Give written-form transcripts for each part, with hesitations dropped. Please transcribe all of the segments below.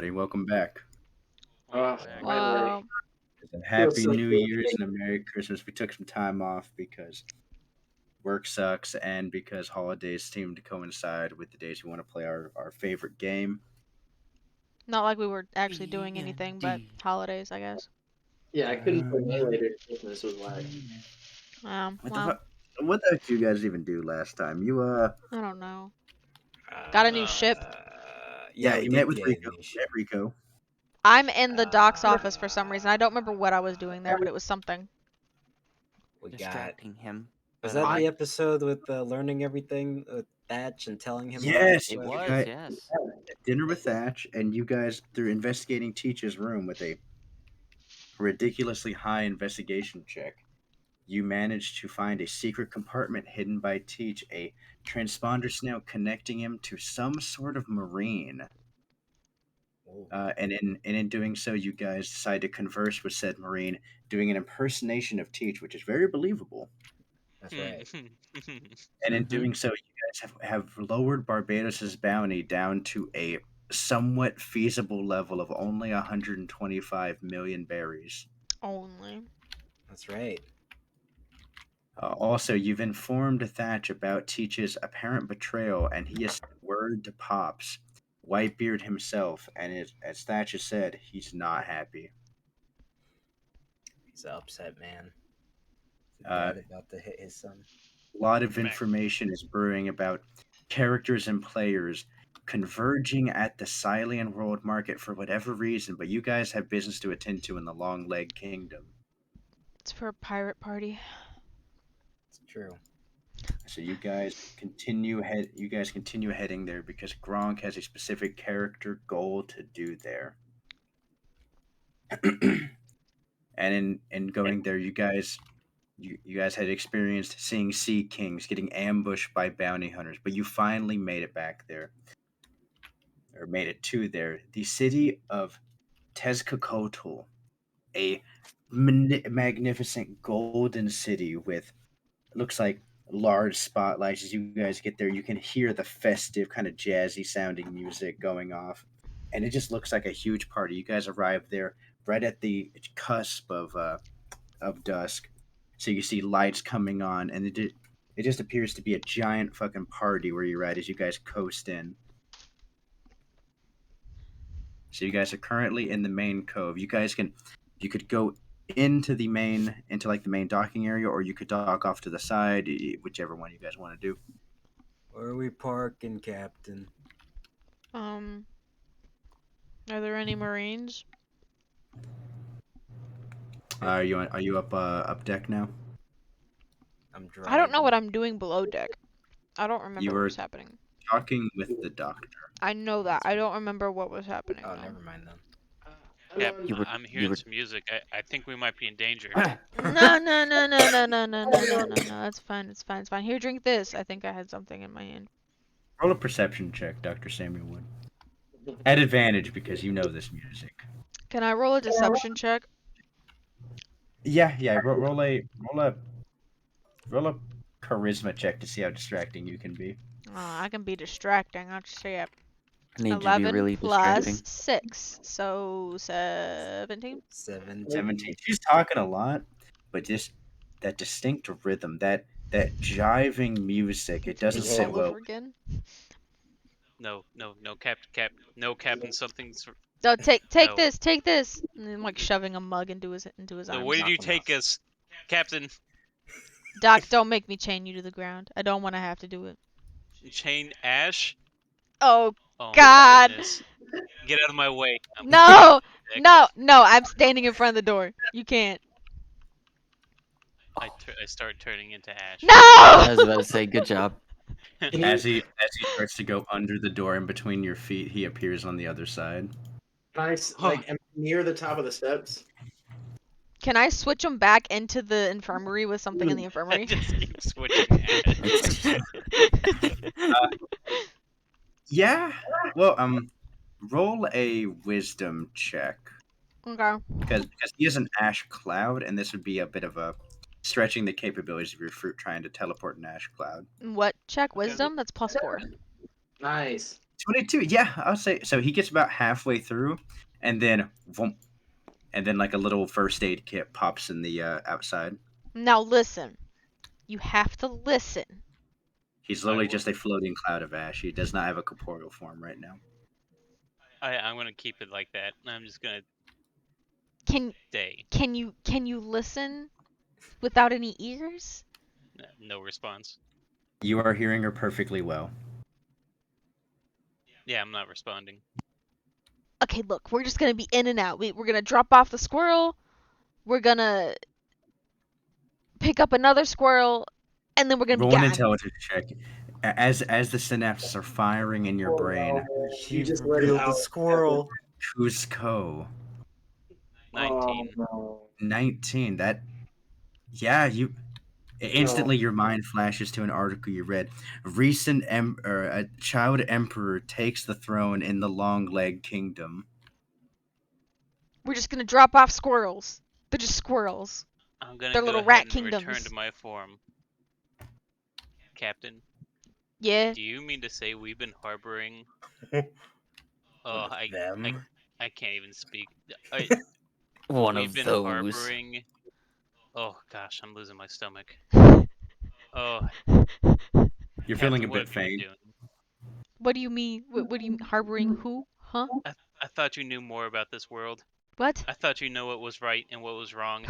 everybody. Welcome back. Back. Finally. Wow. And Feels Happy so New good. Year's and a Merry Christmas. We took some time off because work sucks and because holidays seem to coincide with the days we want to play our favorite game. Not like we were actually doing anything, but holidays, I guess. Yeah, I couldn't play Melee during Christmas was whack. What the Well, fuck? What the heck did you guys even do last time? I don't know. Got a new ship. Yeah, we you did met with get Rico. a new ship. Met Rico. I'm in the doc's office for some reason. I don't remember what I was doing there, but it was something. We got. Distracting him. Was But, that the episode with learning everything with Thatch and telling him? Yes, It you was, guys- yes. Dinner with Thatch, and you guys, through investigating Teach's room with a ridiculously high investigation check, you managed to find a secret compartment hidden by Teach, a transponder snail connecting him to some sort of marine. And in doing so, you guys decide to converse with said marine, doing an impersonation of Teach, which is very believable. That's right. And in doing so, you guys have lowered Barbados's bounty down to a somewhat feasible level of only 125 million berries. Only. That's right. Also, you've informed Thatch about Teach's apparent betrayal, and he has sent word to Pops, Whitebeard himself, and as Thatch has said, he's not happy. He's an upset man. Uh, Dad about to hit his son. A lot of information is brewing about characters and players converging at the Sylian World Market for whatever reason, but you guys have business to attend to in the Long Leg Kingdom. It's for a pirate party. It's true. So you guys continue heading there because Gronk has a specific character goal to do there. And in going there, you guys had experienced seeing sea kings getting ambushed by bounty hunters, but you finally made it back there, or made it to there. The city of Tezcatlipoca, a magnificent golden city with looks like large spotlights. As you guys get there, you can hear the festive kind of jazzy sounding music going off, and it just looks like a huge party. You guys arrive there right at the cusp of dusk, so you see lights coming on, and it just appears to be a giant fucking party where you're at as you guys coast in. So you guys are currently in the main cove. You could go into the main docking area, or you could dock off to the side, whichever one you guys want to do. Where are we parking, Captain? Are there any Marines? Are you up deck now? I'm driving. I don't know what I'm doing below deck. I don't remember You what were- was happening. Talking with the doctor. I know that. I don't remember what was happening. Oh, though. never mind then. Yeah, You I'm hearing some music. I think we might be in danger. No. That's fine. It's fine. Here, drink this. I think I had something in my hand. Roll a perception check, Dr. Samuel Wood. At advantage because you know this music. Can I roll a deception check? Yeah. Roll a charisma check to see how distracting you can be. I can be distracting. I'll just say it. I need you to be 11 really plus distracting. 6, so 17. 17. She's talking a lot, but just that distinct rhythm, that jiving music, it doesn't All sit well. over again. No, Captain, something's. No, take No. this, and then like shoving a mug into his No, arms. where did you knock him take off. us, Captain? Doc, don't make me chain you to the ground. I don't want to have to do it. Chain Ash? Oh Oh my God. goodness. Get out of my way. I'm no, sick. no! I'm standing in front of the door. You can't. I start turning into Ash. I No! was about to say, good job. As he starts to go under the door in between your feet, he appears on the other side. Nice. Like, am I near the top of the steps? Can I switch him back into the infirmary with something in the I infirmary? just keep switching Ash. Yeah. Well, roll a wisdom check Okay. because he is an ash cloud, and this would be a bit of a stretching the capabilities of your fruit trying to teleport an ash cloud. What check? Wisdom? That's +4. Nice. 22. Yeah, I'll say. So he gets about halfway through, and then, vroom, and then like a little first aid kit pops in the outside. Now listen. You have to listen. He's literally just a floating cloud of ash. He does not have a corporeal form right now. I'm gonna keep it like that. I'm just gonna Can stay. can you listen without any ears? No response. You are hearing her perfectly well. Yeah, I'm not responding. Okay, look, we're just gonna be in and out. We're gonna drop off the squirrel. We're gonna pick up another squirrel, and then we're gonna be Roll an gone. intelligence check. As the synapses are firing in your brain, She just let revealed it the out. squirrel. Cusco. 19. 19. That. Yeah, you. Instantly, your mind flashes to an article you read. A child emperor takes the throne in the Long Leg Kingdom. We're just gonna drop off squirrels. They're just squirrels. I'm gonna They're go little ahead rat and kingdoms. return to my form. Captain, Yeah. do you mean to say we've been harboring? Oh, Them. I can't even speak. One We've of been those. harboring. Oh gosh, I'm losing my stomach. Oh, You're feeling a Captain, what bit have you been faint. doing? What do you mean? What do you mean harboring who? Huh? I thought you knew more about this world. What? I thought you know what was right and what was wrong.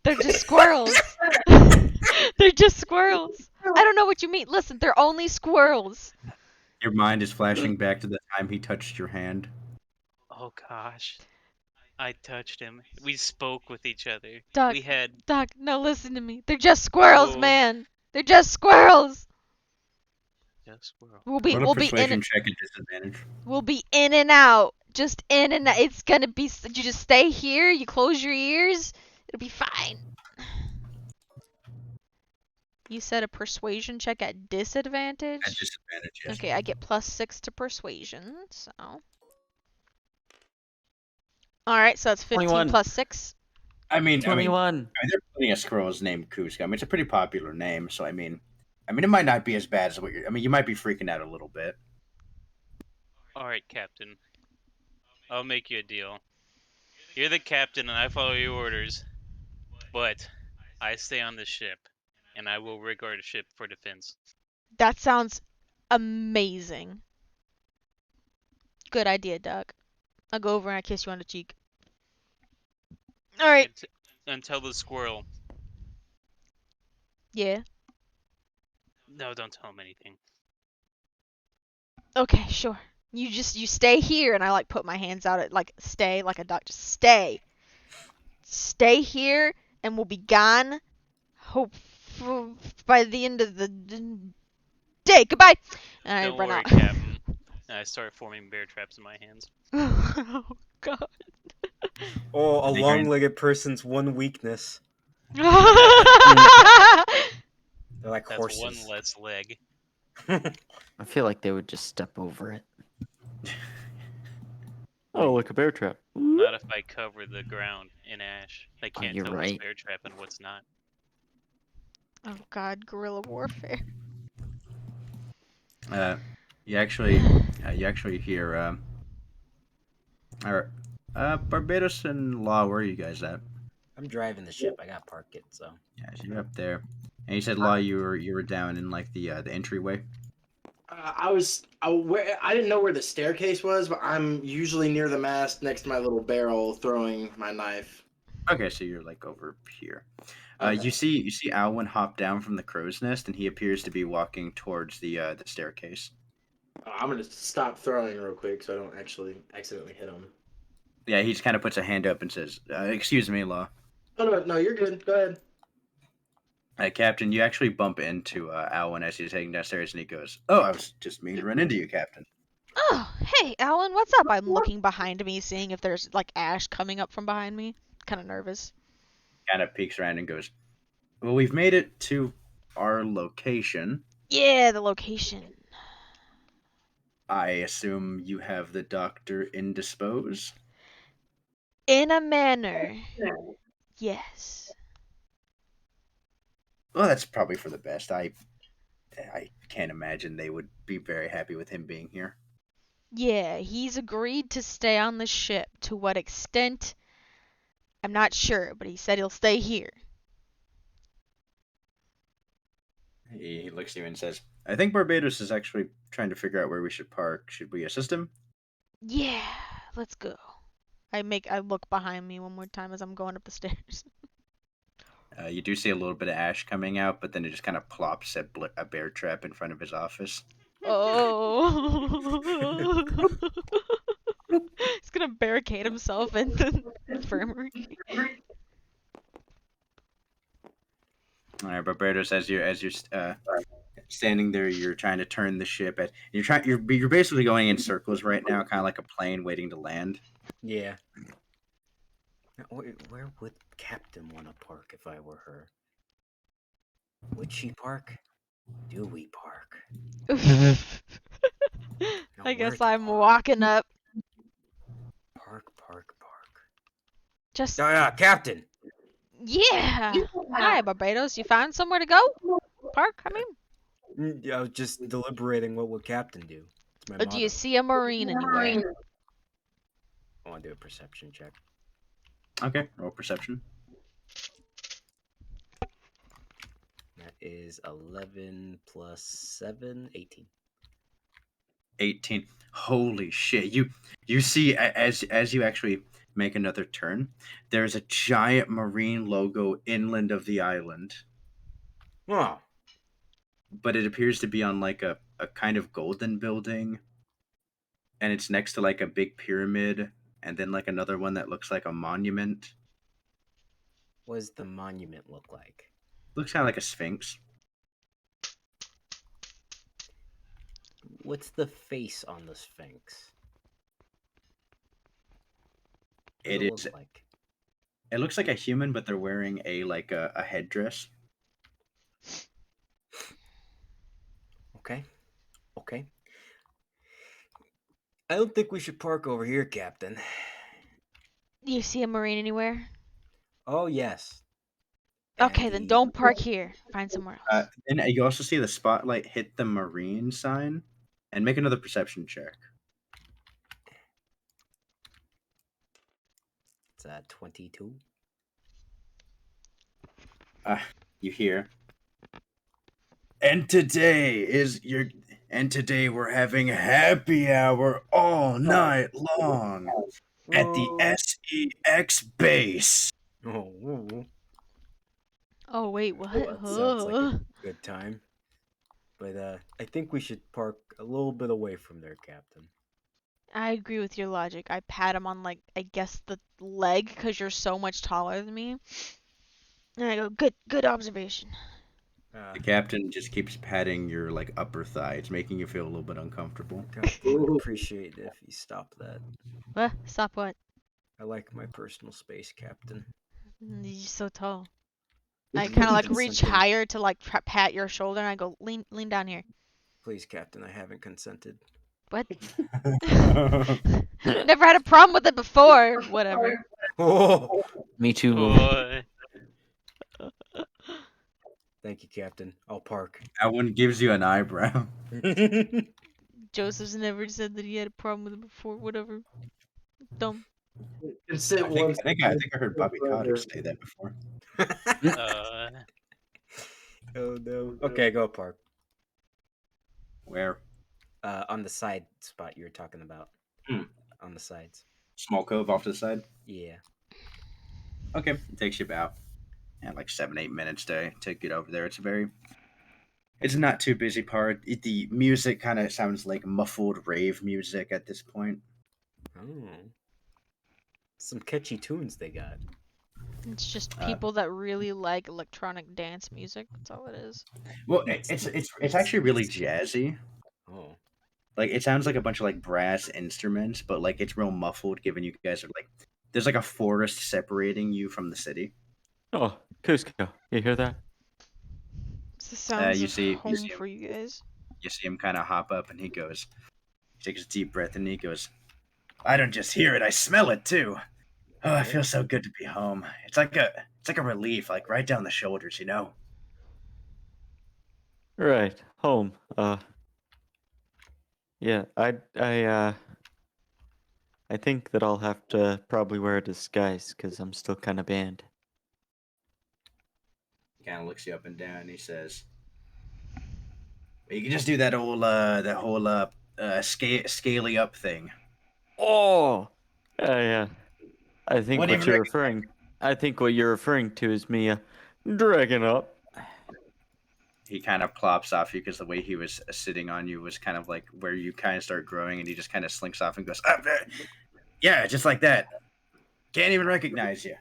They're just squirrels. They're just squirrels. I don't know what you mean. Listen, they're only squirrels. Your mind is flashing back to the time he touched your hand. Oh gosh, I touched him. We spoke with each other. Doc, We had. Doc, no, listen to me. They're just squirrels, Whoa. man. They're just squirrels. Yes, squirrel. Roll a We'll be persuasion in. check at disadvantage. We'll be in and out. Just in and out. It's gonna be. You just stay here. You close your ears. It'll be fine. You said a persuasion check at disadvantage? At disadvantage, yes. Okay, I get +6 to persuasion, so. Alright, so it's 15 21. plus 6. I mean, 21. there are plenty of squirrels named Cusco. I mean, it's a pretty popular name, so I mean, it might not be as bad as what you're. I mean, you might be freaking out a little bit. Alright, Captain. I'll make you a deal. You're the captain and I follow your orders. But I stay on the ship. And I will rig our ship for defense. That sounds amazing. Good idea, Doug. I'll go over and I kiss you on the cheek. Alright. And tell the squirrel. Yeah. No, don't tell him anything. Okay, sure. You stay here and I like put my hands out at like stay like a duck. Just stay. Stay here and we'll be gone. Hope by the end of the day. Goodbye. And I Don't run worry, out. Captain. And I start forming bear traps in my hands. Oh god. Oh, a They long-legged person's one weakness. They're like That's horses. one less leg. I feel like they would just step over it. Oh, like a bear trap. Not if I cover the ground in ash. They can't you're tell what's right. bear trap and what's not. Oh god, guerrilla warfare. You actually hear. Barbados and Law, where are you guys at? I'm driving the ship. I got to park it, so. Yeah, so you're up there. And you said, Law, you were down in like the entryway. I didn't know where the staircase was, but I'm usually near the mast next to my little barrel throwing my knife. Okay, so you're like over here. Okay. You see Alwyn hop down from the crow's nest, and he appears to be walking towards the staircase. I'm gonna stop throwing real quick so I don't actually accidentally hit him. Yeah, he just kind of puts a hand up and says, "Excuse me, Law." Oh no, you're good. Go ahead. Captain, you actually bump into Alwyn as he's heading downstairs, and he goes, "Oh, I was just meaning to run into you, Captain." Oh, hey, Alan, what's up? I'm looking behind me, seeing if there's like ash coming up from behind me. Kind of nervous. Kind of peeks around and goes, "Well, we've made it to our location. Yeah, the location. I assume you have the doctor indisposed?" In a manner. Yes. Well, that's probably for the best. I can't imagine they would be very happy with him being here. Yeah, he's agreed to stay on the ship. To what extent? I'm not sure, but he said he'll stay here. He looks at you and says, "I think Barbados is actually trying to figure out where we should park. Should we assist him?" Yeah, let's go. I look behind me one more time as I'm going up the stairs. You do see a little bit of ash coming out, but then it just kind of plops a bear trap in front of his office. Oh. He's gonna barricade himself in the infirmary. All right, Barbados, as you're standing there, you're trying to turn the ship. You're basically going in circles right now, kind of like a plane waiting to land. Yeah. Now, where would Captain want to park if I were her? Would she park? Do we park? I guess where to I'm park? walking up. Park. Just Captain! yeah. Hi, Barbados. You found somewhere to go? Park? I mean, I was just deliberating what would Captain do. It's my or do you motto. see a marine anywhere? I want to do a perception check. Okay, roll perception. That is 11 plus 7, 18. 18. Holy shit! You see as you actually make another turn, there's a giant marine logo inland of the island, Oh, but it appears to be on like a kind of golden building, and it's next to like a big pyramid, and then like another one that looks like a monument. what does the monument look like? Looks kind of like a sphinx. What's the face on the Sphinx? What It does is. look like? It looks like a human, but they're wearing a headdress. Okay. I don't think we should park over here, Captain. Do you see a marine anywhere? Oh, yes. Okay, And then the- don't park here. Find somewhere else. And you also see the spotlight hit the marine sign, and make another perception check. It's 22. You hear. And today we're having happy hour all night long at the SEX base. Oh, Oh wait, what? that sounds like a good time. But I think we should park a little bit away from there, Captain. I agree with your logic. I pat him on like I guess the leg because you're so much taller than me. And I go, good observation. The captain just keeps patting your like upper thigh. It's making you feel a little bit uncomfortable. I would appreciate it if you stop that. What? Stop what? I like my personal space, Captain. You're so tall. I kind of like reach Something- higher to like pat your shoulder, and I go, lean down here. Please, Captain, I haven't consented. What? Never had a problem with it before. Whatever. Oh, Me too. Boy. thank you, Captain. I'll park. That one gives you an eyebrow. Joseph's never said that he had a problem with it before. Whatever. Dumb. Consent I once. think I heard Bobby Cotter say that before. Oh no. Okay, go park. Where? On the side spot you were talking about. Hmm. On the sides. Small cove off to the side. Yeah. Okay, it takes you about like 7-8 minutes to get over there. It's not too busy part. The music kind of sounds like muffled rave music at this point. Oh. Some catchy tunes they got. It's just people that really like electronic dance music. That's all it is. Well, it's actually really jazzy. Oh. Like it sounds like a bunch of like brass instruments, but like it's real muffled. Given you guys are like, there's like a forest separating you from the city. Oh, Cusco. You hear that? It's the sounds you of see- you home see- for you guys. You see him kind of hop up, and he takes a deep breath, and he goes, "I don't just hear it, I smell it too. Oh, it feels so good to be home. It's like a relief, like right down the shoulders, you know." Right, home. Yeah, I think that I'll have to probably wear a disguise because I'm still kind of banned. He kind of looks you up and down. And he says, well, "You can just do that whole scaly up thing. Oh, yeah. I think Wouldn't what even you're recognize referring. I think what you're referring to is me dragging up. He kind of plops off you because the way he was sitting on you was kind of like where you kind of start growing, and he just kind of slinks off and goes, yeah, just like that. Can't even recognize you.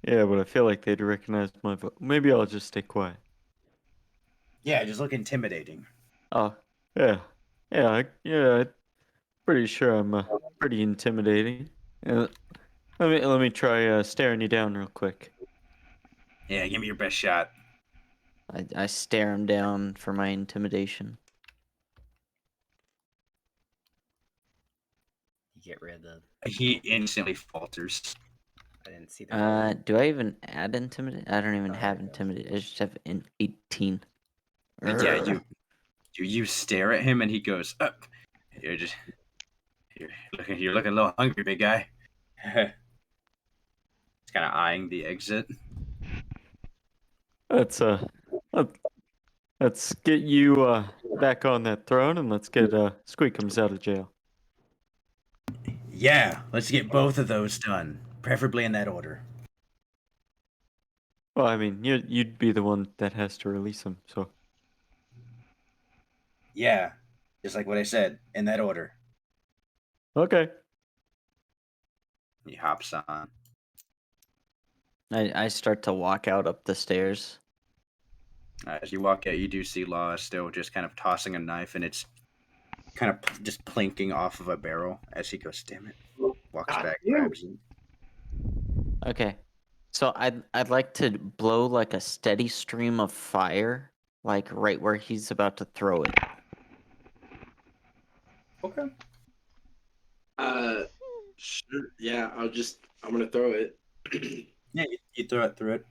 Yeah, but I feel like they'd recognize my voice. Maybe I'll just stay quiet. Yeah, just look intimidating. Oh, yeah, pretty sure I'm pretty intimidating. Let me try staring you down real quick. Yeah, give me your best shot. I stare him down for my intimidation. You get rid of. He instantly falters. I didn't see that. Do I even add intimidate? I don't even Oh, have there it goes. intimidate. I just have 18. Yeah, you stare at him, and he goes, you're just you're looking a little hungry, big guy. He's kind of eyeing the exit. Let's let's get you back on that throne, and let's get Squeakums out of jail. Yeah, let's get both of those done, preferably in that order. Well, I mean, you'd be the one that has to release him, so. Yeah, just like what I said, in that order. Okay. He hops on. I start to walk out up the stairs. As you walk out, you do see Law still just kind of tossing a knife, and it's kind of just plinking off of a barrel as he goes, damn it. Walks God, back, you. grabs it. Okay. So I'd like to blow like a steady stream of fire, like right where he's about to throw it. Okay. Sure. Yeah, I'm gonna throw it. Yeah, you throw it through it.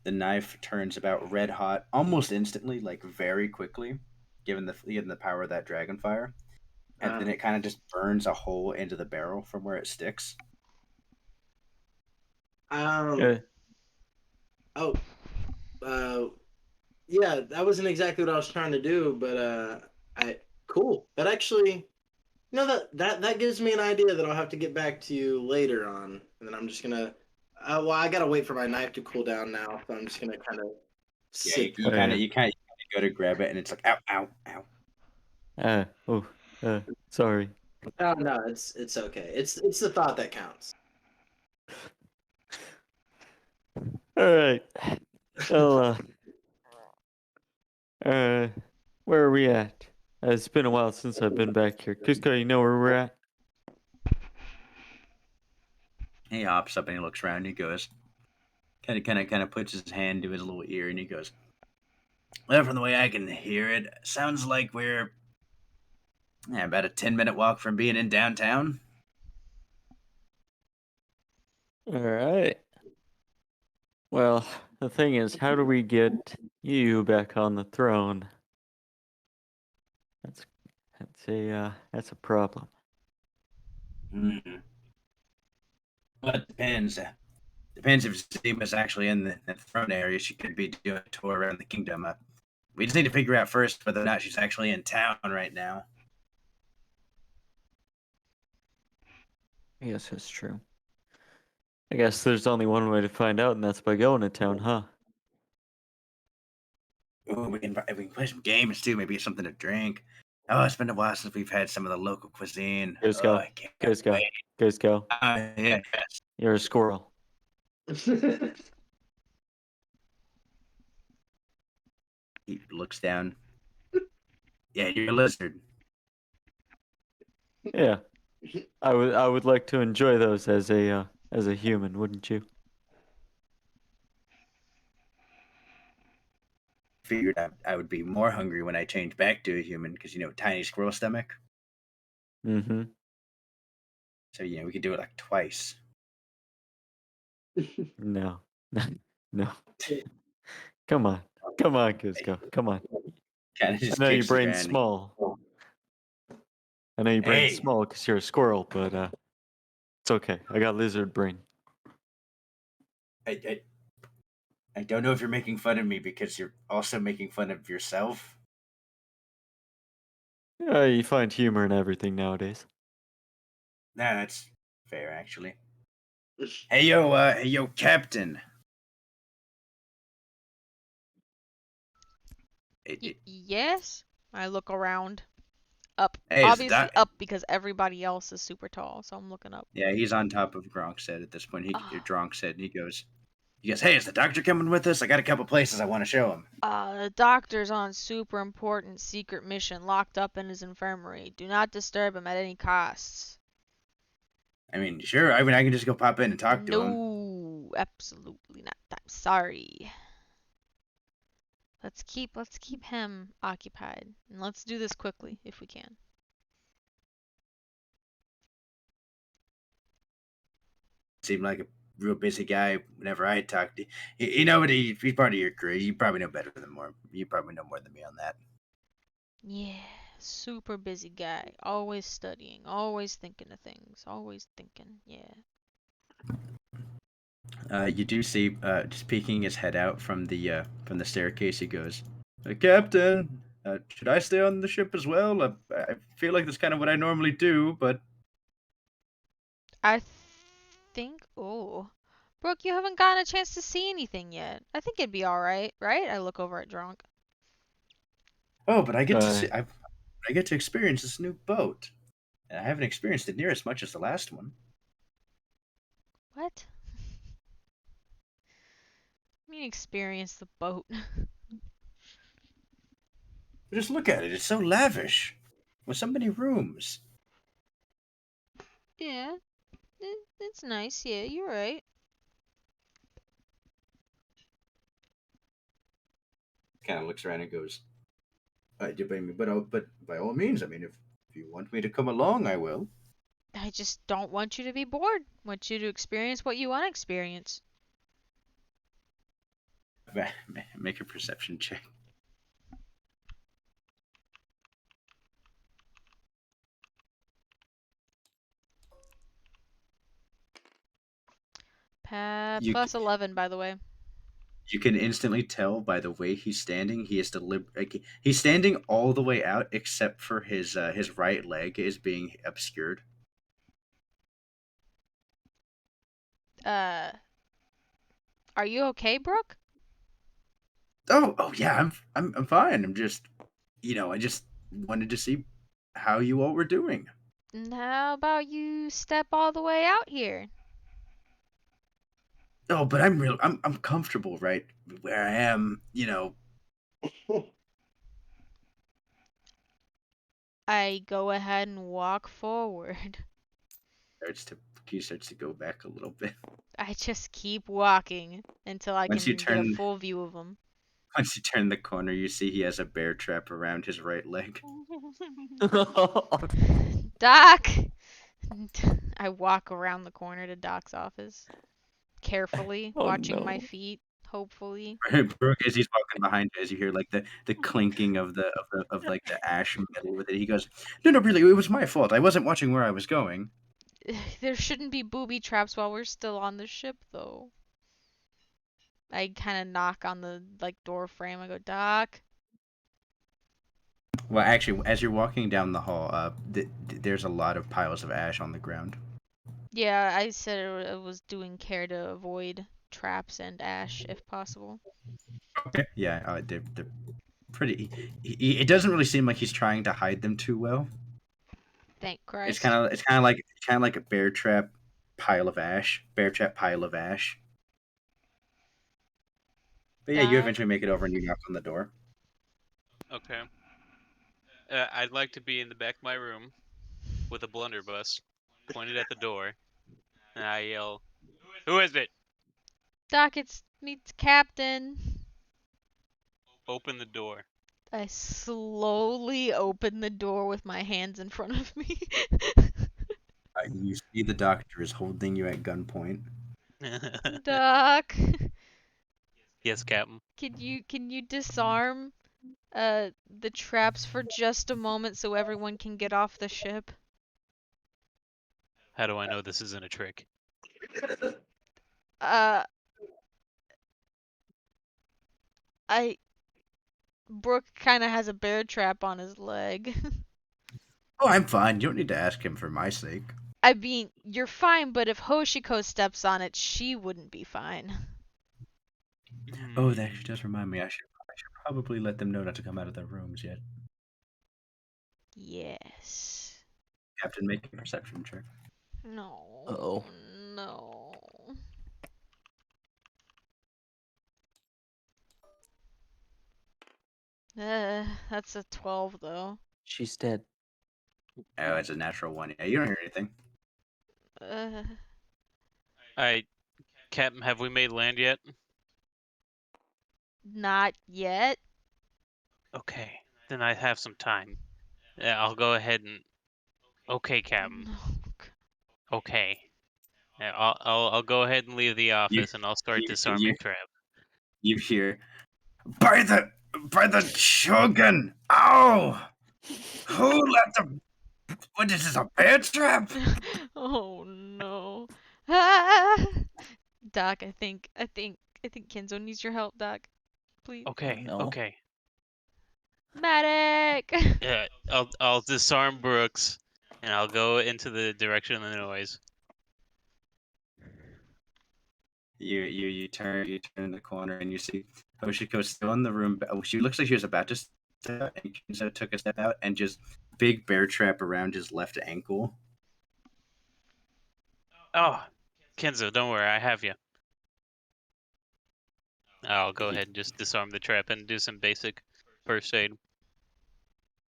The knife turns about red hot almost instantly, like very quickly, given the power of that dragon fire. And then it kind of just burns a hole into the barrel from where it sticks. Yeah. Oh, yeah, that wasn't exactly what I was trying to do, but cool. That actually, that gives me an idea that I'll have to get back to you later on, and then I'm just gonna. Well, I gotta wait for my knife to cool down now, so I'm just gonna kind of Yeah, sit. you kind of go to grab it, and it's like ow, ow, ow. Sorry. Oh, no, it's okay. It's the thought that counts. All right. Well, where are we at? It's been a while since I've been back here. Cusco, you know where we're at? He hops up and he looks around. And he goes, kind of puts his hand to his little ear, and he goes, "Well, from the way I can hear it, sounds like we're about a 10-minute walk from being in downtown." All right. Well, the thing is, how do we get you back on the throne? That's a problem. Hmm. Well, it depends. Depends if Zima's actually in the throne area. She could be doing a tour around the kingdom. We just need to figure out first whether or not she's actually in town right now. I guess that's true. I guess there's only one way to find out, and that's by going to town, huh? Ooh, we can play some games too. Maybe something to drink. Oh, it's been a while since we've had some of the local cuisine. Goes Oh, go. I can't Goes go. wait. Goes go. Yeah, yes. You're a squirrel. He looks down. Yeah, you're a lizard. Yeah. I would like to enjoy those as a human, wouldn't you? Figured I would be more hungry when I changed back to a human because tiny squirrel stomach. Mm-hmm. So we could do it like twice. No. No. Come on. Come on, Cusco. Come on. Kind of I just know your kicks the brain's ground. small. I know your brain's Hey. small because you're a squirrel, but it's okay. I got lizard brain. I don't know if you're making fun of me because you're also making fun of yourself. Yeah, you find humor in everything nowadays. Nah, that's fair actually. Hey yo, Captain. Yes. I look around. Up. Hey, is Obviously that? up because everybody else is super tall, so I'm looking up. Yeah, he's on top of Gronk's head at this point. Ah. Gronk's head, and he goes, "Hey, is the doctor coming with us? I got a couple places I want to show him." The doctor's on super important secret mission, locked up in his infirmary. Do not disturb him at any costs. I mean, sure. I mean, I can just go pop in and talk to him. No, absolutely not. I'm sorry. Let's keep him occupied, and let's do this quickly if we can. Seemed like a real busy guy whenever I talked to. You know what? He's part of your crew. You probably know better than more. You probably know more than me on that. Yeah, super busy guy. Always studying, always thinking of things, always thinking. Yeah. You do see, just peeking his head out from the staircase. He goes, "Captain, should I stay on the ship as well? I feel like that's kind of what I normally do, but I think. Oh, Brooke, you haven't gotten a chance to see anything yet. I think it'd be all right, right? I look over at Drunk. but I get to see. Uh, I get to experience this new boat, and I haven't experienced it near as much as the last one. What? I mean, experience the boat. Just look at it; it's so lavish, with so many rooms." Yeah, it's nice. Yeah, you're right. Kind of looks around and goes, but by all means, I mean, if you want me to come along, I will." I just don't want you to be bored. Want you to experience what you want to experience. Make a perception check. You Plus 11, by the way. you can instantly tell by the way he's standing. He is he's standing all the way out, except for his right leg is being obscured. Uh, are you okay, Brooke? Oh yeah, I'm fine. I'm just, I just wanted to see how you all were doing. And how about you step all the way out here? Oh, but I'm comfortable right where I am. I go ahead and walk forward. Starts to He starts to go back a little bit. I just keep walking until I Once can you get a turn full view of him. Once you turn the corner, you see he has a bear trap around his right leg. Doc! I walk around the corner to Doc's office. Carefully, Oh, watching my no. feet, hopefully. Brooke, as he's walking behind you, as you hear like the clinking of like the ash metal with it, he goes, "No, really, it was my fault. I wasn't watching where I was going." There shouldn't be booby traps while we're still on the ship, though. I kind of knock on the door frame. I go, Doc. Well, actually, as you're walking down the hall, there's a lot of piles of ash on the ground. Yeah, I said I was doing care to avoid traps and ash if possible. Okay. Yeah, they're pretty. It doesn't really seem like he's trying to hide them too well. Thank It's Christ. kind of like a bear trap pile of ash. Bear trap pile of ash. But yeah, you Doc. eventually make it over and you knock on the door. Okay. I'd like to be in the back of my room with a blunderbuss pointed at the door, and I yell, "Who is it? Doc, it's Captain. Open the door." I slowly open the door with my hands in front of me. You see the doctor is holding you at gunpoint. Doc. Yes, Captain. Can you disarm the traps for just a moment so everyone can get off the ship? How do I know this isn't a trick? Uh, I Brooke kind of has a bear trap on his leg. Oh, I'm fine. You don't need to ask him for my sake. I mean, you're fine, but if Hoshiko steps on it, she wouldn't be fine. Oh, that actually does remind me. I should probably let them know not to come out of their rooms yet. Yes. Captain, make a perception check. No. Uh-oh. No. That's a 12 though. She's dead. Oh, it's a natural one. Yeah, you don't hear anything. Uh, Alright, Captain, have we made land yet? not yet. Okay, then I have some time. Yeah, I'll go ahead and. Okay, Captain. No. Okay. Yeah, I'll go ahead and leave the office and I'll start disarming trap. You hear, by the shogun! Ow! Who let the? What is this? A bear trap? Oh no. Ah! Doc, I think Kenzo needs your help, Doc. Please. Okay, No. okay. Medic! Yeah, I'll disarm Brooks and I'll go into the direction of the noise. You turn the corner and you see Hoshiko still in the room. Oh, she looks like she was about to step out, and Kenzo took a step out and just big bear trap around his left ankle. Oh, Kenzo, don't worry, I have you. I'll go He- ahead and just disarm the trap and do some basic first aid.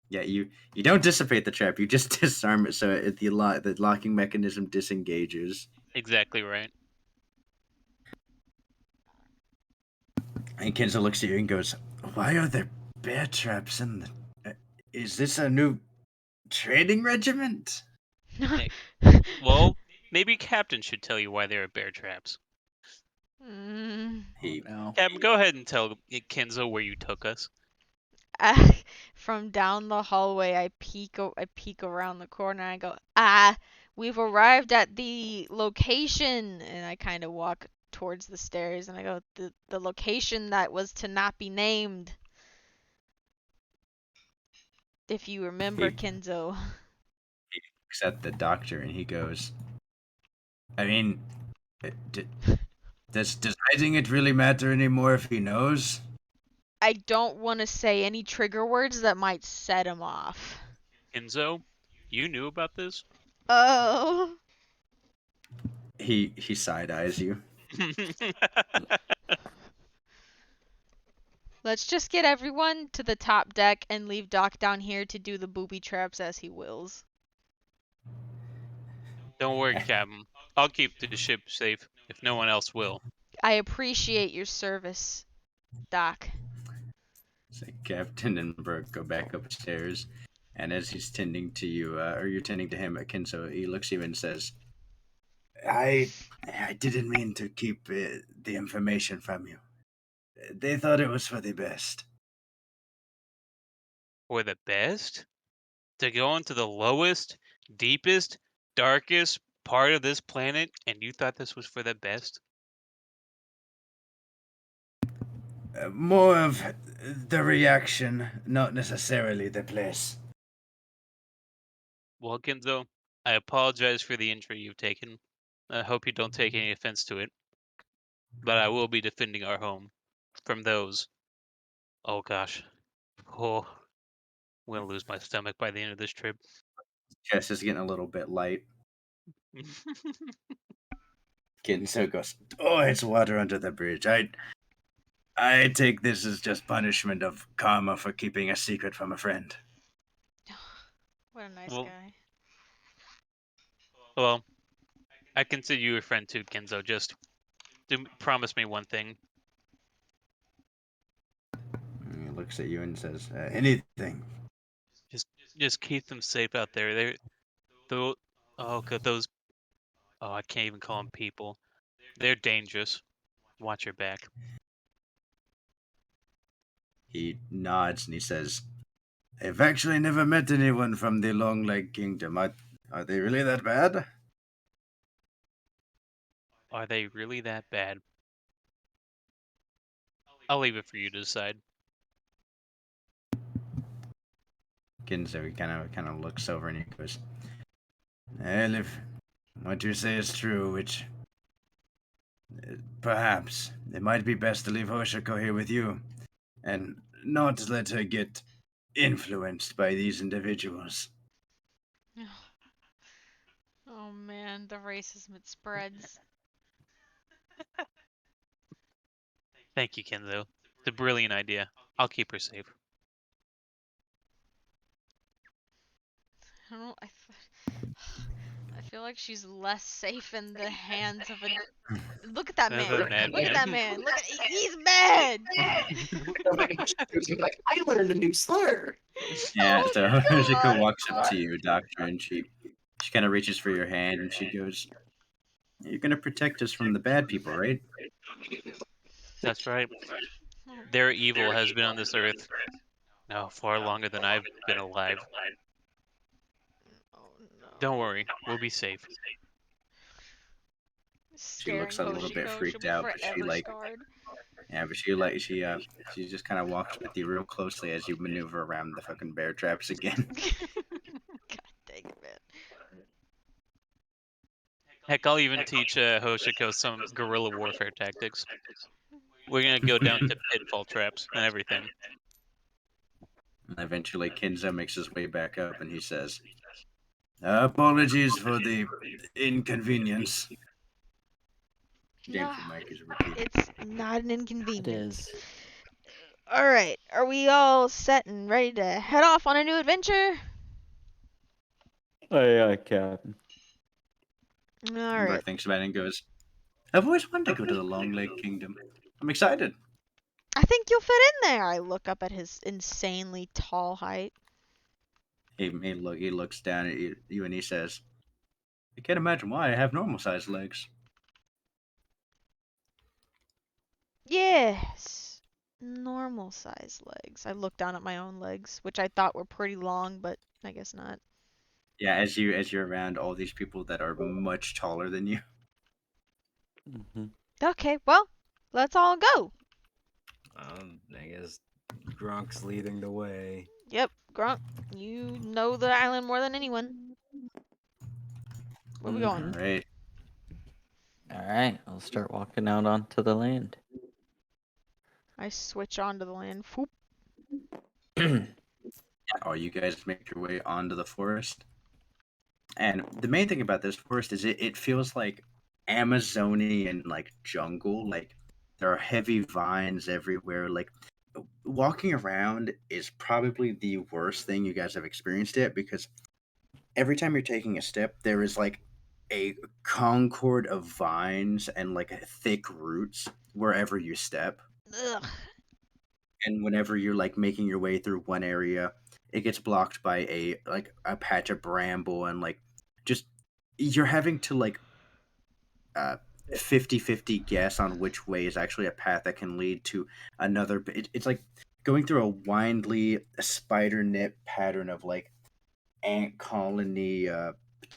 Yeah, you don't dissipate the trap. You just disarm it so the locking mechanism disengages. Exactly right. And Kenzo looks at you and goes, "Why are there bear traps in the? Is this a new training regiment?" Well, maybe Captain should tell you why there are bear traps. Mm. He No. Captain, go ahead and tell Kenzo where you took us. From down the hallway, I peek around the corner. I go, we've arrived at the location, and I kind of walk towards the stairs, and I go, the location that was to not be named. If you remember, He- Kenzo. looks at the doctor and he goes, "I mean, does hiding it really matter anymore if he knows?" I don't want to say any trigger words that might set him off. Kenzo, you knew about this? Oh. He side eyes you. Let's just get everyone to the top deck and leave Doc down here to do the booby traps as he wills. Don't worry, Captain. I'll keep the ship safe if no one else will. I appreciate your service, Doc. So Captain and Brooke go back upstairs, and as he's tending to you, or you're tending to him, Kenzo, he looks at you and says, I didn't mean to keep the information from you. They thought it was for the best." For the best? To go into the lowest, deepest, darkest part of this planet, and you thought this was for the best? More of the reaction, not necessarily the place. Well, Kenzo, I apologize for the injury you've taken. I hope you don't take any offense to it. But I will be defending our home from those. Oh gosh. Oh, I'm gonna lose my stomach by the end of this trip. Chest is getting a little bit light. Kenzo goes, "Oh, it's water under the bridge. I take this as just punishment of karma for keeping a secret from a friend." What a nice Well- guy. Well, I consider you a friend too, Kenzo. Just promise me one thing. And he looks at you and says, "Anything." Just keep them safe out there. Those, oh god, those. Oh, I can't even call them people. They're dangerous. Watch your back. He nods and he says, "I've actually never met anyone from the Long Leg Kingdom. Are they really that bad?" Are they really that bad? I'll leave it for you to decide. Ginzo, he kind of looks over and he goes, "Well, if what you say is true, which perhaps it might be best to leave Hoshiko here with you, and not let her get influenced by these individuals." Oh man, the racism it spreads. Thank you, Kenzo. It's a brilliant idea. I'll keep her safe. I don't. I feel like she's less safe in the hands of a. Look at that man. Another mad Look at man. that man. Look at he's mad. I learned a new slur. Yeah, Oh, so God. Hoshiko walks up to you, Doctor, and she kind of reaches for your hand and she goes, "You're gonna protect us from the bad people, right?" That's right. Oh, Their evil has been on this earth now far longer than I've been alive. oh no. Don't worry, we'll be safe. She looks Staring a little bit Hoshiko, freaked she'll be out, but she forever scarred. yeah, but she just kind of walks with you real closely as you maneuver around the fucking bear traps again. God dang it, man. Heck, I'll even teach Hoshiko some guerrilla warfare tactics. We're gonna go down to pitfall traps and everything. Eventually, Kinzo makes his way back up and he says, "Apologies for the inconvenience." James, No, your mic is repeating. it's not an It inconvenience. is. Alright, are we all set and ready to head off on a new adventure? Aye, Captain. Ember Alright. thinks about it and goes, "I've always wanted to go to the Long Leg Kingdom. I'm excited." I think you'll fit in there. I look up at his insanely tall height. He looks down at you and he says, "I can't imagine why I have normal sized legs." Yes. Normal size legs. I look down at my own legs, which I thought were pretty long, but I guess not. Yeah, as you're around all these people that are much taller than you. Mm-hmm. Okay, well, let's all go. I guess Grunk's leading the way. Yep, Grunt, you know the island more than anyone. Where we going? Mhm. All right. All right, I'll start walking out onto the land. I switch onto the land. Foop. Oh, you guys make your way onto the forest. And the main thing about this forest is it feels like Amazonian like jungle. Like there are heavy vines everywhere. Like walking around is probably the worst thing you guys have experienced it because every time you're taking a step, there is like a concord of vines and like thick roots wherever you step. Ugh. And whenever you're like making your way through one area, it gets blocked by a patch of bramble and like just you're having to like uh 50-50 guess on which way is actually a path that can lead to another. It's like going through a windly spider net pattern of like ant colony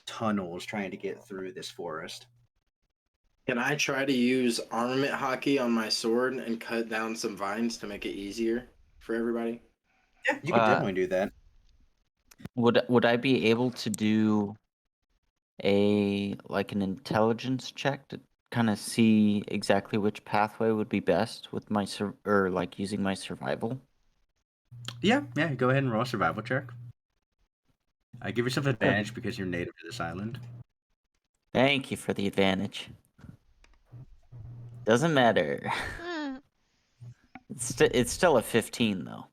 tunnels trying to get through this forest. Can I try to use armament hockey on my sword and cut down some vines to make it easier for everybody? Yeah, you can definitely do that. Would I be able to do an intelligence check to kind of see exactly which pathway would be best with my or like using my survival? Yeah, go ahead and roll a survival check. I give yourself advantage because you're native to this island. Thank you for the advantage. Doesn't matter. Mm. It's still a 15 though.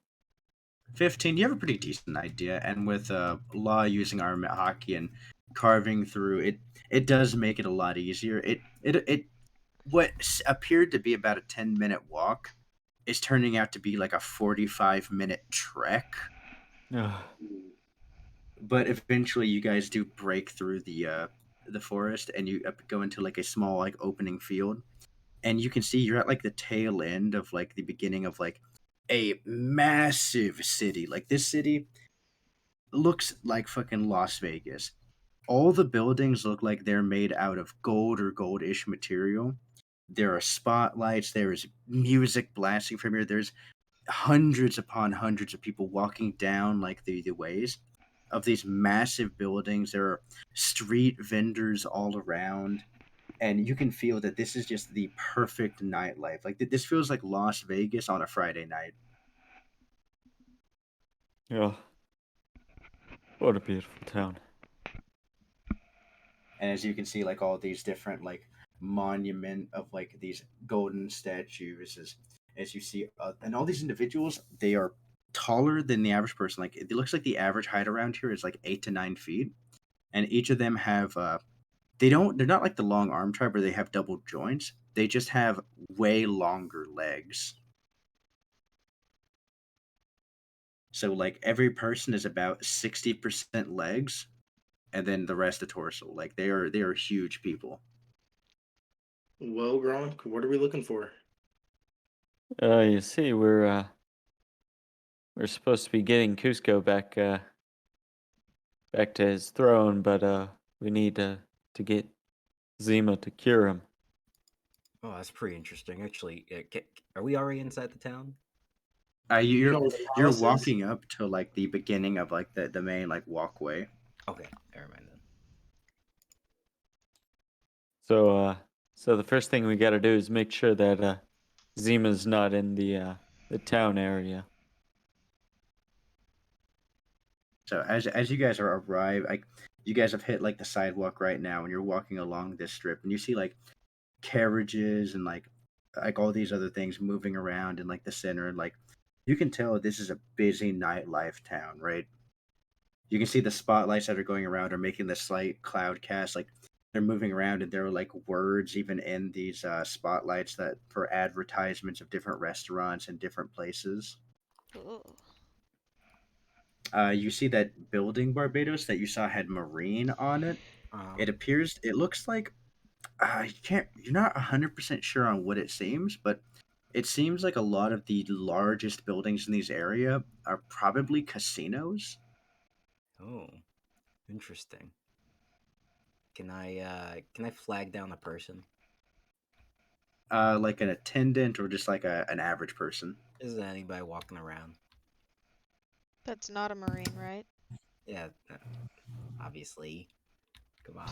15, you have a pretty decent idea, and with Law using armament hockey and carving through it, it does make it a lot easier. It what appeared to be about a 10-minute walk is turning out to be like a 45-minute trek. But eventually, you guys do break through the forest, and you go into like a small opening field, and you can see you're at like the tail end of like the beginning of like a massive city. Like this city looks like fucking Las Vegas. All the buildings look like they're made out of gold or goldish material. There are spotlights. There is music blasting from here. There's hundreds upon hundreds of people walking down like the ways of these massive buildings. There are street vendors all around, and you can feel that this is just the perfect nightlife. Like this feels like Las Vegas on a Friday night. Yeah. What a beautiful town. And as you can see, like all these different like monument of like these golden statues as you see, and all these individuals, they are taller than the average person. Like it looks like the average height around here is like 8 to 9 feet, and each of them have they're not like the long arm tribe where they have double joints. They just have way longer legs. So like every person is about 60% legs, and then the rest of torso. Like they are huge people. Well, Gronk, what are we looking for? You see, we're supposed to be getting Cusco back to his throne, but we need to get Zima to cure him. Oh, that's pretty interesting. Actually, are we already inside the town? You You're know where the you're palace is? walking up to like the beginning of like the main like walkway. Okay, never mind then. So the first thing we got to do is make sure that Zima's not in the town area. So as you guys are arrive, like you guys have hit like the sidewalk right now, and you're walking along this strip, and you see like carriages and like all these other things moving around in like the center, and like you can tell this is a busy nightlife town, right? You can see the spotlights that are going around are making the slight cloud cast, like they're moving around, and there are like words even in these spotlights that for advertisements of different restaurants and different places. Ooh. You see that building Barbados that you saw had marine on it. Um, It looks like you're not 100% sure on what it seems, but it seems like a lot of the largest buildings in this area are probably casinos. oh, interesting. Can I flag down a person? Like an attendant or just like an average person. Is there anybody walking around? That's not a marine, right? Yeah, obviously. Come on.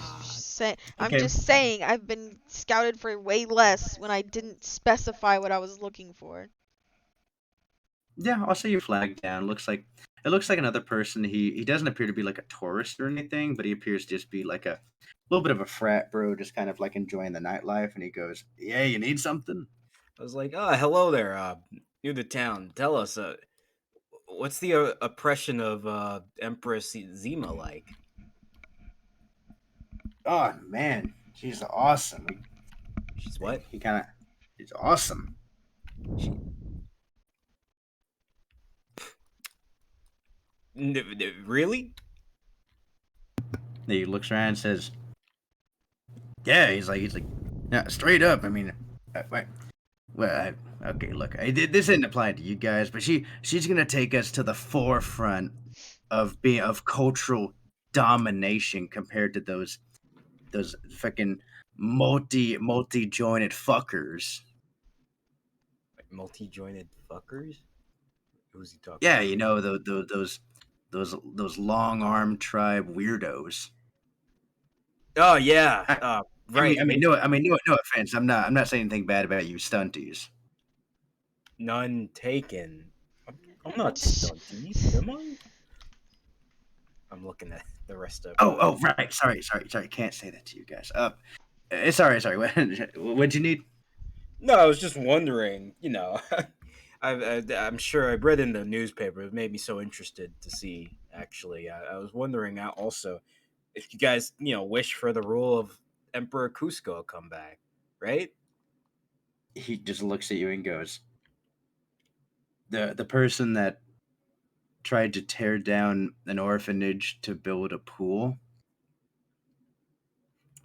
I'm Okay. just saying I've been scouted for way less when I didn't specify what I was looking for. Yeah, I'll say you flag down. It looks like another person. He doesn't appear to be like a tourist or anything, but he appears to just be like a little bit of a frat bro, just kind of like enjoying the nightlife. And he goes, "Yeah, you need something." I was like, oh, hello there, new to town. Tell us, what's the oppression of Empress Zima like? Oh man, she's awesome. She's what? He's awesome. She really? He looks around and says, "Yeah." He's like, "Yeah, straight up. I mean, wait, well, okay. Look, this didn't apply to you guys, but she's gonna take us to the forefront of cultural domination compared to those fucking multi jointed fuckers. Like multi-jointed fuckers? Who's he talking Yeah, about? you know those long arm tribe weirdos." Oh yeah, I right. mean, no offense. I'm not saying anything bad about you stunties. None taken. I'm not stunty, am I? I'm looking at the rest of. Oh, right. Sorry. Can't say that to you guys. Sorry. What'd you need? No, I was just wondering. You know, I'm sure I read in the newspaper. It made me so interested to see. Actually, I was wondering also if you guys, wish for the rule of Emperor Cusco come back, right? He just looks at you and goes, the person that tried to tear down an orphanage to build a pool.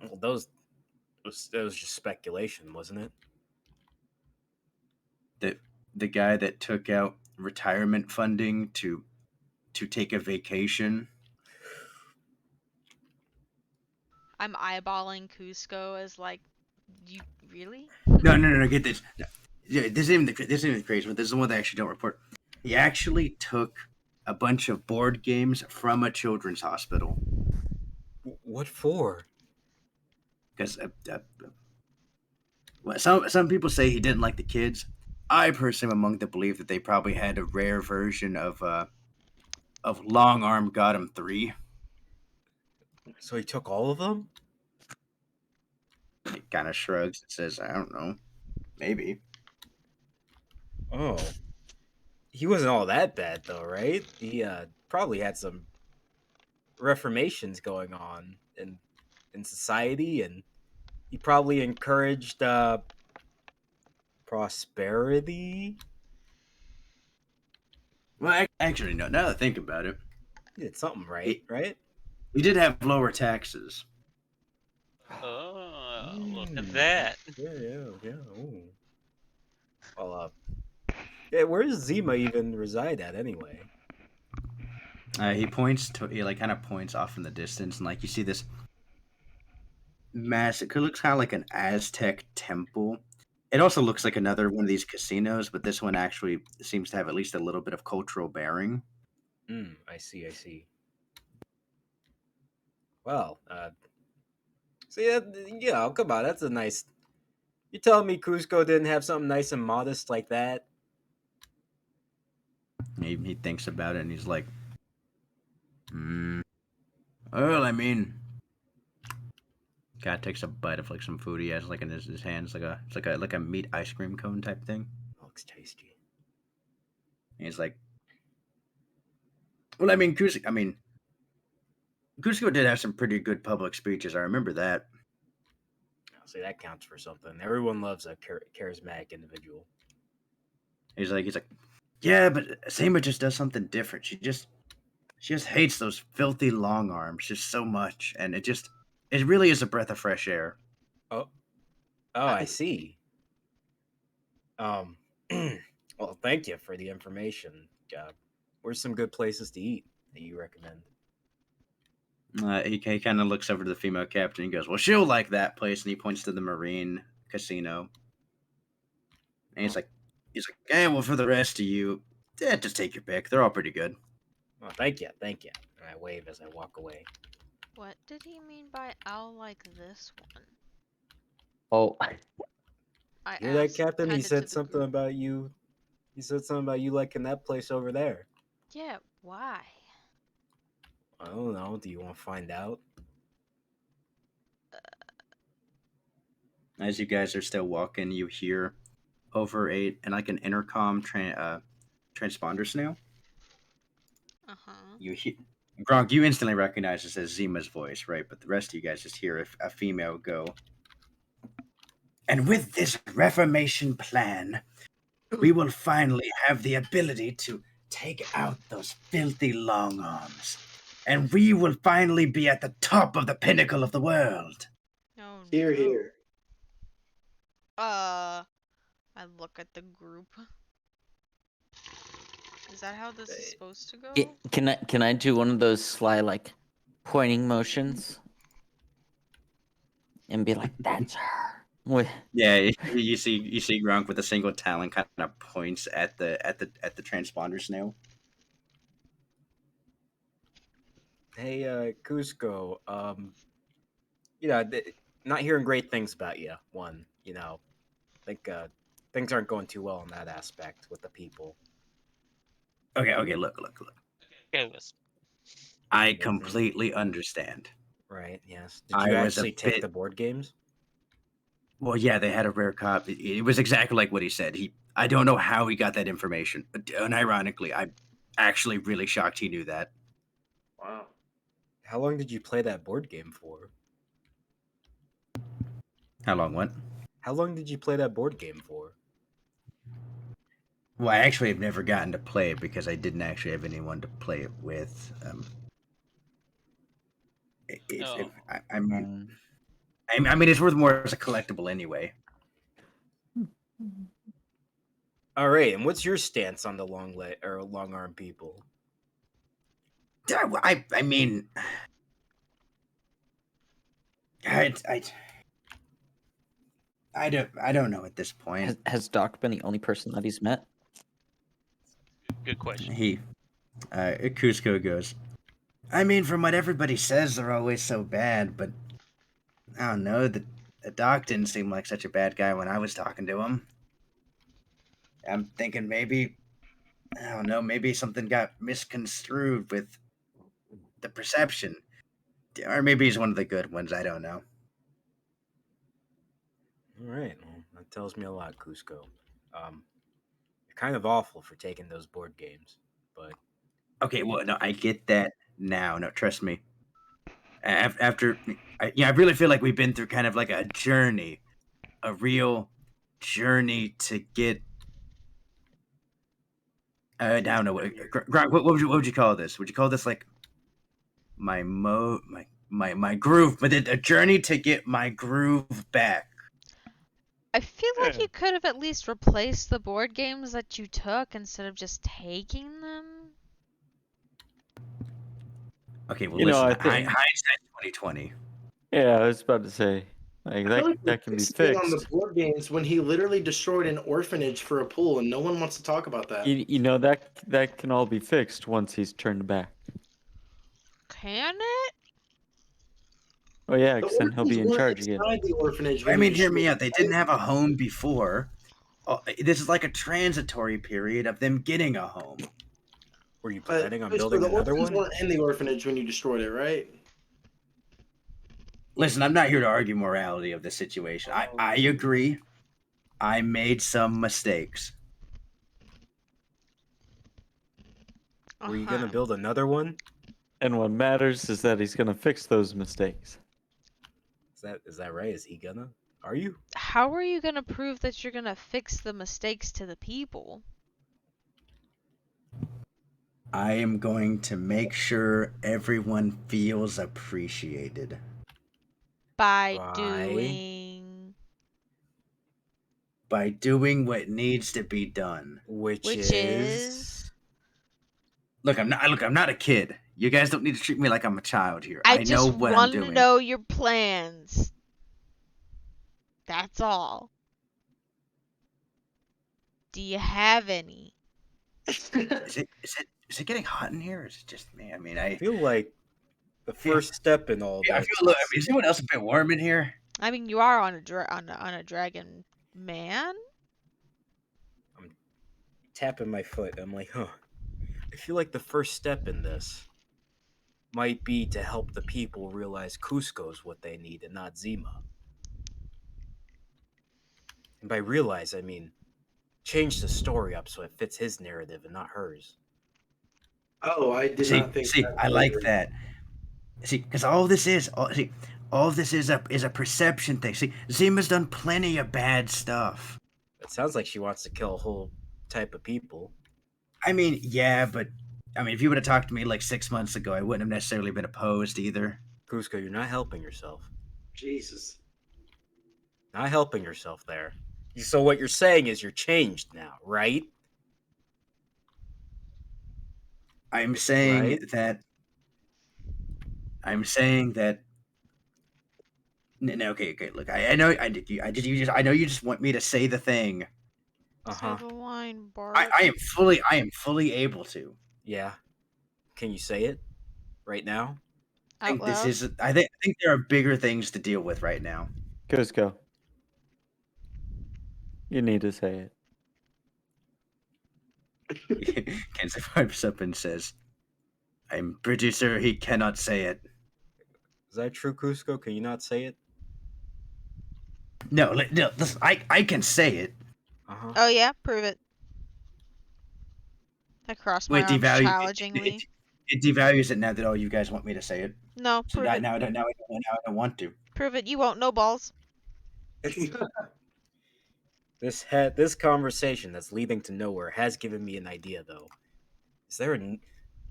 Well, that was just speculation, wasn't it? The the guy that took out retirement funding to take a vacation. I'm eyeballing Cusco as like, you really? No. Get this. No. Yeah, this isn't even the crazy one. This is the one that I actually don't report. He actually took a bunch of board games from a children's hospital What for? because well, some people say he didn't like the kids. I personally am among the belief that they probably had a rare version of Long Arm Got 'em 3. So he took all of them? He kind of shrugs and says, "I don't know, maybe." Oh. He wasn't all that bad though, right? He probably had some reformations going on in society, and he probably encouraged prosperity. Well, actually, no. Now that I think about it, He did something right, right? he did have lower taxes. Oh, look at that. Yeah. Ooh. Well, yeah, where does Zima even reside at anyway? He points to he like kind of points off in the distance, and like you see this massive. It looks kind of like an Aztec temple. It also looks like another one of these casinos, but this one actually seems to have at least a little bit of cultural bearing. I see. Well, see, come on, that's a nice. You telling me Cusco didn't have something nice and modest like that? He thinks about it, and he's like, well, I mean, guy takes a bite of like some food he has like in his hands, like a meat ice cream cone type thing. Looks tasty. And he's like, well, I mean, Cusco did have some pretty good public speeches. I remember that. I'll say that counts for something. Everyone loves a charismatic individual. He's like, yeah, but Seema just does something different. She just hates those filthy long arms just so much, and it really is a breath of fresh air. Oh, I see. Well, thank you for the information. Where's some good places to eat that you recommend? He kind of looks over to the female captain and goes, well, she'll like that place, and he points to the Marine Casino. And he's like, well, for the rest of you, just take your pick. They're all pretty good. Oh, thank you. And I wave as I walk away. What did he mean by I'll like this one? Oh, I Hear that, asked, Captain? He kinda to said the something group. about you. He said something about you liking that place over there. Yeah, why? I don't know. Do you want to find out? As you guys are still walking, you hear over an intercom transponder snail. You hear Gronk. You instantly recognize this as Zima's voice, right? But the rest of you guys just hear a female go. And with this reformation plan, we will finally have the ability to take out those filthy long arms, and we will finally be at the top of the pinnacle of the world. Oh Here, no. here. I look at the group. Is that how this is supposed to go? can I do one of those sly like pointing motions and be like, "That's her." Yeah, you see Gronk with a single talon kind of points at the transponder snail. Hey, Cusco. Not hearing great things about you. One, I think things aren't going too well in that aspect with the people. Okay, look. Okay, listen. I completely understand. Right, yes. Did I you was a actually take bit- the board games? Well, yeah, they had a rare copy. It was exactly like what he said. I don't know how he got that information. Unironically, I'm actually really shocked he knew that. Wow. How long did you play that board game for? How long went? How long did you play that board game for? Well, I actually have never gotten to play it because I didn't actually have anyone to play it with. I mean, it's worth more as a collectible anyway. All right, and what's your stance on the long arm people? I mean, I don't know at this point. Has Doc been the only person that he's met? Good question. Cusco goes. I mean, from what everybody says, they're always so bad, but I don't know. The doc didn't seem like such a bad guy when I was talking to him. I'm thinking maybe, I don't know, maybe something got misconstrued with the perception. Or maybe he's one of the good ones, I don't know. All right, well, that tells me a lot, Cusco. You're kind of awful for taking those board games, but Okay, well, no, I get that now. No, trust me. After, I really feel like we've been through kind of like a journey, a real journey to get. I don't know what would you call this? Would you call this like my groove? But a journey to get my groove back. I feel like you could have at least replaced the board games that you took instead of just taking them. Okay, well, You know, listen. I think- Hindsight 2020. Yeah, I was about to say, like I that feel like that can be fixing on the fixed. board games when he literally destroyed an orphanage for a pool, and no one wants to talk about that. You know that can all be fixed once he's turned back. Can it? Oh yeah, The because then he'll be in orphans charge weren't again. inside the orphanage. I when mean, he hear me destroyed out. They didn't have a home before. This is like a transitory period of them getting a home. were you But planning on Christopher, building the another orphans one? weren't in the orphanage when you destroyed it, right? Listen, I'm not here to argue morality of the situation. I agree. I made some mistakes. Were you gonna Uh-huh. build another one? And what matters is that he's gonna fix those mistakes. Is that right? Is he gonna? Are you? How are you gonna prove that you're gonna fix the mistakes to the people? I am going to make sure everyone feels appreciated. By By- doing... By doing what needs to be done. Which Which is is... Look, I'm not a kid. You guys don't need to treat me like I'm a child here. I know just what I'm want to doing. know your plans. That's all. Do you have any? Is it getting hot in here? Or is it just me? I mean, I feel like the first step in all I that. feel. Look, I mean, is anyone else a bit warm in here? I mean, you are on a dragon man. Tapping my foot. I'm like, huh. I feel like the first step in this might be to help the people realize Cusco's what they need and not Zima. And by realize, I mean change the story up so it fits his narrative and not hers. Oh, I did not think. See, that I like either. that. See, because all this is a perception thing. See, Zima's done plenty of bad stuff. It sounds like she wants to kill a whole type of people. I mean, yeah, but I mean, if you would have talked to me like 6 months ago, I wouldn't have necessarily been opposed either. Cusco, you're not helping yourself. Jesus. Not helping yourself there. So what you're saying is you're changed now, right? I'm saying Right? that. I'm saying that. No, okay. Look, I know. I know you just want me to say the thing. Uh-huh. Say the line, Bart. I am fully able to. Yeah. Can you say it right now? I think Out this loud. is. I think there are bigger things to deal with right now. Cusco. You need to say it. Kenzie pipes up and says, "I'm pretty sure he cannot say it." Is that true, Cusco? Can you not say it? No, listen, I can say it. Uh-huh. Oh yeah, prove it. I crossed my Wait, arms devalue challengingly. it devalues it now that you guys want me to say it. No, So prove it. now I don't want to. Prove it. You won't. No balls. This conversation that's leading to nowhere has given me an idea, though. Is there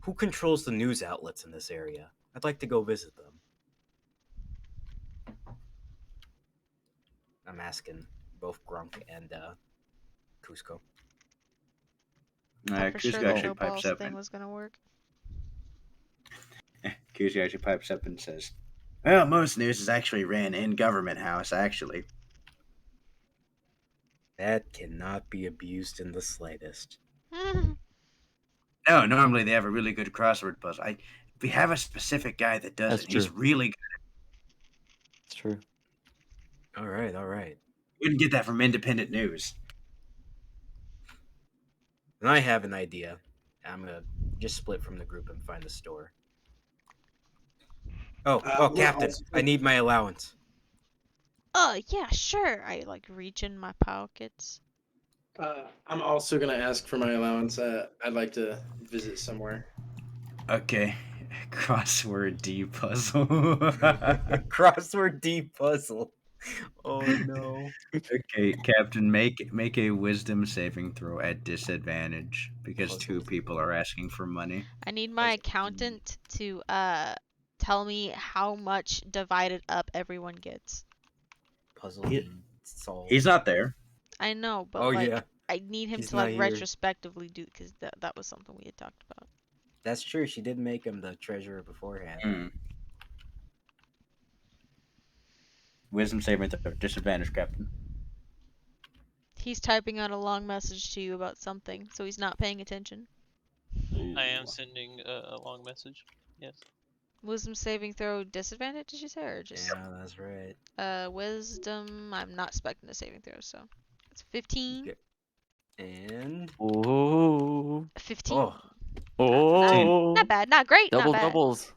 who controls the news outlets in this area? I'd like to go visit them. I'm asking both Grunk and Cusco. Thought for sure Kuzco the actually no pipes balls up. thing was gonna work. Kuzco actually pipes up and says, "Well, most news is actually ran in government house. Actually, That cannot be abused in the slightest. no. Normally they have a really good crossword puzzle. We have a specific guy that does That's it. He's true. really good. It's true. All right, all right. You wouldn't get that from independent news." And I have an idea. I'm gonna just split from the group and find the store. Oh, We're Captain, also- I need my allowance. Oh yeah, sure. I like reach in my pockets. I'm also gonna ask for my allowance. I'd like to visit somewhere. Okay, crossword D puzzle. Crossword D puzzle. Oh no. Okay, Captain, make a wisdom saving throw at disadvantage because two Puzzles. people are asking for money. I need my Puzzle D. accountant to tell me how much divided up everyone gets. Puzzle Yeah. D solved. He's not there. I know, but Oh like yeah, I need him He's to like not here. retrospectively do because that was something we had talked about. that's true. She did make him the treasurer beforehand. Hmm. Wisdom saving throw disadvantage, Captain. He's typing out a long message to you about something, so he's not paying attention. I am sending a long message. Yes. Wisdom saving throw disadvantage, did you say, or just Yeah, that's right. wisdom? I'm not expecting a saving throw, so it's 15. Okay. And Oh. 15. oh, Oh. Not bad, not great, Double not bad. doubles.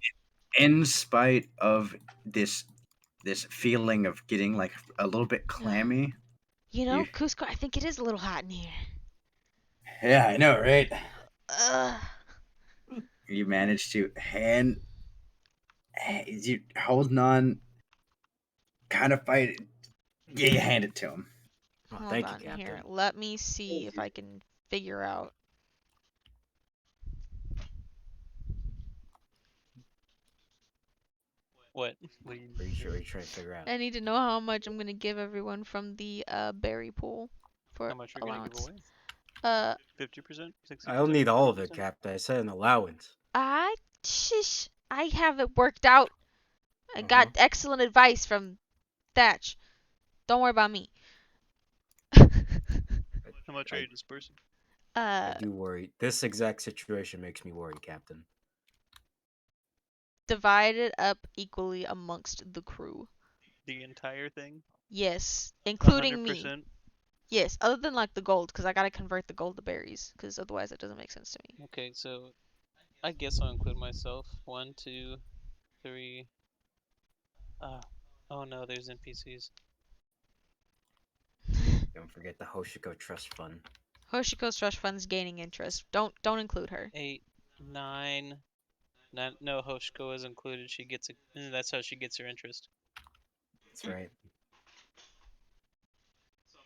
In spite of this feeling of getting like a little bit clammy. You know, You- Cusco, I think it is a little hot in here. Yeah, I know, right? Ugh. You managed to you holding on, kind of fight. Yeah, you hand it to him. oh, Hold thank on you, Captain. here. Let me see if I can figure out. What? Pretty sure you're trying to figure out. I need to know how much I'm gonna give everyone from the berry pool for How much you're gonna give allowance. away? 50%? 60%? I'll need all of it, 40%? Captain. I said an allowance. Shish, I have it worked out. I got excellent advice from Thatch. Don't worry about me. How much are you dispersing? I do worry. This exact situation makes me worry, Captain. Divided up equally amongst the crew. The entire thing? Yes, including me. 100%? Yes, other than like the gold, because I gotta convert the gold to berries, because otherwise it doesn't make sense to me. Okay, so I guess I'll include myself. 1, 2, 3. Oh no, there's NPCs. Don't forget the Hoshiko Trust Fund. Hoshiko's trust fund's gaining interest. Don't include her. 8, 9. No, Hoshiko is included. She gets that's how she gets her interest. That's right.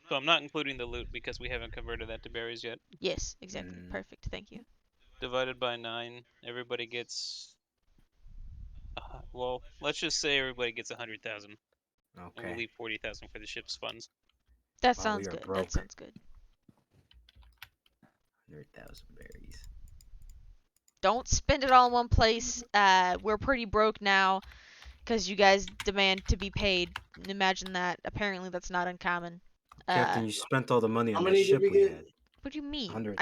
So I'm not including the loot because we haven't converted that to berries yet. Yes, exactly. Mm. Perfect. Thank you. Divided by 9, everybody gets. Well, let's just say everybody gets 100,000, and we'll Okay. leave 40,000 for the ship's funds. That Wow, sounds we are good. That broke. sounds good. 100,000 berries. Don't spend it all in one place. We're pretty broke now because you guys demand to be paid. Imagine that. Apparently that's not uncommon. Captain, you spent all the money how on the many did ship we we get? had. What do you mean? 100,000.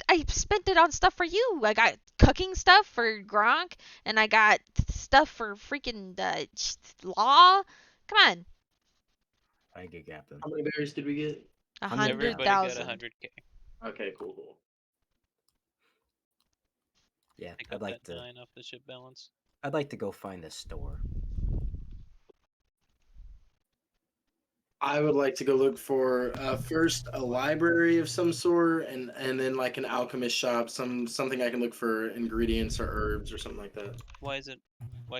I spent it on stuff for you. I got cooking stuff for Gronk, and I got stuff for freaking Law. Come on, Thank you, Captain. How many berries did we get? Everybody got 100,000. 100k. Okay, cool. Yeah, Pick I'd up like that to. 9 off the ship balance. I'd like to go find a store. I would like to go look for first a library of some sort, and then like an alchemist shop, something I can look for ingredients or herbs or something like that. Why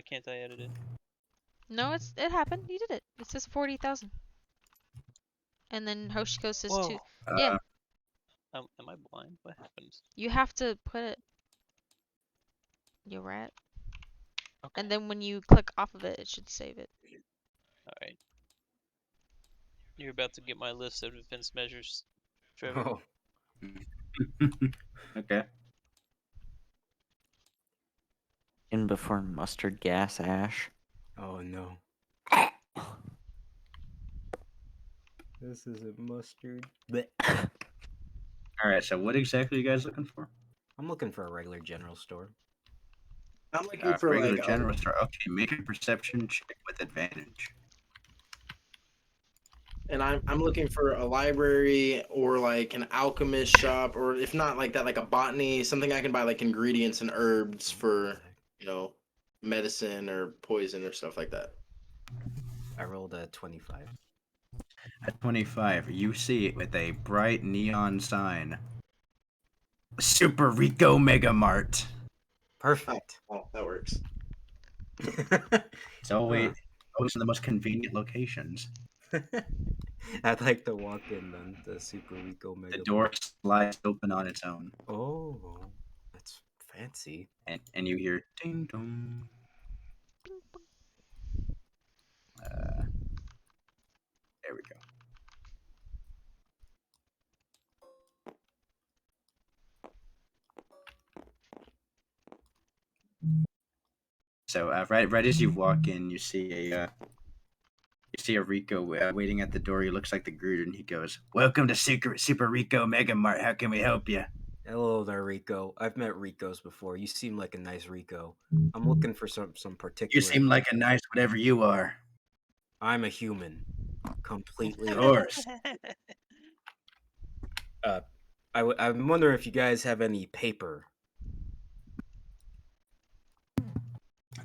can't I edit it? No, it happened. You did it. It says 40,000. And then Hoshiko says Whoa. 2. Yeah. Am I blind? What happened? You have to put it. You rat. Okay. And then when you click off of it, it should save it. Alright. You're about to get my list of defense measures, Trevor. Oh, Okay. In before mustard gas ash. Oh no. This isn't mustard. Blech. All right. So what exactly are you guys looking for? I'm looking for a regular general store. I'm looking for Regular like general store. Okay, make a perception check with advantage. and I'm looking for a library or like an alchemist shop, or if not like that, like a botany, something I can buy like ingredients and herbs for, you know, medicine or poison or stuff like that. I rolled a 25. At 25, you see it with a bright neon sign. Super Rico Mega Mart. Perfect. Oh, that works. It's always in the most convenient locations. I'd like to walk in then the Super Rico Mega. The door slides open on its own, Oh, that's fancy. and you hear ding dong. Bing, bong. There we go. So right as you walk in, you see a Rico waiting at the door. He looks like the Groot, and he goes, "Welcome to Super Rico Mega Mart. How can we help you?" Hello there, Rico. I've met Ricos before. You seem like a nice Rico. I'm looking for some particular. You seem like a nice whatever you are. I'm a human, completely. Of course. I'm wondering if you guys have any paper,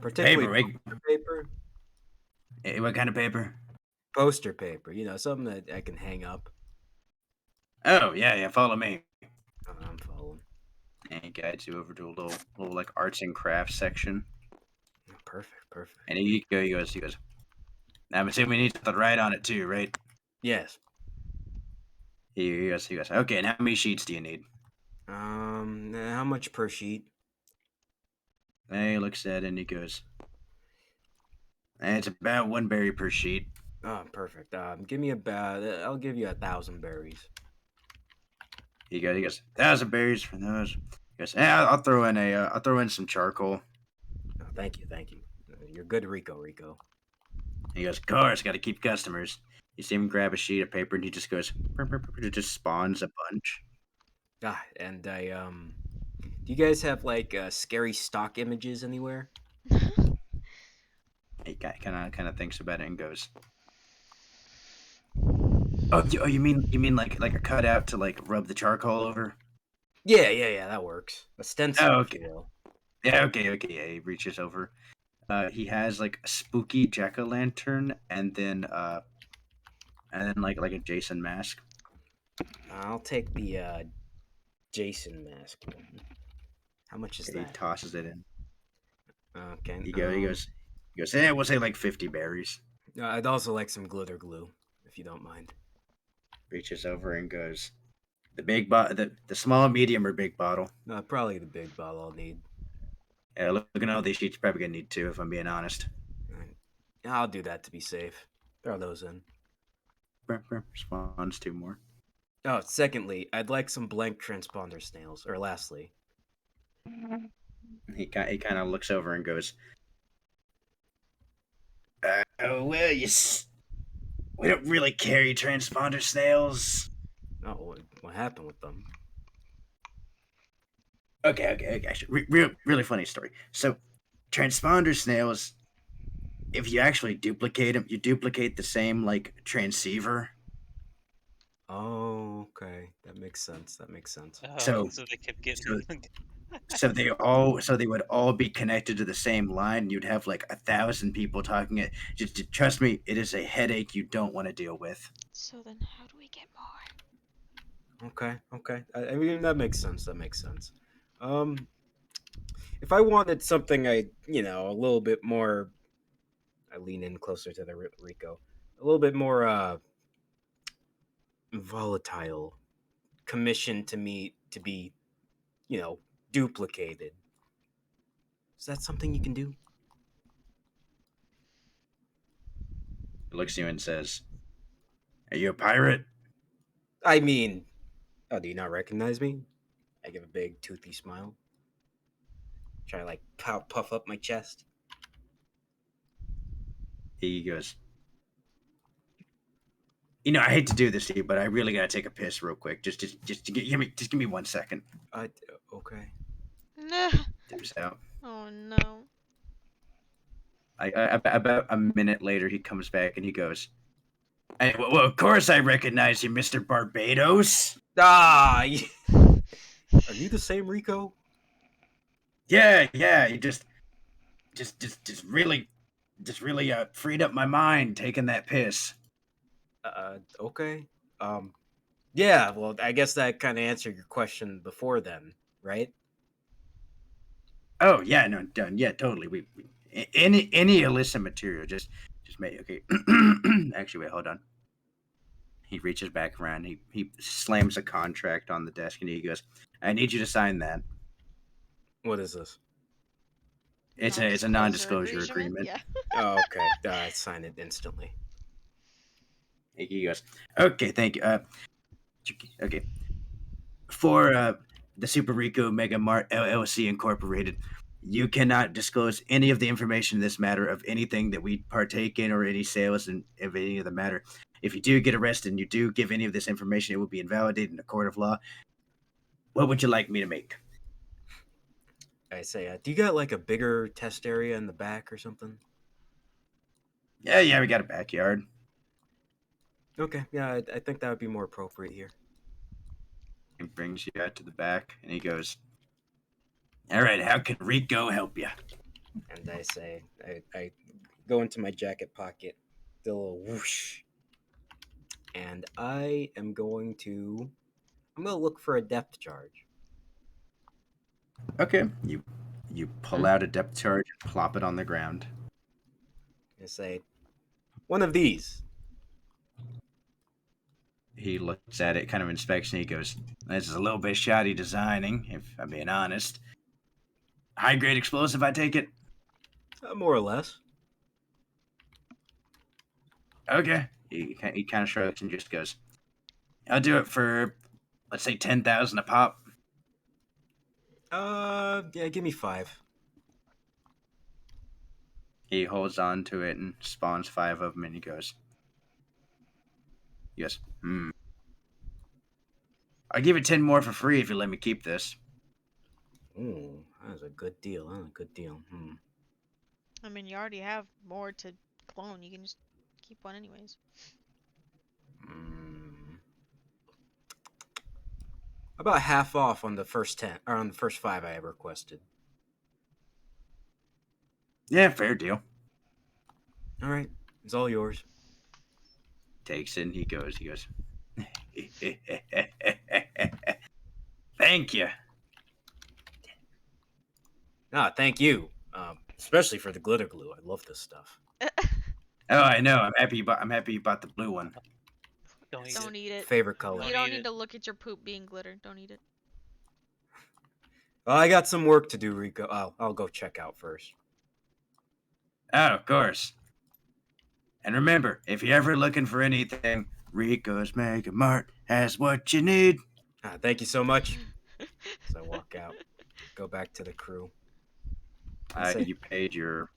particularly Paper. poster paper, What kind of paper? poster paper. You know, something that I can hang up. Oh yeah. Follow me. I'm following. And he guides you over to a little like arts and crafts section. Perfect. And he goes. I'm assuming you need something to write on it too, right? Yes. He goes. Okay. And how many sheets do you need? How much per sheet? And he looks at it and he goes, it's about 1 berry per sheet. Oh, perfect. Give me about. I'll give you 1,000 berries. He goes, 1,000 berries for those. He goes, yeah, I'll throw in some charcoal. Oh, thank you. You're good, Rico. He goes, of course, got to keep customers. You see him grab a sheet of paper and he just goes, it just spawns a bunch. And do you guys have like scary stock images anywhere? He kind of thinks about it and goes, oh, you mean like a cutout to like rub the charcoal over? Yeah, that works. A stencil, Oh, if okay. you will. Yeah, okay. Yeah, he reaches over. He has like a spooky jack-o'-lantern and then like a Jason mask. I'll take the Jason mask one. How much is He that? tosses it in. Okay. He goes, yeah, we'll say like 50 berries. I'd also like some glitter glue, if you don't mind. Reaches over and goes, the small, medium, or big bottle. Probably the big bottle I'll need. Yeah, looking at all these sheets, you're probably gonna need 2 if I'm being honest. Right. I'll do that to be safe. Throw those in. Responds 2 more. Oh, secondly, I'd like some blank transponder snails. Or lastly, He kind of looks over and goes, well, we don't really carry transponder snails. oh, what happened with them? Okay. Actually, really funny story. So, transponder snails, if you actually duplicate them, you duplicate the same like transceiver. Oh, okay. That makes sense. Oh, So- so they kept getting. So they would all be connected to the same line. You'd have like 1,000 people talking it. Just trust me, it is a headache you don't want to deal with. So then, how do we get more? Okay. I mean, that makes sense. If I wanted something, a little bit more, I lean in closer to the Rico, a little bit more volatile, commissioned to me to be, duplicated. Is that something you can do? He looks at you and says, "Are you a pirate?" I mean, oh, do you not recognize me? I give a big toothy smile. Try to like puff up my chest. He goes, I hate to do this to you, but I really gotta take a piss real quick. Just give me 1 second. Okay. Nah. Dips out. Oh no. About a minute later, he comes back and he goes, hey, well, of course I recognize you, Mr. Barbados. Ah, are you the same Rico? Yeah, you just really freed up my mind taking that piss. Okay. Yeah. Well, I guess that kind of answered your question before then, right? Oh yeah, no, done. Yeah, totally. We any illicit material, just make okay. Actually, wait, hold on. He reaches back around. He slams a contract on the desk and he goes, "I need you to sign that. What is this? It's a non-disclosure agreement." Yeah. Oh, okay. I sign it instantly. He goes, "Okay, thank you. Okay, for the Super Rico Mega Mart LLC Incorporated, you cannot disclose any of the information in this matter of anything that we partake in or any sales and of any of the matter. If you do get arrested and you do give any of this information, it will be invalidated in a court of law. What would you like me to make?" I say, do you got like a bigger test area in the back or something? Yeah, we got a backyard. Okay, yeah, I think that would be more appropriate here. He brings you out to the back and he goes, "All right, how can Rico help you?" And I say, I go into my jacket pocket, do a little whoosh, and I'm going to look for a depth charge. Okay, you pull out a depth charge and plop it on the ground. I say, one of these. He looks at it, kind of inspects, and he goes, "This is a little bit shoddy designing, if I'm being honest. High grade explosive, I take it?" More or less. Okay. He kind of shrugs and just goes, "I'll do it for, let's say, 10,000 a pop." Yeah, give me 5. He holds on to it and spawns 5 of them, and he goes, "I'll give you 10 more for free if you let me keep this." Ooh, that was a good deal. Huh? Good deal. I mean, you already have more to clone. You can just keep one anyways. About half off on the first 10, or on the first 5 I ever requested. Yeah, fair deal. All right, it's all yours. Takes it and he goes, "Thank you." Thank you. Especially for the glitter glue. I love this stuff. Oh, I know. I'm happy you bought the blue one. Don't eat Don't it. eat it. Favorite color. You Don't don't eat need it. to look at your poop being glitter. Don't eat it. Well, I got some work to do, Rico. I'll go check out first. Oh, of course. And remember, if you're ever looking for anything, Rico's Mega Mart has what you need. Thank you so much. As I walk out, go back to the crew. You paid your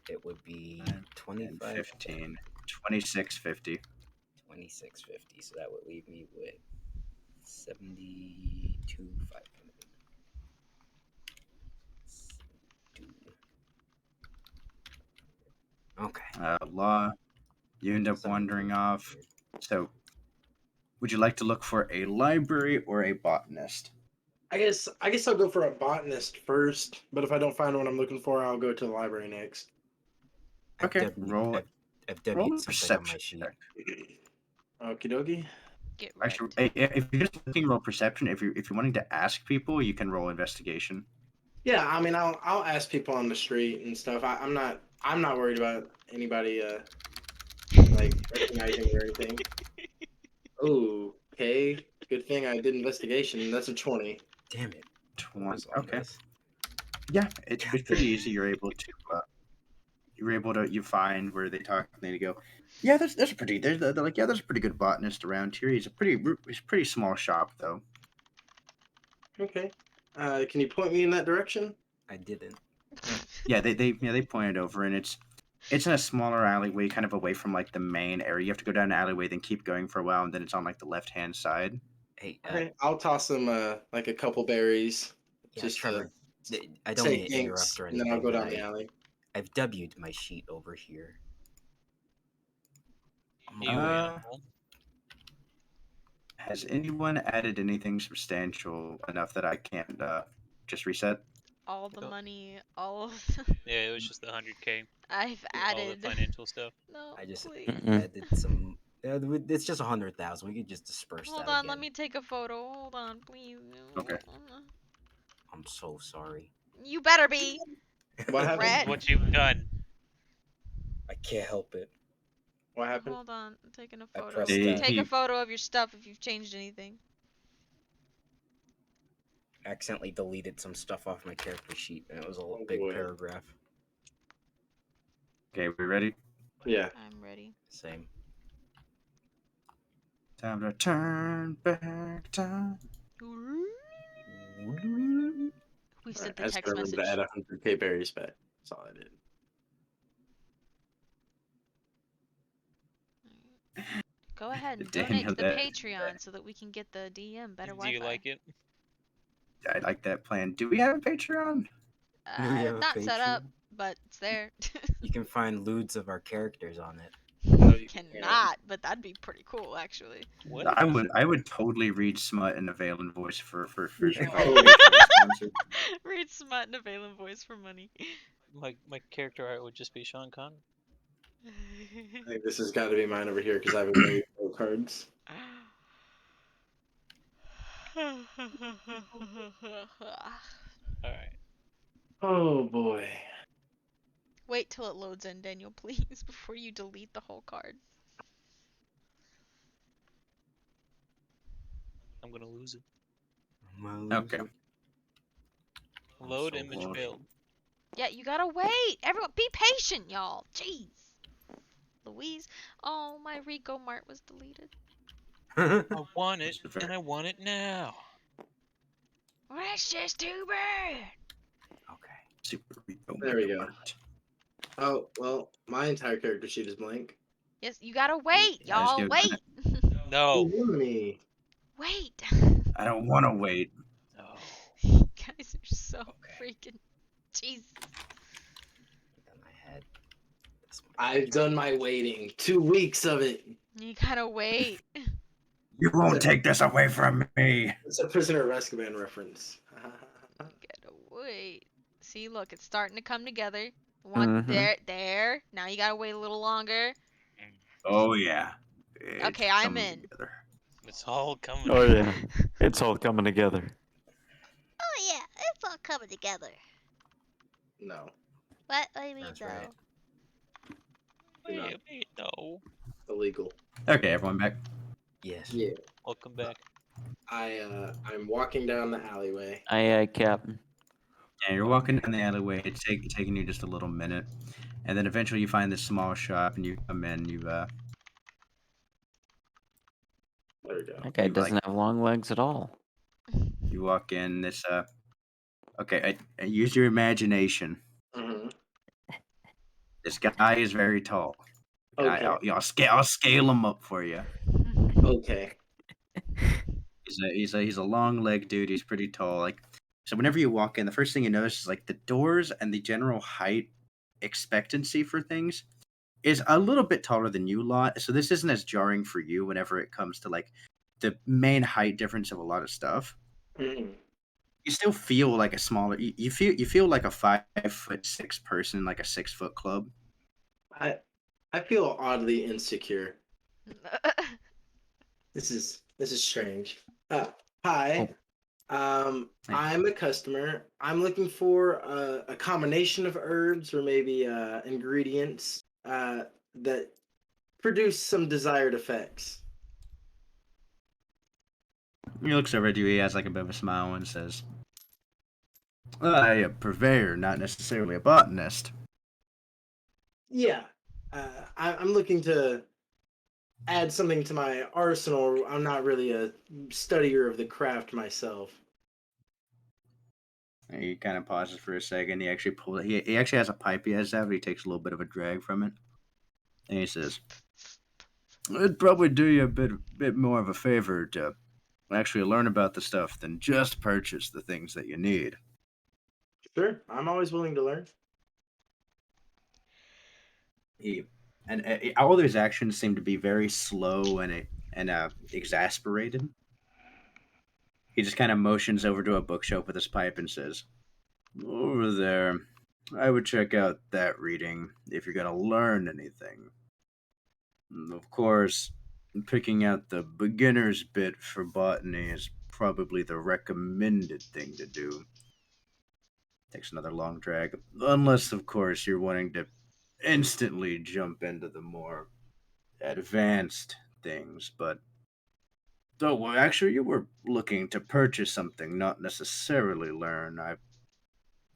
It would be 10, 25, 15, 26.50. 26.50. So that would leave me with 72,500. Okay. Law, you end up wandering off. So, would you like to look for a library or a botanist? I guess I'll go for a botanist first, but if I don't find what I'm looking for, I'll go to the library next. Okay, roll I've a something on my perception sheet. check. Okie dokie. Get right. Actually, if you're just looking, roll perception. If you're wanting to ask people, you can roll investigation. Yeah, I mean, I'll ask people on the street and stuff. I'm not worried about anybody like recognizing me or anything. Oh, okay. Good thing I did investigation. That's a 20. Damn it. 20. Was on Okay. this. Yeah, it's pretty easy. You're able to you find where they talk and they go, "Yeah, they're like, yeah, there's a pretty good botanist around here. He's a pretty small shop though." Okay. Can you point me in that direction? I didn't. Yeah, they pointed over, and it's in a smaller alleyway, kind of away from like the main area. You have to go down an alleyway, then keep going for a while, and then it's on like the left hand side. Hey, Okay, I'll toss them like a couple berries. yeah, Just Trevor. I don't say mean to interrupt thanks, or and then anything, I'll go but down the alley. I've W'd my sheet over here. You Uh, animal. Has anyone added anything substantial enough that I can't just reset? All the Oh. money, all of Yeah, it was just the 100K. I've All added. the financial stuff. No, I just please. added some. It's just 100,000. We could just disperse Hold that on, again. let me take a photo. Hold on, please. Okay. I'm so sorry. You better be. What happened? Rat. What you've done. I can't help it. What happened? Hold on, I'm taking a I photo. pressed He- Take he- a photo of your stuff if you've changed anything. Accidentally deleted some stuff off my character sheet, and it was a Oh, big boy. paragraph. Okay, we ready? Yeah. I'm ready. Same. Time to turn back time. We sent the I just text remember message. to add 100K berries back. That's all I did. Go ahead and Daniel, donate to the that- Patreon so that we can get the DM better Do Wi-Fi. you like it? I like that plan. Do we have a Patreon? Do we have a Not set up, Patreon? but it's there. You can find lewds of our characters on it. No, you can't. Cannot, but that'd be pretty cool, actually. What? I would totally read smut in a Valen voice for Oh. sponsor. Read smut in a Valen voice for money. My character art would just be Sean Connery. I think this has got to be mine over here because I have a million cards. Alright. Oh boy. Wait till it loads in, Daniel, please, before you delete the whole card. I'm gonna lose it. Okay. I'm Load so image bored. build. Yeah, you gotta wait. Everyone, be patient, y'all. Jeez. Louise. Oh, my Rico Mart was deleted. I want it, This is very- and I want it now. Well, that's just too bad. Okay. Super Rico There we go. Mart. Oh well, my entire character sheet is blank. Yes, you gotta wait, Yeah, let's y'all. give it Wait. No. Me. Wait. I don't want to wait. No. You guys are so freaking. Jeez. Then I had this one. I've done my waiting. 2 weeks of it. You gotta wait. You won't take this away from me. It's a Prisoner of Azkaban reference. You gotta wait. See, look, it's starting to come together. One there. Now you gotta wait a little longer. Oh yeah. It's Okay, I'm coming in. together. It's all coming. Oh yeah, it's all coming together. Oh yeah, it's all coming together. No. What do you mean That's though? right. Wait, no. Illegal. Okay, everyone back. Yes. Yeah. Welcome back. I'm walking down the alleyway. Aye, aye, Captain. Yeah, you're walking down the alleyway. It's taking you just a little minute, and then eventually you find this small shop, and you come in. There we go. That guy You, doesn't have long legs at all. You walk in. This okay. I use your imagination. Mm-hmm. This guy is very tall. Okay. I'll scale him up for you. Okay. He's a long leg dude. He's pretty tall. Like, so whenever you walk in, the first thing you notice is like the doors and the general height expectancy for things is a little bit taller than you lot. So this isn't as jarring for you whenever it comes to like the main height difference of a lot of stuff. Mhm. You still feel like a smaller. You feel like a 5'6" person, like a 6-foot club. I feel oddly insecure. This is strange. Hi. I'm a customer. I'm looking for a combination of herbs or maybe ingredients that produce some desired effects. He looks over at you. He has like a bit of a smile and says, "I a purveyor, not necessarily a botanist." Yeah. I'm looking to add something to my arsenal. I'm not really a studier of the craft myself. He kind of pauses for a second. He actually pulls. He actually has a pipe he has out. But he takes a little bit of a drag from it, and he says, "It'd probably do you a bit more of a favor to actually learn about the stuff than just purchase the things that you need." Sure, I'm always willing to learn. He and all of his actions seem to be very slow and exasperated. He just kind of motions over to a bookshelf with his pipe and says, "Over there, I would check out that reading if you're gonna learn anything. Of course, picking out the beginner's bit for botany is probably the recommended thing to do." Takes another long drag, unless of course you're wanting to instantly jump into the more advanced things, but though well, actually you were looking to purchase something, not necessarily learn. I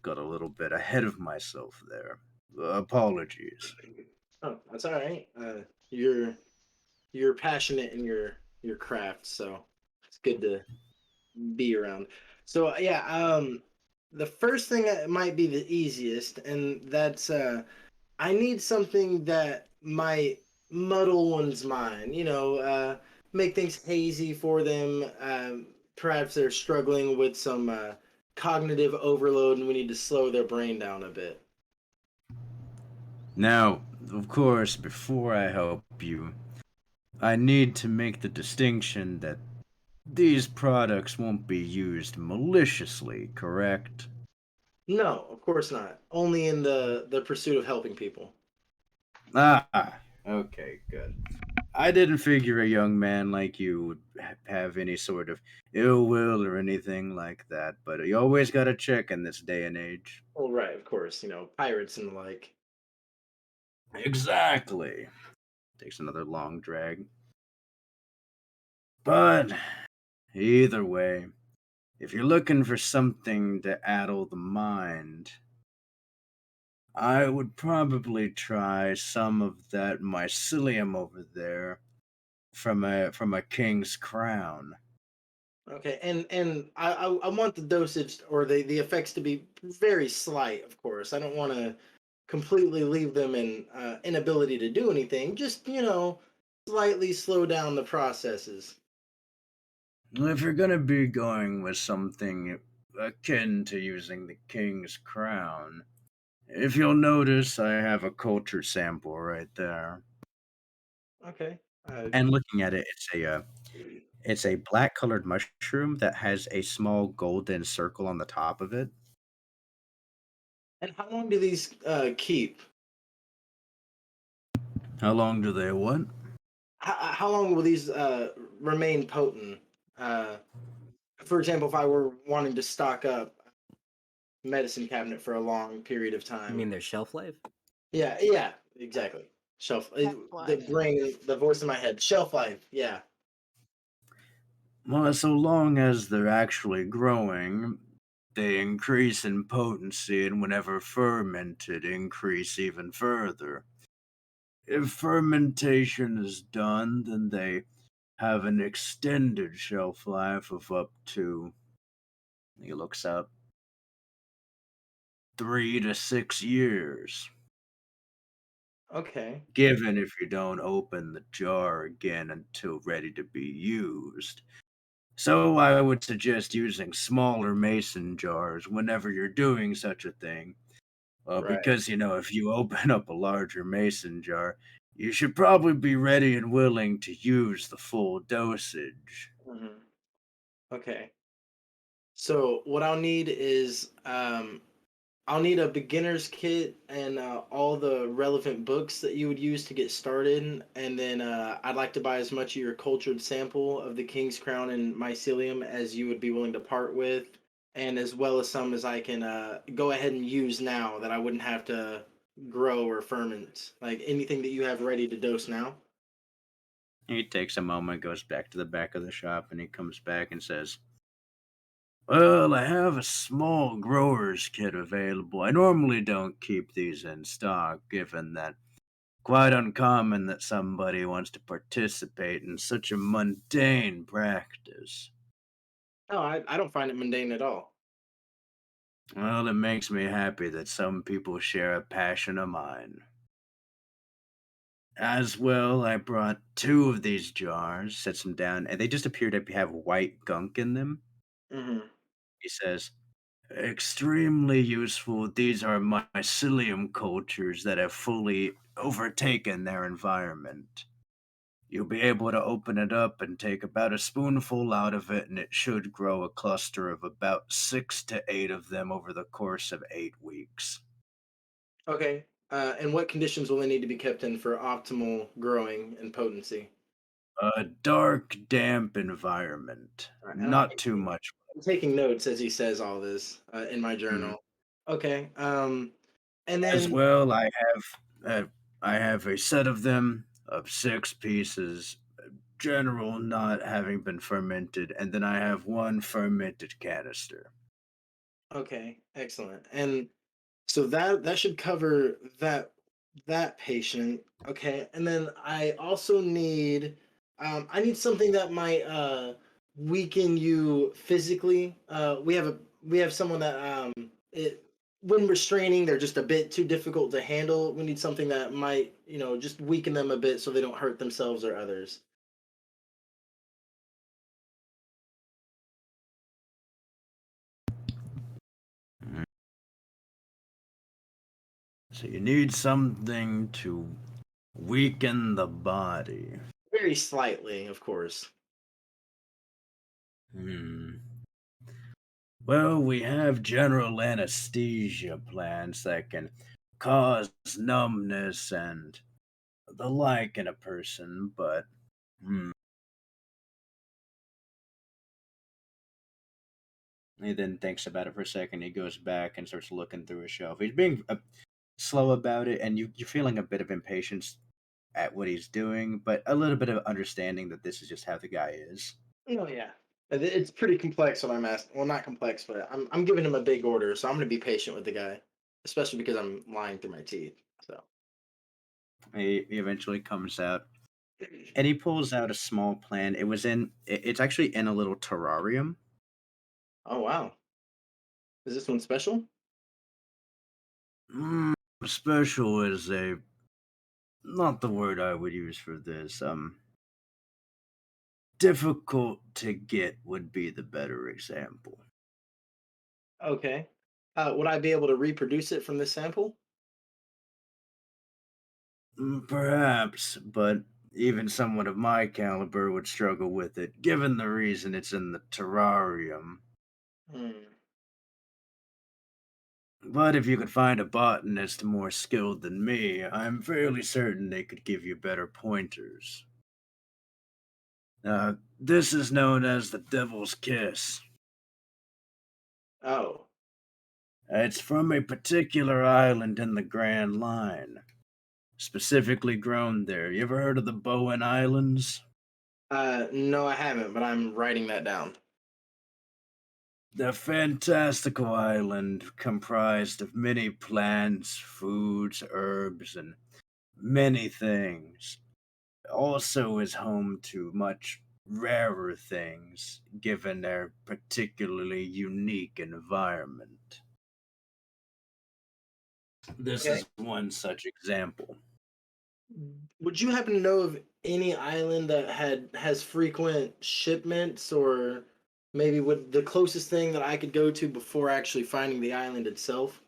got a little bit ahead of myself there. Apologies. Oh, that's all right. You're passionate in your craft, so it's good to be around. So yeah, the first thing that might be the easiest, and that's I need something that might muddle one's mind. Make things hazy for them. Perhaps they're struggling with some cognitive overload, and we need to slow their brain down a bit. Now, of course, before I help you, I need to make the distinction that these products won't be used maliciously, correct? No, of course not. Only in the pursuit of helping people. Ah, okay, good. I didn't figure a young man like you would have any sort of ill will or anything like that, but you always gotta check in this day and age. Well, right, of course. Pirates and the like. Exactly. Takes another long drag. But either way, if you're looking for something to addle the mind, I would probably try some of that mycelium over there from a king's crown. Okay, and I want the dosage or the effects to be very slight, of course. I don't want to completely leave them in inability to do anything. Just slightly slow down the processes. If you're gonna be going with something akin to using the king's crown, if you'll notice, I have a culture sample right there. Okay. And looking at it, it's a black colored mushroom that has a small golden circle on the top of it. And how long do these keep? How long do they what? How long will these remain potent? Uh, for example, if I were wanting to stock up medicine cabinet for a long period of I time. mean, their shelf life. Yeah, exactly. Shelf. Shelf The life. brain, the voice in my head. Shelf life. Yeah. Well, so long as they're actually growing, they increase in potency, and whenever fermented, increase even further. If fermentation is done, then they have an extended shelf life of up to, he looks up, 3 to 6 years. Okay. Given if you don't open the jar again until ready to be used. So I would suggest using smaller mason jars whenever you're doing such a thing. Right. Because, if you open up a larger mason jar, you should probably be ready and willing to use the full dosage. Hmm. Okay. So what I'll need is I'll need a beginner's kit and all the relevant books that you would use to get started, and then I'd like to buy as much of your cultured sample of the King's Crown and Mycelium as you would be willing to part with, and as well as some as I can go ahead and use now that I wouldn't have to grow or ferment. Like anything that you have ready to dose now. He takes a moment, goes back to the back of the shop, and he comes back and says, "Well, I have a small grower's kit available. I normally don't keep these in stock, given that quite uncommon that somebody wants to participate in such a mundane practice." No, I don't find it mundane at all. Well, it makes me happy that some people share a passion of mine. As well, I brought two of these jars, sets them down, and they just appear to have white gunk in them. Hmm. He says, extremely useful. These are mycelium cultures that have fully overtaken their environment. You'll be able to open it up and take about a spoonful out of it, and it should grow a cluster of about 6 to 8 of them over the course of 8 weeks. Okay. And what conditions will they need to be kept in for optimal growing and potency? A dark, damp environment. All right, and Not too much. I'm taking notes as he says all this in my Mm. journal. Okay. And As then well, I have a set of them of 6 pieces, general not having been fermented, and then I have one fermented canister. okay, excellent. And so that should cover that patient. Okay. And then I also need I need something that might weaken you physically. We have someone that it when restraining they're just a bit too difficult to handle. We need something that might, just weaken them a bit so they don't hurt themselves or others. Mm. So you need something to weaken the body. Very slightly, of course. Hmm. Well, we have general anesthesia plants that can cause numbness and the like in a person, but hmm. He then thinks about it for a second. He goes back and starts looking through his shelf. He's being slow about it, and you're feeling a bit of impatience at what he's doing, but a little bit of understanding that this is just how the guy is. Oh yeah. It's pretty complex what I'm asking. Well, not complex, but I'm giving him a big order, so I'm gonna be patient with the guy, especially because I'm lying through my teeth. So. He eventually comes out and he pulls out a small plant. It's actually in a little terrarium. Oh wow. Is this one special? Mm, special is a not the word I would use for this. Difficult to get would be the better example. Okay. Would I be able to reproduce it from this sample? Perhaps, but even someone of my caliber would struggle with it, given the reason it's in the terrarium. Hmm. But if you could find a botanist more skilled than me, I'm fairly certain they could give you better pointers. This is known as the Devil's Kiss. Oh. It's from a particular island in the Grand Line, specifically grown there. You ever heard of the Bowen Islands? No, I haven't, but I'm writing that down. The fantastical island comprised of many plants, foods, herbs, and many things. Also is home to much rarer things, given their particularly unique environment. This Okay. is one such example. Would you happen to know of any island that has frequent shipments, or maybe would the closest thing that I could go to before actually finding the island itself?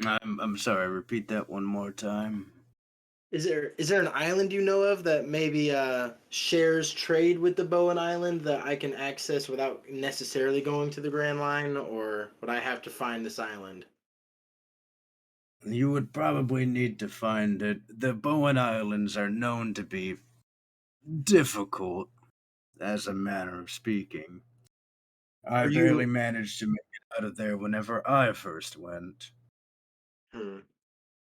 I'm sorry, repeat that one more time. Is there an island you know of that maybe shares trade with the Bowen Island that I can access without necessarily going to the Grand Line, or would I have to find this island? You would probably need to find it. The Bowen Islands are known to be difficult, as a manner of speaking. I Are barely you? managed to make it out of there whenever I first went. Hmm.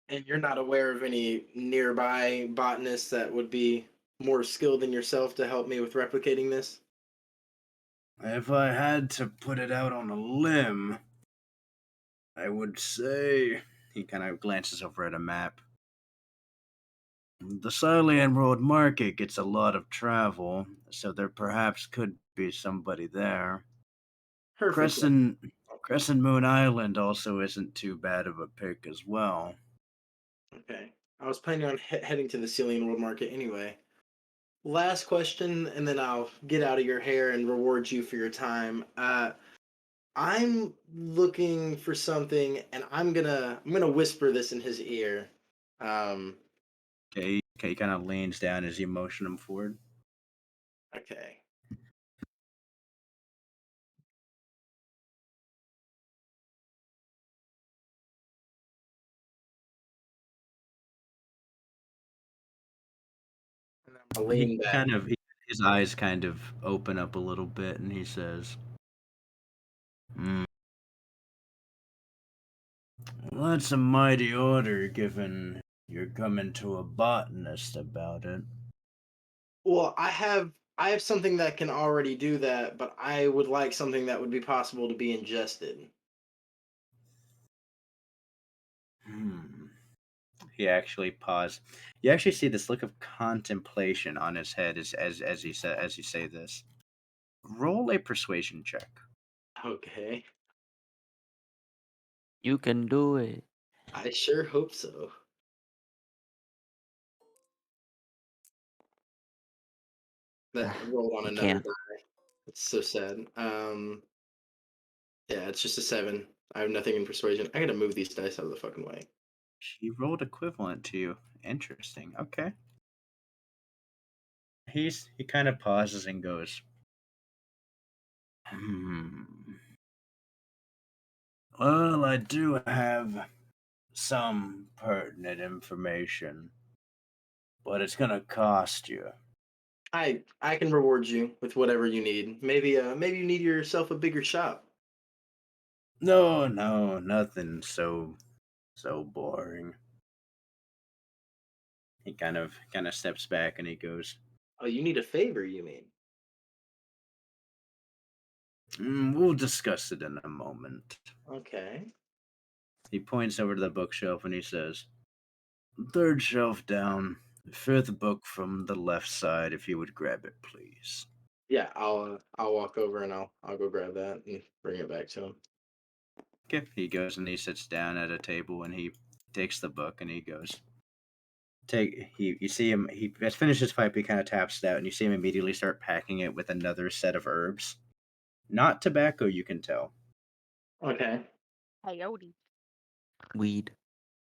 And you're not aware of any nearby botanists that would be more skilled than yourself to help me with replicating this? If I had to put it out on a limb, I would say. He kind of glances over at a map. The Silean Road Market gets a lot of travel, so there perhaps could be somebody there. Perfect. Crescent Moon Island also isn't too bad of a pick as well. Okay. I was planning on heading to the Cillian World Market anyway. Last question, and then I'll get out of your hair and reward you for your time. I'm looking for something, and I'm gonna whisper this in his ear. Okay, he kind of leans down as you motion him forward. Okay. And then I'll lean back. His eyes kind of open up a little bit, and he says, "Hmm. Well, that's a mighty order, given you're coming to a botanist about it." Well, I have something that can already do that, but I would like something that would be possible to be ingested. Hmm. He actually paused. You actually see this look of contemplation on his head as you say this. Roll a persuasion check. Okay. You can do it. I sure hope so. That I rolled on You another can't. die. It's so sad. Yeah, it's just a 7. I have nothing in persuasion. I gotta move these dice out of the fucking way. He rolled equivalent to you. Interesting. Okay. He kind of pauses and goes, "Hmm. Well, I do have some pertinent information, but it's gonna cost you." I can reward you with whatever you need. Maybe you need yourself a bigger shop. No, nothing so boring. He kind of steps back and he goes, Oh, you need a favor, you mean? We'll discuss it in a moment." Okay. He points over to the bookshelf and he says, "Third shelf down, fifth book from the left side, if you would grab it, please." Yeah, I'll walk over and I'll go grab that and bring it back to him. Okay. He goes and he sits down at a table and he takes the book and he goes, you see him, he has finished his pipe, he kind of taps it out and you see him immediately start packing it with another set of herbs. Not tobacco, you can tell. Okay. Peyote. Weed.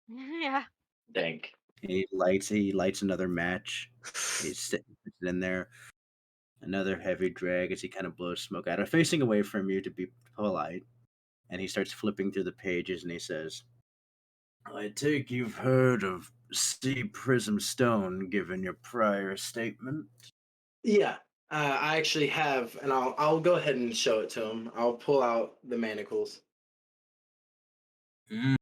Yeah. Dank. He lights another match. Puts it in there. Another heavy drag as he kind of blows smoke out of, facing away from you to be polite. And he starts flipping through the pages and he says, "I take you've heard of sea prism stone, given your prior statement." Yeah. I actually have, and I'll go ahead and show it to him. I'll pull out the manacles. "Mm.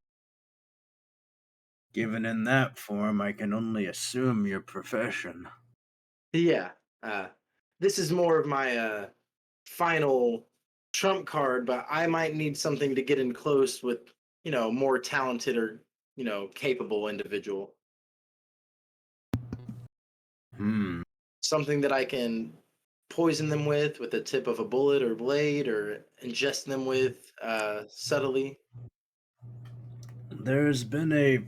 Given in that form, I can only assume your profession." Yeah. This is more of my final trump card, but I might need something to get in close with, more talented or, capable individual. Hmm. Something that I can poison them with the tip of a bullet or blade, or ingest them with subtly. There's been a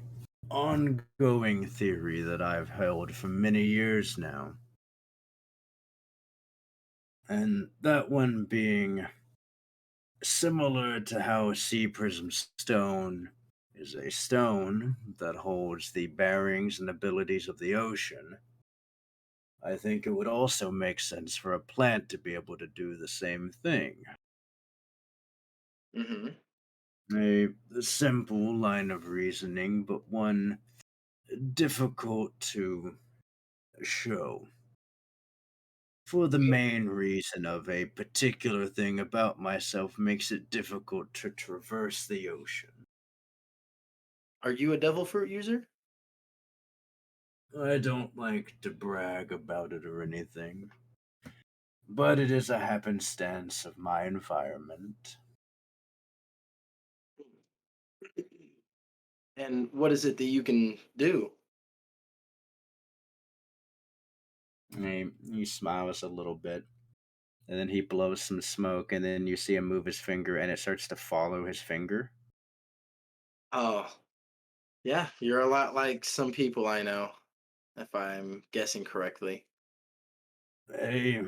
ongoing theory that I've held for many years now. And that one being similar to how sea prism stone is a stone that holds the bearings and abilities of the ocean. I think it would also make sense for a plant to be able to do the same thing. Hmm. A simple line of reasoning, but one difficult to show. For the main reason of a particular thing about myself makes it difficult to traverse the ocean. Are you a devil fruit user? I don't like to brag about it or anything, but it is a happenstance of my environment. And what is it that you can do? He smiles a little bit. And then he blows some smoke, and then you see him move his finger, and it starts to follow his finger. Oh, yeah, you're a lot like some people I know, if I'm guessing correctly. A,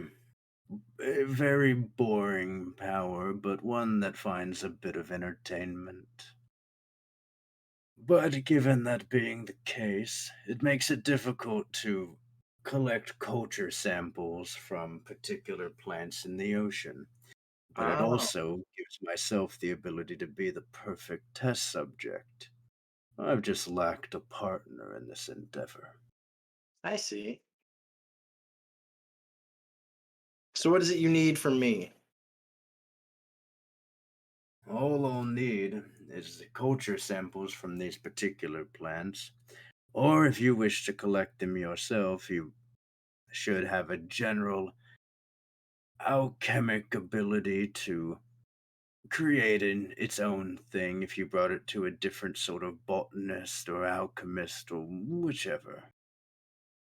a very boring power, but one that finds a bit of entertainment. But given that being the case, it makes it difficult to collect culture samples from particular plants in the ocean. But it Oh, also gives myself the ability to be the perfect test subject. I've just lacked a partner in this endeavor. I see. So what is it you need from me? All I'll need is the culture samples from these particular plants, or if you wish to collect them yourself, you should have a general alchemic ability to create its own thing if you brought it to a different sort of botanist or alchemist or whichever.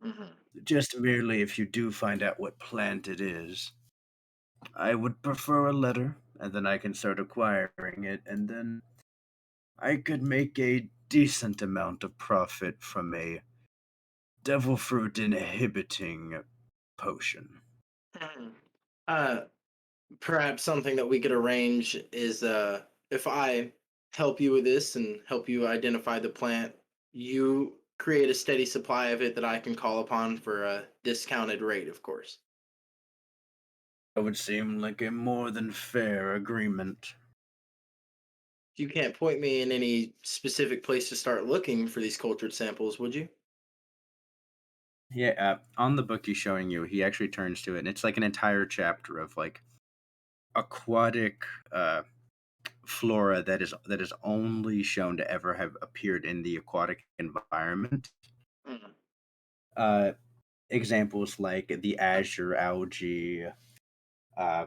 Mhm. Just merely if you do find out what plant it is, I would prefer a letter, and then I can start acquiring it, and then I could make a decent amount of profit from a devil fruit inhibiting potion. Mhm. Uh, Perhaps something that we could arrange is if I help you with this and help you identify the plant, you create a steady supply of it that I can call upon for a discounted rate, of course. That would seem like a more than fair agreement. You can't point me in any specific place to start looking for these cultured samples, would you? Yeah, on the book he's showing you, he actually turns to it, and it's like an entire chapter of like aquatic flora that is only shown to ever have appeared in the aquatic environment. Mm. Uh, Examples like the azure algae, uh,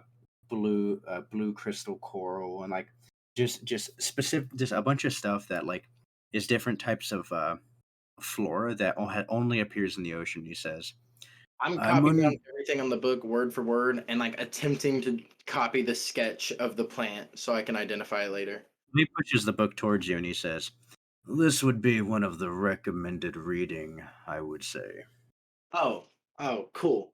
blue crystal coral, and like just specific, just a bunch of stuff that like is different types of flora that only appears in the ocean. He says, I'm "I'm copying down un- everything on the book word for word and like attempting to copy the sketch of the plant so I can identify it later. He pushes the book towards you and he says, "This would be one of the recommended reading, I would say." Oh, oh, cool.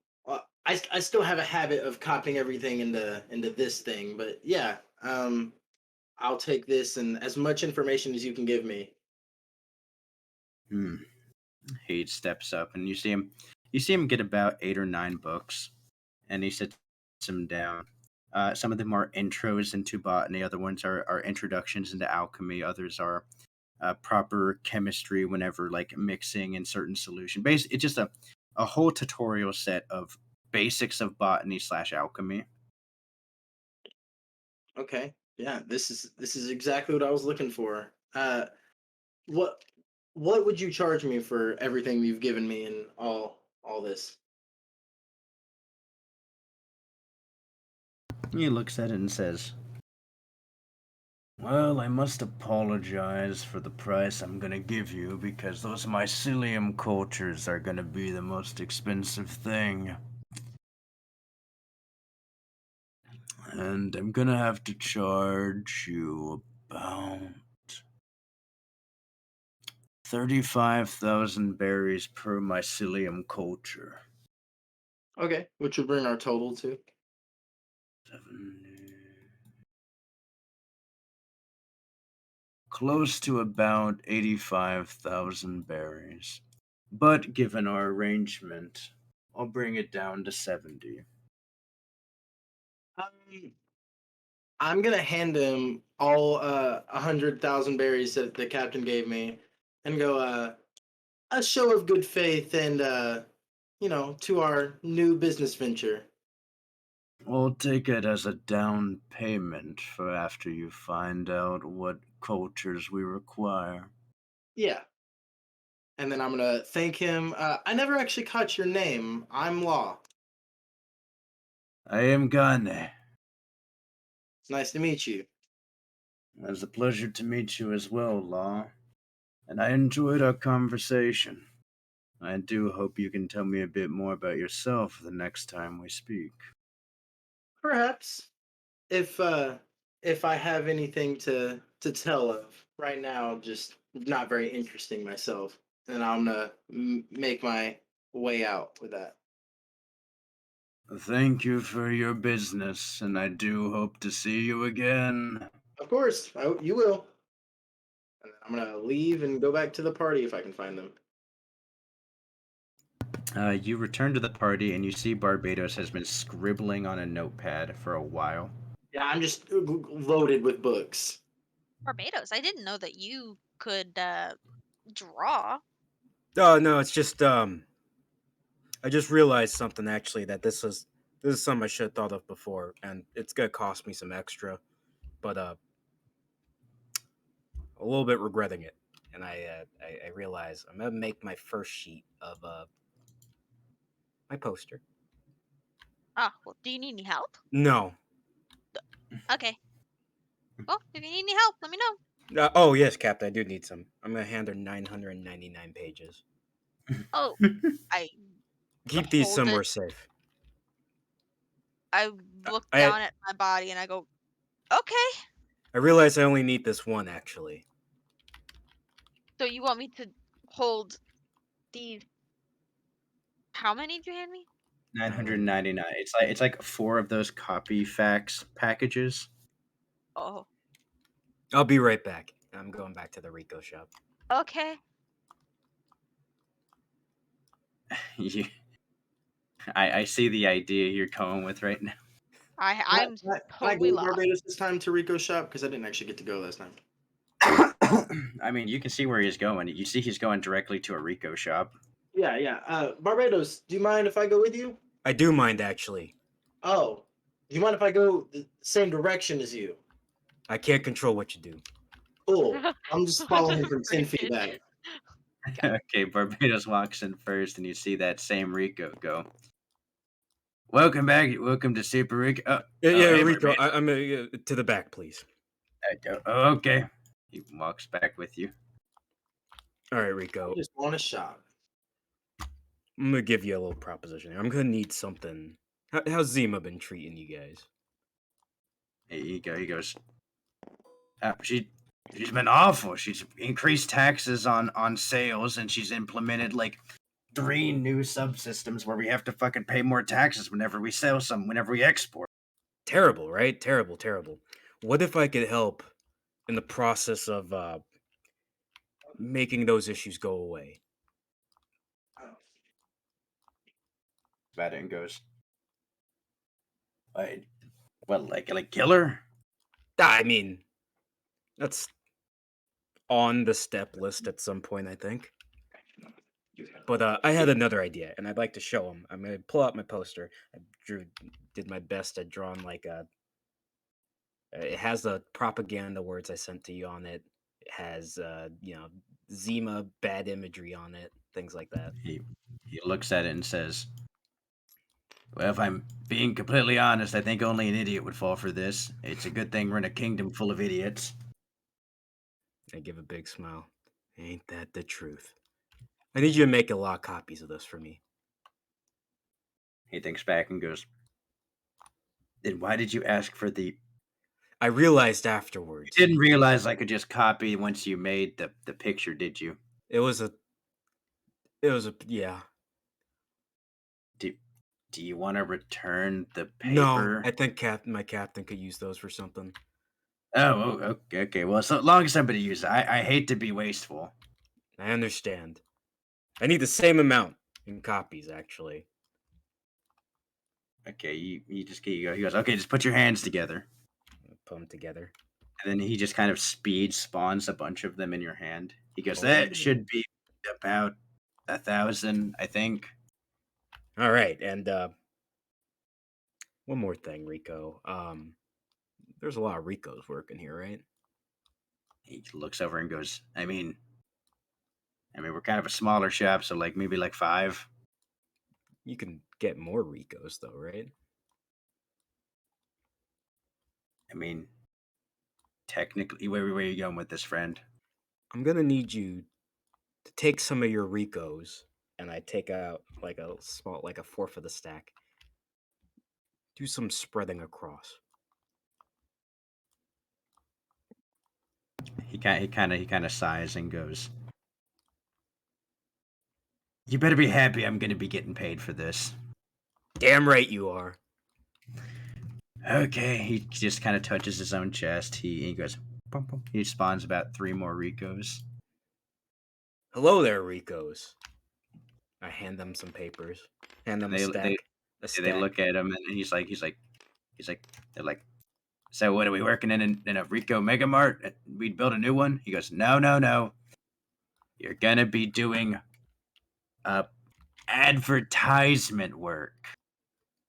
I still have a habit of copying everything into this thing, but yeah, I'll take this and as much information as you can give me. Hmm. He steps up and you see him get about 8 or 9 books, and he sits them down. Some of them are intros into botany, other ones are introductions into alchemy, others are proper chemistry whenever like mixing in certain solution. It's just a whole tutorial set of basics of botany slash alchemy. Okay, yeah, this is exactly what I was looking for. What what would you charge me for everything you've given me and all this? He looks at it and says, "Well, I must apologize for the price I'm gonna give you because those mycelium cultures are gonna be the most expensive thing. And I'm gonna have to charge you about 35,000 berries per mycelium culture. Okay, which would bring our total to. 70, close to about 85,000 berries. But given our arrangement, I'll bring it down to 70. Um, I'm gonna hand him all 100,000 berries that the captain gave me, and go a show of good faith and to our new business venture. I'll take it as a down payment for after you find out what cultures we require." Yeah, and then I'm gonna thank him. I never actually caught your name. I'm Law. I am Gane. It's nice to meet you. It was a pleasure to meet you as well, Law. And I enjoyed our conversation. I do hope you can tell me a bit more about yourself the next time we speak. Perhaps if I have anything to tell of right now, just not very interesting myself, and I'm gonna make my way out with that. Thank you for your business, and I do hope to see you again. Of course, you will. And then I'm gonna leave and go back to the party if I can find them. You return to the party, and you see Barbados has been scribbling on a notepad for a while. Yeah, I'm just loaded with books. Barbados, I didn't know that you could draw. Oh no, it's just I just realized something actually that this is something I should have thought of before, and it's gonna cost me some extra, but a little bit regretting it. And I realize I'm gonna make my first sheet of my poster. Ah, well, do you need any help? No. Okay. Well, if you need any help, let me know. Oh yes, Captain, I do need some. I'm gonna hand her 999 pages. Oh, I Keep these hold somewhere it. safe. I look I- down at my body and I go, okay. I realize I only need this one actually. So you want me to hold these? How many did you hand me? 999. It's like 4 of those copy fax packages. Oh, I'll be right back. I'm going back to the Rico shop. okay. You, I see the idea you're going with right now. I'm Can I totally go lost. Barbados this time to Rico's shop because I didn't actually get to go last time. I mean, you can see where he's going. You see he's going directly to a Rico shop. Yeah. Barbados, do you mind if I go with you? I do mind actually. Oh, do you mind if I go the same direction as you? I can't control what you do. Cool. I'm just following him from 10 feet back. Okay, Barbados walks in first, and you see that same Rico go. Welcome back. Welcome to Super Rico. Yeah, hey, Rico, Barbados. I'm to the back, please. Okay. He walks back with you. All right, Rico. I just want to shop. I'm gonna give you a little proposition. I'm gonna need something. How's Zima been treating you guys? He goes. She's been awful. She's increased taxes on sales, and she's implemented like 3 new subsystems where we have to fucking pay more taxes whenever we whenever we export. Terrible, right? Terrible, terrible. What if I could help in the process of making those issues go away? About it and goes. What, like killer? I mean, that's on the step list at some point, I think. But I had another idea, and I'd like to show him. I'm gonna pull out my poster. I did my best at drawing like a. It has the propaganda words I sent to you on it. It has Zima bad imagery on it, things like that. He looks at it and says, "Well, if I'm being completely honest, I think only an idiot would fall for this. It's a good thing we're in a kingdom full of idiots." I give a big smile. Ain't that the truth? I need you to make a lot of copies of this for me. He thinks back and goes, "Then why did you ask for the? I realized afterwards. You didn't realize I could just copy once you made the picture, did you? It was a yeah. Do you want to return the No, paper?" I think my captain could use those for something. Oh, okay. Well, so long as somebody uses it. I hate to be wasteful. I understand. I need the same amount in copies, actually. Okay, you just he goes, okay, just put your hands together. Put them together. And then he just kind of speed spawns a bunch of them in your hand. He goes, Oh. that should be about 1,000, I think. All right, and one more thing, Rico. There's a lot of Ricos working here, right? He looks over and goes, I mean, we're kind of a smaller shop, so like maybe like 5. You can get more Ricos, though, right? I mean, technically, where are you going with this, friend? I'm gonna need you to take some of your Ricos, and I take out like a 4th of the stack. Do some spreading across. He kind of sighs and goes, "You better be happy I'm gonna be getting paid for this." Damn right you are. Okay, he just kind of touches his own chest. He goes, bum, bum. He spawns about 3 more Ricos. Hello there, Ricos. I hand them some papers. Hand them And a stack. A stack. they look at him, and he's like, they're like, "So what are we working in a Rico Mega Mart? We'd build a new one?" He goes, No. You're gonna be doing advertisement work."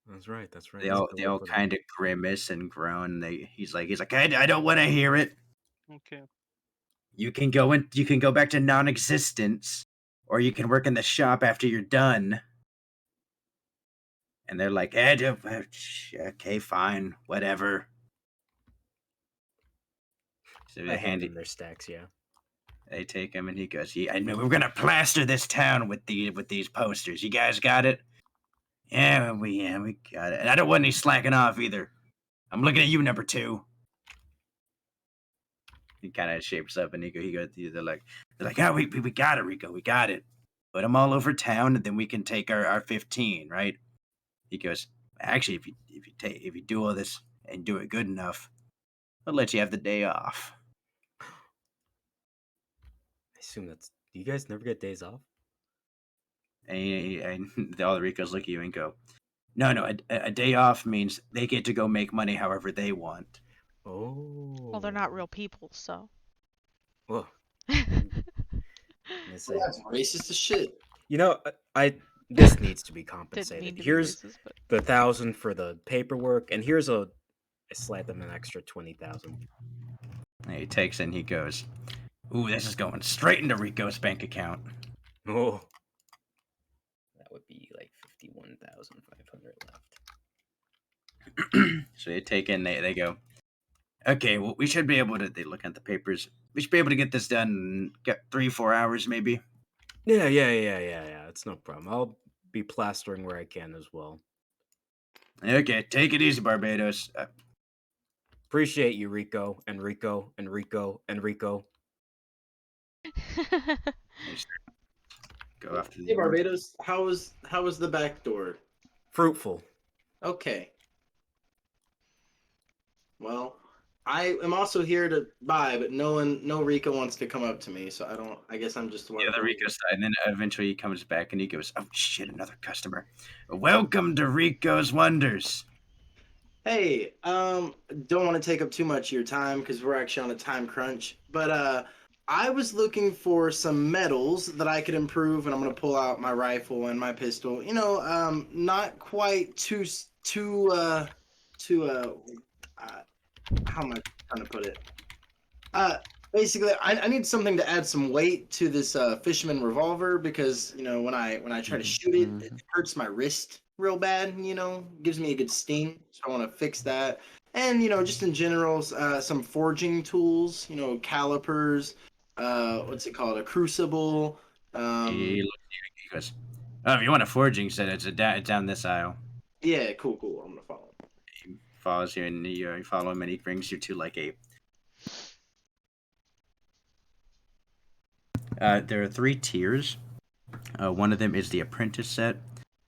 That's right. That's right. They Let's all go they work all with 'em. kind of grimace and groan. He's like, I don't want to hear it. Okay. You can go back to non-existence, or you can work in the shop after you're done. And they're like, okay, fine, whatever. So I they hand them their stacks. Yeah. They take him, and he goes, "Yeah, I know we're gonna plaster this town with these posters. You guys got it? Yeah, we got it. And I don't want any slacking off either. I'm looking at you, number 2." He kind of shapes up, and they're like, "Oh, we got it, Rico, we got it. Put them all over town, and then we can take our 15, right?" He goes, "Actually, if you do all this and do it good enough, I'll let you have the day off." I assume that's. Do you guys never get days off? And all the Ricos look at you and go, No, a day off means they get to go make money however they want. Oh. Well, they're not real people, so. Well, That's racist as shit. you know, this needs to be Didn't mean compensated. to be Here's racist, but the 1,000 for the paperwork, and here's I slap them an extra 20,000. And he takes it and he goes, "Ooh, this is going straight into Rico's bank account." Oh, that would be like 51,500 left. So they take in, they go, "Okay, well, we should be able to," they look at the papers, "we should be able to get this done in 3-4 hours maybe." Yeah. It's no problem. I'll be plastering where I can as well. Okay, take it easy, Barbados. Appreciate you, Rico, Enrico. Go after Hey the Barbados, how was the back door? Fruitful. Okay. Well, I am also here to buy, but no Rico wants to come up to me, so I guess I'm just one. Yeah, the Rico side, and then eventually he comes back and he goes, "Oh shit, another customer. Welcome to Rico's Wonders." Hey, don't want to take up too much of your time because we're actually on a time crunch, but I was looking for some metals that I could improve, and I'm gonna pull out my rifle and my pistol. You know, not quite too how am I trying to put it? Basically, I need something to add some weight to this fisherman revolver because you know when I try to shoot it, it hurts my wrist real bad. You know, gives me a good sting. So I want to fix that. And you know, just in general, some forging tools. You know, calipers. What's it called? A crucible. He looks at you and he goes, "Oh, if you want a forging set, it's down this aisle." Yeah, cool. I'm gonna follow. He follows you, and you follow him, and he brings you to like a. There are 3 tiers. One of them is the apprentice set,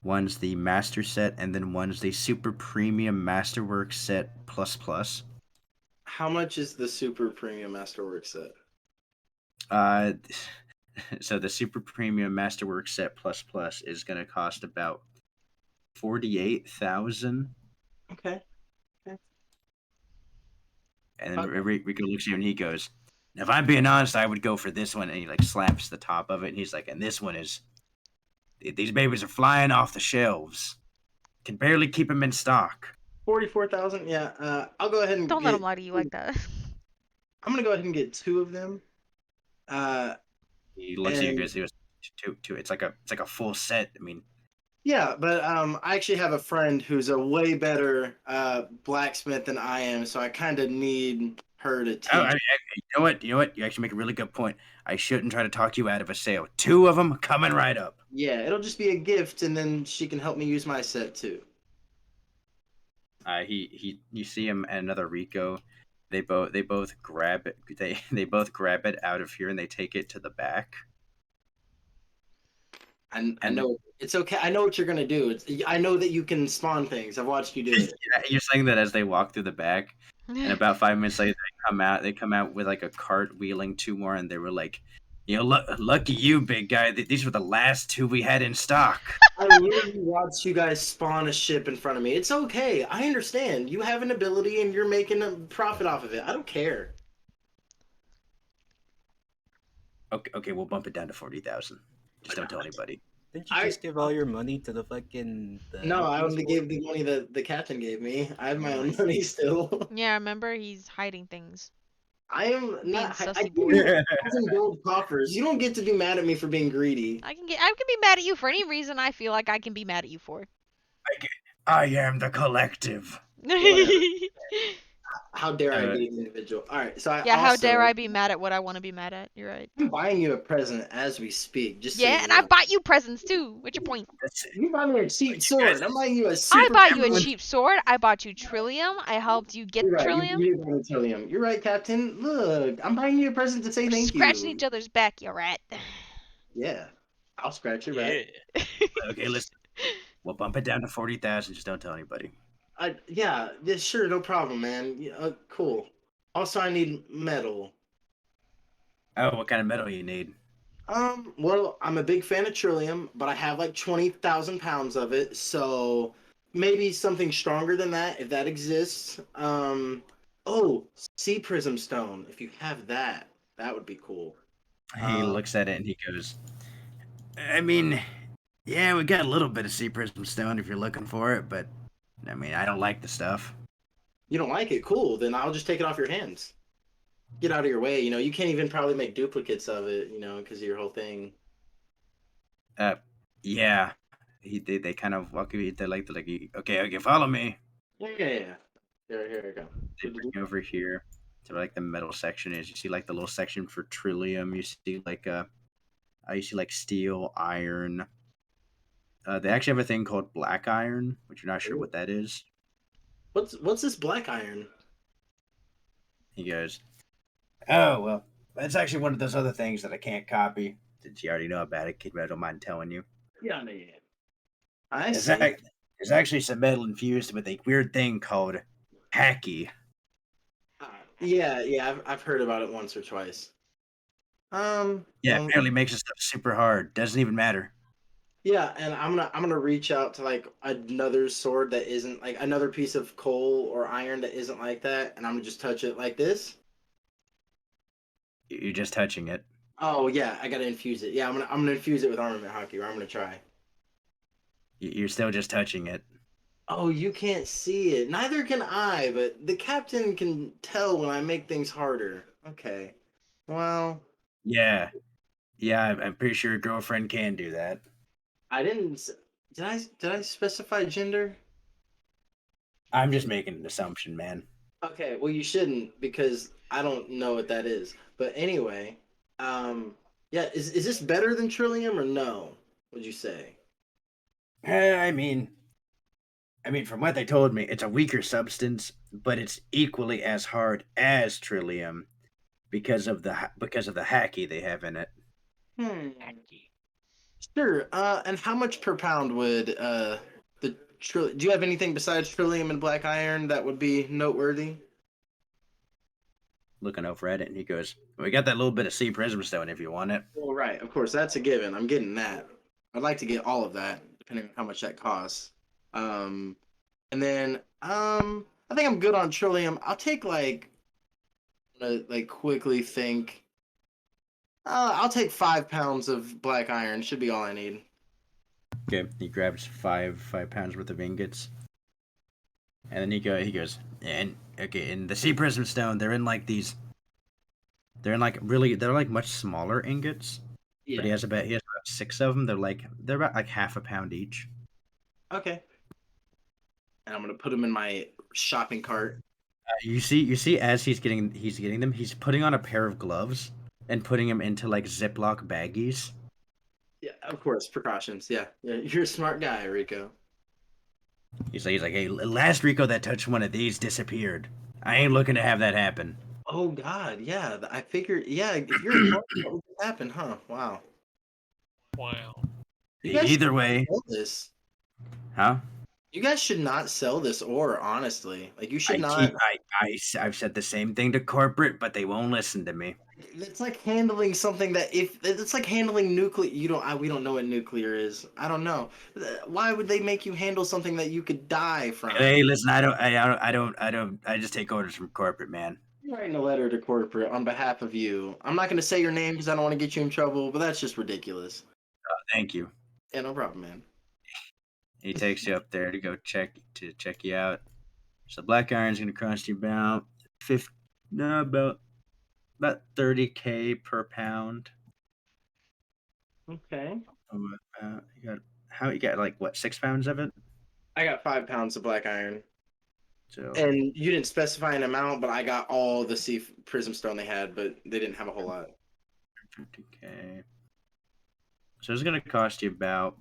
one's the master set, and then one's the super premium masterwork set plus. How much is the super premium masterwork set? So the super premium masterwork set plus is going to cost about 48,000. Okay. And then Rico looks at you and he goes, "Now, if I'm being honest, I would go for this one." And he like slaps the top of it, and he's like, "And this one is, these babies are flying off the shelves. Can barely keep them in stock." 44,000. Yeah. I'll go ahead and don't let them lie to you like that. I'm gonna go ahead and get 2 of them. He looks at you and goes, two. It's like a full set. I mean, Yeah, but I actually have a friend who's a way better blacksmith than I am, so I kind of need her to teach. you know what? You actually make a really good point. I shouldn't try to talk you out of a sale. 2 of them coming right up. Yeah, it'll just be a gift, and then she can help me use my set too. You see him and another Rico. They both grab it. They both grab it out of here and they take it to the back. I And know it's okay. I know what you're gonna do. I know that you can spawn things. I've watched you do it. yeah, you're saying that as they walk through the back, and about 5 minutes later they come out. They come out with like a cart wheeling two more, and they were like, lucky you, big guy. These were the last two we had in stock. I literally watched you guys spawn a ship in front of me. It's okay. I understand. You have an ability and you're making a profit off of it. I don't care. Okay, we'll bump it down to 40,000. Just don't tell anybody. Didn't you just give all your money to the fucking? No, I only gave the money that the captain gave me. I have my own money still. Yeah, remember he's hiding things. I am not. Being I sussy give boy. you 1,000 gold coffers. You don't get to be mad at me for being greedy. I can be mad at you for any reason I feel like I can be mad at you for. I am the collective. How dare I be an individual? All right, so How dare I be mad at what I want to be mad at? You're right. I'm buying you a present as we speak. Just so Yeah, you and know. I bought you presents too. What's your point? You buy me a cheap sword. I'm buying you a super. I bought you a cheap sword. I bought you Trillium. I helped you get You're right. Trillium. You bought me Trillium. You're right, Captain. Look, I'm buying you a present to say thank Scratching you. each other's back, you rat. Yeah, I'll scratch your back. Yeah. Okay, listen. We'll bump it down to 40,000. Just don't tell anybody. Yeah, sure, no problem, man. Yeah, cool. Also, I need metal. Oh, what kind of metal you need? Well, I'm a big fan of Trillium, but I have like 20,000 pounds of it, so maybe something stronger than that, if that exists. Oh, Sea Prism Stone. If you have that, that would be cool. He looks at it and he goes, I mean, yeah, we got a little bit of sea prism stone if you're looking for it, but I mean, I don't like the stuff. You don't like it? Cool. Then I'll just take it off your hands. Get out of your way. You can't even probably make duplicates of it, because of your whole thing. Yeah. They kind of walk you. They're like, okay, follow me. Yeah. Here I go. They bring you over here to like the metal section is. You see like the little section for Trillium. You see like steel, iron. They actually have a thing called black iron, which you're not sure what that is. What's this black iron? He goes, oh, well, that's actually one of those other things that I can't copy. Since you already know about it, kid, but I don't mind telling you. Yeah. I see. There's actually some metal infused with a weird thing called hacky. Yeah, I've heard about it once or twice. Yeah, apparently makes this stuff super hard. Doesn't even matter. Yeah, and I'm gonna reach out to like another sword that isn't like another piece of coal or iron that isn't like that, and I'm gonna just touch it like this. You're just touching it. Oh yeah, I gotta infuse it. Yeah, I'm gonna infuse it with armament hockey, or I'm gonna try. You're still just touching it. Oh, you can't see it. Neither can I, but the captain can tell when I make things harder. Okay. Well. Yeah, I'm pretty sure your girlfriend can do that. I didn't. Did I specify gender? I'm just making an assumption, man. Okay, well you shouldn't because I don't know what that is. But anyway, yeah, is this better than Trillium or no? Would you say? I mean, from what they told me, it's a weaker substance, but it's equally as hard as Trillium because of the hacky they have in it. Sure. And how much per pound would the Trillium? Do you have anything besides Trillium and black iron that would be noteworthy? Looking over at it, and he goes, "We got that little bit of sea prism stone if you want it." Well, right. Of course, that's a given. I'm getting that. I'd like to get all of that, depending on how much that costs. And then I think I'm good on Trillium. I'll take like quickly think. I'll take 5 pounds of black iron. Should be all I need. Okay, he grabs 5 pounds worth of ingots, and then he goes, and okay, in the sea prism stone, they're in like much smaller ingots. Yeah. But he has about 6 of them. They're about like half a pound each. Okay. And I'm gonna put them in my shopping cart. You see, as he's getting them, he's putting on a pair of gloves and putting them into like Ziploc baggies. Yeah, of course, precautions. Yeah, you're a smart guy, Rico. He's like, hey, last Rico that touched one of these disappeared. I ain't looking to have that happen. Oh God, yeah. I figured. Yeah, if you're in Florida, what would happen, huh? Wow. Wow. You guys Either should way, sell this. huh? You guys should not sell this ore, honestly. Like you should I not. keep, I've said the same thing to corporate, but they won't listen to me. It's like handling something that if it's like handling nuclear. You don't. We don't know what nuclear is. I don't know. Why would they make you handle something that you could die from? Hey, listen, I just take orders from corporate, man. I'm writing a letter to corporate on behalf of you. I'm not going to say your name because I don't want to get you in trouble, but that's just ridiculous. Thank you. Yeah, no problem, man. He takes you up there to go check you out. So the black iron's gonna cost you about about 30K per pound. Okay. You got like what 6 pounds of it? I got 5 pounds of black iron. So And you didn't specify an amount, but I got all the sea prism stone they had, but they didn't have a whole lot. 50K. So it's gonna cost you about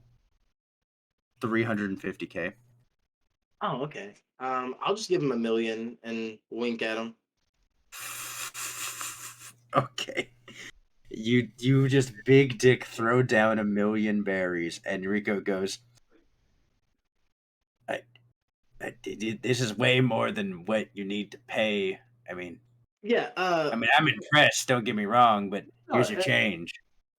350K. Oh, okay. I'll just give him $1 million and wink at him. Okay. You just big dick throw down 1 million berries, and Rico goes, this is way more than what you need to pay. I mean, Yeah. I'm impressed. Don't get me wrong, but here's your change.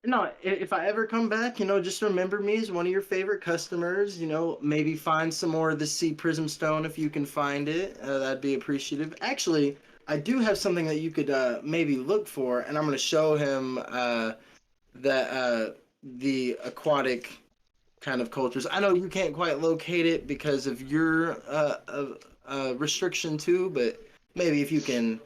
No, if I ever come back, just remember me as one of your favorite customers. Maybe find some more of the sea prism stone if you can find it. That'd be appreciative. Actually, I do have something that you could maybe look for, and I'm going to show him that the aquatic kind of cultures. I know you can't quite locate it because of your restriction too, but maybe if you can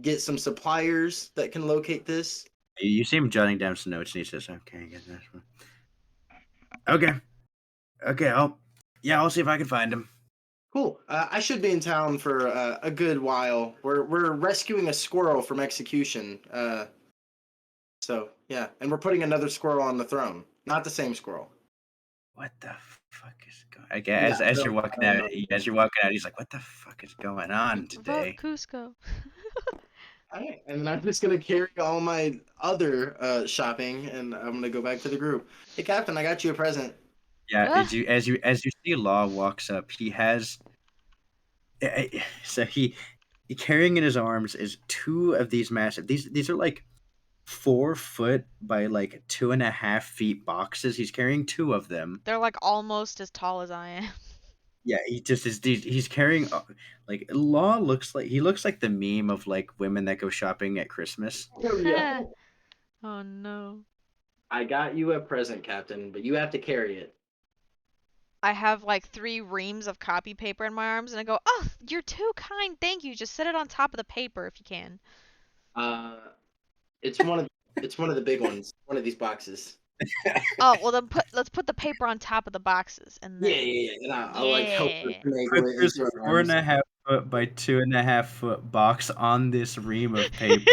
get some suppliers that can locate this. You see him jotting down some notes, and he says, "Okay, I get that one. Okay, I'll see if I can find him." Cool. I should be in town for a good while. We're rescuing a squirrel from execution. So yeah, and we're putting another squirrel on the throne. Not the same squirrel. What the fuck is going? I guess as you're walking out, he's like, "What the fuck is going on today?" Vote Cusco. All right, and then I'm just gonna carry all my other shopping, and I'm gonna go back to the group. Hey, Captain, I got you a present. Yeah, Ah. as you see, Law walks up. He has, so he carrying in his arms is 2 of these massive. These are like 4 foot by like 2.5 feet boxes. He's carrying 2 of them. They're like almost as tall as I am. Yeah, he just is. He's carrying like Law looks like the meme of like women that go shopping at Christmas. Yeah. Oh no. I got you a present, Captain, but you have to carry it. I have like 3 reams of copy paper in my arms, and I go, "Oh, you're too kind. Thank you. Just set it on top of the paper if you can." It's one of the big ones. One of these boxes. Oh well, then let's put the paper on top of the boxes, and then Yeah. And I'll like help her Yeah. finagle it There's into a her arms. 4.5 foot by 2.5 foot box on this ream of paper.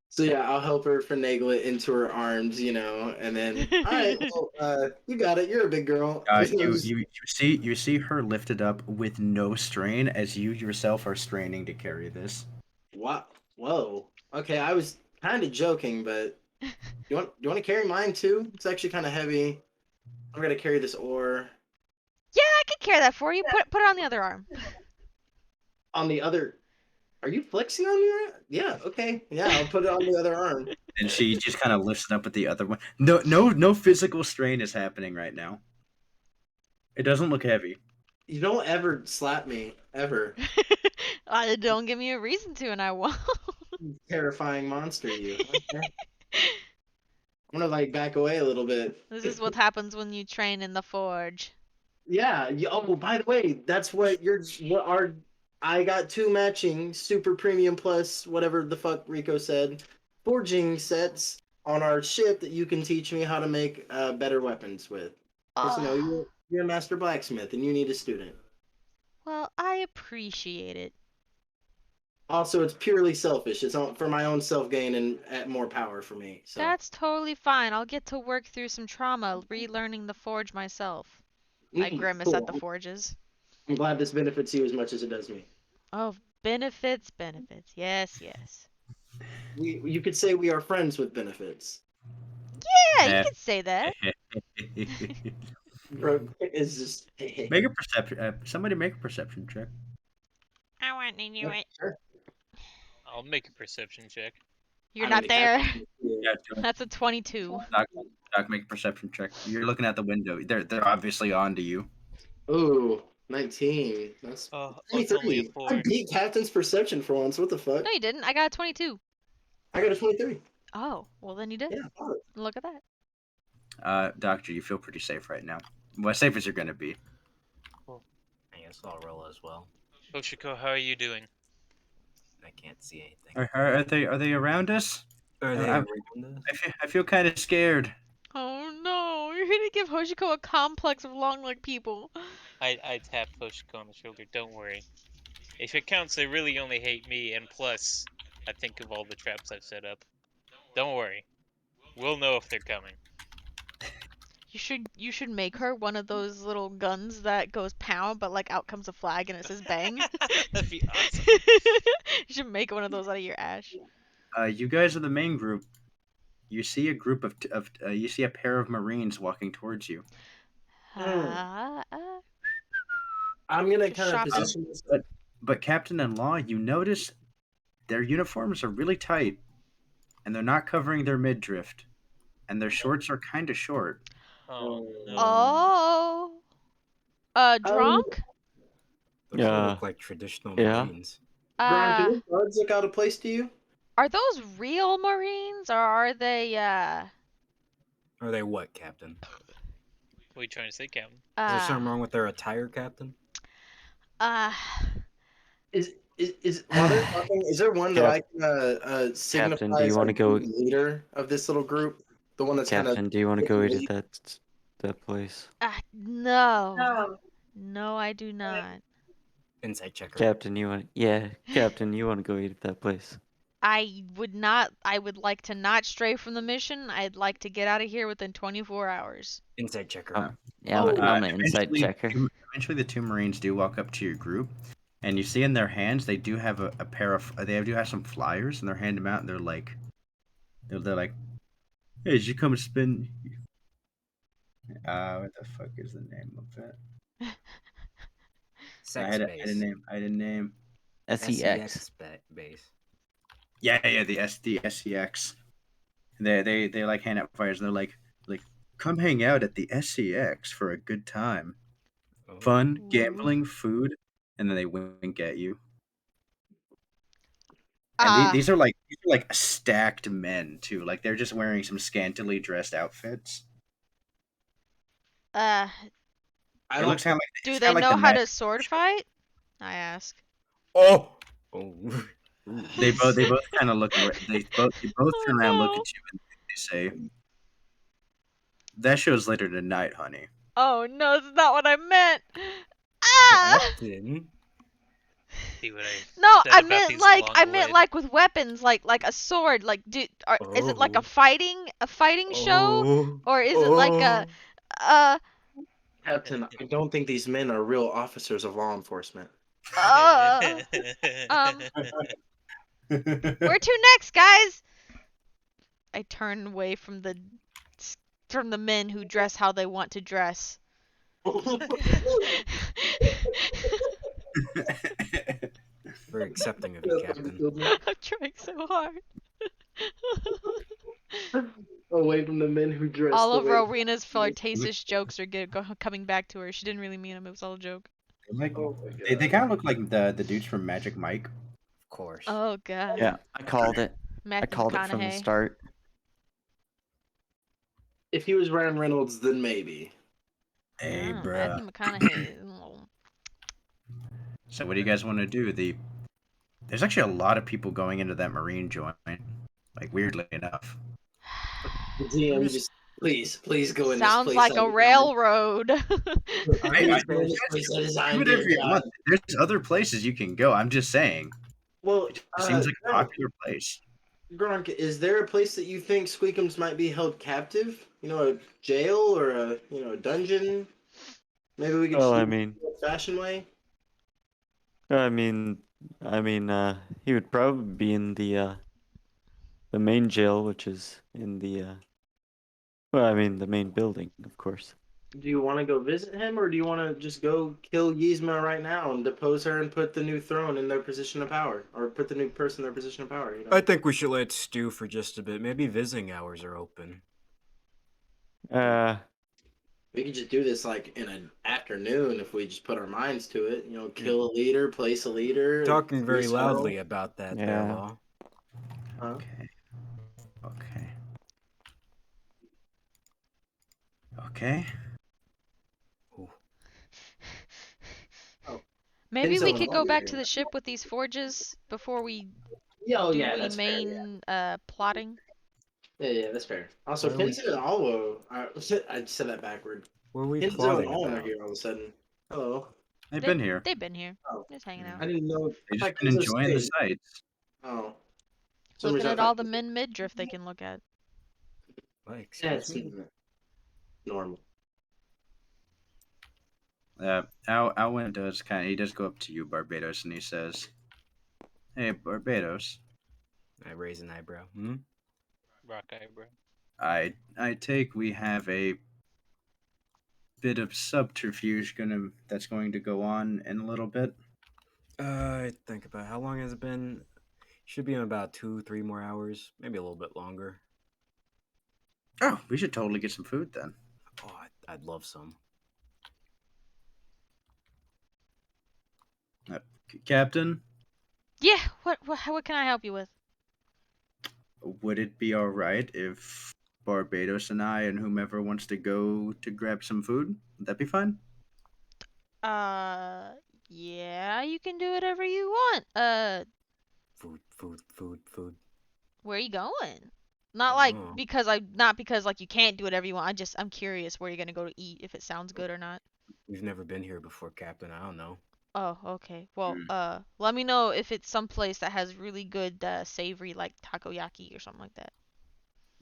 So yeah, I'll help her finagle it into her arms, and then all right, well, you got it. You're a big girl. You see her lifted up with no strain as you yourself are straining to carry this. Wow. Whoa. Okay, I was kind of joking, but do you want to carry mine too? It's actually kind of heavy. I'm gonna carry this ore Yeah, I can carry that for you. Put it on the other arm. on the other. Are you flexing on me? Yeah. Okay. Yeah, I'll put it on the other arm. And she just kind of lifts it up with the other one. No physical strain is happening right now. It doesn't look heavy. You don't ever slap me ever. Don't give me a reason to, and I won't. Terrifying monster, you. Okay. I'm gonna like back away a little bit. This is what happens when you train in the forge. Yeah. Oh, by the way, that's what I got 2 matching super premium plus whatever the fuck Rico said forging sets on our ship that you can teach me how to make better weapons with. Because you're a master blacksmith and you need a student. Well, I appreciate it. Also, it's purely selfish. It's for my own self gain and at more power for me. So That's totally fine. I'll get to work through some trauma, relearning the forge myself. I grimace at the cool. forges. I'm glad this benefits you as much as it does me. Oh, benefits, benefits. Yes, yes. You could say we are friends with benefits. Yeah, you Yeah. could say that. Bro, it's just Make a perception. Somebody make a perception check. I want to do it. Sure. I'll make a perception check. You're I not mean, there. Yeah, do it. That's a 22. Doc, make a perception check. You're looking at the window. They're obviously on to you. Ooh, 19. That's Oh, it's only a 23. 4. I beat Captain's perception for once. What the fuck? No, you didn't. I got a 22. I got a 23. Oh, well then you did. Yeah. fuck. Look at that. Doctor, you feel pretty safe right now. Well, as safe as you're gonna be. I guess I'll roll as well. Hoshiko, how are you doing? I can't see anything. Are they around us? Are they I'm- around us? I feel kind of scared. Oh no, you're gonna give Hojiko a complex of long leg people. I tapped Hoshiko on the shoulder. Don't worry. If it counts, they really only hate me, and plus, I think of all the traps I've set up. Don't worry. We'll know if they're coming. You should make her one of those little guns that goes pound, but like out comes a flag and it says bang. That'd be awesome. You should make one of those out of your ash. You guys are the main group. You see a group of you see a pair of Marines walking towards you. Ah, I'm gonna Just kind of shopping. position this. But Captain-in-Law, you notice their uniforms are really tight, and they're not covering their midriff, and their shorts are kind of short. Oh, no. oh. Drunk? Those Yeah. look like traditional Yeah. Marines. Brian, do those guards look out of place to you? Are those real Marines or are they Are they what, Captain? What are you trying to say, Captain? Is there something wrong with their attire, Captain? Is while they're talking, is there one that I can signify Captain, do you as wanna like go- the leader of this little group? The one that's kind of Captain, do you want to go into that place? no. No, I do not. Insight checker. Captain, you want? Yeah, Captain, you want to go eat at that place? I would not. I would like to not stray from the mission. I'd like to get out of here within 24 hours. Insight checker. Oh, yeah, I'm an insight checker. Eventually, the two Marines do walk up to your group, and you see in their hands they do have a pair of do have some flyers, and they're handing them out, and they're like, hey, did you come spin? What the fuck is the name of that? I Sex had a base. name. I had a name. SEX. Base. Yeah, the SCX. They like hand out flyers, and they're like, come hang out at the SCX for a good time, Oh. fun, Ooh. gambling, food, and then they wink at you. And these are like stacked men too. Like they're just wearing some scantily dressed outfits. I It don't looks kind of like Do it's they kinda like know the how to Magic sword fight? I ask. Oh. Oh. They both kind of look. They both turn around, look no. at you, and they say, "That show's later tonight, honey." Oh no, that's not what I meant. Ah! Captain. See what No, said I about meant these like long blade- like with weapons, like a sword. Like, is it like a Oh. fighting show, Oh. or is it like a Captain, I don't think these men are real officers of law enforcement. where to next, guys? I turn away from the men who dress how they want to dress. Very accepting of you, Captain. I'm trying so hard. Away from the men who dress. All the of way- Rowena's flirtatious jokes are coming back to her. She didn't really mean them. It was all a joke. Like Oh my they God. kind of look like the dudes from Magic Mike. Of course. Oh god. Yeah, I called it. Matthew I called it from the McConaughey. start. If he was Ryan Reynolds, then maybe. Hey, Oh, bruh. Matthew McConaughey. Oh. So what do you guys want to do? There's actually a lot of people going into that Marine joint. Like weirdly enough. The DM just please go in. Sounds this place like a undesigned. railroad. Please go in this place undesigned, Do whatever dear you God. want. There's other places you can go. I'm just saying. Well, It seems like a popular place. Gronk, is there a place that you think Squeakums might be held captive? You know, a jail or a dungeon? Maybe we could Well, just I do it mean, the old-fashioned way. I mean, he would probably be in the main jail, which is in well, I mean, the main building, of course. Do you want to go visit him, or do you want to just go kill Yzma right now and depose her and put the new throne in their position of power, or put the new person in their position of power? You know. I think we should let it stew for just a bit. Maybe visiting hours are open. We could just do this like in an afternoon if we just put our minds to it. You know, kill a leader, place a leader. Talking very place loudly Earl. about that, Yeah. there, Law. Huh? Okay. Okay. Okay. Maybe Depends we on could what go we're back to doing. the ship with these forges before we Yeah, oh do yeah, any that's fair. main plotting. Yeah, that's fair. Also, Why are we- Kenzo and Alwo, I said that backward. What are we Kenzo and plotting Alwo are about? here all of a sudden. Hello. They've been here. They've been here, Oh. just hanging Mm. out, I didn't know. They've I just thought been Kenzo enjoying the stayed. sights. Oh. So looking I at thought all the Kenzo- min midriff they can look at. What, excuse That's me? normal. Alwyn he does go up to you, Barbados, and he says, "Hey, Barbados, I raise an eyebrow. Hmm? Rock eyebrow. I take we have a bit of subterfuge that's going to go on in a little bit." I think about how long has it been? Should be in about 2-3 more hours, maybe a little bit longer. Oh, we should totally get some food then. Oh, I'd love some. Captain, Yeah, what can I help you with? would it be all right if Barbados and I and whomever wants to go to grab some food? Would that be fine? Yeah, you can do whatever you want. Food. Where are you going? Not like Oh. not because like you can't do whatever you want. I'm curious where you're gonna go to eat, if it sounds good or not. We've never been here before, Captain. I don't know. Oh, okay. Well, let me know if it's someplace that has really good savory like takoyaki or something like that.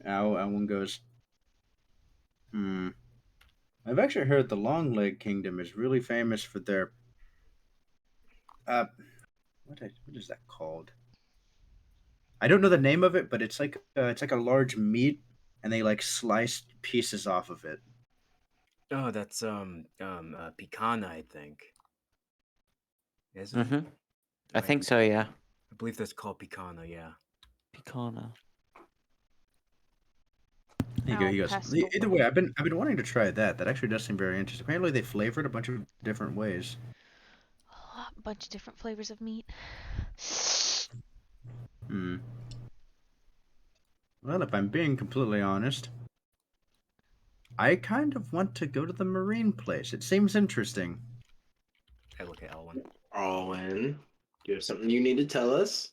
Alwyn goes, I've actually heard the Long Leg Kingdom is really famous for their what is that called? I don't know the name of it, but it's like a large meat, and they like slice pieces off of it. Oh, that's picana, I think. Is it? Mm-hmm. I think so, yeah. I believe that's called picana. Yeah. Picana. There you go. He goes. pass Either way, I've been wanting to try that. That actually does seem very interesting. Apparently, they flavor it a bunch of different ways. A bunch of different flavors of meat. Well, if I'm being completely honest, I kind of want to go to the marine place. It seems interesting. I look at Elwyn. Alwyn, do you have something you need to tell us?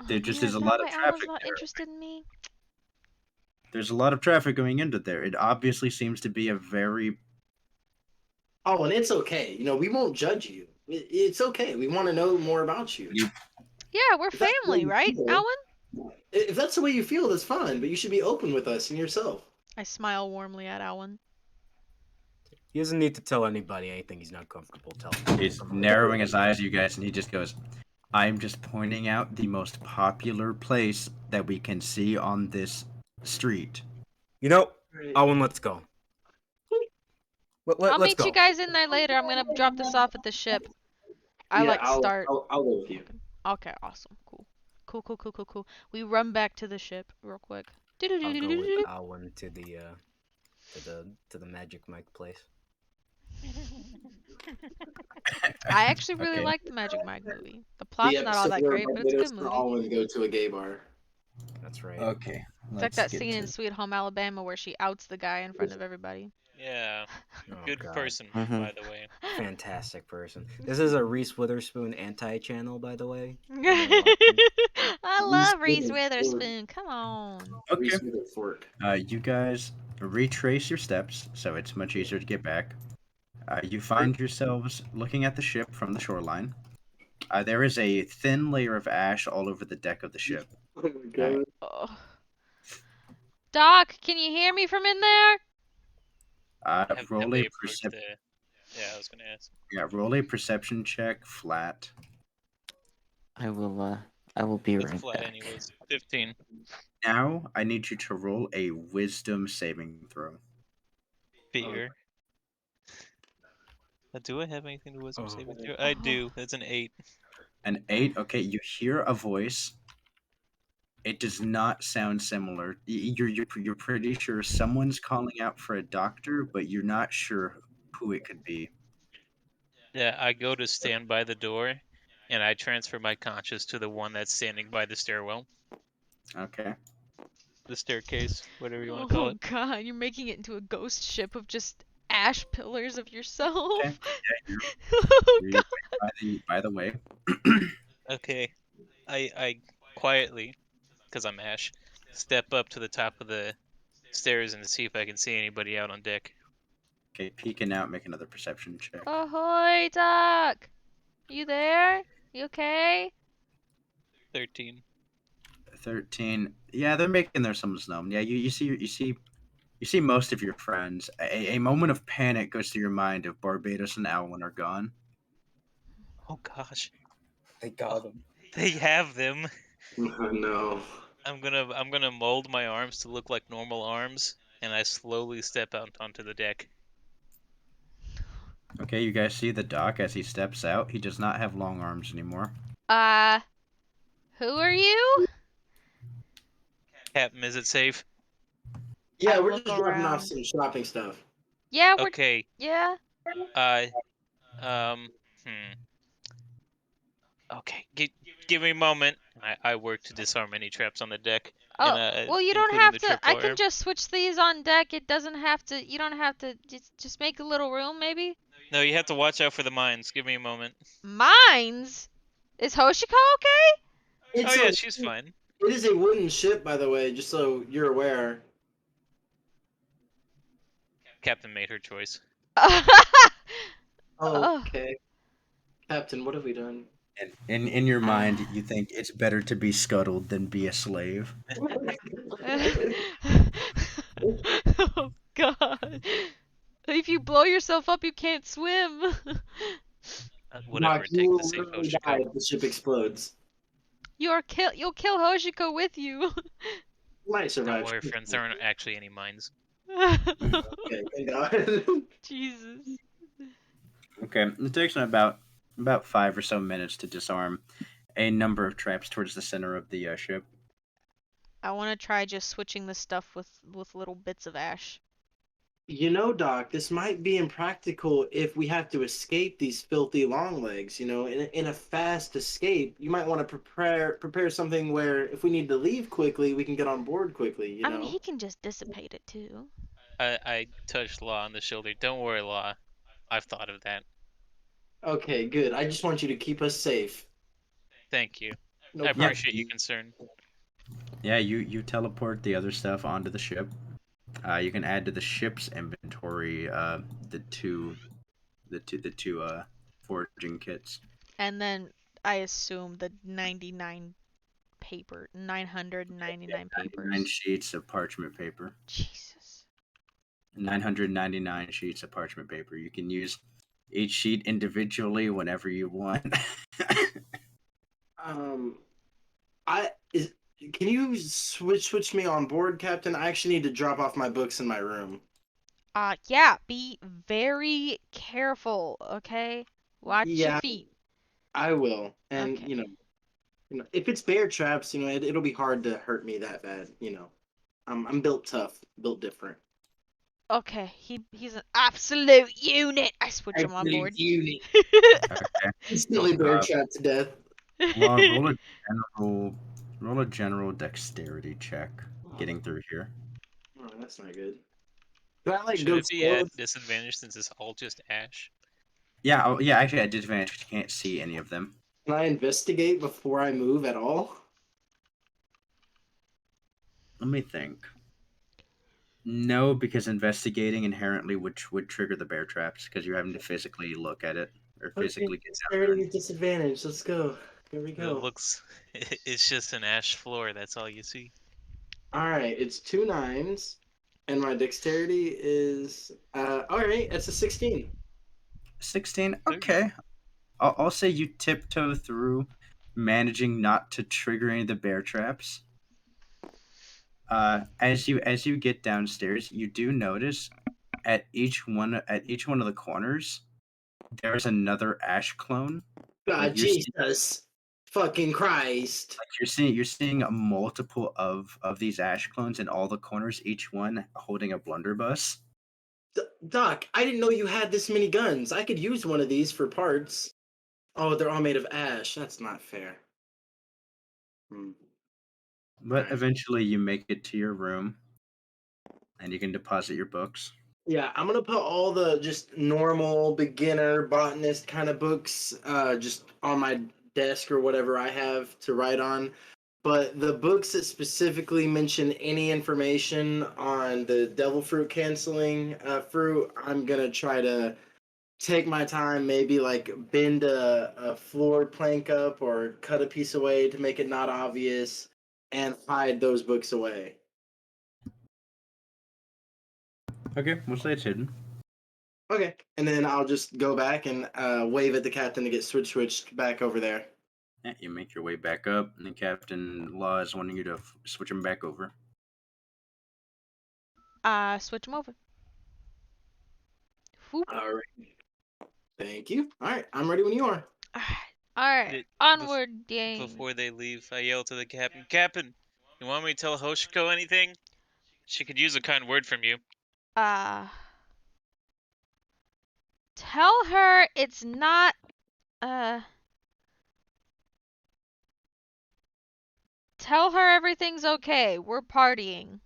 There just man, is a that lot of why traffic Alan's not there. interested in me. There's a lot of traffic going into there. It obviously seems to be a very... Oh, and it's okay. You know, we won't judge you. It's okay. We want to know more about you. Yeah, we're If that's the way family, you right, feel- Alan? If that's the way you feel, that's fine. But you should be open with us and yourself. I smile warmly at Alan. He doesn't need to tell anybody anything he's not comfortable telling. He's narrowing his eyes at you guys, and he just goes, I'm just pointing out the most popular place that we can see on this street. You know, Elwyn, let's go. I'll Let's meet go. you guys in there later. I'm gonna drop this off at the ship. I'll go with you. Okay, awesome, cool. We run back to the ship real quick. I'll go with Elwyn to the Magic Mike place. I actually really Okay. like the Magic Mike movie. The plot's not all that great, but it's a good movie. Alwyn go to a gay bar. That's right. Okay. It's like that scene in Sweet Home Alabama where she outs the guy in front of everybody. Yeah. Oh, Good God. person, Mhm. by the way. Fantastic person. This is a Reese Witherspoon anti-channel, by the way. I love Reese Witherspoon. Come on. Okay. Reese with a fork. You guys retrace your steps, so it's much easier to get back. You find yourselves looking at the ship from the shoreline. There is a thin layer of ash all over the deck of the ship. Oh my god. Oh. Doc, can you hear me from in there? Have Roll they a approached the? Yeah, I was gonna ask. roll a perception check flat. I will be It's right flat back. anyways. 15. Now I need you to roll a wisdom saving throw. Fear. Do I have anything to wisdom Oh. saving throw? I do. That's an 8. An 8. Okay, you hear a voice. It does not sound similar. You're pretty sure someone's calling out for a doctor, but you're not sure who it could be. Yeah, I go to stand by the door, and I transfer my conscious to the one that's standing by the stairwell, Okay. the staircase, whatever you want to call Oh it. god, you're making it into a ghost ship of just ash pillars of yourself. Okay. Yeah, Oh you're god. by the way. Okay, I quietly, because I'm Ash, step up to the top of the stairs and see if I can see anybody out on deck. Okay, peeking out, make another perception check. Ahoy, Doc! You there? You okay? 13. 13. Yeah, they're making their sums known. Yeah, you see most of your friends. A moment of panic goes through your mind if Barbados and Alwyn are gone. Oh gosh, They got him. they have them. Oh, no. I'm gonna mold my arms to look like normal arms, and I slowly step out onto the deck. Okay, you guys see the doc as he steps out. He does not have long arms anymore. Who are you? Captain, is it safe? Yeah, I we're look just dropping off around. some shopping stuff. Yeah, we're. Okay. Yeah. Um. Okay. Give me a moment. I work to disarm any traps on the deck. Oh, and, well, you don't including have the to. I tripwire. can just switch these on deck. It doesn't have to. You don't have to. Just make a little room, maybe. No, you have to watch out for the mines. Give me a moment. Mines? Is Hoshiko okay? It's Oh yeah, a, she's fine. it is a wooden ship, by the way, just so you're aware. Captain made her choice. Oh. Okay. Captain, what have we done? And in your mind, you think it's better to be scuttled than be a slave. Oh god. If you blow yourself up, you can't swim. Whatever Doc, it you takes will to save literally die Hoshiko. if the ship explodes. You'll kill Hoshiko with you. You might Don't survive. worry, friends. There aren't actually any mines. Okay, thank God. Jesus. Okay, it takes about 5 or so minutes to disarm a number of traps towards the center of the ship. I want to try just switching the stuff with little bits of ash. You know, Doc, this might be impractical if we have to escape these filthy long legs. You know, in a fast escape, you might want to prepare something where if we need to leave quickly, we can get on board quickly. You I know. mean, he can just dissipate it too. I touched Law on the shoulder. Don't worry, Law. I've thought of that. Okay, good. I just want you to keep us safe. Thank you. No I problem. appreciate your concern. Yeah, you teleport the other stuff onto the ship. You can add to the ship's inventory the two foraging kits. And then I assume the 999 papers. 9 sheets of parchment paper. Jesus. 999 sheets of parchment paper. You can use each sheet individually whenever you want. Can you switch me on board, Captain? I actually need to drop off my books in my room. Yeah, be very careful, okay? Watch your Yeah, feet. I will. And Okay. you know, if it's bear traps, you know, it'll be hard to hurt me that bad. You know, I'm built tough, built different. Okay, he's an absolute unit. I switch him on board. Unit. Okay. Instantly bear trapped to death. Roll a general dexterity check getting through here. Oh, that's not good. Do I like Should go it be at slow? disadvantage since it's all just ash? Yeah, yeah, actually at disadvantage 'cause you can't see any of them. Can I investigate before I move at all? Let me think. No, because investigating inherently would trigger the bear traps because you're having to physically look at it. or Okay, physically get down dexterity there. disadvantage. Let's go. Here we It go. looks. It's just an ash floor. That's all you see. All right, it's 2 9s, and my dexterity is all right. It's a 16. 16. There you go. Okay, I'll say you tiptoe through, managing not to trigger any of the bear traps. As you get downstairs, you do notice at each one of the corners there's another ash clone. God, Like Jesus, fucking Christ, you're seeing a multiple of these ash clones in all the corners, each one holding a blunderbuss. Doc! I didn't know you had this many guns. I could use one of these for parts. Oh, they're all made of ash. That's not fair. Hmm. But Alright. eventually, you make it to your room, and you can deposit your books. Yeah, I'm gonna put all the just normal beginner botanist kind of books just on my desk or whatever I have to write on. But the books that specifically mention any information on the devil fruit canceling fruit, I'm gonna try to take my time, maybe like bend a floor plank up or cut a piece away to make it not obvious and hide those books away. Okay, we'll say it's hidden. Okay, and then I'll just go back and wave at the captain to get switched back over there. Yeah, you make your way back up, and the Captain Law is wanting you to switch him back over. Switch him over. Whoop. All right, thank you. All right, I'm ready when you are. Alright, Did- onward, gang. Before they leave, I yell to the captain, Captain, you want me to tell Hoshiko anything? She could use a kind word from you. Tell her it's not, tell her everything's okay. We're partying.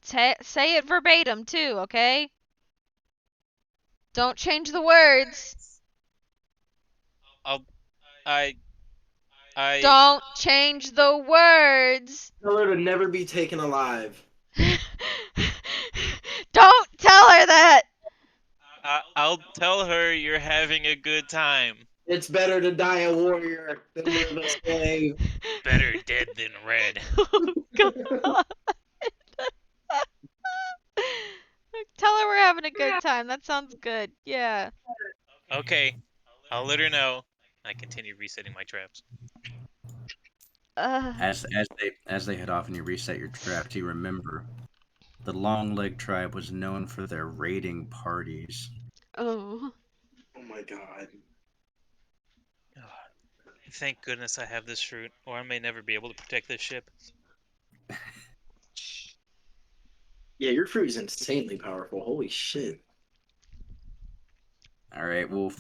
Say it verbatim, too, okay? Don't change the words. I Don't change the words. Tell her to never be taken alive. Don't tell her that. I'll tell her you're having a good time. It's better to die a warrior than live a slave. Better dead than red. Oh, God. Tell her we're having a good time. That sounds good. Yeah. Okay, I'll let her know. I continue resetting my traps. As they head off and you reset your traps, you remember the Long Leg tribe was known for their raiding parties. Oh. Oh my god. Thank goodness I have this fruit, or I may never be able to protect this ship. Yeah, your fruit is insanely powerful. Holy shit. All right, we'll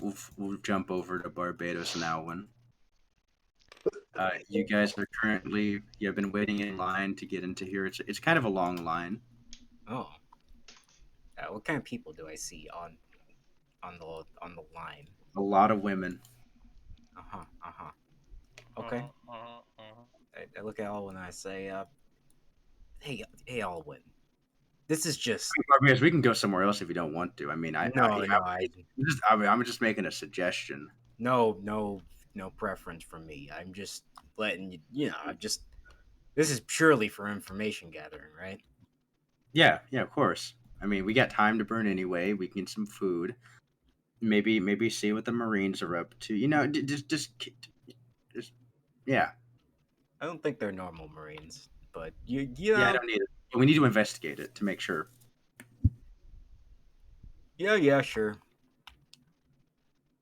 jump over to Barbados now. When you guys are you've been waiting in line to get into here. It's kind of a long line. Oh. What kind of people do I see on the line? A lot of women. Okay. I look at Alwyn and I say, hey, Alwyn, this is just Barbados, we can go somewhere else if you don't want to. I mean, I'm just making a suggestion. no preference from me. I'm just letting you, this is purely for information gathering, right? Yeah, of course. I mean, we got time to burn anyway. We can get some food. Maybe see what the Marines are up to. Just yeah. I don't think they're normal Marines, but you Yeah, I know, don't need it. We need to investigate it to make sure. yeah, sure.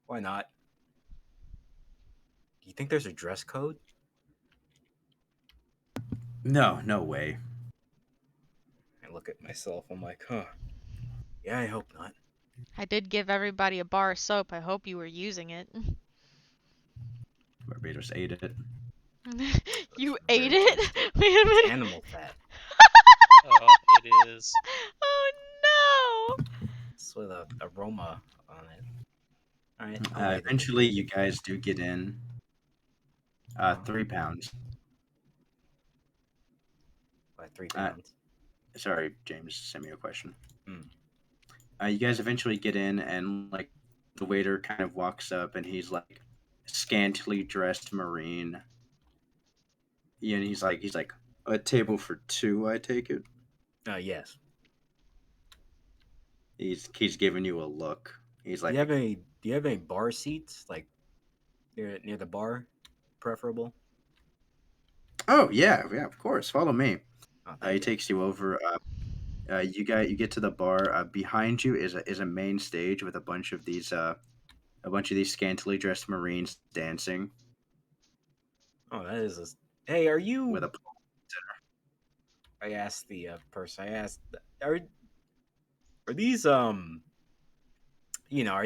Why not? Do you think there's a dress code? No way. I look at myself. I'm like, huh. Yeah, I hope not. I did give everybody a bar of soap. I hope you were using it. Barbados ate it. You Very ate it? tasty. Wait a It's minute. animal fat. Oh, it is. Oh no! It's with an aroma on it. All right. Eventually, you guys do get in. 3 pounds. By 3 pounds. Sorry, James, send me a question. You guys eventually get in, and like the waiter kind of walks up, and he's like scantily dressed marine. Yeah, and he's like a table for two. I take it. Yes. He's giving you a look. He's Do you like, have any? Do you have any bar seats, like near the bar, preferable? oh yeah, of course. Follow me. Oh, He thank you. takes you over. You get to the bar. Behind you is a main stage with a bunch of these scantily dressed marines dancing Oh, that is a. Hey, are with you? a. I asked the person. I asked, are these are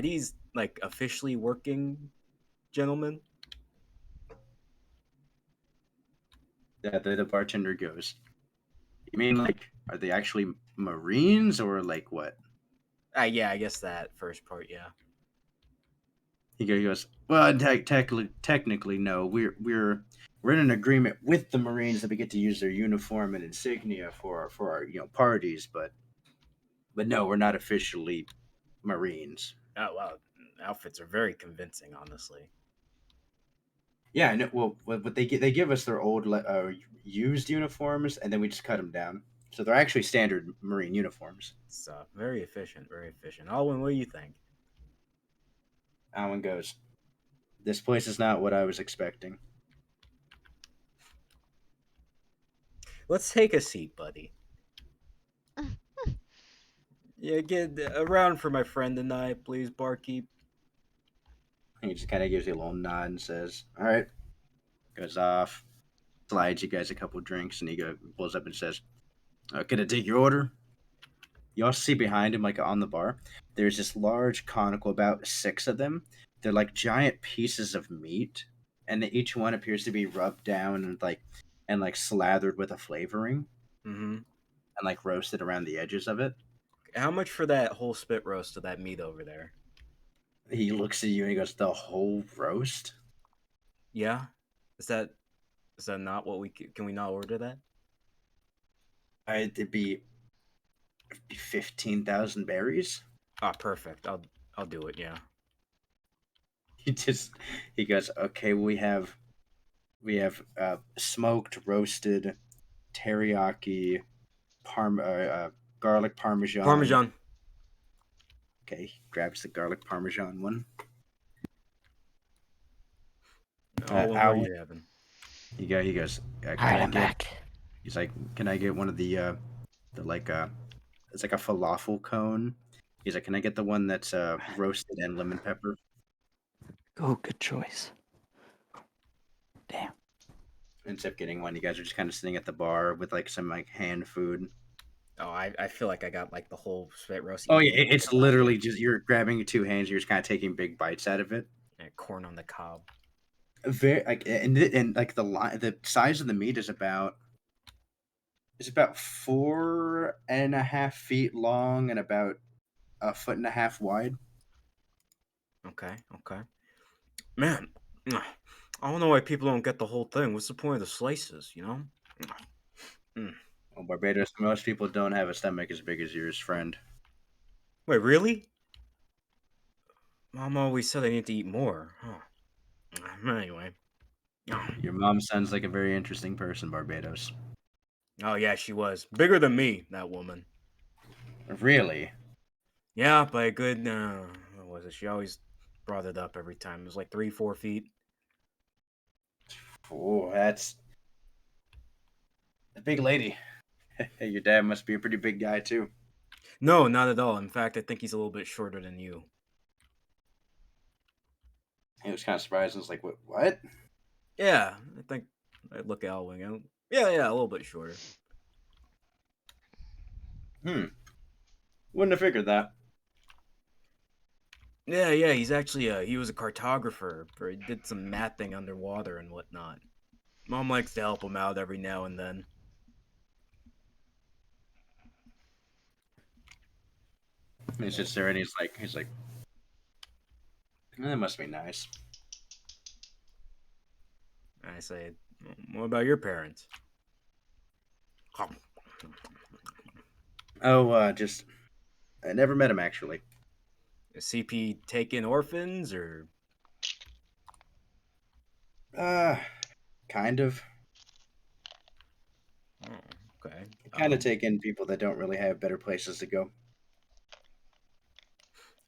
these like officially working gentlemen? The bartender goes. You mean like are they actually marines or like what? Yeah, I guess that first part. Yeah. He goes. Well, technically no. We're in an agreement with the marines that we get to use their uniform and insignia for our parties, but no, we're not officially marines. Oh wow, outfits are very convincing, honestly. Yeah, I know. Well, but they give us their old used uniforms, and then we just cut them down. So they're actually standard Marine uniforms. It's very efficient, very efficient. Alwyn, what do you think? Alan goes, "This place is not what I was expecting." Let's take a seat, buddy. Yeah, get around for my friend and I, please, barkeep. He just kind of gives you a little nod and says, "All right." Goes off, slides you guys a couple drinks, and he pulls up and says, "Can I take your order?" You also see behind him, like on the bar, there's this large conical, about six of them. They're like giant pieces of meat, and each one appears to be rubbed down and like slathered with a flavoring Mm-hmm. and like roasted around the edges of it. How much for that whole spit roast of that meat over there? He looks at you and he goes, "The whole roast?" Yeah, is that not what we can we not order that? It'd be 15,000 berries. Ah, perfect. I'll do it. Yeah. He just he goes, "Okay, we have smoked, roasted, teriyaki, garlic parmesan." Parmesan. Okay, he grabs the garlic parmesan one. Oh, what are Al, you having? he goes, "Can I get?" He's like, "Can I get one of the like it's like a falafel cone." He's like, "Can I get the one that's roasted and lemon pepper?" Oh, good choice. Damn. Ends up getting one. You guys are just kind of sitting at the bar with like some like hand food. Oh, I feel like I got like the whole spit roast. Oh yeah, eaten it's without literally it. just you're grabbing your two hands. You're just kind of taking big bites out of it. And corn on the cob. Very like and like the size of the meat is about 4.5 feet long and about a foot and a half wide. Okay, okay. Man, I don't know why people don't get the whole thing. What's the point of the slices, you know? Well, Barbados, most people don't have a stomach as big as yours, friend. Wait, really? Mom always said I need to eat more. Huh. Anyway. Your mom sounds like a very interesting person, Barbados. Oh, yeah, she was. Bigger than me, that woman. Really? Yeah, by a good, what was it? She always brought it up every time. It was like 3, 4 feet. Oh, that's a big lady. Your dad must be a pretty big guy too. No, not at all. In fact, I think he's a little bit shorter than you. He was kind of surprised. I was like, "What?" Yeah, I think I look at Alwyn. Yeah, a little bit shorter. Wouldn't have figured that. Yeah, he's actually he was a cartographer. He did some mapping underwater and whatnot. Mom likes to help him out every now and then. He sits there and he's like, "That must be nice." I say, what about your parents? Oh, just I never met him actually. Is CP taking orphans or? Kind of. Oh, okay. Kind of taking people that don't really have better places to go.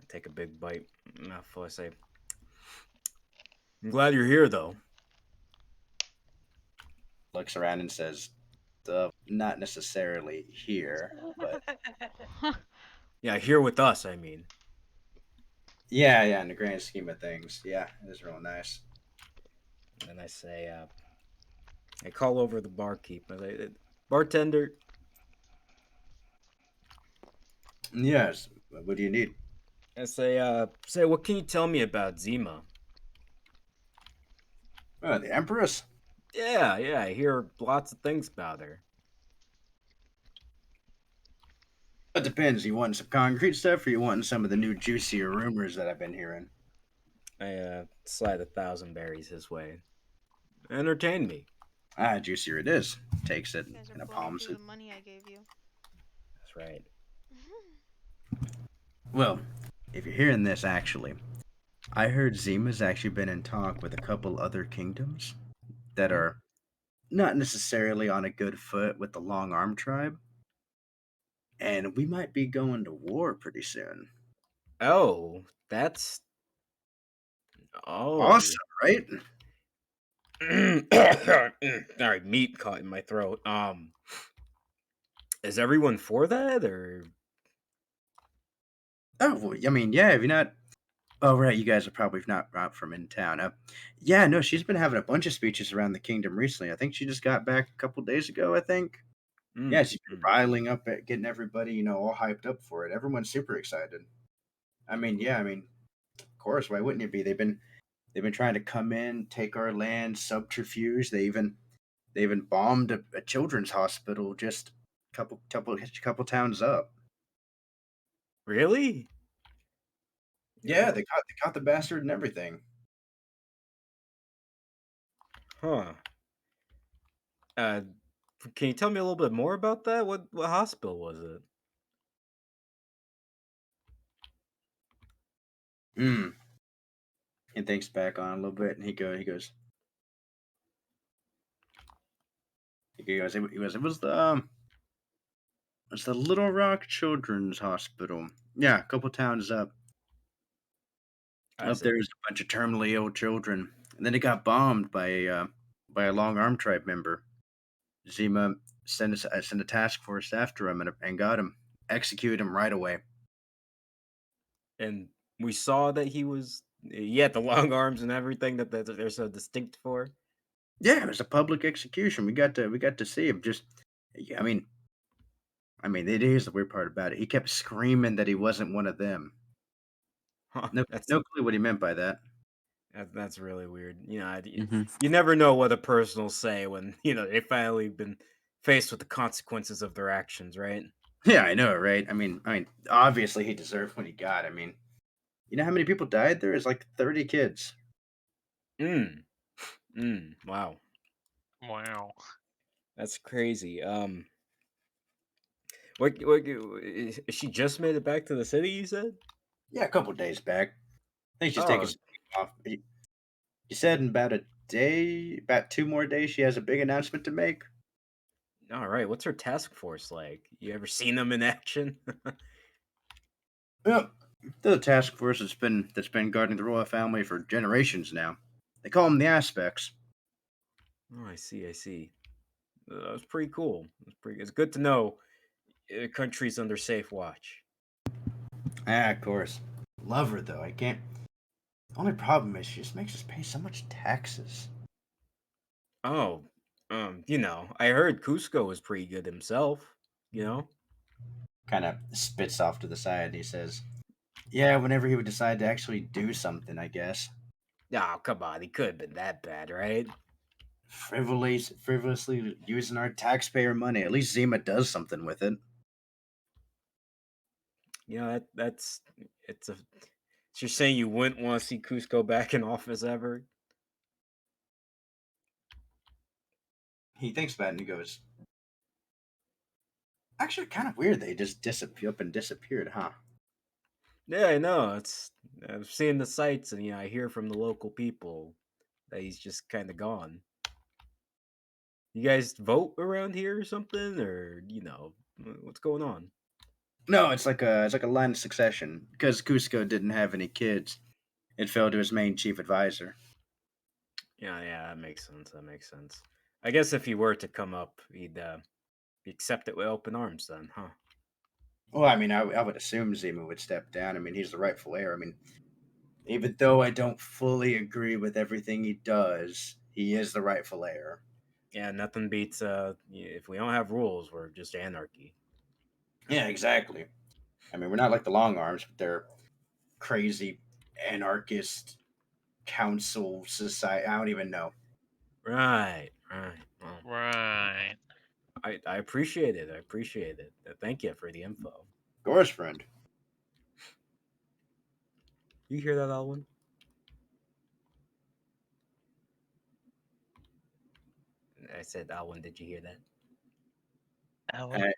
Take a big bite. Mouthful. I say. I'm glad you're here, though. Looks around and says, not necessarily here, but Yeah, here with us. I mean. yeah, in the grand scheme of things, yeah, it is real nice. And I say, I call over the barkeep. I say, bartender. Yes. What do you need? I say, what can you tell me about Zima? Oh, the Empress? Yeah, I hear lots of things about her. It depends. You want some concrete stuff, or you want some of the new juicier rumors that I've been hearing? I slide 1,000 berries his way. Entertain me. Juicier it is. Takes it You guys are and blowing palms through it. the money I gave you. That's right. Well, if you're hearing this, actually, I heard Zima's actually been in talk with a couple other kingdoms that are not necessarily on a good foot with the Long Arm tribe, and we might be going to war pretty soon. Oh, that's. Oh. Awesome, right? All right, meat caught in my throat. Is everyone for that or? Oh, well, I mean, yeah. If you're not, oh right, you guys are probably not from in town. Yeah, no, she's been having a bunch of speeches around the kingdom recently. I think she just got back a couple days ago. I think. Yeah, she's been riling up at getting everybody, all hyped up for it. Everyone's super excited. I mean, yeah, of course, why wouldn't you be? They've been trying to come in, take our land, subterfuge. They even bombed a children's hospital just couple towns up. Really? Yeah, they caught the bastard and everything. Huh. Can you tell me a little bit more about that? What hospital was it? Hmm. He thinks back on it a little bit, and it was it's the Little Rock Children's Hospital. Yeah, a couple towns up. I Up see. there is a bunch of terminally ill children, and then it got bombed by a Long Arm tribe member. Zima sent a task force after him and got him, executed him right away. And we saw that he had the long arms and everything that they're so distinct for. Yeah, it was a public execution. We got to see him. Just, yeah, here's the weird part about it. He kept screaming that he wasn't one of them. Huh, No, no clue what he meant by that. that's really weird. Mm-hmm. You never know what a person will say when they finally been faced with the consequences of their actions, right? Yeah, I know, right? Obviously he deserved what he got. You know how many people died there? It's like 30 kids. Wow, Wow. that's crazy. Is she just made it back to the city? You said? Yeah, a couple days back. I think she's taking Oh, some time off. He said in about 2 more days, she has a big announcement to make. all right. What's her task force like? You ever seen them in action? Well, the task force that's been guarding the royal family for generations now. They call them the Aspects. Oh, I see. I see. That was pretty cool. It's good to know the country's under safe watch. Of course. Love her though. I can't. The only problem is she just makes us pay so much taxes. Oh, I heard Cusco was pretty good himself. Kind of spits off to the side. And he says, "Yeah, whenever he would decide to actually do something, I guess." Oh, come on, he could have been that bad, right? Frivolously using our taxpayer money. At least Zima does something with it. That's it's a. So you're saying you wouldn't want to see Cusco back in office ever? He thinks about it and he goes, "Actually, kind of weird they just disappeared, huh?" Yeah, I know. I've seen the sights, and I hear from the local people that he's just kind of gone. You guys vote around here or something, or what's going on? No, it's like a line of succession because Cusco didn't have any kids. It fell to his main chief advisor. Yeah, yeah, that makes sense. That makes sense. I guess if he were to come up, he'd accept it with open arms, then, huh? Well, I mean, I would assume Zima would step down. I mean, he's the rightful heir. I mean, even though I don't fully agree with everything he does, he is the rightful heir. Yeah, nothing beats if we don't have rules, we're just anarchy. Yeah, exactly. I mean, we're not like the Long Arms, but they're crazy anarchist council society. I don't even know. Right, right. Well, Right. I appreciate it. I appreciate it. Thank you for the info. Of course, friend. You hear that, Alwyn? I said, Alwyn, did you hear that? Alan.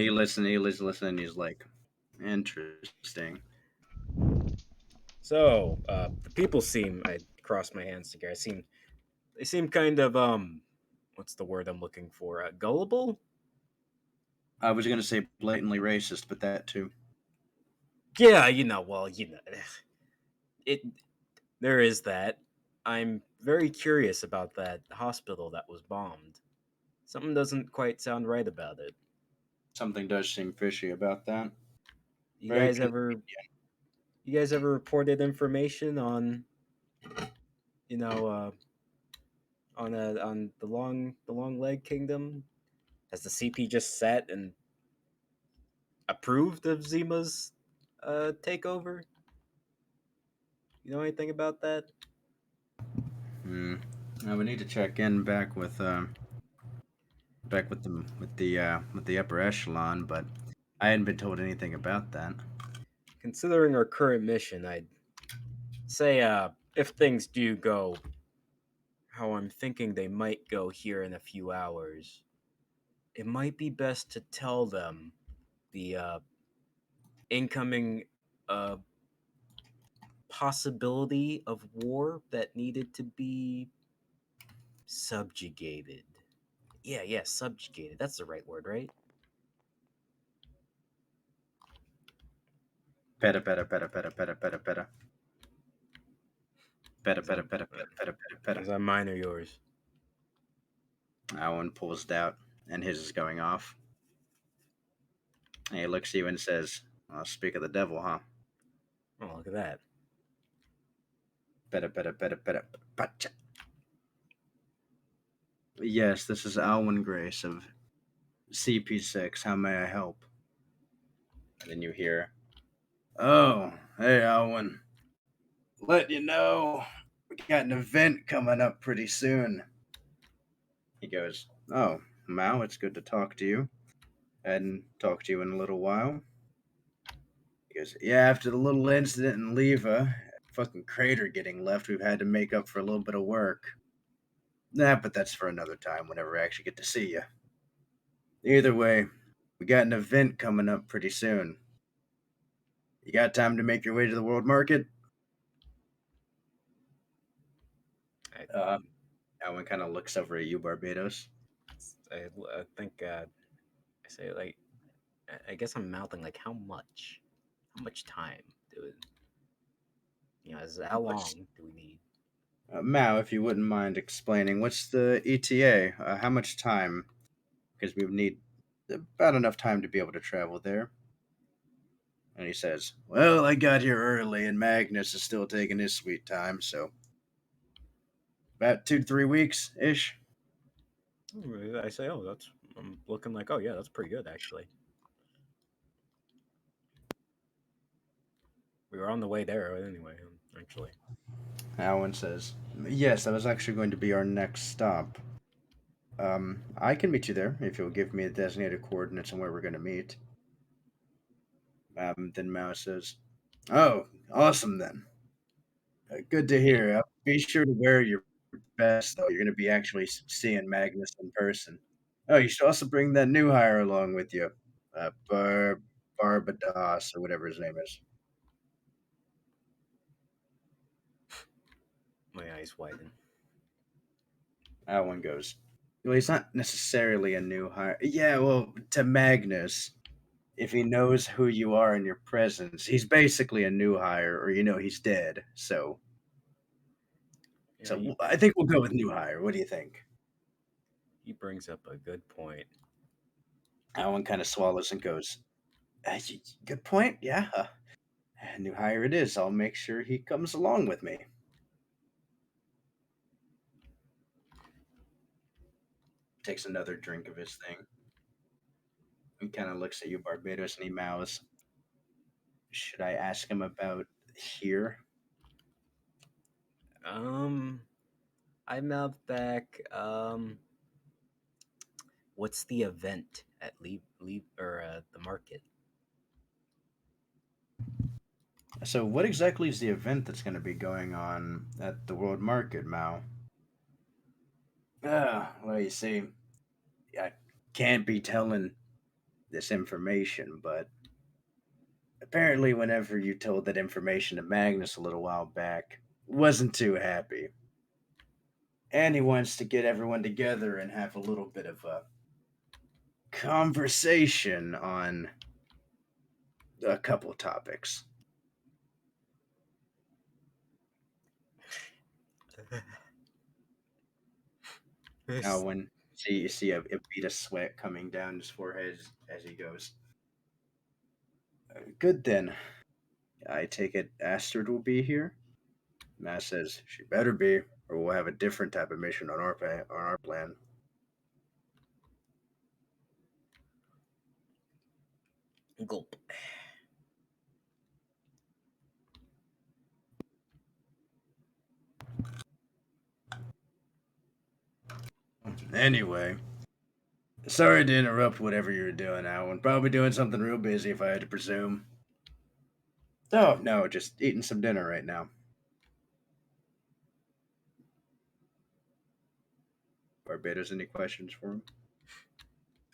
He listened. He was listening. He's like, interesting. So, the people seem, I cross my hands together, they seem kind of, what's the word I'm looking for? Gullible? I was gonna say blatantly racist, but that too. Yeah, well, it, there is that. I'm very curious about that hospital that was bombed. Something doesn't quite sound right about it. Something does seem fishy about that. You Very guys con- ever you guys ever reported information on you know on the long leg kingdom? Has the CP just sat and approved of Zima's takeover? You know anything about that? Hmm. We need to check in back with the upper echelon, but I hadn't been told anything about that. Considering our current mission, I'd say if things do go how I'm thinking they might go here in a few hours, it might be best to tell them the incoming uh, possibility of war that needed to be subjugated. Yeah, yeah, subjugated. That's the right word, right? Peta peta peta peta peta peta peta peta Is peta that, peta peta peta peta peta. is that mine or yours? That one pulls out, and his is going off. And he looks at you and says, "I'll speak of the devil, huh?" Oh, look at that. Peta peta peta peta peta. Yes, this is Alwyn Grace of CP6. How may I help? And then you hear, "Oh, hey, Alwyn. Let you know, we got an event coming up pretty soon." He goes, "Oh, Mao, it's good to talk to you. I hadn't talked to you in a little while." He goes, "Yeah, after the little incident in Leva, fucking crater getting left, we've had to make up for a little bit of work. Nah, but that's for another time whenever I actually get to see you. Either way, we got an event coming up pretty soon. You got time to make your way to the world market?" I, Uh, Alwyn kind of looks over at you, Barbados. I think I say like I guess I'm mouthing like how much time do it? How long do we need? Mao, if you wouldn't mind explaining, what's the ETA? How much time? Because we would need about enough time to be able to travel there. And he says, "Well, I got here early, and Magnus is still taking his sweet time, so about 2 to 3 weeks ish." I say, oh, that's I'm looking like, oh yeah, that's pretty good actually. We were on the way there anyway, actually. Alwyn says, "Yes, that was actually going to be our next stop. I can meet you there if you'll give me the designated coordinates on where we're going to meet." Then Mao says, "Oh, awesome then. Good to hear. Be sure to wear your best, though. You're going to be actually seeing Magnus in person. Oh, you should also bring that new hire along with you, Barbados or whatever his name is." My eyes widen. Alwyn goes, well, he's not necessarily a new hire. Yeah, well, to Magnus, if he knows who you are in your presence, he's basically a new hire, or he's dead. So, Yeah, so I think we'll go with new hire. What do you think? he brings up a good point. Alwyn kind of swallows and goes, good point. Yeah, new hire it is. I'll make sure he comes along with me. Takes another drink of his thing. He kind of looks at you, Barbados, and he mouths, should I ask him about here? I mouth back. What's the event at the market? So, what exactly is the event that's going to be going on at the World Market, Mao? Well, you see, I can't be telling this information, but apparently, whenever you told that information to Magnus a little while back, wasn't too happy. And he wants to get everyone together and have a little bit of a conversation on a couple of topics. Now, when you see a bead of sweat coming down his forehead as he goes, good then. I take it Astrid will be here? Matt says, she better be, or we'll have a different type of mission on our plan. Gulp. Anyway, sorry to interrupt whatever you're doing, Alan. Probably doing something real busy if I had to presume. Oh, no, just eating some dinner right now. Barbados, any questions for him?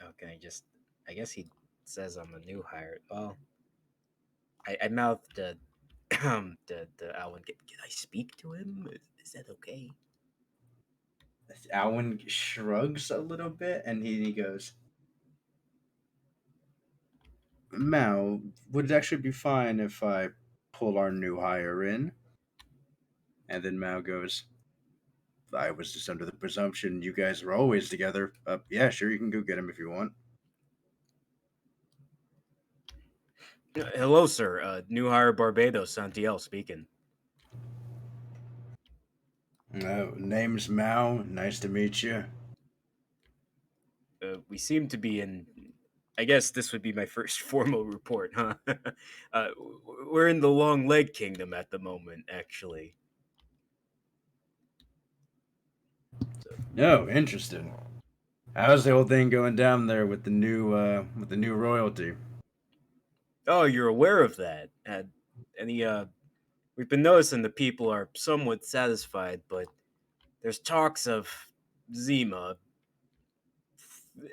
Okay, I guess he says I'm a new hire. Well, I mouthed the Alwyn. Can I speak to him? Is that okay? Alwyn shrugs a little bit and he goes, Mal, would it actually be fine if I pull our new hire in? And then Mal goes, I was just under the presumption you guys were always together. Yeah, sure, you can go get him if you want. Hello, sir. New hire Barbados, Santiel speaking. Name's Mal. Nice to meet you. We seem to be in. I guess this would be my first formal report, huh? We're in the Long Leg Kingdom at the moment, actually. Oh, interesting. How's the whole thing going down there with the new royalty? Oh, you're aware of that? We've been noticing the people are somewhat satisfied, but there's talks of Zima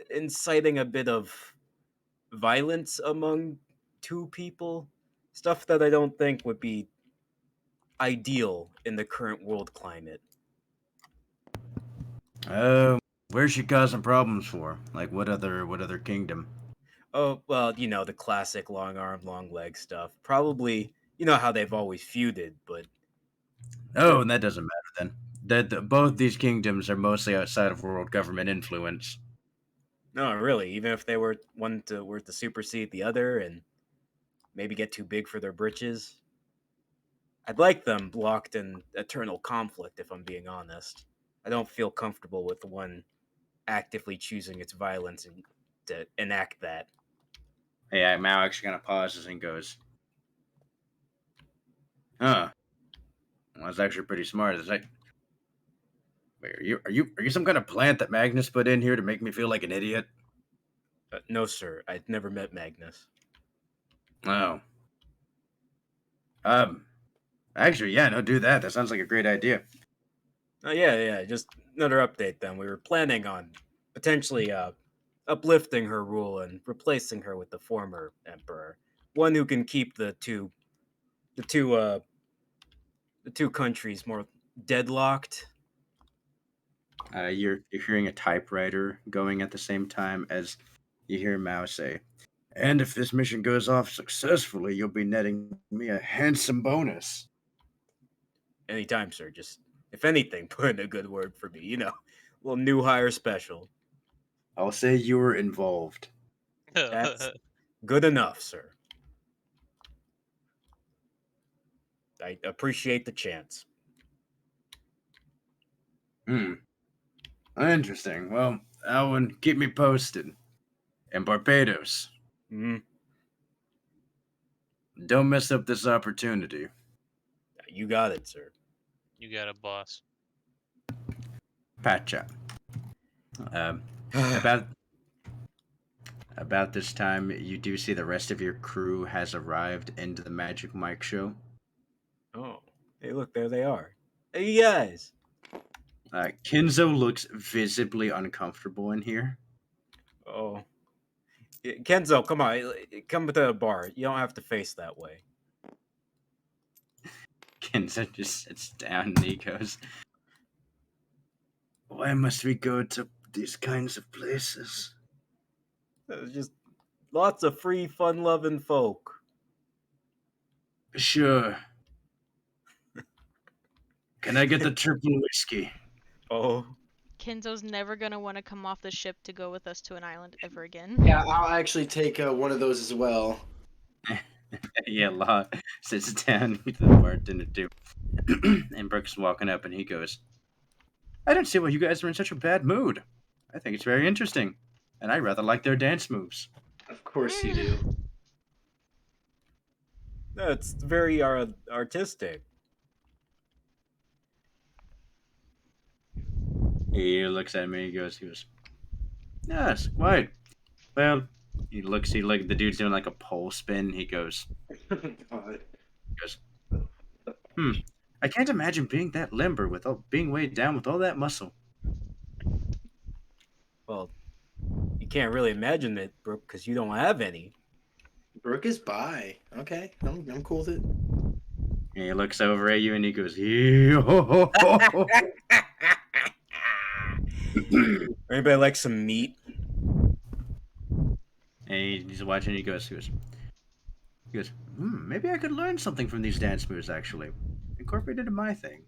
inciting a bit of violence among two people. Stuff that I don't think would be ideal in the current world climate. Where's she causing problems for? Like what other kingdom? Oh, well, the classic long arm, long leg stuff. Probably, how they've always feuded, but Oh, and that doesn't matter then. Both these kingdoms are mostly outside of world government influence. no, really, even if they were to supersede the other and maybe get too big for their britches, I'd like them locked in eternal conflict, if I'm being honest. I don't feel comfortable with one actively choosing its violence and to enact that. Hey, Mao actually kind of pauses and goes, "Huh? Well, that's actually pretty smart. It's like, wait, are you some kind of plant that Magnus put in here to make me feel like an idiot?" No, sir, I'd never met Magnus. Oh. Actually, yeah, no, do that. That sounds like a great idea. Oh, yeah, just another update then. We were planning on potentially uplifting her rule and replacing her with the former emperor. One who can keep the two countries more deadlocked. You're hearing a typewriter going at the same time as you hear Mao say, "And if this mission goes off successfully, you'll be netting me a handsome bonus." Anytime, sir. Just, if anything, put in a good word for me. A little new hire special. I'll say you were involved. That's good enough, sir. I appreciate the chance. Interesting. Well, Alwyn, keep me posted. And Barbados, Mm, don't mess up this opportunity. you got it, sir. You got a boss. Patcha. About this time, you do see the rest of your crew has arrived into the Magic Mike show. Oh, hey, look, there they are. Hey, you guys. Kinzo looks visibly uncomfortable in here. Oh, Kenzo, come on, come to the bar. You don't have to face that way. Kinzo just sits down and he goes, "Why must we go to these kinds of places?" There's just lots of free, fun-loving folk. Sure. Can I get the triple whiskey? Oh, Kenzo's never gonna want to come off the ship to go with us to an island ever again. Yeah, I'll actually take one of those as well. Yeah, Law sits down with the bartender too. And Brooks is walking up and he goes, "I don't see why you guys are in such a bad mood. I think it's very interesting. And I rather like their dance moves." Of course you do. no, it's very artistic. He looks at me and he goes, "Yes, quite. Well," the dude's doing like a pole spin. He goes, God. "I can't imagine being that limber without being weighed down with all that muscle." Well, you can't really imagine it, Brooke, because you don't have any. Brooke is bi. Okay, I'm cool with it. And he looks over at you and he goes, "Yo." Anybody like some meat? And he's watching. He goes, "Maybe I could learn something from these dance moves. Actually, incorporate it in my thing,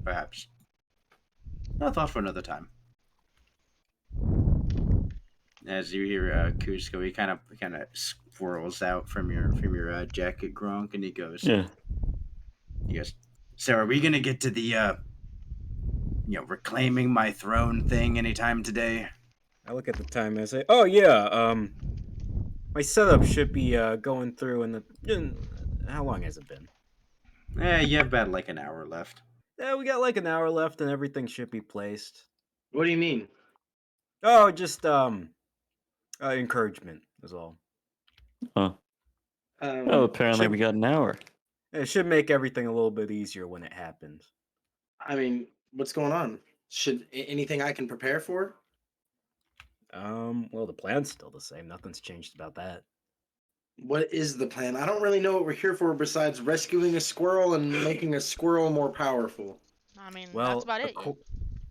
perhaps. A thought for another time." As you hear Cusco, he kind of swirls out from your jacket, Gronk, and he goes, Yeah. "So are we gonna get to the reclaiming my throne thing anytime today?" I look at the time and I say, "Oh yeah, my setup should be going through how long has it been? You have about like an hour left. Yeah, we got like an hour left and everything should be placed." What do you mean? Oh, just encouragement is all. Oh. Well, apparently should- we got an hour. It should make everything a little bit easier when it happens. I mean, what's going on? Should anything I can prepare for? Well, the plan's still the same. Nothing's changed about that. What is the plan? I don't really know what we're here for besides rescuing a squirrel and making a squirrel more powerful. I mean, Well, that's about it.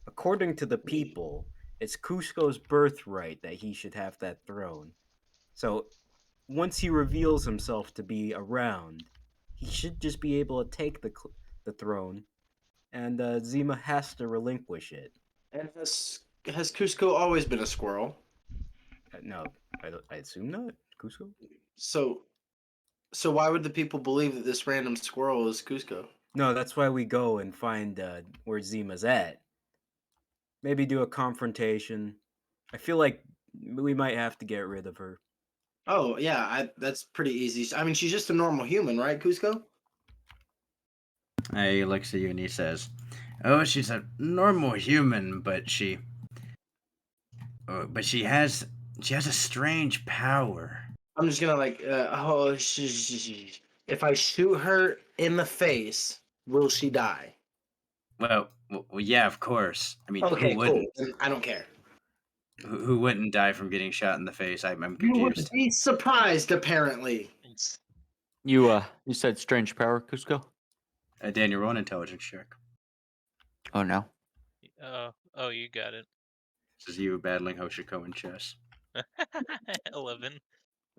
according to the people, it's Cusco's birthright that he should have that throne. So, once he reveals himself to be around, he should just be able to take the throne, and Zima has to relinquish it. And has Cusco always been a squirrel? No, I assume not. Cusco? So why would the people believe that this random squirrel is Cusco? No, that's why we go and find where Zima's at. Maybe do a confrontation. I feel like we might have to get rid of her. Oh yeah, that's pretty easy. I mean, she's just a normal human, right, Cusco? He looks at you and he says, "Oh, she's a normal human, but she has a strange power." I'm just gonna if I shoot her in the face, will she die? Well, yeah, of course. I mean, Okay, who cool. wouldn't? Then I don't care. Who wouldn't die from getting shot in the face? I'm You would confused. be surprised, apparently. You said strange power, Cusco? Daniel, roll an intelligence check. Oh no. Oh, you got it. This is you battling Hoshiko in chess. 11.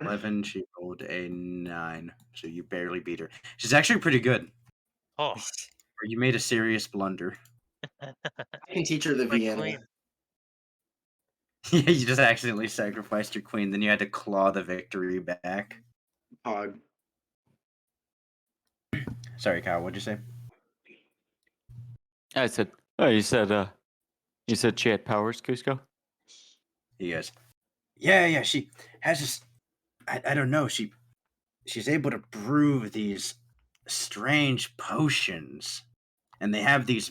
11, she rolled a 9, so you barely beat her. She's actually pretty good. Oh, Or you made a serious blunder. I can teach her the my Vienna. queen. Yeah, you just accidentally sacrificed your queen, then you had to claw the victory back. Hog. Sorry, Kyle, what'd you say? I said. Oh, you said. You said she had powers, Cusco. He goes, yeah, she has this. I don't know. She's able to brew these strange potions, and they have these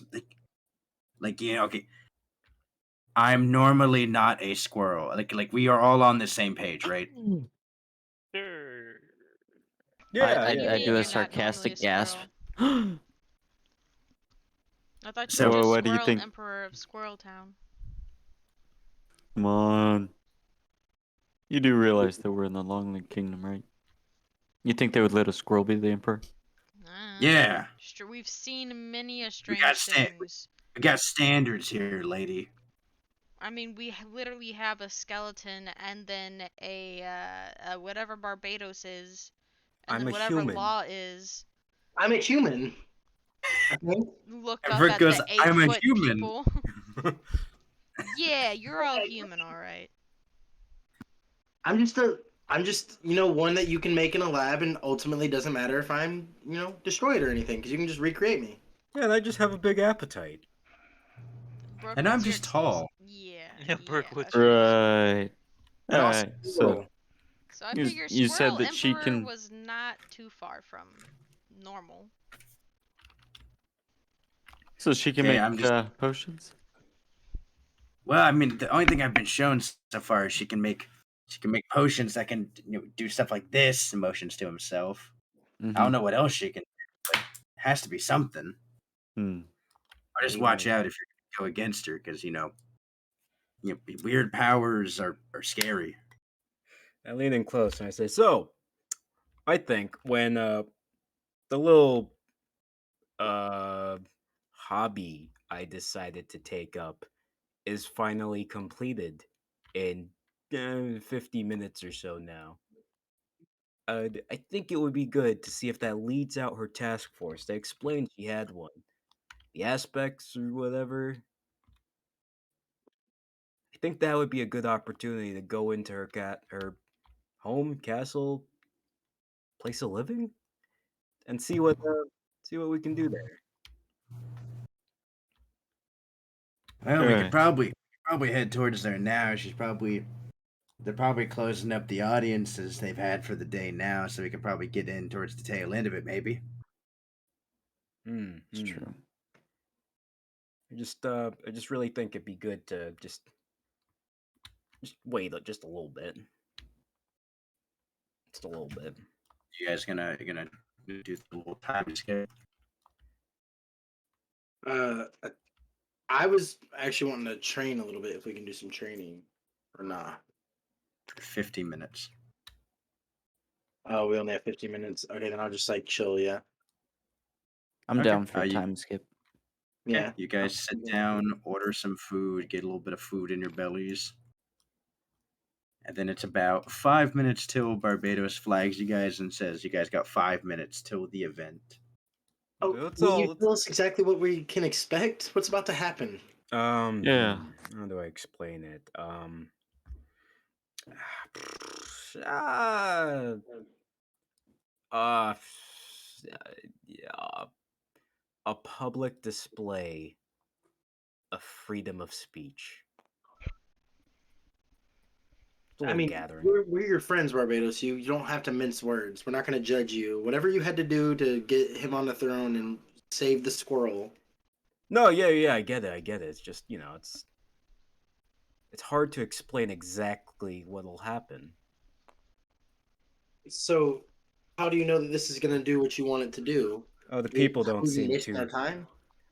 okay. I'm normally not a squirrel. Like we are all on the same page, right? Sure. Yeah, What do you I mean do you're a not sarcastic normally a gasp. squirrel? I thought you So- were just What do you Squirrel think? Emperor of Squirrel Town. Come on. You do realize that we're in the Longling Kingdom, right? You think they would let a squirrel be the emperor? Yeah, We've seen many a we strange got things. we got standards here, lady. I mean, we literally have a skeleton and then a whatever Barbados is, and I'm then a whatever human. law is. I'm a human. I think. Look And up Rick at goes, the "I'm a 8-foot human." people. Yeah, you're all human, all right. I'm just one that you can make in a lab, and ultimately doesn't matter if I'm destroyed or anything, because you can just recreate me. Yeah, and I just have a big appetite. Brooke, And I'm what's your just tall. Yeah. Yeah, Brooke, what's okay. Right. And also, Alright. So So I You s- figure you Squirrel said that she Emperor can- was not too far from normal. so she can Okay, make I'm just- potions. Well, I mean, the only thing I've been shown so far is she can make potions that can do stuff like this, motions to himself. I don't know what else she can do, but it has to be something. Hmm. Or just watch out if you're going to go against her, because weird powers are scary. I lean in close and I say, "So, I think when the little hobby I decided to take up is finally completed in 50 minutes or so now. I think it would be good to see if that leads out her task force. They explained she had one. The aspects or whatever. I think that would be a good opportunity to go into her home, castle, place of living, and see what we can do there." Well, we could Alright. probably head towards there now. They're probably closing up the audiences they've had for the day now, so we could probably get in towards the tail end of it, maybe. It's true. I just really think it'd be good to just wait just a little bit. Just a little bit. You guys gonna do the little time skip? I was actually wanting to train a little bit, if we can do some training or not. For 50 minutes. Oh, we only have 15 minutes. Okay, then I'll just chill. Yeah. I'm Okay. down for a You- time skip. Yeah. You guys sit down, order some food, get a little bit of food in your bellies. And then it's about 5 minutes till Barbados flags you guys and says you guys got 5 minutes till the event. Oh, Let's will you all- tell us exactly what we can expect? What's about to happen? Yeah. How do I explain it? Uh, uh, yeah, a public display of freedom of speech. It's a I little mean, gathering. we're your friends, Barbados. You don't have to mince words. We're not going to judge you. Whatever you had to do to get him on the throne and save the squirrel. No, yeah, I get it. It's just it's hard to explain exactly what'll happen. So, how do you know that this is going to do what you want it to do? Oh, the people Have don't we seem wasted too. our time.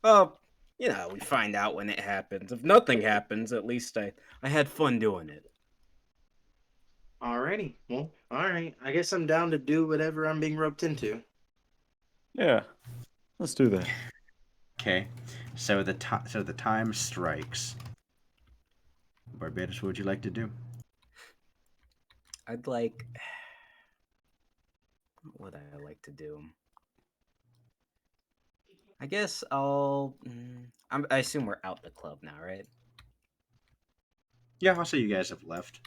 Well, we find out when it happens. If nothing happens, at least I had fun doing it. Alrighty. Well, alright. I guess I'm down to do whatever I'm being roped into. Yeah. Let's do that. Okay, so the time strikes. Barbados, what would you like to do? I'd like. What would I like to do? I guess I'll. I assume we're out the club now, right? Yeah, I'll say you guys have left.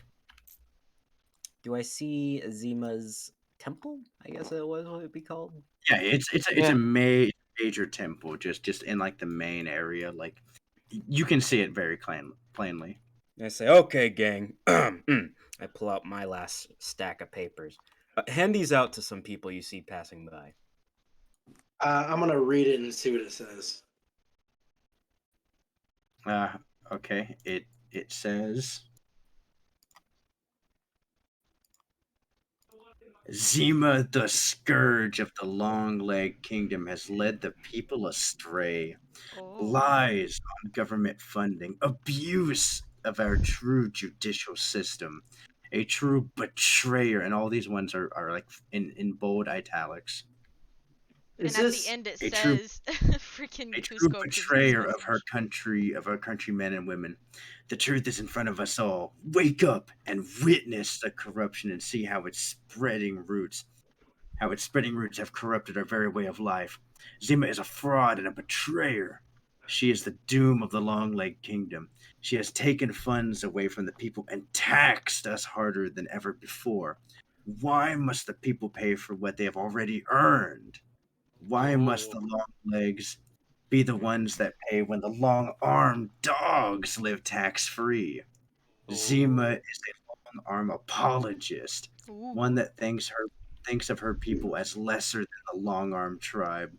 Do I see Zima's temple? I guess it was what it'd be called. Yeah, it's a Yeah. major temple, just in like the main area. Like you can see it very plainly. I say, okay, gang. I pull out my last stack of papers. Hand these out to some people you see passing by. I'm gonna read it and see what it says. Okay. It says Zima, the scourge of the long leg kingdom, has led the people astray. Oh. Lies on government funding, abuse of our true judicial system, a true betrayer, and all these ones are like in bold italics. Is And at this the end it a true- says freaking A true Cusco betrayer of her country, of our countrymen and women. The truth is in front of us all. Wake up and witness the corruption and see how it's spreading roots. How its spreading roots have corrupted our very way of life. Zima is a fraud and a betrayer. She is the doom of the Long Leg Kingdom. She has taken funds away from the people and taxed us harder than ever before. Why must the people pay for what they have already earned? Why must the long legs be the ones that pay when the long armed dogs live tax free? Zima is a long arm apologist, Ooh. one that thinks of her people as lesser than the long arm tribe.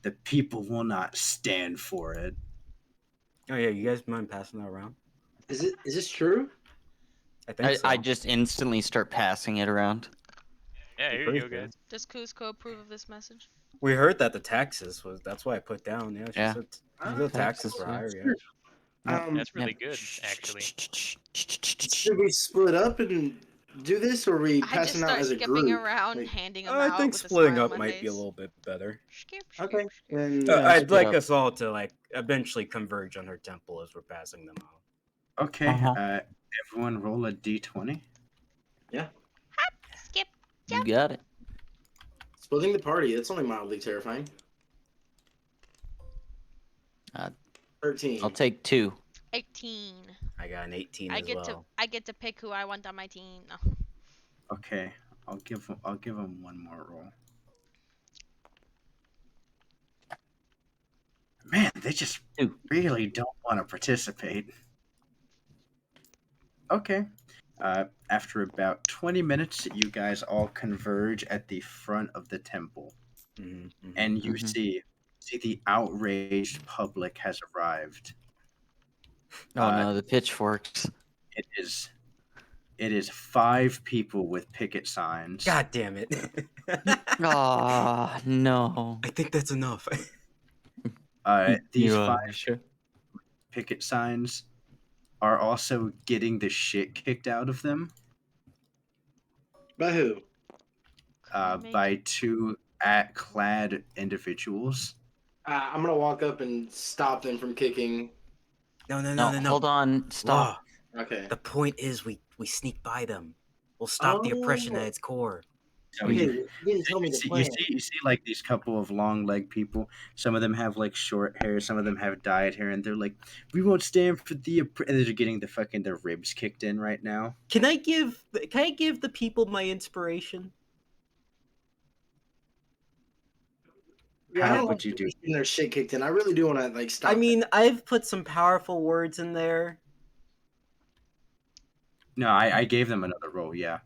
The people will not stand for it. Oh yeah, you guys mind passing that around? is this true? I think so. I just instantly start passing it around. Yeah, here you go, guys. Does Cusco approve of this message? We heard that the taxes was. That's why I put down. Yeah, she Yeah. said Ah, the taxes taxes, were yeah. higher. Yeah. That's really Yep. good, actually. Should we split up and do this, or are we I just passing out start as a skipping group? around, Like, handing them I out think with a splitting smile up on my might be a face. little bit better. Skip, okay, skip, skip. then Yeah, I'd split like up. us all to like eventually converge on her temple as we're passing them out. Okay, Uh-huh. everyone roll a d20. Skip. You got it. splitting the party. That's only mildly terrifying. Uh, 13. I'll take 2. 18. I got an 18 I as get well. I get to pick who I want on my team. No. Okay, I'll give them one more roll. Man, they just Two. really don't want to participate. Okay. After about 20 minutes, you guys all converge at the front of the temple, and you see the outraged public has arrived. Oh no, the pitchforks. It is 5 people with picket signs. God damn it! Oh no. I think that's enough. These You, 5 sure? picket signs are also getting the shit kicked out of them By who? by 2 clad individuals. I'm gonna walk up and stop them from kicking. No. Hold on. Stop. Law. Okay. The point is, we sneak by them. We'll stop the oppression at its core. So Okay, you, you didn't tell me the you plan. see like these couple of long leg people. Some of them have like short hair. Some of them have dyed hair, and they're like, "We won't stand for the." And they're getting their ribs kicked in right now. Can I give the people my inspiration? Yeah, I How don't would want you do? getting their shit kicked in. I really do want to like stop. I mean, I've put some powerful words in there. No, I gave them another roll. Yeah.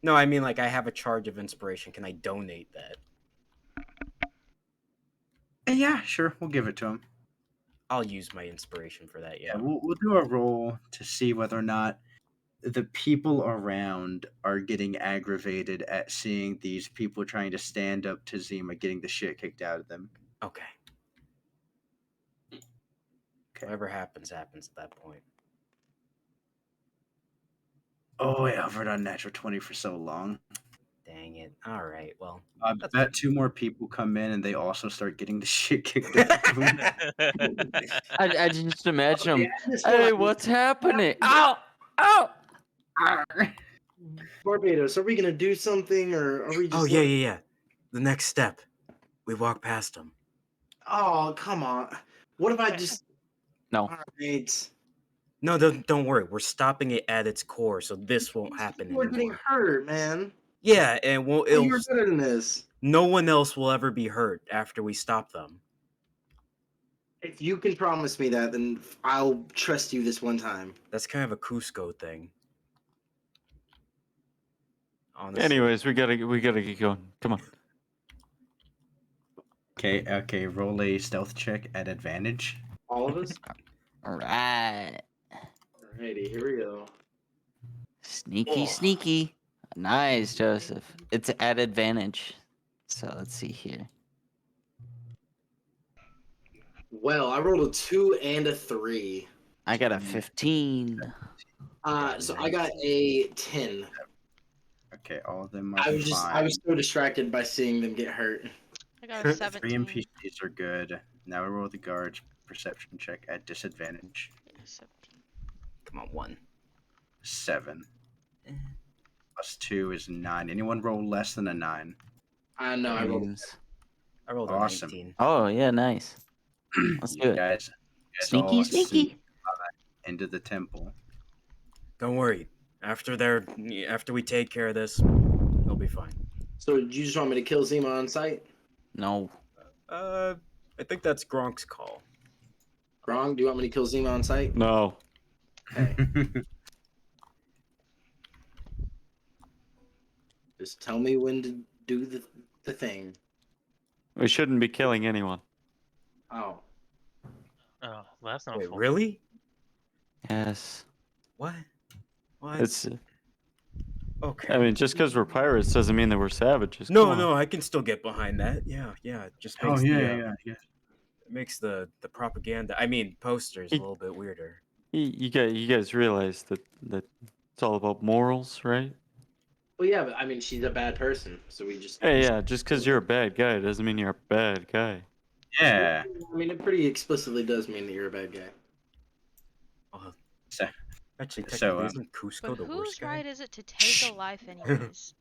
No, I mean like I have a charge of inspiration. Can I donate that? Yeah, sure. We'll give it to them. I'll use my inspiration for that. Yeah. We'll do a roll to see whether or not the people around are getting aggravated at seeing these people trying to stand up to Zima getting the shit kicked out of them. Okay. Whatever happens at that point. Oh, I hovered on natural 20 for so long. Dang dang it. All right, well. I that's bet 2 more people come in and they also start getting the shit kicked out of them. I just imagine Yeah, him. I just feel Hey, like- what's happening? Ow! Ow! Barbados, are we gonna do something, or are we just? Oh, yeah. The next step. We walk past them. Oh, come on. What if I just? No. All right. No, don't worry. We're stopping it at its core, so this won't happen We're getting anymore. hurt, man. Yeah, and Oh, you're better than this. no one else will ever be hurt after we stop them. If you can promise me that, then I'll trust you this one time. That's kind of a Cusco thing. Honestly. Anyways, we gotta get going. Come on. Okay, roll a stealth check at advantage. All of us. All right. Alrighty, here we go. Sneaky, Oh. sneaky. Nice, Joseph. It's at advantage. So let's see here. Well, I rolled a 2 and a 3. I got a 15. So I got a 10. Okay, all of them are I fine. was so distracted by seeing them get hurt. I got a 3 17. NPCs are good. Now we roll the guards perception check at disadvantage. Yeah, 17. Come on, 1. 7. Plus 2 is 9. Anyone roll less than a 9? I know. I rolled. Means- I rolled Awesome. a 19. Oh, yeah, nice. Let's do You it. guys Sneaky, all sneaky. sneak into the temple. Don't worry. After we take care of this, they'll be fine. So you just want me to kill Zima on sight? No. I think that's Gronk's call. Grong, do you want me to kill Zima on sight? No. Just tell me when to do the thing. We shouldn't be killing anyone. Oh. Oh, that's not Wait, full. really? Yes. What? What? It's. okay. I mean, just because we're pirates doesn't mean that we're savages. No, Come on. no, I can still get behind that. Yeah. It just Oh makes yeah. it makes the propaganda. I mean, posters a little bit weirder. You guys realize that it's all about morals, right? Well, yeah, but I mean, she's a bad person, so we just. Hey, yeah, just because you're a bad guy doesn't mean you're a bad guy. Yeah. I mean, it pretty explicitly does mean that you're a bad guy. So, Actually, technically, So, isn't Cusco But the whose worst guy? right is it to take a life anyways?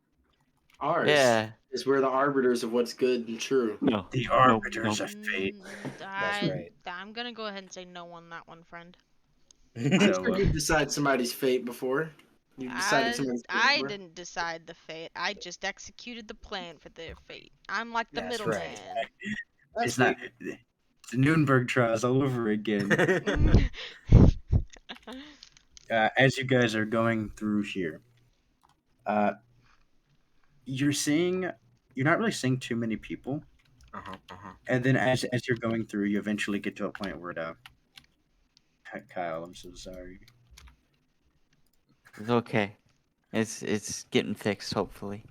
Ours. Yeah. Is we're the arbiters of what's good and true. No. the no, arbiters no. of fate. That's right. I'm gonna go ahead and say no on that one, friend. I'm So, sure you decide somebody's fate before. You decided somebody's fate I before. didn't decide the fate. I just executed the plan for their fate. I'm like the That's middleman. right. It's not the Nuremberg trials all over again. As you guys are going through here, you're not really seeing too many people, and then as you're going through, you eventually get to a point where Kyle, I'm so sorry. It's okay. It's getting fixed, hopefully.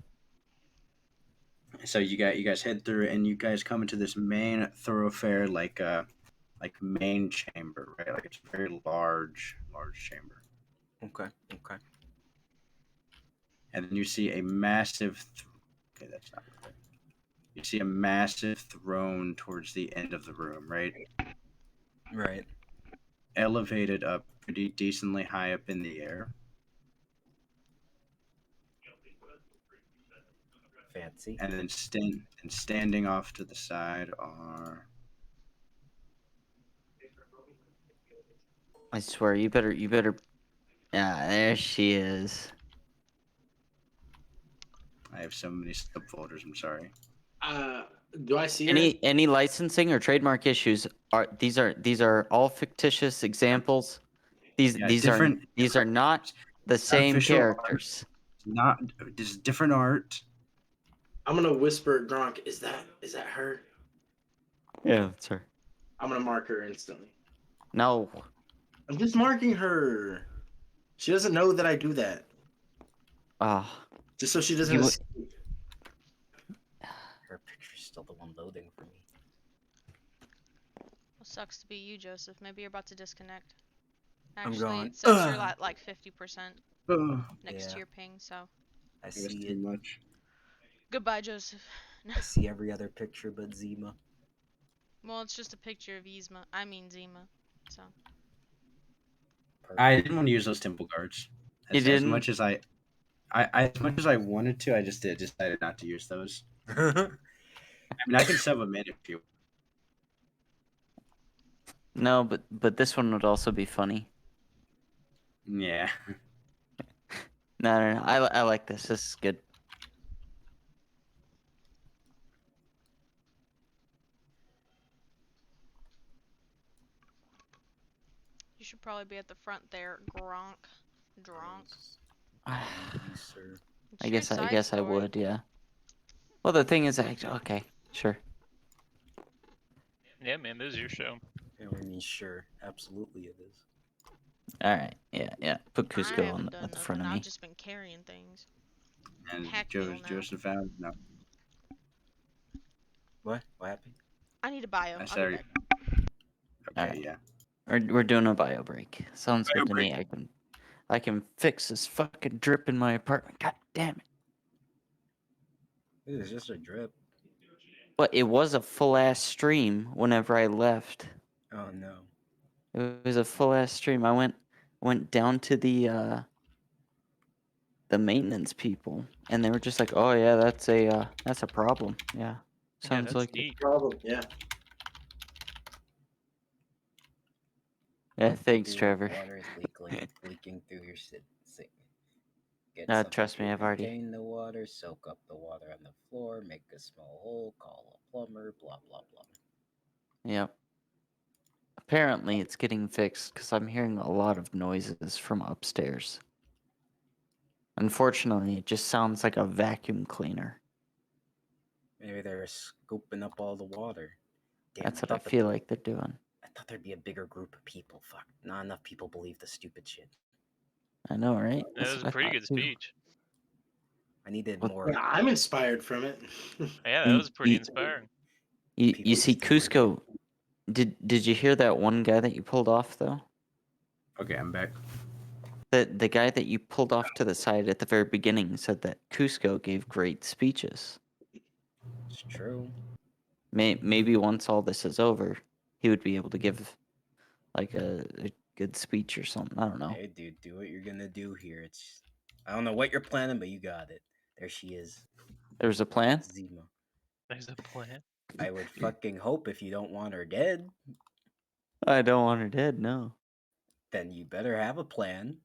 So you guys head through, and you guys come into this main thoroughfare, like main chamber, right? Like it's a very large chamber. Okay. And then you see a massive. Okay, that's not right. You see a massive throne towards the end of the room, right? Right. Elevated up pretty decently high up in the air. Fancy. And then standing off to the side are. I swear, you better. Ah, there she is. I have so many subfolders. I'm sorry. Do I see her? Any licensing or trademark issues these are all fictitious examples. These are not the same Official characters. Not just different art. I'm gonna whisper, Gronk. Is that her? Yeah, that's her. I'm gonna mark her instantly. No. I'm just marking her. She doesn't know that I do that. Just so she doesn't. Her picture's still the one loading for me. Well, sucks to be you, Joseph. Maybe you're about to disconnect. I'm Actually, going, it says you're at like 50% Oh, next Yeah. to your ping, so. I that's see too it. much. Goodbye, Joseph. I see every other picture but Zima. Well, it's just a picture of Zima. Zima. So. I didn't want to use those temple guards. You As didn't? much as as much as I wanted to, I just decided not to use those. I mean, I can sub them in if you. No, but this one would also be funny. Yeah. No. I like this. This is good. You should probably be at the front there, Gronk. Drunk. Maybe, sir. It's I your guess I side guess I story. would, yeah. Well, the thing is, okay, sure. Yeah, man, this is your show. Yeah, I mean, sure, absolutely it is. All right, yeah. Put I Cusco haven't done at the front nothing. of me. I've just been carrying things. And Pack mule now. Joseph found no. What? What happened? I need a bio. I I'll said, be back. okay, Alright. yeah. We're doing a bio break. Sounds Bio good to me. I can fix this fucking drip in my apartment. God damn it! It was just a drip. But it was a full ass stream whenever I left. Oh no. It was a full ass stream. I went down to the maintenance people, and they were just like, "Oh yeah, that's a problem." Yeah, sounds that's like it. neat. Problem. Yeah. Yeah, thanks, Dude, Trevor. water is leaking through your sink. Get No, something trust me, to I've already. contain the water, soak up the water on the floor, make a small hole, call a plumber, blah blah blah. Yep. Apparently, it's getting fixed because I'm hearing a lot of noises from upstairs. Unfortunately, it just sounds like a vacuum cleaner. Maybe they're scooping up all the water. Damn, That's what I thought feel like they're doing. I thought there'd be a bigger group of people. Fuck, not enough people believe the stupid shit. I know, right? That That's was a what I pretty thought, good too. speech. I needed What- more. Yeah, I'm inspired from it. Yeah, that You- was pretty you- inspiring. You People see, just don't like Cusco. Did you hear that one guy that you pulled off though? Okay, I'm back. The guy that you pulled off to the side at the very beginning said that Cusco gave great speeches. It's true. Maybe once all this is over, he would be able to give like a good speech or something. I don't know. Hey, dude, do what you're gonna do here. I don't know what you're planning, but you got it. There she is, There's a plan. Zima. There's a plan. I would fucking hope if you don't want her dead, I don't want her dead. No. then you better have a plan.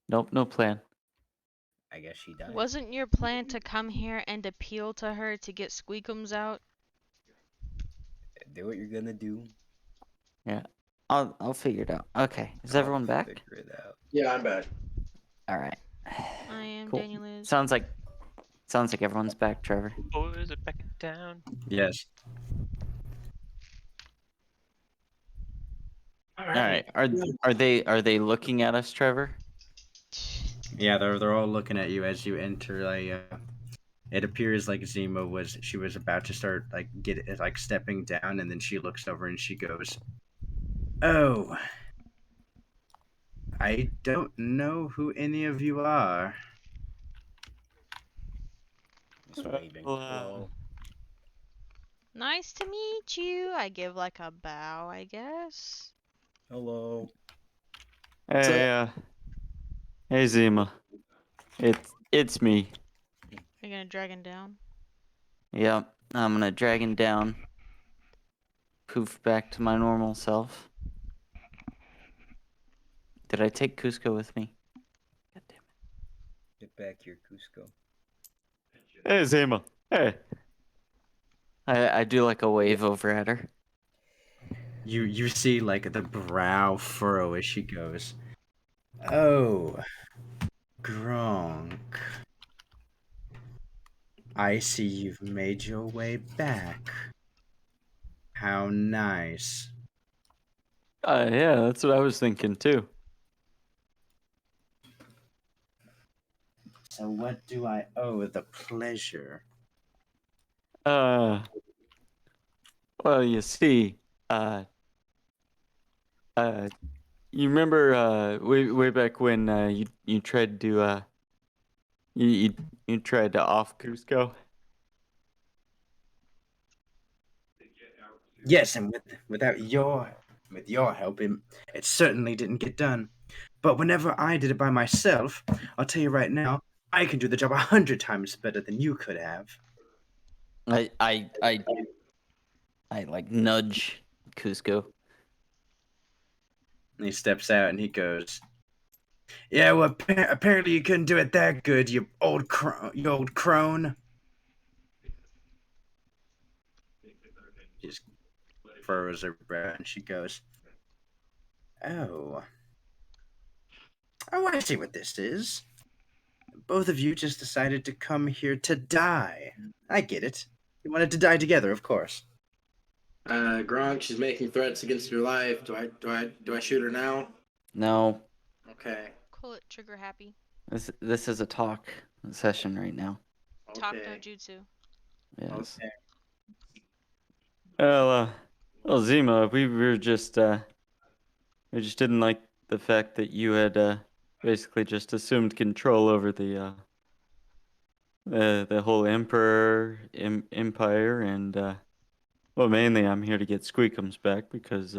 Nope. No plan. I guess she died. Wasn't your plan to come here and appeal to her to get Squeakums out? Do what you're gonna do. I'll figure it out. Okay. Is I'll everyone back? Figure it out. Yeah, I'm back. All right. I am Cool. Daniel is. Sounds like everyone's back, Trevor. Boys are back in town. Yes. All right. Are they looking at us, Trevor? Yeah, they're all looking at you as you enter. It appears like Zima was about to start stepping down, and then she looks over and she goes, "Oh, I don't know who any of you are." Just waving. Well, Hello. Nice to meet you. I give like a bow, I guess. Hello. Hey Zima. It's me. You're gonna drag him down? Yep. I'm gonna drag him down. Poof back to my normal self. Did I take Cusco with me? God damn Get back here, Cusco. it. Hey Zima. Hey. I do like a wave over at her. You see like the brow furrow as she goes, "Oh, Gronk. I see you've made your way back. How nice." Yeah, that's what I was thinking too. So what do I owe the pleasure? Well, you see, you remember way back when you tried to you tried to off Cusco? Yes, and with your help, it certainly didn't get done. But whenever I did it by myself, I'll tell you right now, I can do the job 100 times better than you could have. I like nudge Cusco. And he steps out and he goes, "Yeah, well, apparently you couldn't do it that good, you old crone." She just furrows her brow and she goes, "Oh, I see what this is. Both of you just decided to come here to die. I get it. You wanted to die together, of course." Gronk, she's making threats against your life. Do I shoot her now? No, Okay. Call it trigger happy. this is a talk session right now. Talk no Okay. jutsu. Yes. Okay. Well, Zima, we just didn't like the fact that you had basically just assumed control over the whole empire, and well, mainly I'm here to get Squeakums back because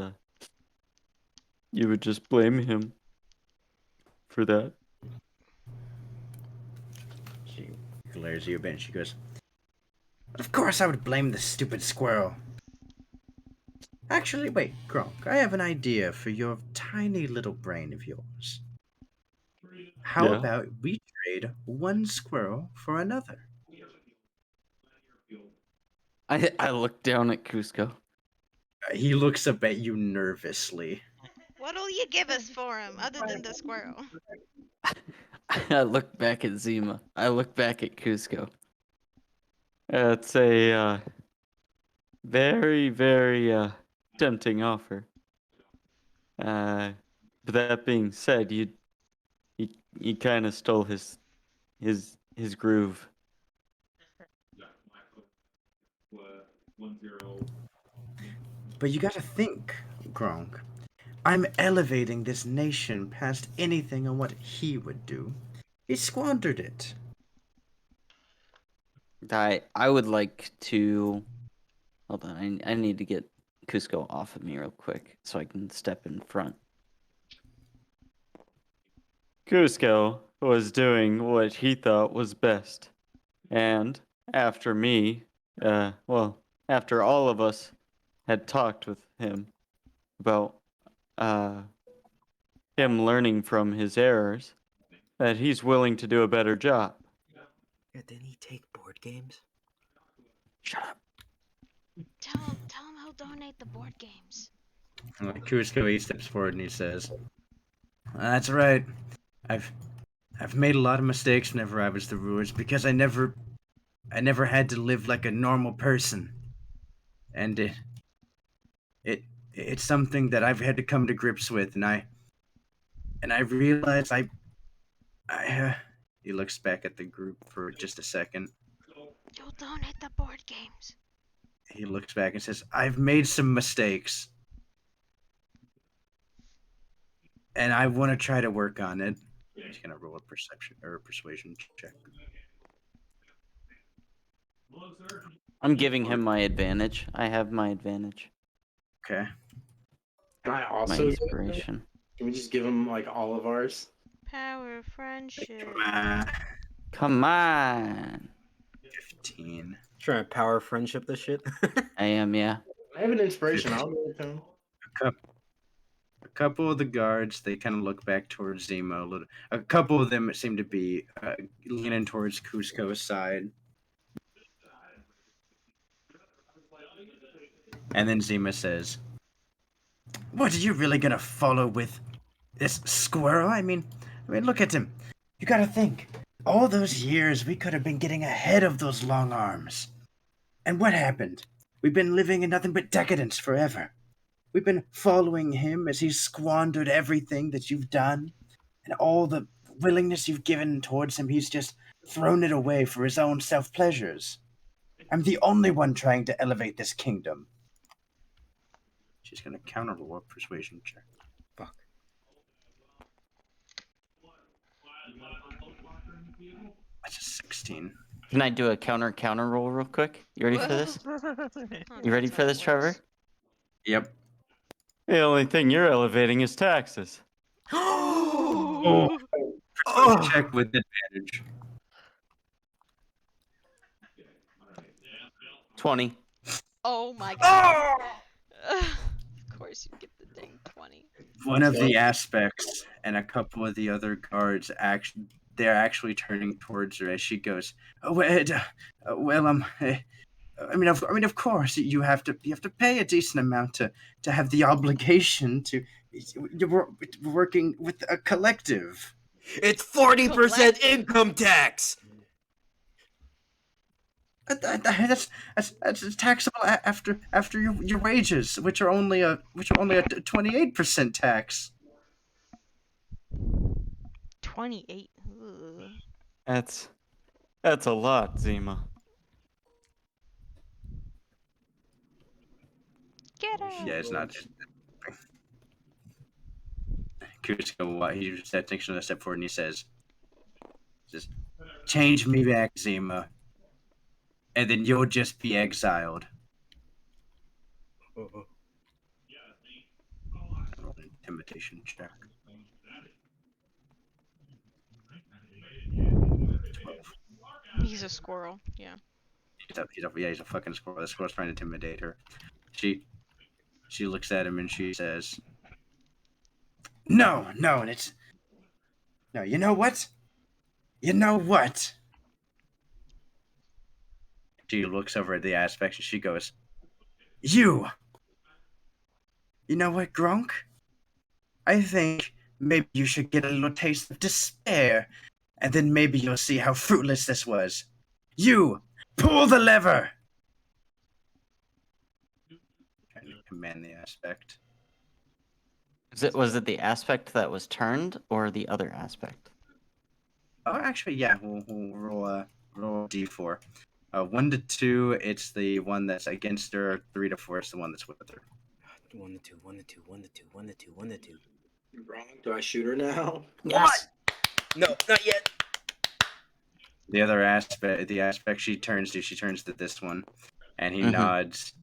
you would just blame him for that. She glares at you a bit and she goes, "Of course I would blame the stupid squirrel. Actually, wait, Gronk, I have an idea for your tiny little brain of yours. How Yeah. about we trade one squirrel for another?" I look down at Cusco. He looks up at you nervously. What'll you give us for him, other than the squirrel? I look back at Zima. I look back at Cusco. It's a very, very tempting offer. But that being said, you kind of stole his groove. But you gotta think, Gronk. I'm elevating this nation past anything on what he would do. He squandered it. I would like to. Hold on, I need to get Cusco off of me real quick so I can step in front. Cusco was doing what he thought was best. And after me, after all of us had talked with him about him learning from his errors, that he's willing to do a better job. Yeah, didn't he take board games? Shut up. Tell him he'll donate the board games. Cusco, he steps forward and he says, "That's right. I've made a lot of mistakes whenever I was the rulers because I never had to live like a normal person, and it's something that I've had to come to grips with, and I realize he looks back at the group for just a second. You'll donate the board games. He looks back and says, "I've made some mistakes, and I want to try to work on it." He's gonna roll a persuasion check. I'm giving him my advantage. I have my advantage. Okay. Can I My also? inspiration. Can we just give him like all of ours? Power of friendship. Come on. 15. Trying to power friendship this shit. I am, yeah. I have an inspiration. I'll give it to him. A couple of the guards, they kind of look back towards Zima a little. A couple of them seem to be leaning towards Cusco's side. And then Zima says, "What, are you really gonna follow with this squirrel? I mean, look at him. You gotta think. All those years we could have been getting ahead of those long arms. And what happened? We've been living in nothing but decadence forever. We've been following him as he's squandered everything that you've done, and all the willingness you've given towards him, he's just thrown it away for his own self-pleasures. I'm the only one trying to elevate this kingdom." She's gonna counter-roll a persuasion check. Fuck. That's a 16. Can I do a counter roll real quick? You ready for this? You ready for this, Trevor? Yep. The only thing you're elevating is taxes. Oh. Check with advantage. 20. Oh my god. Oh! Of course you get the dang 20. One of the aspects and a couple of the other guards they're actually turning towards her as she goes, "Oh, I mean, of course, you have to pay a decent amount to have the obligation to. You're working with a collective. It's 40% income tax. That's taxable after your wages, which are only a 28% tax. 28. Ugh. That's a lot, Zima. Get out. Yeah, it's not. Cusco, he takes another step forward and he says, "Just change me back, Zima, and then you'll just be exiled." Roll an intimidation check. 12. He's a squirrel. Yeah. He's a fucking squirrel. The squirrel's trying to intimidate her. She looks at him and she says, "No, and it's no. You know what? You know what?" She looks over at the aspects and she goes, "You know what, Grunk? I think maybe you should get a little taste of despair, and then maybe you'll see how fruitless this was. You, pull the lever!" Trying to command the aspect. Was it the aspect that was turned or the other aspect? Oh, actually, yeah. We'll roll a d4. 1 to 2, it's the one that's against her. 3 to 4, it's the one that's with her. 1 to 2, 1 to 2, 1 to 2, 1 to 2, 1 to 2. Wrong. Do I shoot her now? Yes. No, not yet. The other aspect, she turns to this one, and he nods.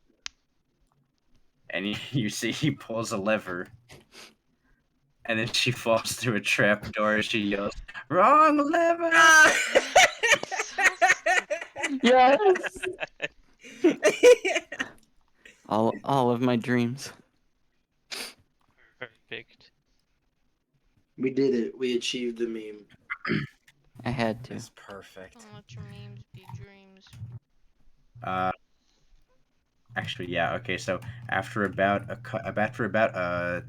And you see he pulls a lever, and then she falls through a trap door as she yells, "Wrong lever!" Yes. all of my dreams. Perfect. We did it. We achieved the meme. I had to. That's perfect. Don't let your memes be dreams. Actually, yeah. Okay, so after about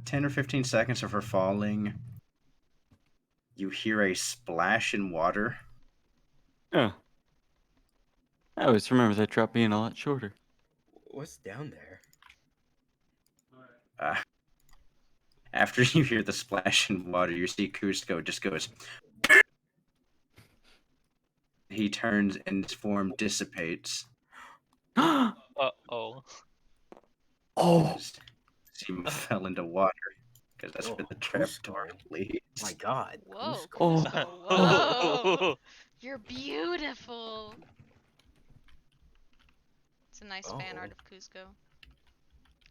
10 or 15 seconds of her falling, you hear a splash in water. Oh. I always remember that drop being a lot shorter. What's down there? After you hear the splash in water, you see Cusco just goes. He turns and his form dissipates. Uh-oh. Oh. Zima fell into water because that's where the trap Cusco. door leads. My God. Whoa, Cusco. Oh. Cusco. Whoa. You're beautiful. It's a nice fan art of Cusco.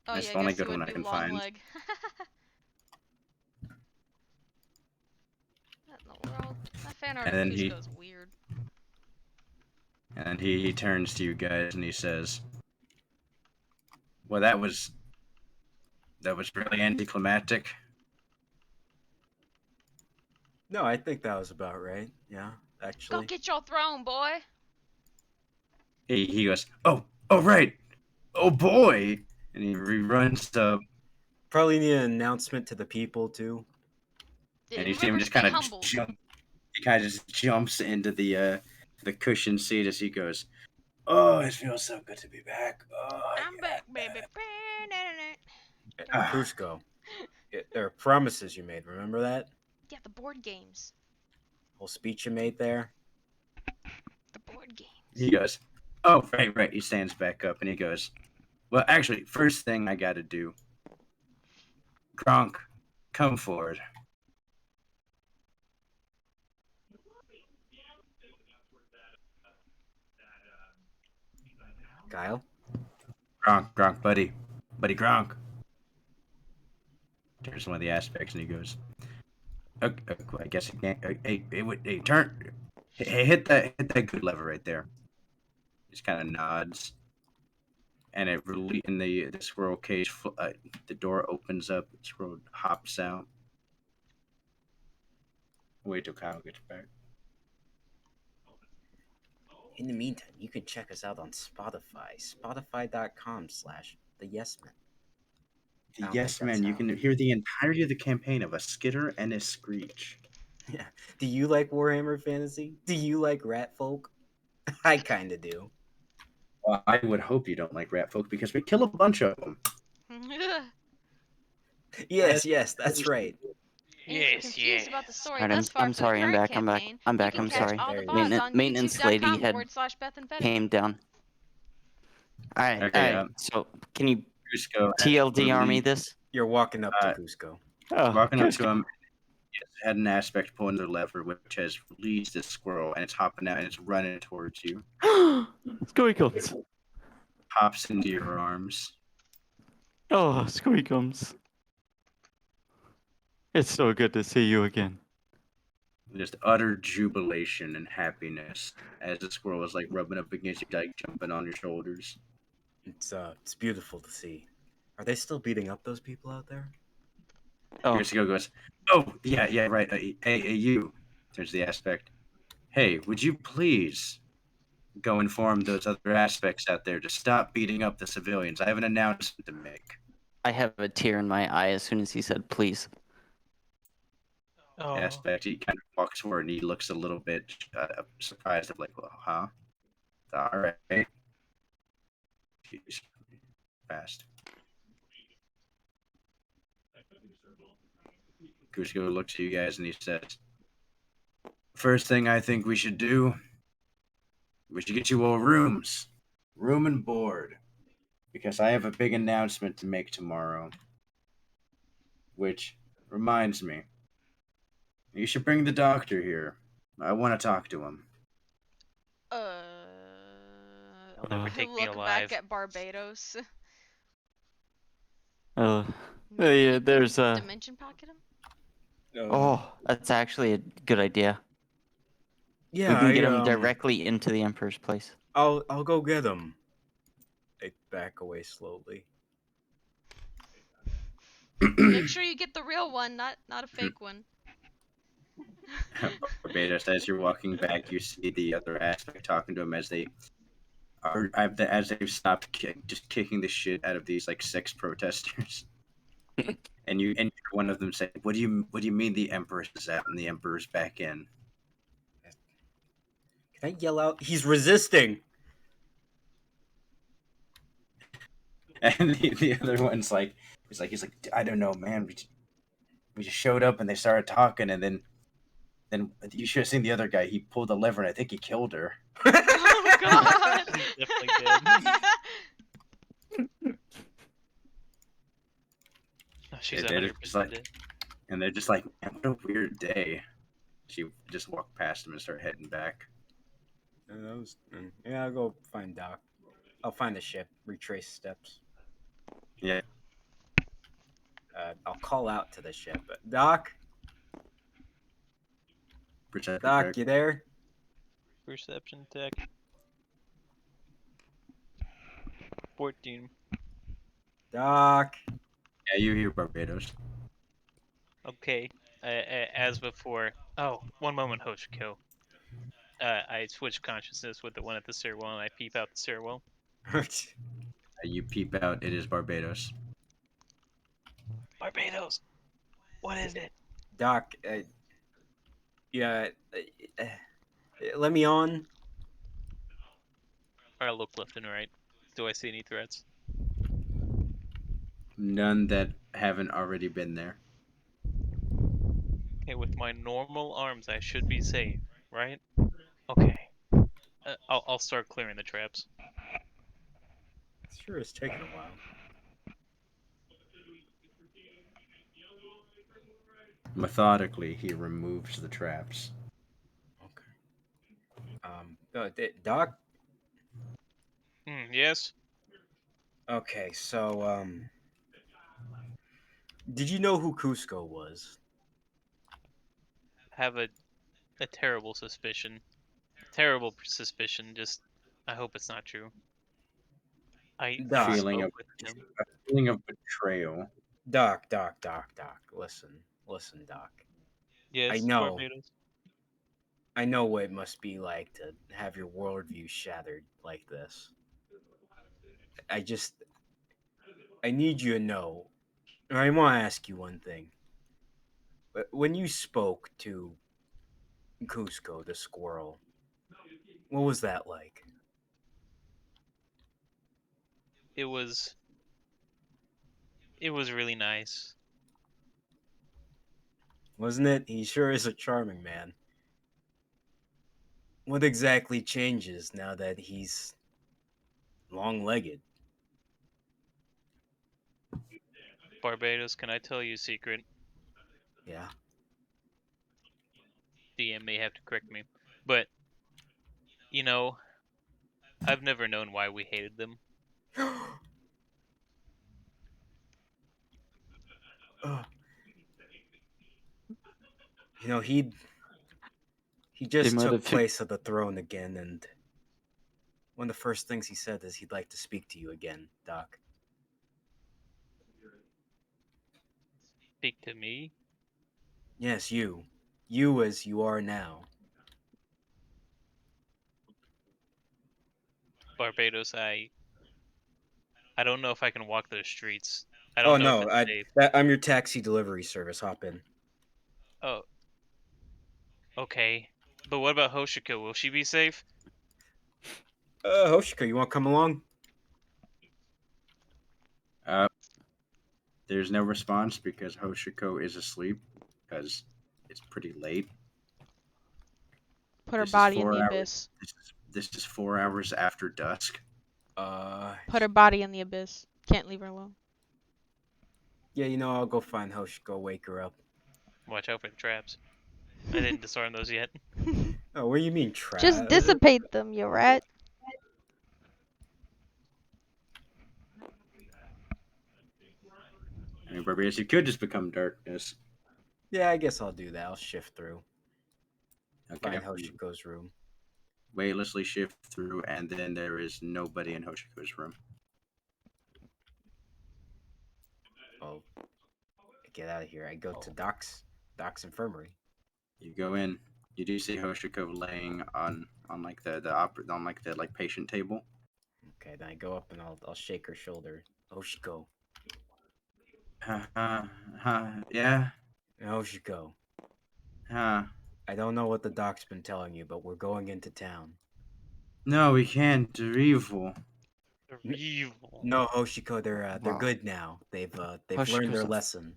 Oh That's yeah, the I only guess good he one would I be can long find. leg. What in the world? That fan art And of then he- Cusco's weird. And he turns to you guys and he says, "Well, that was really anticlimactic." No, I think that was about right. Yeah, Go actually. get your throne, boy. He goes, "Oh right, oh boy," and he runs up, Probably need an announcement to the people too. and you see Remember, him just stay kind of humble. just jumps into the cushion seat as he goes, "Oh, it feels so good to be back. Oh, I'm back, baby. Ah. Cusco. There are promises you made. Remember that Yeah, the board games. whole speech you made there? The board games. He goes, "Oh, right." He stands back up and he goes, "Well, actually, first thing I got to do, Gronk, come forward." Kyle. Gronk, buddy Gronk. Turns to one of the aspects and he goes, okay, I guess it can't. Hey, turn. Hey, hit that good lever right there. Just kind of nods, and in the squirrel cage. The door opens up. The squirrel hops out. Wait till Kyle gets back. In the meantime, you can check us out on Spotify. Spotify.com/theyesmen. The I don't Yes think that's Men. You how. can hear the entirety of the campaign of a skitter and a screech. Yeah. Do you like Warhammer Fantasy? Do you like rat folk? I kind of do. Well, I would hope you don't like rat folk because we kill a bunch of them. Yes, that's right. And if you're Yes, confused about the yes. story Alright, thus far I'm for the sorry, I'm current back, I'm back. campaign, I'm back, you can I'm catch sorry. all the There you go. VODs on Maintenance lady had youtube.com/BethAndBetty. came down. Alright, Okay, alright. So can you Cusco TLDR me absolutely this? You're walking up to Uh, Cusco. Oh, walking up Cusco. to him. Had an aspect pulling the lever, which has released this squirrel, and it's hopping out and it's running towards you. Squeakums. Hops into your arms. Oh, Squeakums. It's so good to see you again. Just utter jubilation and happiness as the squirrel is like rubbing up against you, like jumping on your shoulders. It's beautiful to see. Are they still beating up those people out there? Oh, Cusco goes, "Oh, yeah, right. Hey, you." Turns to the aspect. Hey, would you please go inform those other aspects out there to stop beating up the civilians? I have an announcement to make. I have a tear in my eye as soon as he said please. Oh, Aspect. He kind of walks forward and he looks a little bit surprised. Of like, well, huh? All right. Jeez. Fast. Cusco looks at you guys and he says, "First thing I think we should do, we should get you all rooms, room and board, because I have a big announcement to make tomorrow. Which reminds me, you should bring the doctor here. I want to talk to him." They'll never take me Look alive. back at Barbados. yeah, Maybe there's dimension pocket him. Oh, that's actually a good idea. Yeah, We can get him directly into the Emperor's place. I'll go get him. I back away slowly. Make sure you get the real one, not a fake one. Barbados, as you're walking back, you see the other aspect talking to him as they've stopped just kicking the shit out of these like 6 protesters. and you hear one of them say, what do you mean the Empress is out and the Emperor's back in?" Can I yell out? He's resisting. And the other one's like, he's like, "I don't know, man. We just showed up and they started talking, and then you should have seen the other guy. He pulled the lever and I think he killed her." Oh god! He definitely did. Oh, she's Yeah, they're 100% just like- dead. And they're just like, "Man, what a weird day." She just walked past him and started heading back. Yeah, I'll go find Doc. I'll find the ship. Retrace steps. Yeah. I'll call out to the ship. Doc, Perception Doc, check. you there? Perception tech. 14. Doc. Yeah, you hear Barbados. Okay. As before. Oh, one moment, Hoshiko. I switch consciousness with the one at the stairwell, and I peep out the stairwell. You peep out. It is Barbados. Barbados, what is it? Doc, yeah, let me on. I look left and right. Do I see any threats? None that haven't already been there. Okay, with my normal arms, I should be safe, right? Okay. I'll start clearing the traps. Sure, it's taking a while. Methodically, he removes the traps. Okay. Doc. Yes. Okay, so Did you know who Cusco was? Have a terrible suspicion. Terrible suspicion. Just, I hope it's not true. I Doc. spoke Feeling of with him. a feeling of betrayal. Doc. Listen, Doc. Yes, know. Barbados. I know what it must be like to have your worldview shattered like this. I need you to know, or I want to ask you one thing. When you spoke to Cusco, the squirrel, what was that like? It was really nice. Wasn't it? He sure is a charming man. What exactly changes now that he's long-legged? Barbados, can I tell you a secret? Yeah. DM may have to correct me, but you know, I've never known why we hated them. Ugh. He just might took have place of the throne again, and one of the first things he said is he'd like to speak to you again, Doc. Speak to me. Yes, you. You as you are now. Barbados, I don't know if I can walk those streets. I Oh don't know if no, it's safe. I'm your taxi delivery service. Hop in. Oh, okay. But what about Hoshiko? Will she be safe? Hoshiko, you want to come along? Uh, there's no response because Hoshiko is asleep because it's pretty late. Put her This is body in 4 the hours. abyss. This is 4 hours after dusk. Put her body in the abyss. Can't leave her alone. Yeah, I'll go find Hoshiko, wake her up. Watch out for the traps. I didn't disarm those yet. Oh, what do you mean trap? Just dissipate them, you rat. I mean, Barbados, you could just become darkness. Yeah, I guess I'll do that. I'll shift through. Okay. Find Hoshiko's room. Weightlessly shift through, and then there is nobody in Hoshiko's room. Oh, get out of here. I go to Doc's infirmary. You go in. You do see Hoshiko laying on like the patient table. Okay, then I go up and I'll shake her shoulder. Hoshiko. Yeah. Hoshiko. Huh. I don't know what the doc's been telling you, but we're going into town. No, we can't. They're evil. They're evil. No, Hoshiko, they're Wow. good now. They've learned Hoshiko's their a- lesson.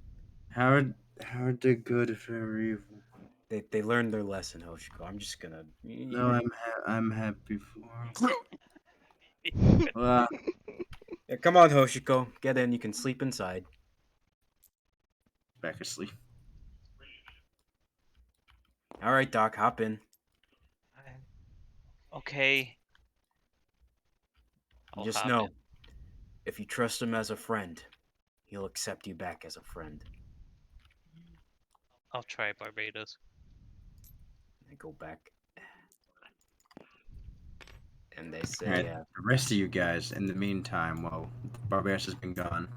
How are they good if they're evil? They learned their lesson, Hoshiko. I'm just gonna. No, I'm happy for. Well, Yeah, come on, Hoshiko. Get in. You can sleep inside. back asleep. All right, Doc, hop in. Okay. I'll Just hop know, in. if you trust him as a friend, he'll accept you back as a friend. I'll try Barbados. I go back, and they say, Alright, the rest of you guys, in the meantime, while Barbados has been gone,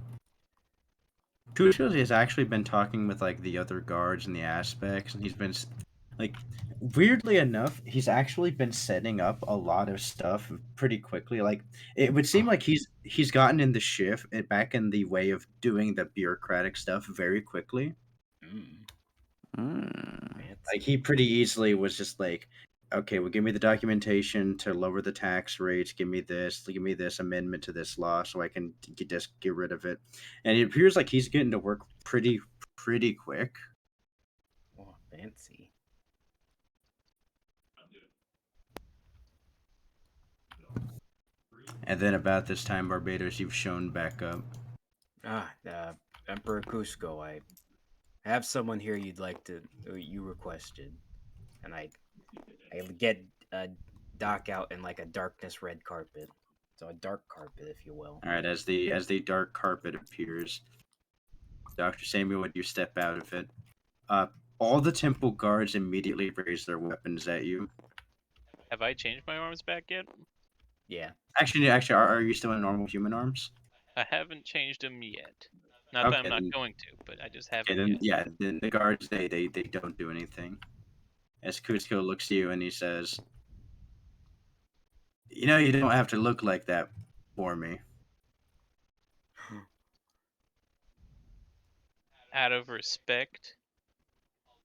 Kushos has actually been talking with like the other guards and the aspects, and he's been like, weirdly enough, he's actually been setting up a lot of stuff pretty quickly. Like, it would seem like he's gotten in the shift back in the way of doing the bureaucratic stuff very quickly. Like, he pretty easily was just like, okay, well, give me the documentation to lower the tax rates. Give me this amendment to this law so I can just get rid of it. And it appears like he's getting to work pretty quick. oh, fancy. And then about this time, Barbados, you've shown back up. Emperor Cusco, I have someone here you requested, and I get Doc out in like a darkness red carpet, so a dark carpet, if you will. All right, as the dark carpet appears, Dr. Samuel, when you step out of it, all the temple guards immediately raise their weapons at you. Have I changed my arms back yet? Yeah. Actually, are you still in normal human arms? I haven't changed them yet. Not that I'm Okay, not then- going to, but I just Okay, haven't then yet. yeah, then the guards they don't do anything. As Kuzco looks at you and he says, "You know, you don't have to look like that for me." Out of respect,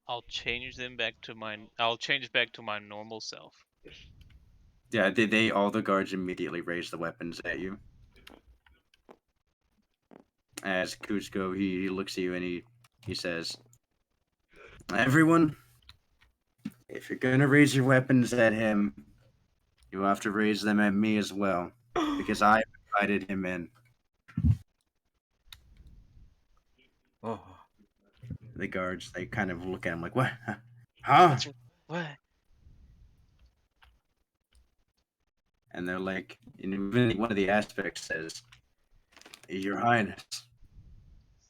I'll change back to my normal self. Yeah, they all the guards immediately raise the weapons at you. As Kuzco he looks at you and he says, "Everyone, if you're gonna raise your weapons at him, you have to raise them at me as well, because I invited him in." Oh. The guards they kind of look at him like, "What? Huh?" What? And they're like, and even one of the aspects says, "Your Highness,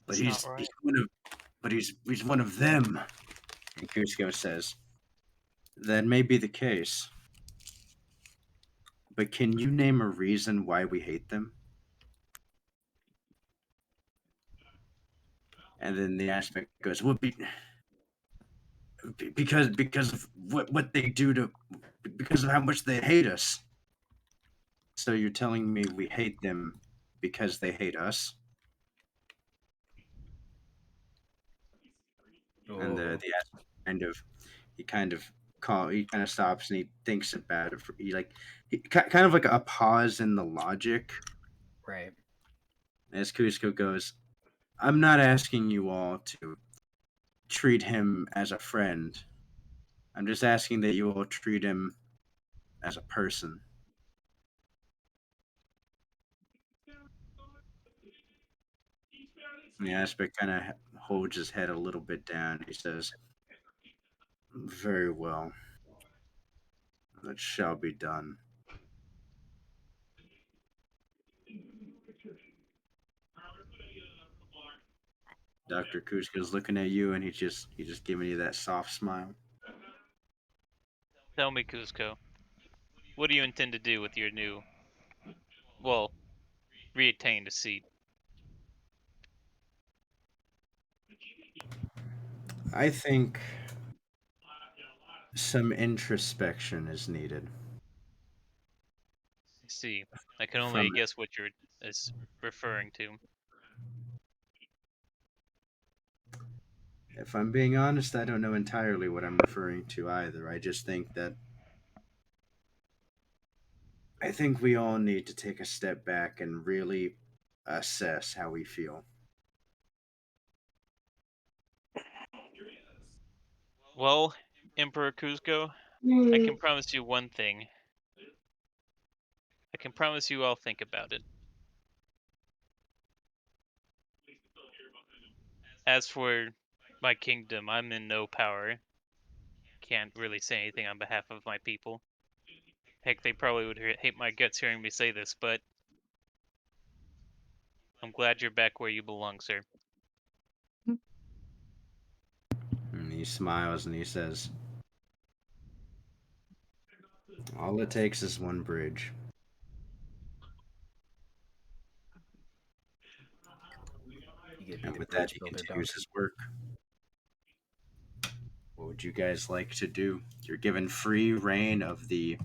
but That's he's not right. he's one of he's one of them." And Kuzco says, "That may be the case, but can you name a reason why we hate them?" And then the aspect goes, "Well, because of what they do to, because of how much they hate us." So you're telling me we hate them because they hate us? And Oh. the aspect kind of he kind of stops and he thinks about it. Kind of like a pause in the logic. Right. As Kuzco goes, "I'm not asking you all to treat him as a friend. I'm just asking that you all treat him as a person." And the aspect kind of holds his head a little bit down. He says, "Very well. That shall be done." Dr. Kuzco's looking at you and he's just giving you that soft smile. Tell me, Kuzco, what do you intend to do with your new, well, reattained seat? I think some introspection is needed. See, I can only From guess what you're referring to. If I'm being honest, I don't know entirely what I'm referring to either. I just think that I think we all need to take a step back and really assess how we feel. Well, Emperor Kuzco, I can promise you one thing. I can promise you I'll think about it. As for my kingdom, I'm in no power. Can't really say anything on behalf of my people. Heck, they probably would hate my guts hearing me say this, but I'm glad you're back where you belong, sir. And he smiles and he says, "All it takes is one bridge." You get to be And the with that, bridge he builder, continues Doc. his work. What would you guys like to do? You're given free reign of the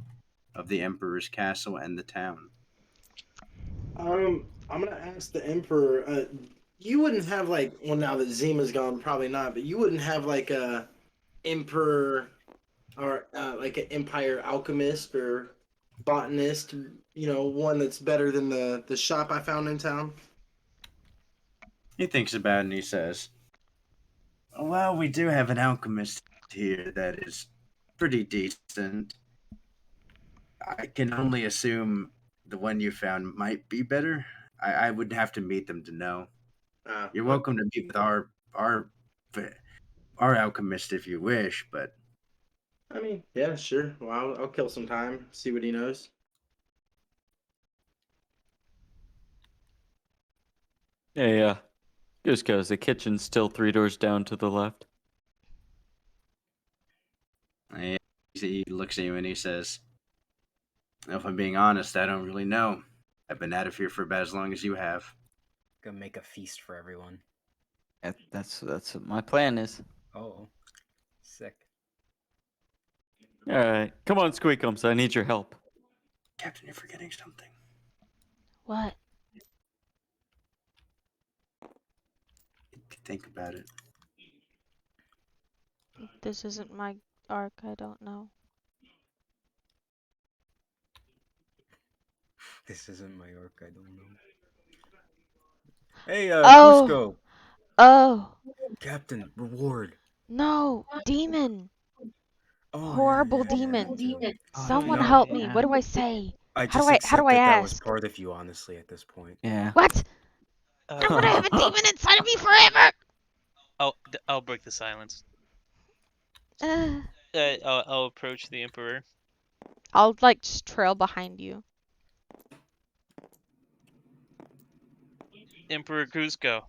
Emperor's castle and the town. I'm gonna ask the Emperor. You wouldn't have like, well, now that Zima's gone, probably not, but you wouldn't have like a Emperor or like an Empire alchemist or botanist. You know, one that's better than the shop I found in town. He thinks about it and he says, "Well, we do have an alchemist here that is pretty decent. I can only assume the one you found might be better. I would have to meet them to know. You're Okay. welcome to meet with our alchemist if you wish, but I mean, yeah, sure. Well, I'll kill some time, see what he knows. Hey, Cusco, is the kitchen still 3 doors down to the left? He looks at you and he says, "If I'm being honest, I don't really know. I've been out of here for about as long as you have." Gonna make a feast for everyone. That's what my plan is. Oh, sick. All right, come on, Squeakums. I need your help. Captain, you're forgetting something. What? Think about it. This isn't my arc. I don't know. This isn't my arc. I don't know. Hey, Oh. Cusco. Oh. Captain, reward. No, demon. Oh, Horrible yeah, demon. yeah. Someone no, help me. yeah. What do I say? I How just do I accept that was ask? part of you, honestly, at this point. Yeah. What? I'm gonna have a demon inside of me forever. I'll break the silence. Uh, I'll approach the Emperor. I'll like just trail behind you. Emperor Cusco.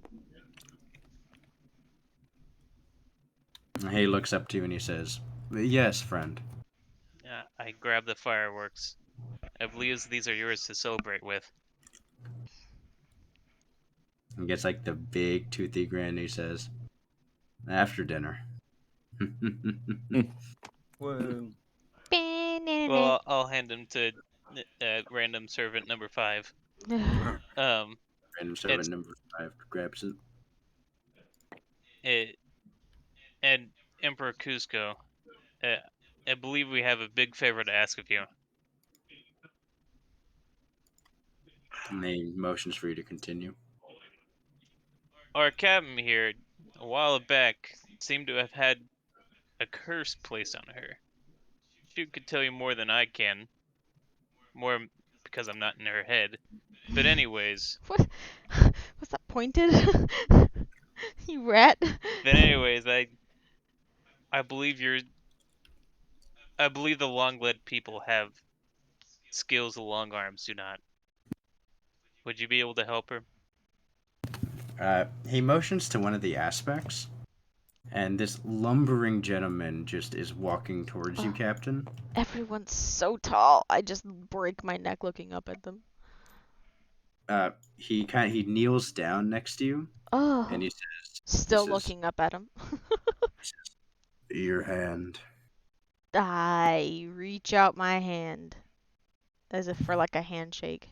He looks up to you and he says, "Yes, friend." I grab the fireworks. I believe these are yours to celebrate with. He gets like the big toothy grin and he says, "After dinner." Whoa. Well, I'll hand them to random servant number 5. Random It's servant number 5 grabs it. and Emperor Cusco. I believe we have a big favor to ask of you. And he motions for you to continue. Our captain here, a while back, seemed to have had a curse placed on her. She could tell you more than I can. More because I'm not in her head. But anyways. What? Was that pointed? You rat. But anyways, I believe the long-legged people have skills the long arms do not. Would you be able to help her? He motions to one of the aspects, and this lumbering gentleman just is walking towards you, Captain. Everyone's so tall. I just break my neck looking up at them. He kneels down next to you, Oh. and he says, Still looking up at him. "Your hand." I reach out my hand as if for like a handshake.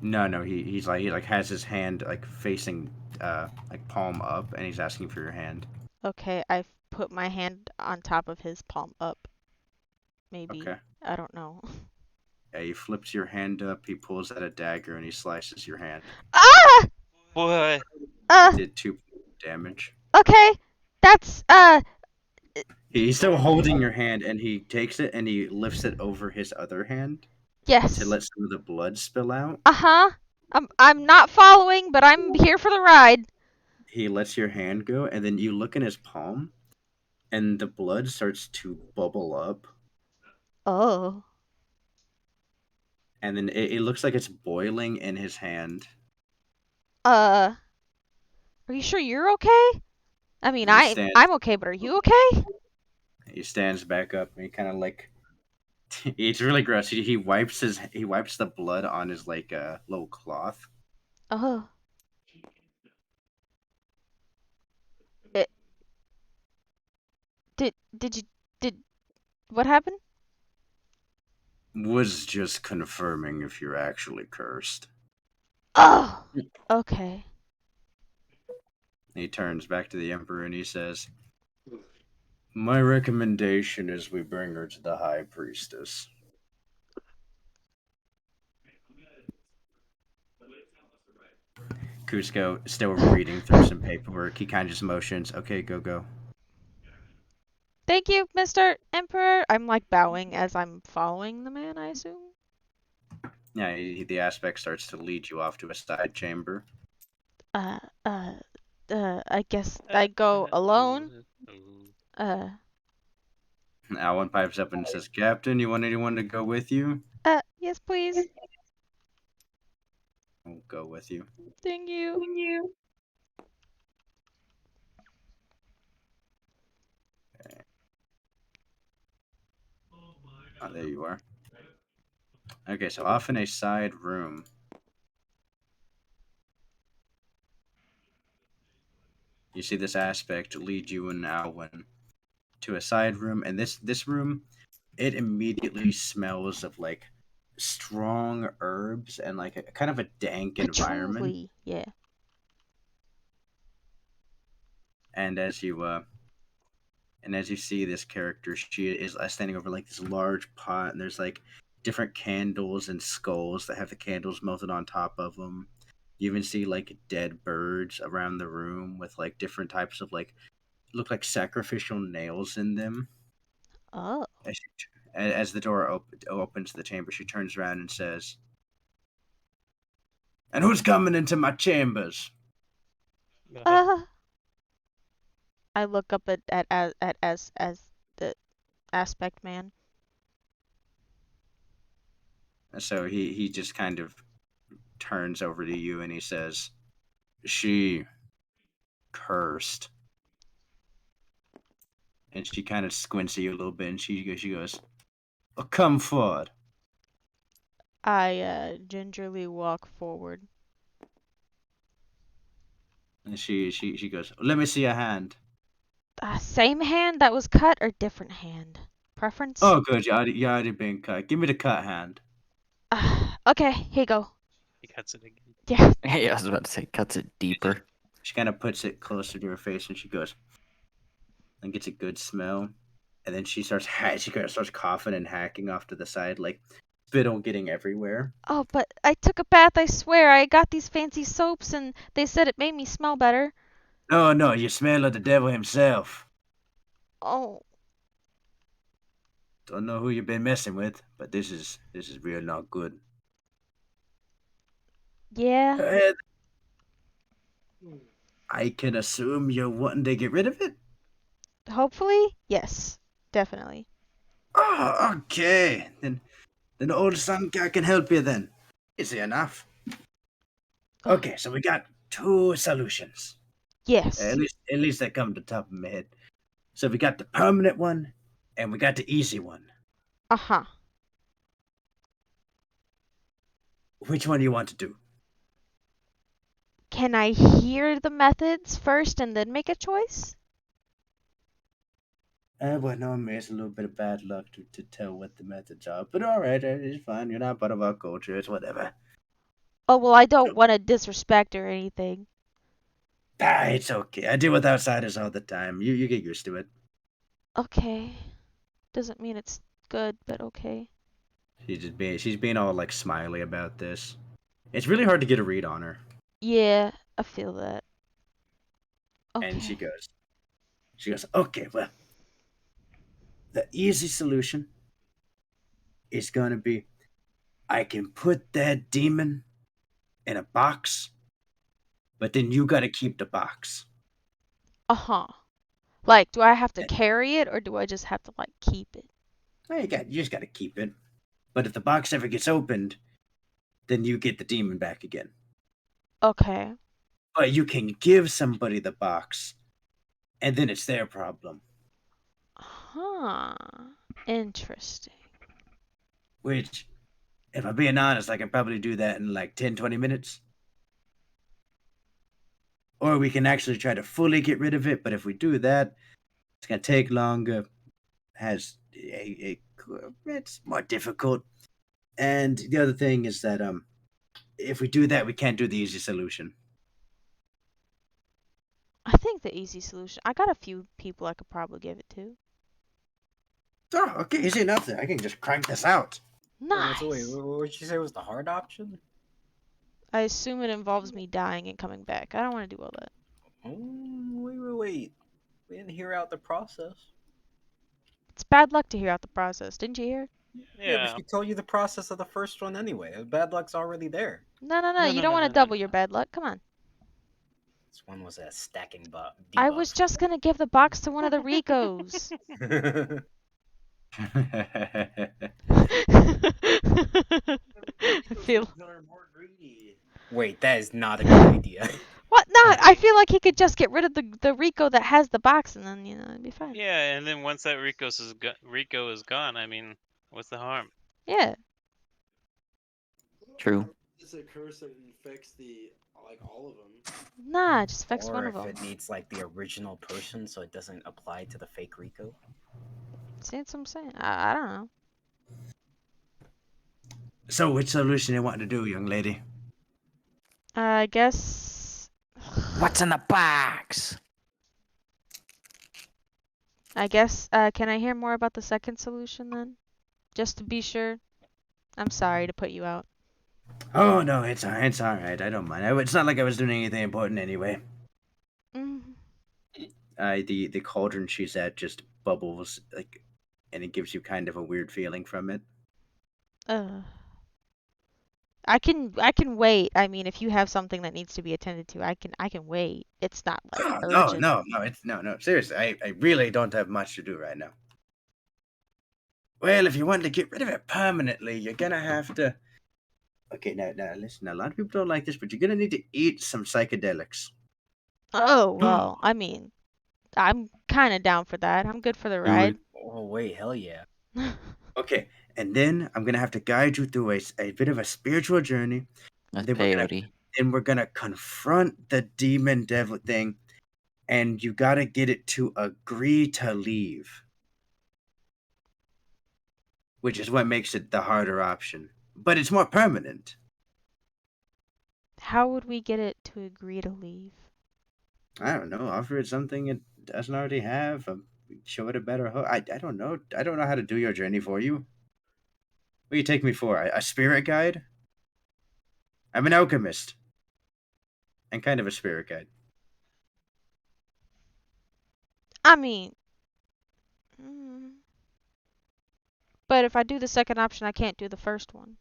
No, he has his hand like facing like palm up, and he's asking for your hand. Okay, I put my hand on top of his palm up. Maybe. Okay. I don't know. Yeah, he flips your hand up, he pulls out a dagger, and he slices your hand. Ah! What? Did 2 damage. Okay. That's He's still holding your hand, and he takes it and he lifts it over his other hand yes. to let some of the blood spill out. Uh-huh. I'm not following, but I'm here for the ride. He lets your hand go, and then you look in his palm, and the blood starts to bubble up. Oh. And then it looks like it's boiling in his hand. Are you sure you're okay? I mean, I'm okay, but are you okay? He stands back up and he kind of like it's really gross. He wipes the blood on his like little cloth. Oh. Did what happened? Was just confirming if you're actually cursed. Oh. Okay. He turns back to the Emperor and he says, "My recommendation is we bring her to the High Priestess." Cusco, still reading through some paperwork, he kind of just motions, "Okay, go." Thank you, Mr. Emperor. I'm like bowing as I'm following the man, I assume. Yeah, the aspect starts to lead you off to a side chamber. I guess I go alone. Alan pipes up and says, "Captain, you want anyone to go with you?" Yes, please. I'll go with you. Thank you. Oh, there you are. Okay, so off in a side room. You see this aspect lead you and Alwyn to a side room, and this room, it immediately smells of like strong herbs and like a kind of a dank environment. Patchouli. Yeah. And as you see this character, she is standing over like this large pot, and there's like different candles and skulls that have the candles melted on top of them. You even see like dead birds around the room with like different types of like look like sacrificial nails in them. Oh. As the door opens to the chamber, she turns around and says, "And who's coming into my chambers?" I look up at as the aspect man. So he just kind of turns over to you and he says, "She cursed." And she kind of squints at you a little bit, and she goes, "Well, come forward." I gingerly walk forward. And she goes, "Let me see your hand." Same hand that was cut or different hand? Preference? Oh, good, you already been cut. Give me the cut hand. Okay, here you go. He cuts it again. Yeah. Hey, I was about to say, cuts it deeper. She kind of puts it closer to her face, and she goes, and gets a good smell. And then she starts coughing and hacking off to the side, like spittle getting everywhere. Oh, but I took a bath, I swear. I got these fancy soaps and they said it made me smell better. No, you smell of the devil himself. Oh. Don't know who you've been messing with, but this is real not good. Yeah. I can assume you're wanting to get rid of it? Hopefully? Yes. Definitely. Oh, okay. Then the old sun guy can help you then. Easy enough. Okay, so we got two solutions. Yes. At least that come to the top of my head. So we got the permanent one, and we got the easy one. Uh-huh. Which one do you want to do? Can I hear the methods first and then make a choice? Well, normally it's a little bit of bad luck to tell what the methods are, but alright, it's fine. You're not part of our culture, it's whatever. Oh, well, I don't want to disrespect or anything. It's okay. I deal with outsiders all the time. You get used to it. Okay. Doesn't mean it's good, but okay. She's being all like smiley about this. It's really hard to get a read on her. Yeah, I feel that. Okay. And she goes, okay, well, the easy solution is going to be I can put that demon in a box, but then you got to keep the box. Uh-huh. Like, do I have to carry it or do I just have to, like, keep it? Well, you just got to keep it. But if the box ever gets opened, then you get the demon back again. Okay. But you can give somebody the box, and then it's their problem. Huh. Interesting. Which, if I'm being honest, I can probably do that in like 10, 20 minutes. Or we can actually try to fully get rid of it, but if we do that, it's going to take longer. It's more difficult. And the other thing is that if we do that, we can't do the easy solution. I think the easy solution. I got a few people I could probably give it to. Oh, okay, easy enough then. I can just crank this out. Nice. So wait, what did you say was the hard option? I assume it involves me dying and coming back. I don't want to do all that. Oh, wait. We didn't hear out the process. It's bad luck to hear out the process. Didn't you hear? Yeah, but she told you the process of the first one anyway. Bad luck's already there. No. You don't want to double your bad luck. Come on. This one was a stacking debuff. I was just going to give the box to one of the Ricos. I feel... Wait, that is not a good idea. What? No, I feel like he could just get rid of the Rico that has the box and then, it'd be fine. Yeah, and then once that Rico is gone, I mean, What's the harm? Yeah. True. It's a curse that infects all of them. Nah, it just affects Or one of if them. it needs like the original person, so it doesn't apply to the fake Rico. See what I'm saying? I don't know. So, which solution you want to do, young lady? I guess. What's in the box? I guess. Can I hear more about the second solution then? Just to be sure. I'm sorry to put you out. Oh no, it's all right. I don't mind. It's not like I was doing anything important anyway. Mm. The cauldron she's at just bubbles like, and it gives you kind of a weird feeling from it. I can wait. I mean, if you have something that needs to be attended to, I can wait. It's not like Oh, urgent. no. Seriously, I really don't have much to do right now. Well, if you want to get rid of it permanently, you're gonna have to. Okay, now listen. A lot of people don't like this, but you're gonna need to eat some psychedelics. Oh, well, I mean, I'm kind of down for that. I'm good for the Do ride. Oh wait, hell yeah. Okay, and then I'm gonna have to guide you through a bit of a spiritual journey. That's Then peyote. we're gonna confront the demon devil thing, and you gotta get it to agree to leave, which is what makes it the harder option. But it's more permanent. How would we get it to agree to leave? I don't know. Offer it something it doesn't already have. Show it a better hook. I don't know. I don't know how to do your journey for you. What do you take me for? A spirit guide? I'm an alchemist. And kind of a spirit guide. I mean, but if I do the second option, I can't do the first one.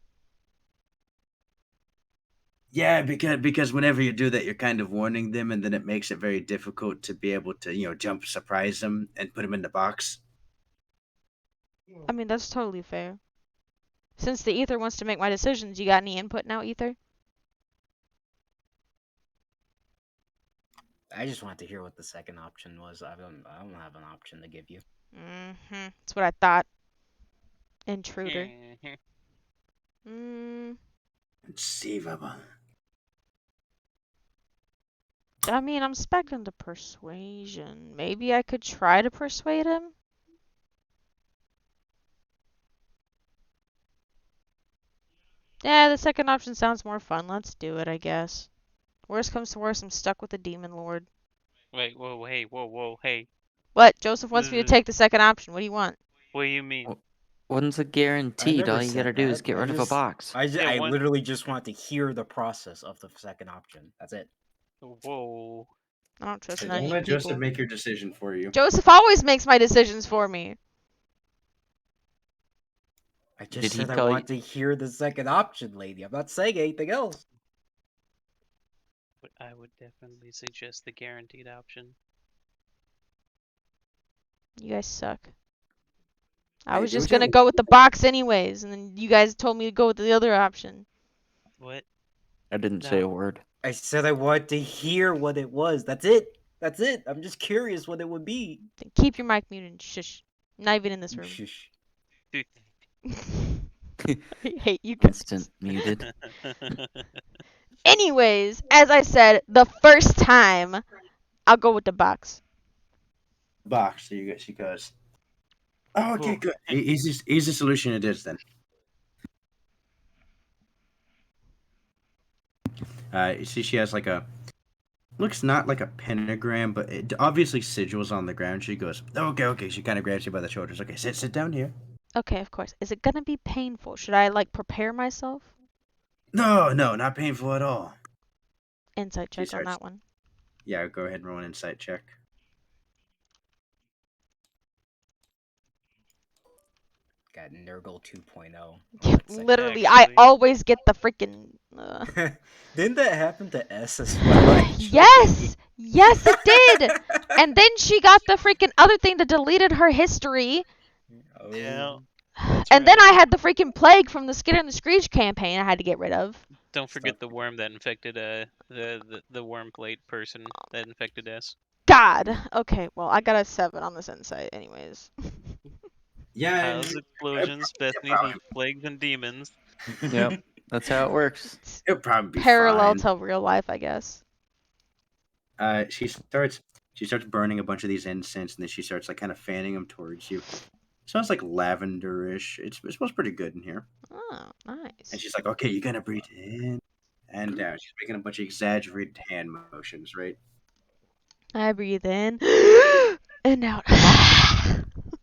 Yeah, because whenever you do that, you're kind of warning them, and then it makes it very difficult to be able to, jump, surprise them, and put them in the box. I mean, that's totally fair. Since the ether wants to make my decisions, you got any input now, ether? I just wanted to hear what the second option was. I don't have an option to give you. That's what I thought. Intruder. Conceivable. I mean, I'm spec'ing to persuasion. Maybe I could try to persuade him? Yeah, the second option sounds more fun. Let's do it, I guess. Worst comes to worst, I'm stuck with the demon lord. Wait, whoa, hey, whoa, hey. What? Joseph wants me to take the second option. What do you want? What do you mean? One's a guaranteed. never All you said gotta do is that. get rid of a box. I one- literally just want to hear the process of the second option. That's it. Whoa. I don't trust So none of don't you let people. Joseph make your decision for you. Joseph always makes my decisions for me. I just Did he said I call want to hear the second option, lady. I'm not saying anything else. But I would definitely suggest the guaranteed option. You guys suck. I Hey, was just do what gonna you- go with the box anyways, and then you guys told me to go with the other option. What? I didn't say a No. word. I said I want to hear what it was. That's it. That's it. I'm just curious what it would be. Then keep your mic muted and shush. Not even in this room. Shush. I hate you guys. Instant muted. Anyways, as I said, the first time, I'll go with the box. Box. So she goes. Oh, okay, Cool. good. Easy solution it is then. You see, she has like looks not like a pentagram, but it obviously sigils on the ground. She goes, okay. She kind of grabs you by the shoulders. Okay, sit down here. Okay, of course. Is it gonna be painful? Should I like prepare myself? No, not painful at all. Insight She check on starts- that one. Yeah, go ahead and roll an insight check. Got Nurgle 2.0. Literally, I Actually. always get the freaking. Didn't that happen to S as well? Yes, it did. And then she got the freaking other thing that deleted her history. Yeah. Oh, And then I had the freaking plague from the Skinner and the Screech campaign I had to get rid of. Don't forget the worm that infected the worm plate person that infected us. God. Okay, well, I got a 7 on this insight anyways. Yeah, Piles, explosions, Bethany's with plagues and demons. Yep, that's how it works. It's it'll probably be parallel fine. to real life, I guess. She starts burning a bunch of these incense, and then she starts like kind of fanning them towards you. Smells like lavenderish. It smells pretty good in here. Oh, And nice. she's like, "Okay, you're gonna breathe in and down." She's making a bunch of exaggerated hand motions, right? I breathe in and out.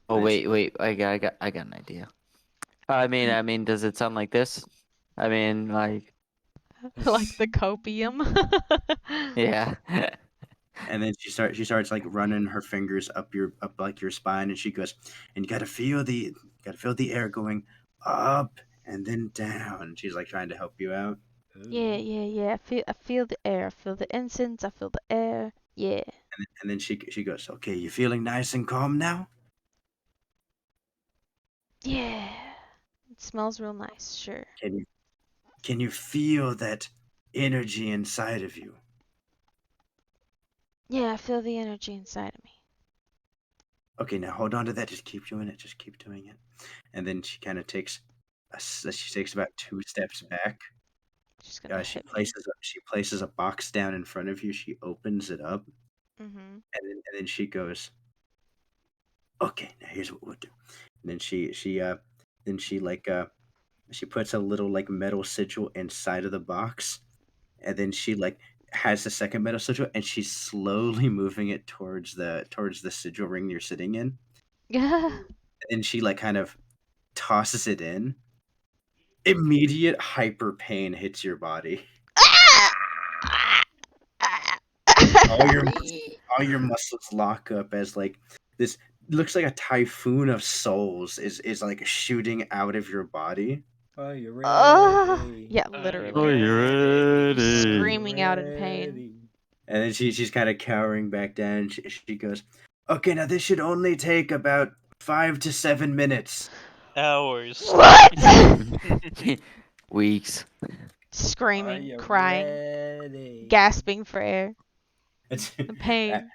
Oh Nice. wait, I got an idea. I mean, does it sound like this? I mean, like, Like the copium. yeah. And then she starts like running her fingers up like your spine, and she goes, "And you gotta feel the air going up and then down." She's like trying to help you out. Yeah. I feel the air. I feel the incense. I feel the air. Yeah. And then she goes, "Okay, you feeling nice and calm now?" Yeah. It smells real nice, sure. Can you feel that energy inside of you? Yeah, I feel the energy inside of me. Okay, now hold on to that. Just keep doing it. Just keep doing it. And then she kind of takes about 2 steps back. She's gonna She hit me. places a box down in front of you. She opens it up, Mm-hmm. and then she goes, "Okay, now here's what we'll do." And then she puts a little like metal sigil inside of the box, and then she like has the second metal sigil, and she's slowly moving it towards the sigil ring you're sitting in. Yeah. And she like kind of tosses it in. Immediate hyper pain hits your body. All your muscles lock up as like this looks like a typhoon of souls is like shooting out of your body. Are you ready? Yeah, Are you literally. Are you ready? Screaming out in pain. And then she's kind of cowering back down. And she goes, "Okay, now this should only take about 5 to 7 minutes." Hours. What? Weeks. Are Screaming, you crying, ready? gasping for air. It's The pain.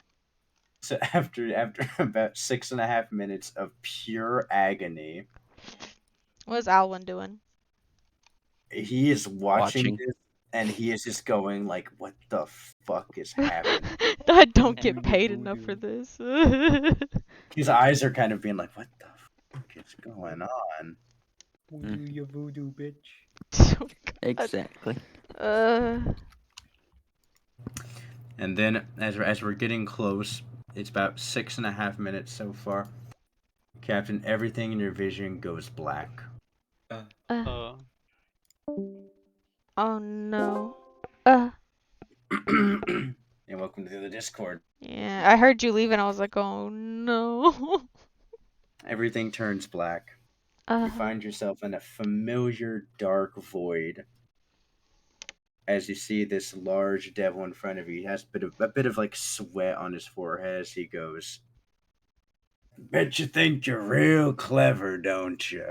so after about 6.5 minutes of pure agony, What is Alwyn doing? he is watching Watching. this, and he is just going like, "What the fuck is happening?" I don't get Voodoo, paid enough for voodoo. this. His eyes are kind of being like, "What the fuck is going on?" Voodoo, you voodoo bitch. Oh, God. Exactly. And then as we're getting close, it's about 6.5 minutes so far. Captain, everything in your vision goes black. Uh, Oh no. And welcome to the Discord. Yeah, I heard you leave and I was like, oh no. Everything turns black. You find yourself in a familiar dark void. As you see this large devil in front of you, he has a bit of like sweat on his forehead as he goes, "Bet you think you're real clever, don't you?"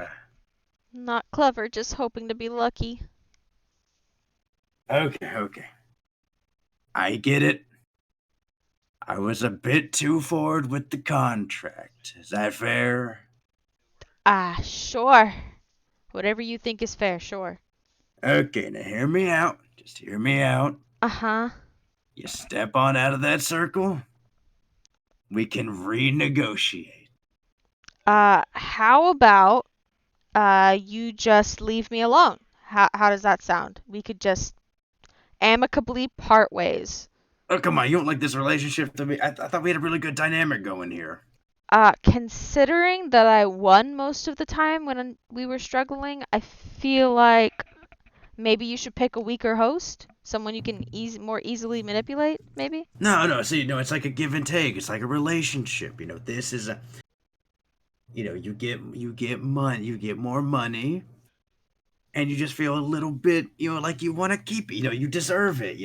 Not clever, just hoping to be lucky. Okay. I get it. I was a bit too forward with the contract. Is that fair? Sure. Whatever you think is fair, sure. Okay, now hear me out. Just hear me out. Uh-huh. You step on out of that circle, we can renegotiate. How about you just leave me alone? How does that sound? We could just amicably part ways. Oh, come on, you don't like this relationship to me? I thought we had a really good dynamic going here. Considering that I won most of the time when we were struggling, I feel like maybe you should pick a weaker host, someone you can more easily manipulate, maybe? No, see, no, it's like a give and take. It's like a relationship. This is a, you get money, you get more money, and you just feel a little bit, like you want to keep it. You deserve it,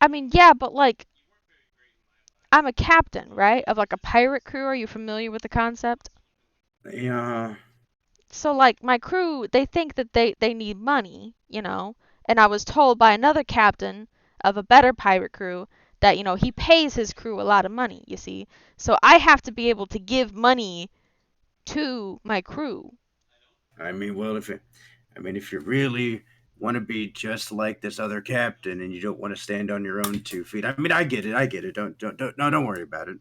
I mean, yeah, but like, I'm a captain, right? Of like a pirate crew. Are you familiar with the concept? Yeah. So like my crew, they think that they need money, and I was told by another captain of a better pirate crew that he pays his crew a lot of money, you see. So I have to be able to give money to my crew. I mean, well, if you really want to be just like this other captain and you don't want to stand on your own 2 feet, I mean, I get it. Don't worry about it.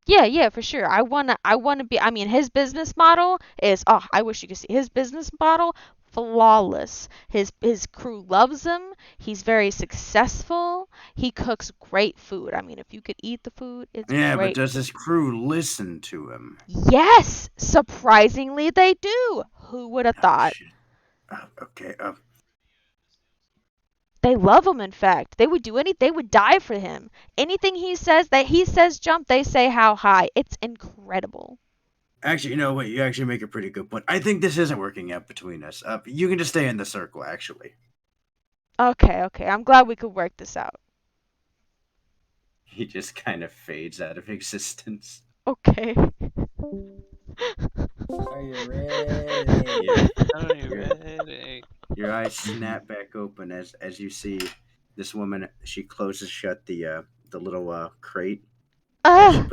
Yeah, for sure. I wanna be. I mean, his business model is. Oh, I wish you could see his business model. Flawless. His crew loves him. He's very successful. He cooks great food. I mean, if you could eat the food, it's Yeah, but great. does his crew listen to him? Yes, surprisingly they do. Who would have Oh, thought? shit. Okay. They love him. In fact, they would do anything. They would die for him. Anything he says jump, they say how high. It's incredible. Actually, you know what? You actually make a pretty good point. I think this isn't working out between us. You can just stay in the circle, actually. Okay. I'm glad we could work this out. He just kind of fades out of existence. Okay. Are you ready? Are you ready? Your eyes snap back open as you see this woman. She closes shut the little crate. Ah!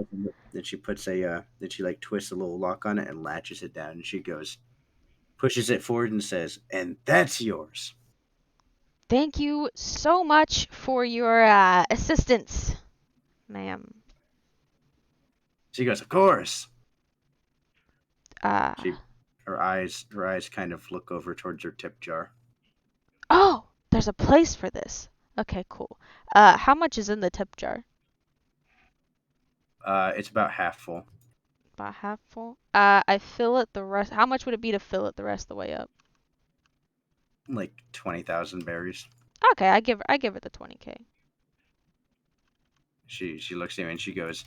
Then she like twists a little lock on it and latches it down. And she pushes it forward and says, "And that's yours." Thank you so much for your assistance, ma'am. She goes, "Of course." Uh, Her eyes kind of look over towards her tip jar. oh, there's a place for this. Okay, cool. How much is in the tip jar? It's about half full. About half full. I fill it the rest. How much would it be to fill it the rest of the way up? Like 20,000 berries. Okay, I give it the 20K. She looks at me and she goes,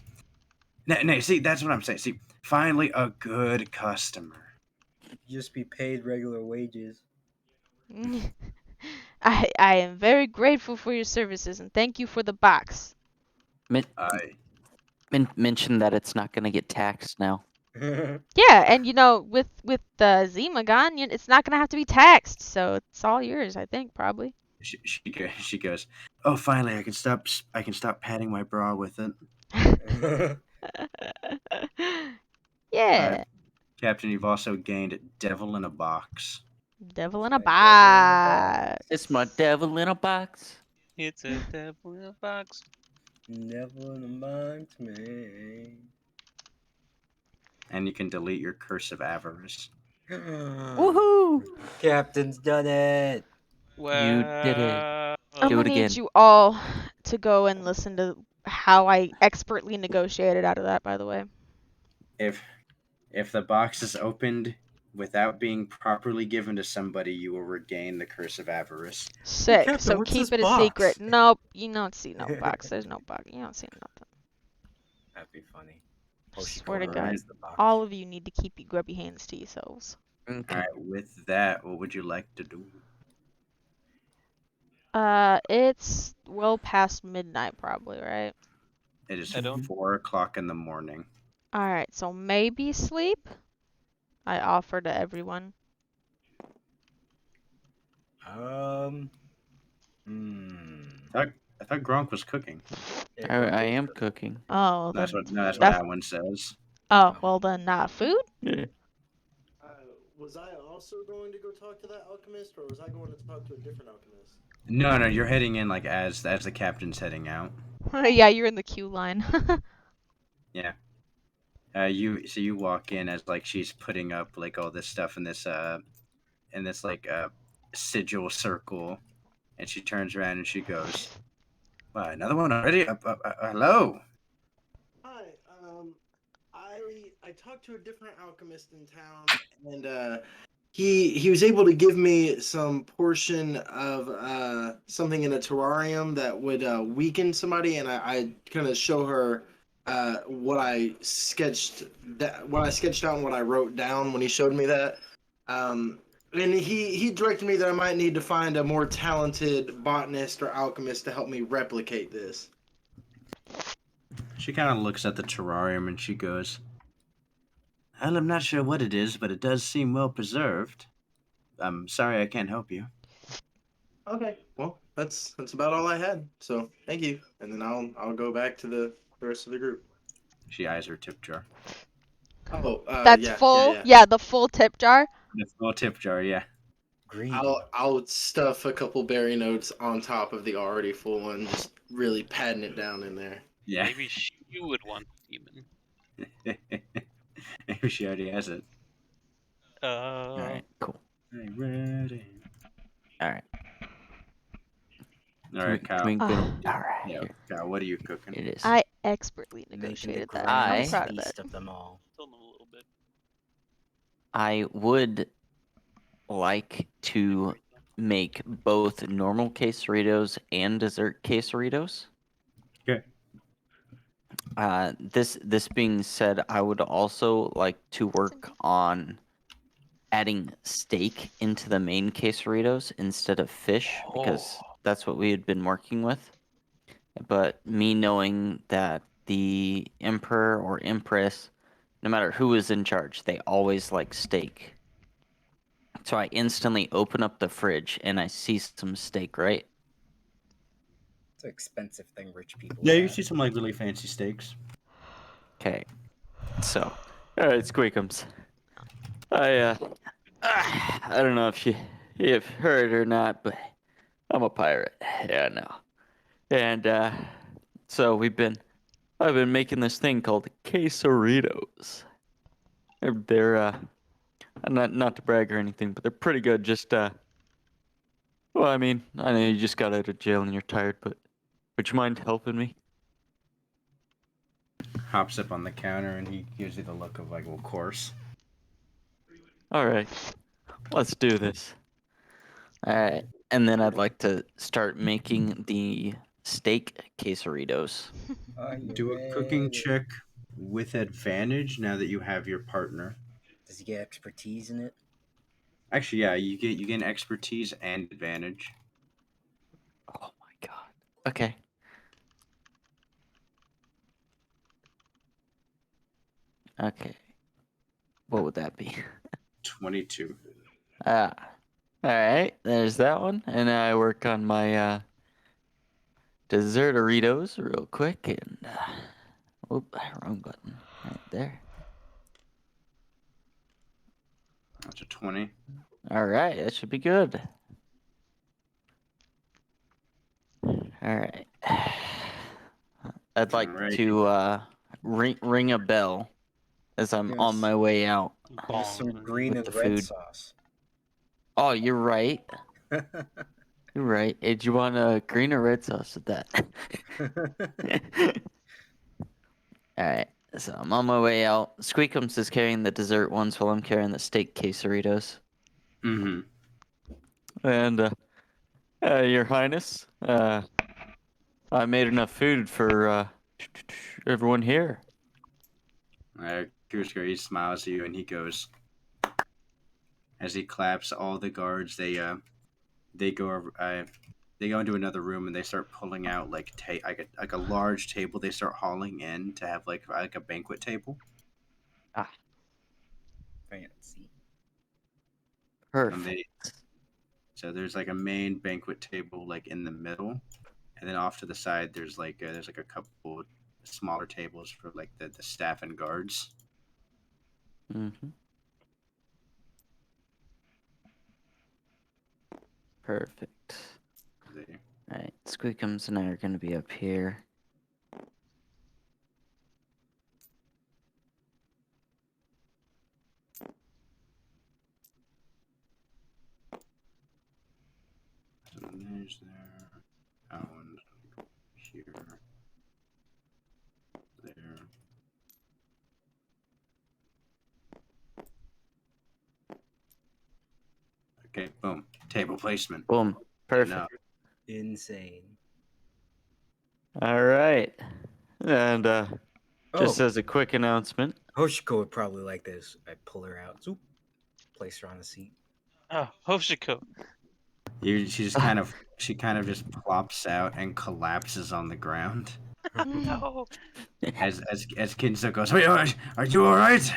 "No, see, that's what I'm saying. See, finally a good customer." Just be paid regular wages. I am very grateful for your services and thank you for the box. Mention that it's not gonna get taxed now. Yeah, and with the Zima gone, it's not gonna have to be taxed, so it's all yours, I think, probably. She goes, "Oh, finally I can stop patting my bra with it." Yeah. Captain, you've also gained Devil in a Box. Devil in a My devil in a box. It's my devil in a box. It's a devil in a box. Never amongst me. And you can delete your Curse of Avarice. Woohoo! Captain's done it. You did it. I'm Do gonna it need again. you all to go and listen to how I expertly negotiated out of that, by the way. If the box is opened without being properly given to somebody, you will regain the Curse of Avarice. Sick. Captain, So what's keep this it a box? secret. Nope, you don't see no box. There's no box. You don't see nothing. That'd be funny. Swear to Koshiko God, is the box. all of you need to keep your grubby hands to yourselves. Okay. All right. With that, what would you like to do? It's well past midnight, probably, right? It is I don't- 4 o'clock in the morning. All right, so maybe sleep. I offer to everyone. I thought Gronk was cooking. I am cooking. Oh, That's then, what that's what that's- that one says. oh well then, food. Yeah. Was I also going to go talk to that alchemist, or was I going to talk to a different alchemist? No, you're heading in like as the captain's heading out. Yeah, you're in the queue line. Yeah. You walk in as like she's putting up like all this stuff in this like sigil circle, and she turns around and she goes, "Wow, another one already? Hello." Hi, I talked to a different alchemist in town, and he was able to give me some portion of something in a terrarium that would weaken somebody, and I kind of show her what I sketched out and what I wrote down when he showed me that. And he directed me that I might need to find a more talented botanist or alchemist to help me replicate this. She kind of looks at the terrarium and she goes, "Well, I'm not sure what it is, but it does seem well preserved. I'm sorry I can't help you." Okay. Well, that's about all I had. So thank you, and then I'll go back to the rest of the group. She eyes her tip jar. Oh, That's yeah, full. yeah. Yeah, the full tip jar. The full tip jar, yeah. Greedy. I'll stuff a couple berry notes on top of the already full one, just really patting it down in there. Yeah. Maybe you would want demon. Maybe she already has it. All right, cool. Hey, ready. All right. All right, Kyle. All right. Yeah, Here Kyle, what are you cooking? it is. I expertly Making the negotiated that. I'm grandest proud of feast that. of them all. Tell them a little bit. I would like to make both normal quesadillas and dessert quesadillas. Okay. This being said, I would also like to work on adding steak into the main quesadillas instead of fish because that's what we had been working with. But me knowing that the emperor or empress, no matter who is in charge, they always like steak. So I instantly open up the fridge and I see some steak, right? It's an expensive thing rich people Yeah, you have. see some like really fancy steaks. Okay. So, all right, Squeakums. I don't know if you've heard or not, but I'm a pirate. Yeah, no. And so I've been making this thing called quesaritos. They're not to brag or anything, but they're pretty good. Just well, I mean, I know you just got out of jail and you're tired, but would you mind helping me? Hops up on the counter and he gives you the look of like, well, of course. All right, let's do this. All right, and then I'd like to start making the steak quesaritos. Do a cooking check with advantage now that you have your partner. Does he get expertise in it? Actually, yeah, you get an expertise and advantage. Oh my god. Okay. Okay. What would that be? 22. All right. There's that one, and now I work on my dessertoritos real quick, and oop, wrong button. Right there. That's a 20. All right, that should be good. All right. I'd like Alright. to ring a bell as I'm on Yes. my way out. There's some green With and the red food. sauce. Oh, you're right. You're right. Hey, do you want a green or red sauce with that? All right. So I'm on my way out. Squeakums is carrying the dessert ones while I'm carrying the steak quesaritos. Mm-hmm. And Your Highness, I made enough food for everyone here. Kushka, he smiles at you and he goes, as he claps, all the guards, they go into another room and they start pulling out like a large table. They start hauling in to have like a banquet table. Fancy. Perfect. So there's like a main banquet table like in the middle, and then off to the side there's like a couple smaller tables for like the staff and guards. Mm-hmm. Perfect. There. All right, Squeakums and I are going to be up here. So there's there. That one here. There. Okay, boom. Table placement. Boom. Perfect. Now, Insane. All right. And just Oh, as a quick announcement, Hoshiko would probably like this. I pull her out. Zoop. Place her on a seat. Oh, Hoshiko. she kind of just plops out and collapses on the ground. No. As Kinzo goes, wait, are you all right?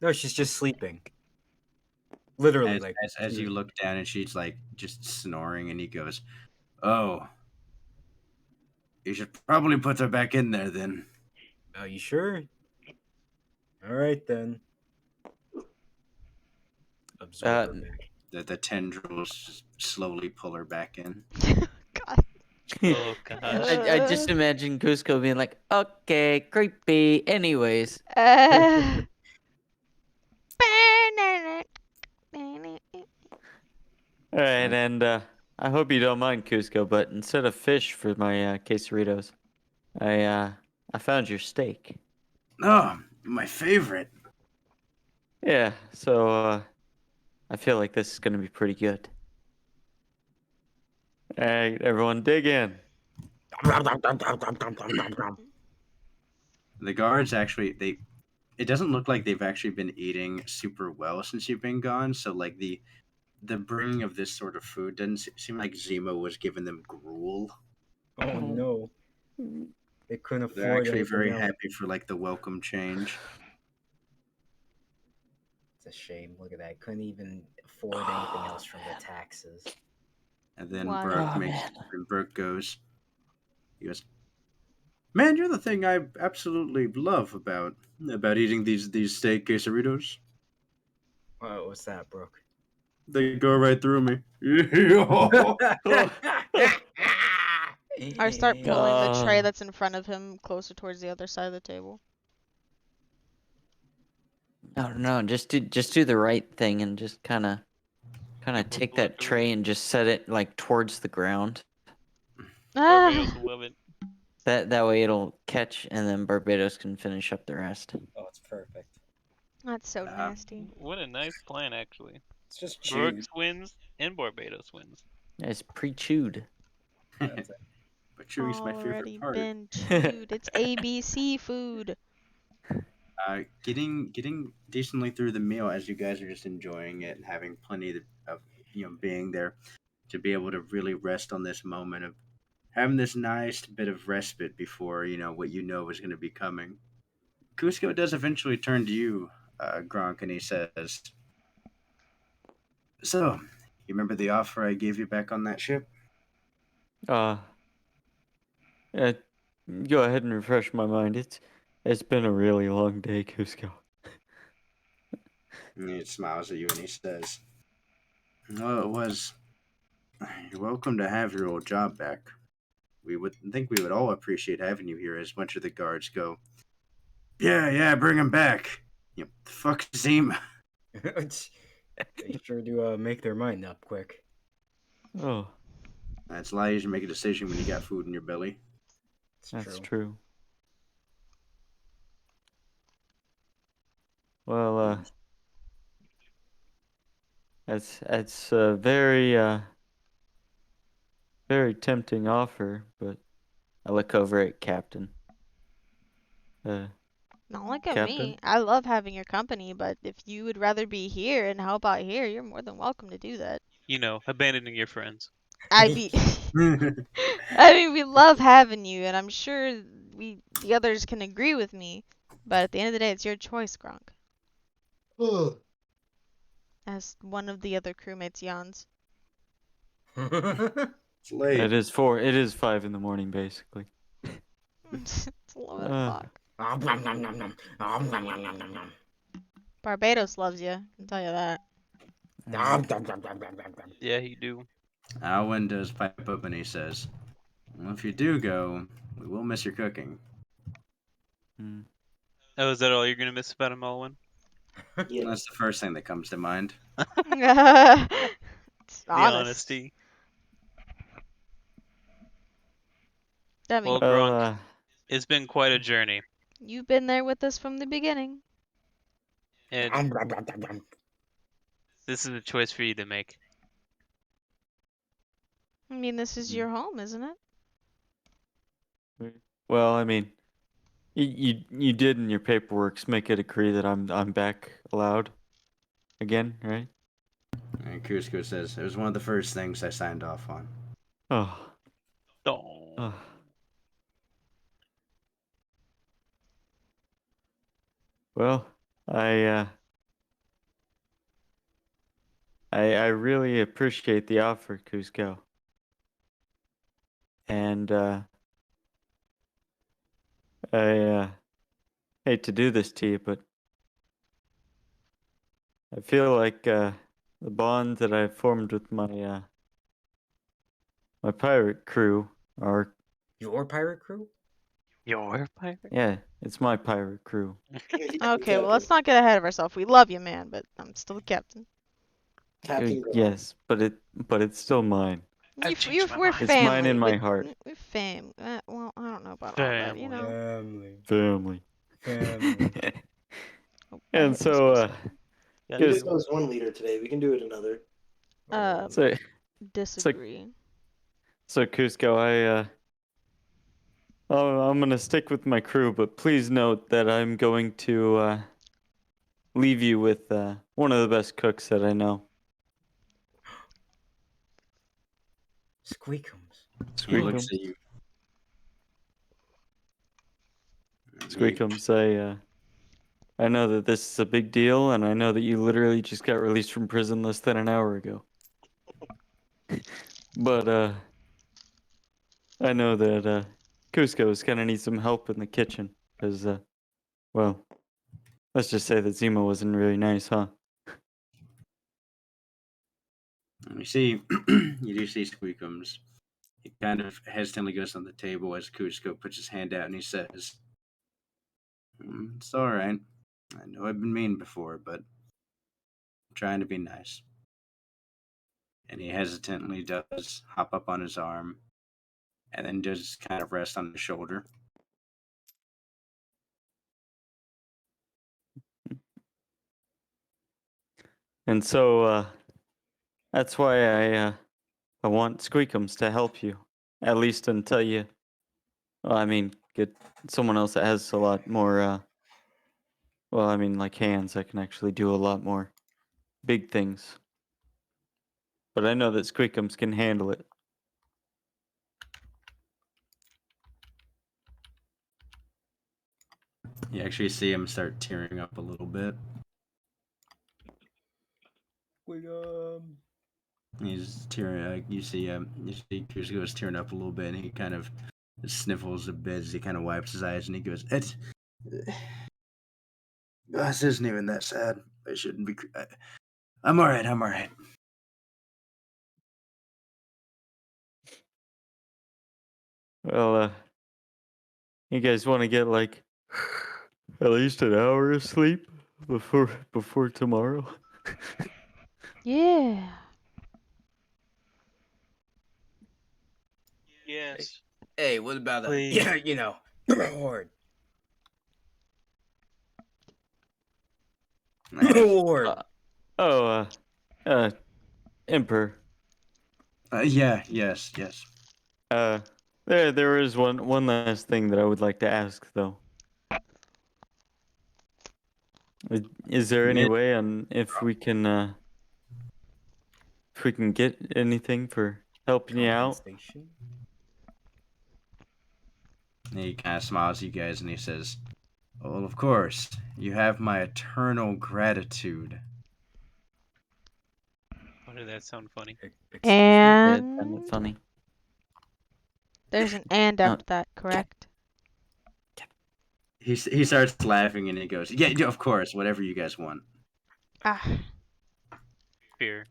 No, she's just sleeping. Literally, as, like as you look down and she's like just snoring, and he goes, "Oh, you should probably put her back in there then." Are you sure? All right then. Absorb her back. The tendrils just slowly pull her back in. God. Oh gosh. I just imagine Cusco being like, okay, creepy. Anyways. Uh, All right, and I hope you don't mind, Cusco, but instead of fish for my quesaritos, I found your steak. Oh, my favorite. Yeah, so I feel like this is gonna be pretty good. All right, everyone, dig in. The guards actually they it doesn't look like they've actually been eating super well since you've been gone. So like the bringing of this sort of food doesn't seem like Zemo was giving them gruel. Oh no. They couldn't They're afford actually anything very else. happy for like the welcome change. It's a shame. Look at that. Couldn't even afford anything else from the taxes. And then Wow. Burke Oh, makes man. and Burke goes, he goes, "Man, you're the thing I absolutely love about eating these steak quesaritos. What's that, Brooke? They go right through me." I start pulling the tray Oh. that's in front of him closer towards the other side of the table. No, just do the right thing and just kind of take that tray and just set it like towards the ground. Barbados Ah, will love it. That way it'll catch, and then Barbados can finish up the rest. Oh, it's perfect. that's so nasty. What a nice plan, actually. It's just chewed. Brooks wins and Barbados wins. It's pre-chewed. That's it. But chewing's my Already favorite part. been chewed. It's ABC food. Getting decently through the meal as you guys are just enjoying it and having plenty of being there to be able to really rest on this moment of having this nice bit of respite before what is going to be coming. Cusco does eventually turn to you, Gronk, and he says, "So, you remember the offer I gave you back on that ship?" Uh, yeah, go ahead and refresh my mind. It's been a really long day, Cusco. And he smiles at you and he says, "Well, it was. You're welcome to have your old job back. We would think we would all appreciate having you here as much as the guards go. Yeah, bring him back. Fuck Zima." They sure do make their mind up quick. Oh, It's a lot easier to make a decision when you got food in your belly. It's that's true. true. Well, that's a very tempting offer, but I look over at Captain. Don't look at Captain? me. I love having your company, but if you would rather be here and help out here, you're more than welcome to do that. You know, abandoning your friends. I mean, I mean, we love having you, and I'm sure the others can agree with me. But at the end of the day, it's your choice, Gronk. As one of the other crewmates yawns. It's late. It is 4. It is 5 in the morning, basically. It's 11 Uh, o'clock. Barbados loves you. I can tell you that. Yeah, you do. Alwyn does pipe up and he says, "Well, if you do go, we will miss your cooking." hmm. Oh, is that all you're gonna miss about him, Alwyn? Yeah. That's the first thing that comes to mind. It's The honest. honesty. I mean, Well, Well, Gronk, it's been quite a journey, you've been there with us from the beginning. and this is a choice for you to make. I mean, this is your home, isn't it? well, I mean, you did in your paperwork make it agree that I'm back allowed again, right? And Cusco says, "It was one of the first things I signed off on." Oh, Oh. oh. Well, I really appreciate the offer, Cusco. And I hate to do this to you, but I feel like the bond that I've formed with my my pirate crew are Your pirate crew? Your pirate? yeah, it's my pirate crew. Okay, well, let's not get ahead of ourselves. We love you, man, but I'm still the captain. Captain Grant. Yes, but it's still mine. I've changed my We're mind. It's family. mine in my heart. We're fam. Well, I don't know about all that, you Family. know. Family. Oh, I And hit so space. Yeah, We Yes. just was one leader today. We can do it another. so Disagree. so Cusco, I'm gonna stick with my crew, but please note that I'm going to leave you with one of the best cooks that I know. Squeakums. He looks Squeakums. at you. Squeakums, I know that this is a big deal, and I know that you literally just got released from prison less than an hour ago. But I know that Cusco is gonna need some help in the kitchen, because well, let's just say that Zima wasn't really nice, huh? You see, you do see Squeakums. He kind of hesitantly goes on the table as Cusco puts his hand out and he says, It's all right. I know I've been mean before, but I'm trying to be nice. And he hesitantly does hop up on his arm and then just kind of rest on his shoulder. And so that's why I want Squeakums to help you, at least until you. Well, I mean, get someone else that has a lot more. Well, I mean, like hands that can actually do a lot more big things. But I know that Squeakums can handle it. You actually see him start tearing up a little bit. He's tearing. You see Cusco's tearing up a little bit, and he kind of sniffles a bit as he kind of wipes his eyes, and he goes, This isn't even that sad. I shouldn't be. I'm all right. I'm all right." Well, you guys want to get like at least an hour of sleep before tomorrow? Yeah. Yes. Hey, what about that? Please. Yeah, you know, reward. Reward. Emperor. Yes. There is one last thing that I would like to ask, though. Is there any Mid- way on if we can get anything for helping you out? Compensation? And he kind of smiles at you guys, and he says, "Well, of course, you have my eternal gratitude." Why did that sound funny? Excuse Yeah, And it's kind of funny. there's an and No. after that, correct? He starts laughing, and he goes, "Yeah, of course, whatever you guys want." Ah, Fear.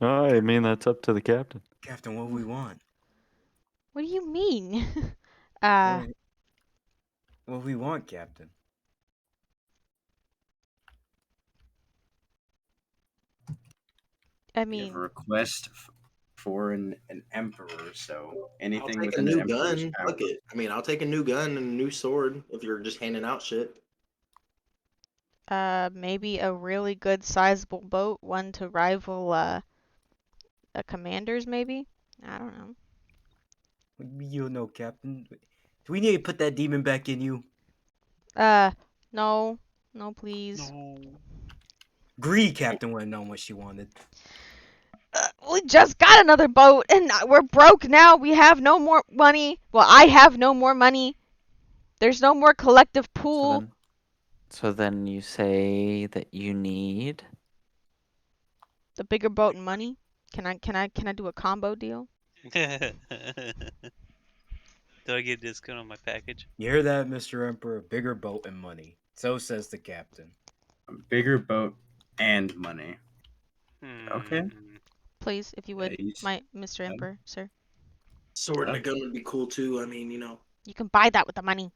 Oh, I mean that's up to the captain. Captain, what do we want? what do you mean? What do we want, Captain? I You mean, have a request for an emperor, so I'll anything take a within the new emperor's gun. power. Fuck it. I mean, I'll take a new gun and a new sword if you're just handing out shit. maybe a really good sizable boat, one to rival a commander's, maybe? I don't know. You know, Captain. Do we need to put that demon back in you? No. No, please. No. Greedy Captain would have known what she wanted. We just got another boat, and we're broke now. We have no more money. Well, I have no more money. There's no more collective pool. So then you say that you need The bigger boat and money. Can I do a combo deal? Do I get a discount on my package? You hear that, Mr. Emperor? Bigger boat and money. So says the captain. A bigger boat and money. Okay. Hmm. Please, if you would, he's- Mr. Emperor, sir. Sword and a gun would be cool too. I mean, You can buy that with the money.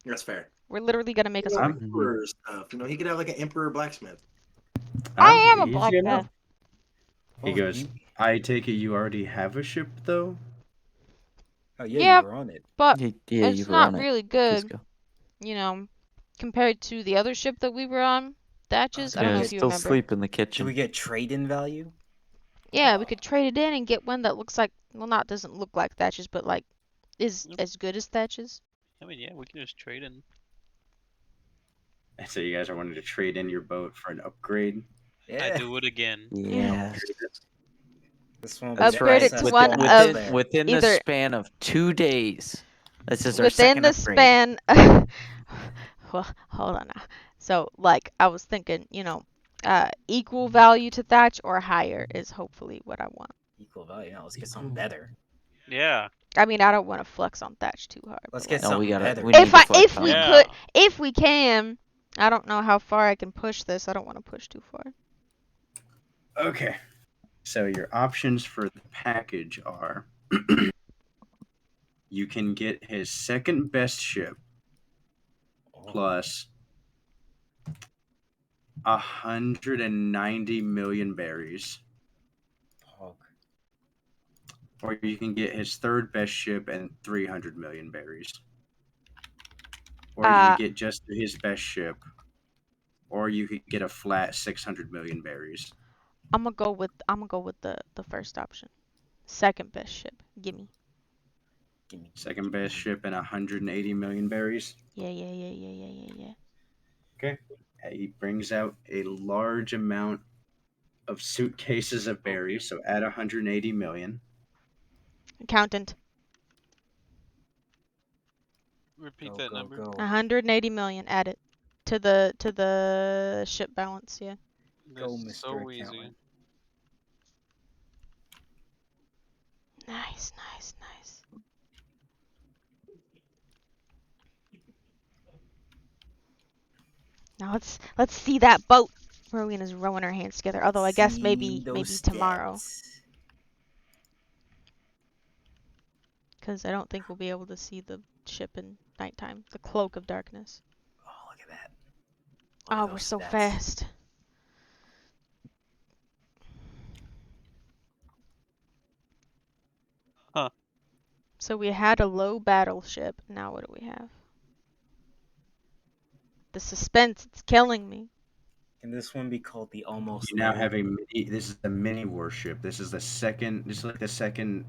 that's fair. We're literally gonna make a Like sword. emperor stuff. He could have like an emperor blacksmith. I am a he's black gonna- man. He goes, I take it you already have a ship, though? Oh yeah, Yeah, you were on it. but Yeah, it's you were not on it. really good. Cusco. You know, compared to the other ship that we were on, Thatches. I don't Yeah, know I if you still remember. sleep in the Do kitchen. we get trade-in value? Yeah, we could trade it in and get one that looks like, well, not doesn't look like Thatches, but like is as good as Thatches. I mean, yeah, we can just trade in. So you guys are wanting to trade in your boat for an upgrade? Yeah. I do it again. Yes. This one will be That's the right. Upgrade it to SS one bonus of there. Within the either- span of 2 days. This is our Within second the upgrade. span. Well, hold on now. So, like, I was thinking, equal value to Thatch or higher is hopefully what I want. Equal value. Now let's get something better. Yeah. I mean, I don't want to flex on Thatch too hard. Let's but, get like, No, we something gotta. better. We need to flex if on we it. Yeah. could, if we can, I don't know how far I can push this. I don't want to push too far. Okay. So your options for the package are you can get his second best ship plus 190 million berries. Pog. Or you can get his third best ship and 300 million berries. Or you can get just his best ship. Or you could get a flat 600 million berries. I'm gonna go with the first option. Second best ship. Gimme. Second best ship and 180 million berries. Yeah. Okay. He brings out a large amount of suitcases of berries, so add 180 million. Accountant. Repeat Go, that go, number. go. 180 million. Add it to the ship balance. Yeah. Go, This is Mr. so easy. Accountant. Nice. Now let's see that boat. Rowena's rowing her hands together. Although I guess See maybe those tomorrow, stats. because I don't think we'll be able to see the ship in nighttime. The cloak of darkness. Oh, look at that. Look at Oh, we're those so stats. fast. Huh. So we had a low battleship. Now what do we have? The suspense, it's killing me. Can this one be called the almost? You now low? have a mini. This is a mini warship. This is the second. This is like the second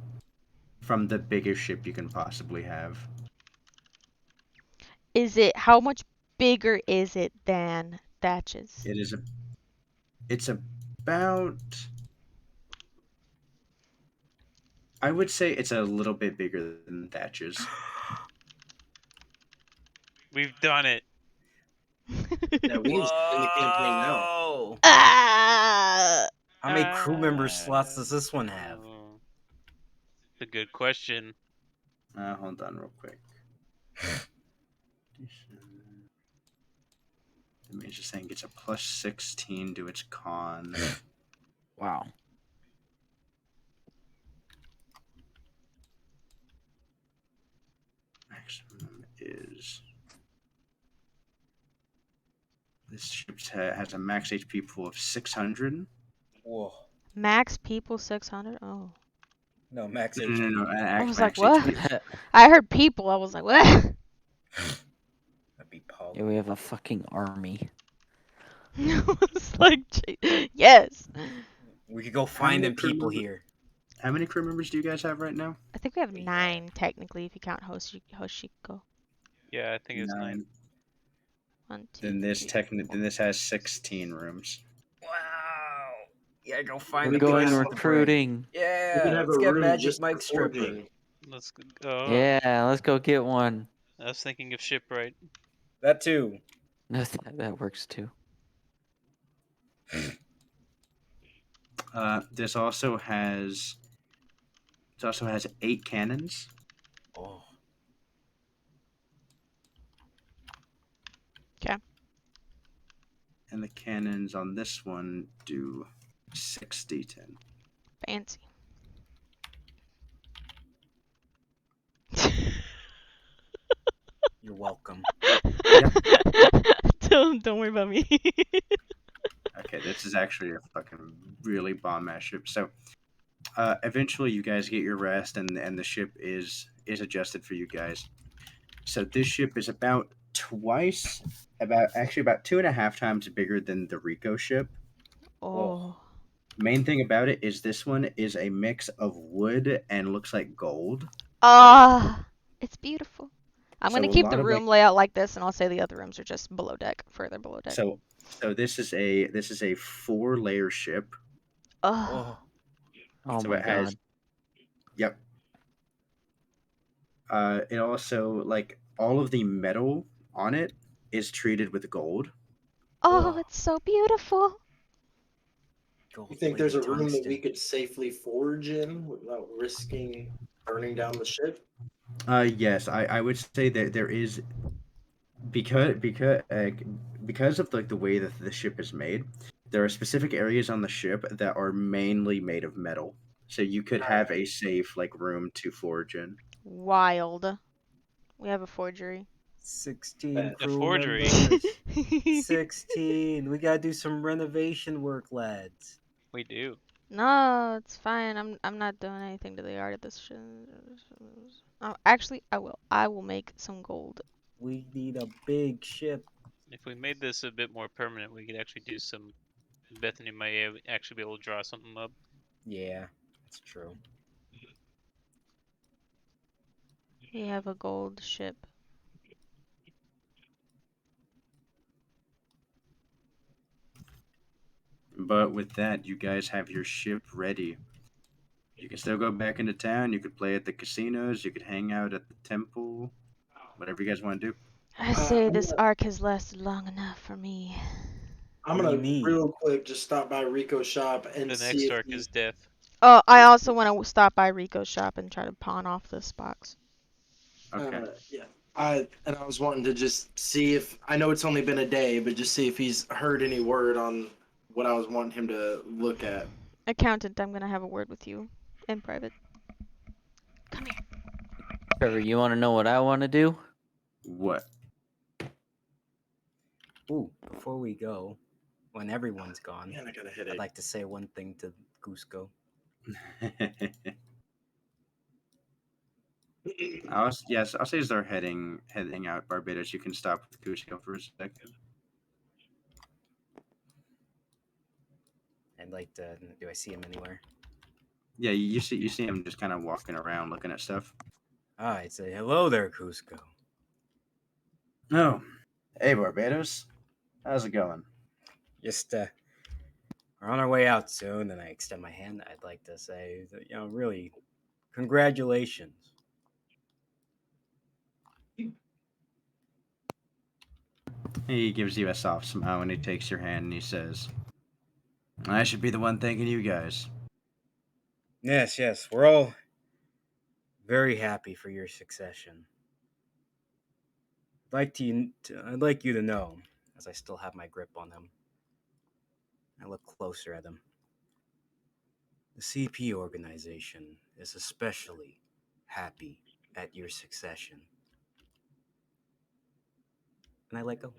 from the biggest ship you can possibly have. How much bigger is it than Thatch's? It is a. It's about. I would say it's a little bit bigger than Thatch's. We've done it. Yeah, we can end the campaign now. Whoa! Ah! How many crew member slots does this one have? Oh. It's a good question. Hold on, real quick. The major saying gets a plus 16 to its con. Wow. Maximum is. This ship has a max HP pool of 600. Whoa. Max people 600? Oh. No, max No, HP. no, no. I was max like, HP. what? I heard people. I was like, what? That'd be Pog. Yeah, we have a fucking army. I was like, yes. We could go find many them crew people members- here. How many crew members do you guys have right now? I think we have We 9 technically if you count Hoshiko. Yeah, I think it's 9. 1, 2, Then this 3, then this has 16 rooms. Wow. Yeah, go find We the go Going guys. recruiting. Yeah, We can have let's a get room Magic just Mike for Stripper. forging. Let's go. Oh, Yeah, let's go get one. I was thinking of shipwright. That too. No, that works too. This also has 8 cannons. Oh, And the cannons on this one do 6d10. Fancy. you're welcome. Don't worry about me. Okay, this is actually a fucking really bomb ass ship. So, eventually you guys get your rest, and the ship is adjusted for you guys. So this ship is about about 2.5 times bigger than the Rico ship. Oh. Main thing about it is this one is a mix of wood and looks like gold. Ah, it's beautiful. I'm So gonna a keep lot the of, room layout like this, and I'll say the other rooms are just below deck, further below deck. So this is a 4-layer ship. Ugh. Oh, Oh So my it has god. Yep. It also, like, all of the metal on it is treated with gold. Oh, Oh. it's so beautiful. You think there's a gold-plated room that we tungsten. could safely forge in without risking burning down the ship? Yes, I would say that there is, because of like the way that the ship is made. There are specific areas on the ship that are mainly made of metal, so you could have a safe like room to forge in. Wild. We have a forgery. 16 A crew forgery. members. 16. We gotta do some renovation work, lads. We do. No, it's fine. I'm not doing anything to the art of this shit. Actually, I will. I will make some gold. We need a big ship. If we made this a bit more permanent, we could actually do some. Bethany might actually be able to draw something up. Yeah, that's true. We have a gold ship. But with that, you guys have your ship ready. You can still go back into town. You could play at the casinos. You could hang out at the temple. Whatever you guys want to do. I say this arc has lasted long enough for me. I'm What do you gonna mean? real quick just stop by Rico's shop and The see next if arc is death. Oh, I also want to stop by Rico's shop and try to pawn off this box. Okay. yeah. I was wanting to just see if I know it's only been a day, but just see if he's heard any word on what I was wanting him to look at. Accountant, I'm gonna have a word with you in private. Come here. Trevor, you want to know what I want to do? What? Ooh, before we go, when everyone's gone, Man, I got a I'd headache. like to say one thing to Cusco. I'll say as they're heading out Barbados, you can stop with Cusco for a second. I'd like to. Do I see him anywhere? Yeah, you see him just kind of walking around looking at stuff. I'd say hello there, Cusco. Oh, hey Barbados, how's it going? Just we're on our way out soon, and I extend my hand. I'd like to say that, really, congratulations. He gives you a soft smile and he takes your hand and he says, "I should be the one thanking you guys." Yes, we're all very happy for your succession. I'd like you to know, as I still have my grip on him. I look closer at him. The CP organization is especially happy at your succession. And I let go.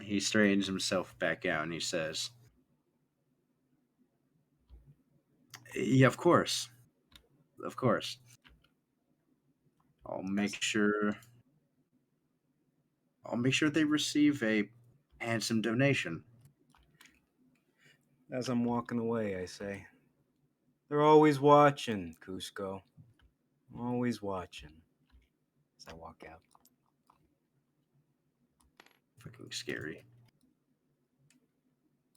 He straightens himself back out and he says, "Yeah, of course, of course. I'll make sure. I'll make sure they receive a handsome donation." As I'm walking away, I say, they're always watching, Cusco. Always watching. As I walk out. Fucking scary.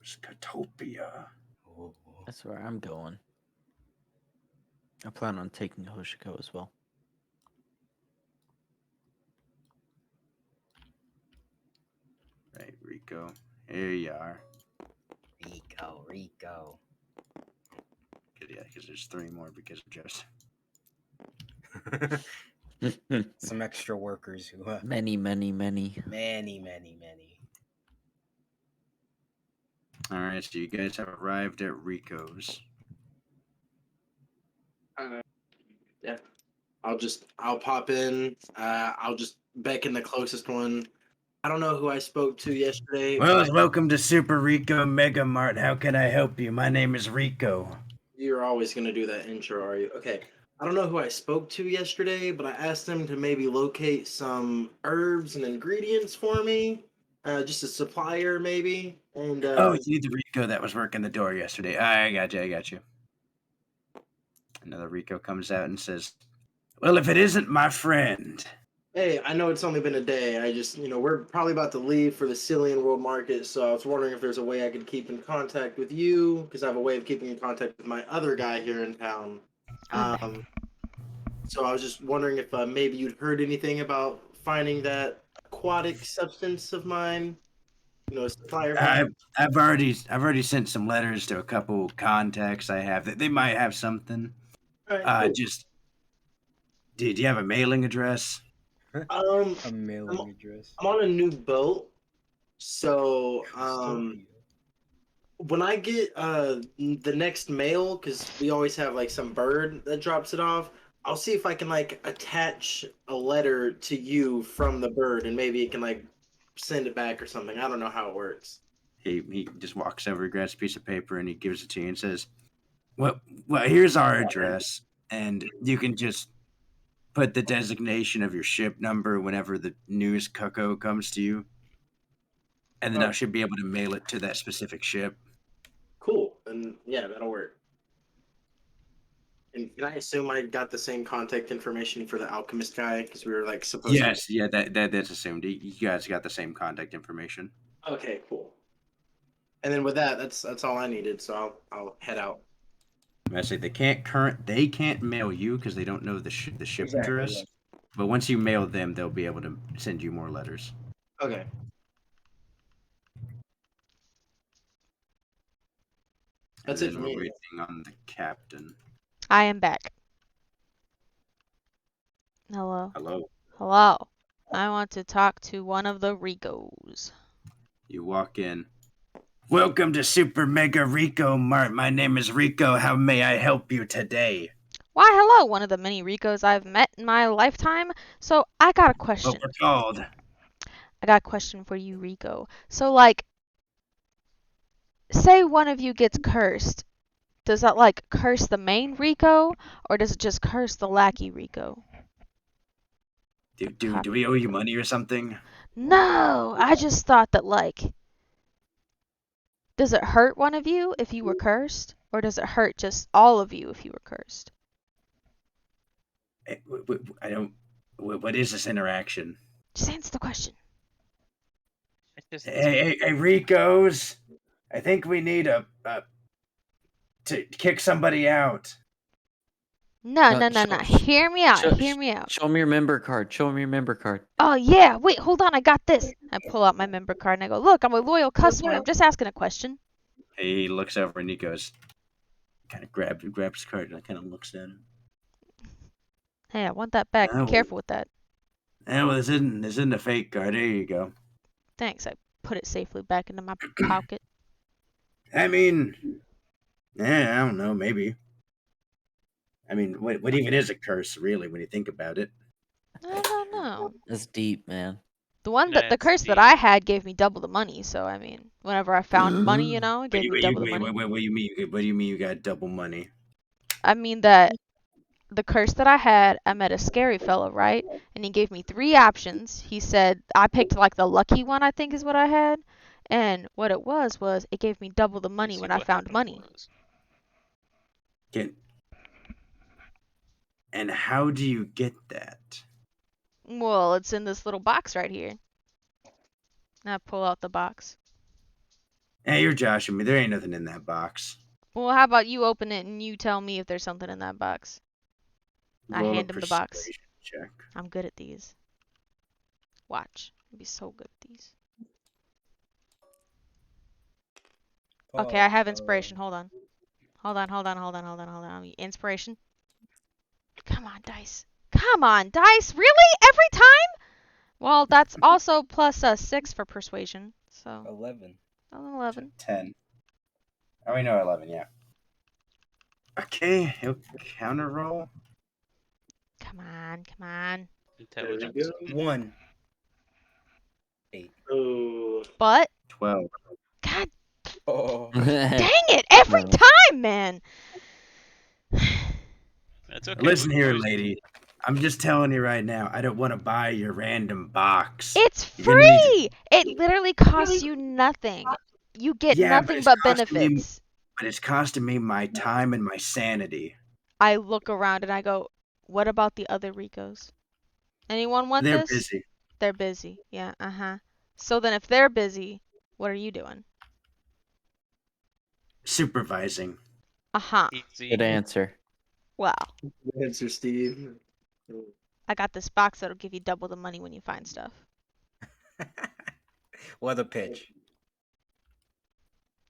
Scatopia. Oh. That's where I'm going. I plan on taking Hoshiko as well. Right, Rico. Here you are. Rico. Yeah, because there's 3 more because of Jess. Some extra workers who Many. many. All right, so you guys have arrived at Rico's. Yeah. I'll pop in. I'll just beckon the closest one. I don't know who I spoke to yesterday. Well, welcome to Super Rico Mega Mart. How can I help you? My name is Rico. You're always gonna do that intro, are you? Okay. I don't know who I spoke to yesterday, but I asked them to maybe locate some herbs and ingredients for me. Just a supplier, maybe. And Oh, you the Rico that was working the door yesterday. I got you. Another Rico comes out and says, "Well, if it isn't my friend." hey, I know it's only been a day. I just, we're probably about to leave for the Cillian World Market, so I was wondering if there's a way I could keep in contact with you, because I have a way of keeping in contact with my other guy here in town. So I was just wondering if maybe you'd heard anything about finding that aquatic substance of mine. Supplier. I've already sent some letters to a couple contacts I have. They might have something. All right, cool. Just, do you have a mailing address? A mailing address. I'm on a new boat, so when I get the next mail, because we always have like some bird that drops it off, I'll see if I can like attach a letter to you from the bird, and maybe it can like send it back or something. I don't know how it works. He just walks over, grabs a piece of paper, and he gives it to you and says, well, here's our address, and you can just put the designation of your ship number whenever the news cuckoo comes to you, and then I should be able to mail it to that specific ship. Cool, and yeah, that'll work. And can I assume I got the same contact information for the alchemist guy, because we were like supposed Yes, yeah, that's assumed. You guys got the same contact information. Okay, cool. And then with that, that's all I needed. So I'll head out. I say they can't mail you because they don't know the ship address. Yeah. But once you mail them, they'll be able to send you more letters. Okay. That's it for me. We're waiting on the captain. I am back. Hello. Hello. I want to talk to one of the Ricos. You walk in. Welcome to Super Mega Rico Mart. My name is Rico. How may I help you today? Why, hello, one of the many Ricos I've met in my lifetime. So, I got a question. What we're called? I got a question for you, Rico. So, like, say one of you gets cursed. Does that, like, curse the main Rico? Or does it just curse the lackey Rico? Do we owe you money or something? No! I just thought that, like... Does it hurt one of you if you were cursed? Or does it hurt just all of you if you were cursed? I don't... What is this interaction? Just answer the question. Hey, Ricos! I think we need to kick somebody out. No. Hear me out. Show me your member card. Oh, yeah. Wait, hold on. I got this. I pull out my member card and I go, look, I'm a loyal customer. I'm just asking a question. He looks over and he goes, kind of grabs his card and kind of looks at him. Hey, I want that back. Be careful with that. Yeah, well, this isn't a fake card. There you go. Thanks. I put it safely back into my pocket. I mean, I don't know, maybe. I mean, what even is a curse, really, when you think about it? I don't know. That's deep, man. The curse that I had gave me double the money. So I mean, whenever I found money, it gave me double the money. What do you mean? What do you mean you got double money? I mean that the curse that I had, I met a scary fellow, right? And he gave me 3 options. He said I picked like the lucky one, I think is what I had. And what it was it gave me double the money when I found money. And how do you get that? Well, it's in this little box right here. I pull out the box. Hey, you're joshing me. There ain't nothing in that box. Well, how about you open it and you tell me if there's something in that box? I hand him the box. Check. I'm good at these. Watch. I'll be so good at these. Okay, I have inspiration. Hold on. Hold on. Inspiration. Come on, dice. Come on, dice. Really? Every time? Well, that's also plus 6 for persuasion. So 11. 11. 10. Oh, we know 11, yeah. Okay, he'll counter roll. Come on. There we Intelligence. go. 1. 8. Oh, But 12. God Oh. dang it! Every No. time, man. That's okay. Listen we here, always- lady. I'm just telling you right now, I don't want to buy your random box. It's You're gonna need to- free. It literally costs you nothing. You get Yeah, nothing it's but costing me- benefits. But it's costing me my time and my sanity. I look around and I go, "What about the other Ricos? Anyone want They're this?" busy. They're busy. Yeah, So then if they're busy, what are you doing? Supervising. Easy. Good answer. Well, good answer, Steve. I got this box that'll give you double the money when you find stuff. What a pitch.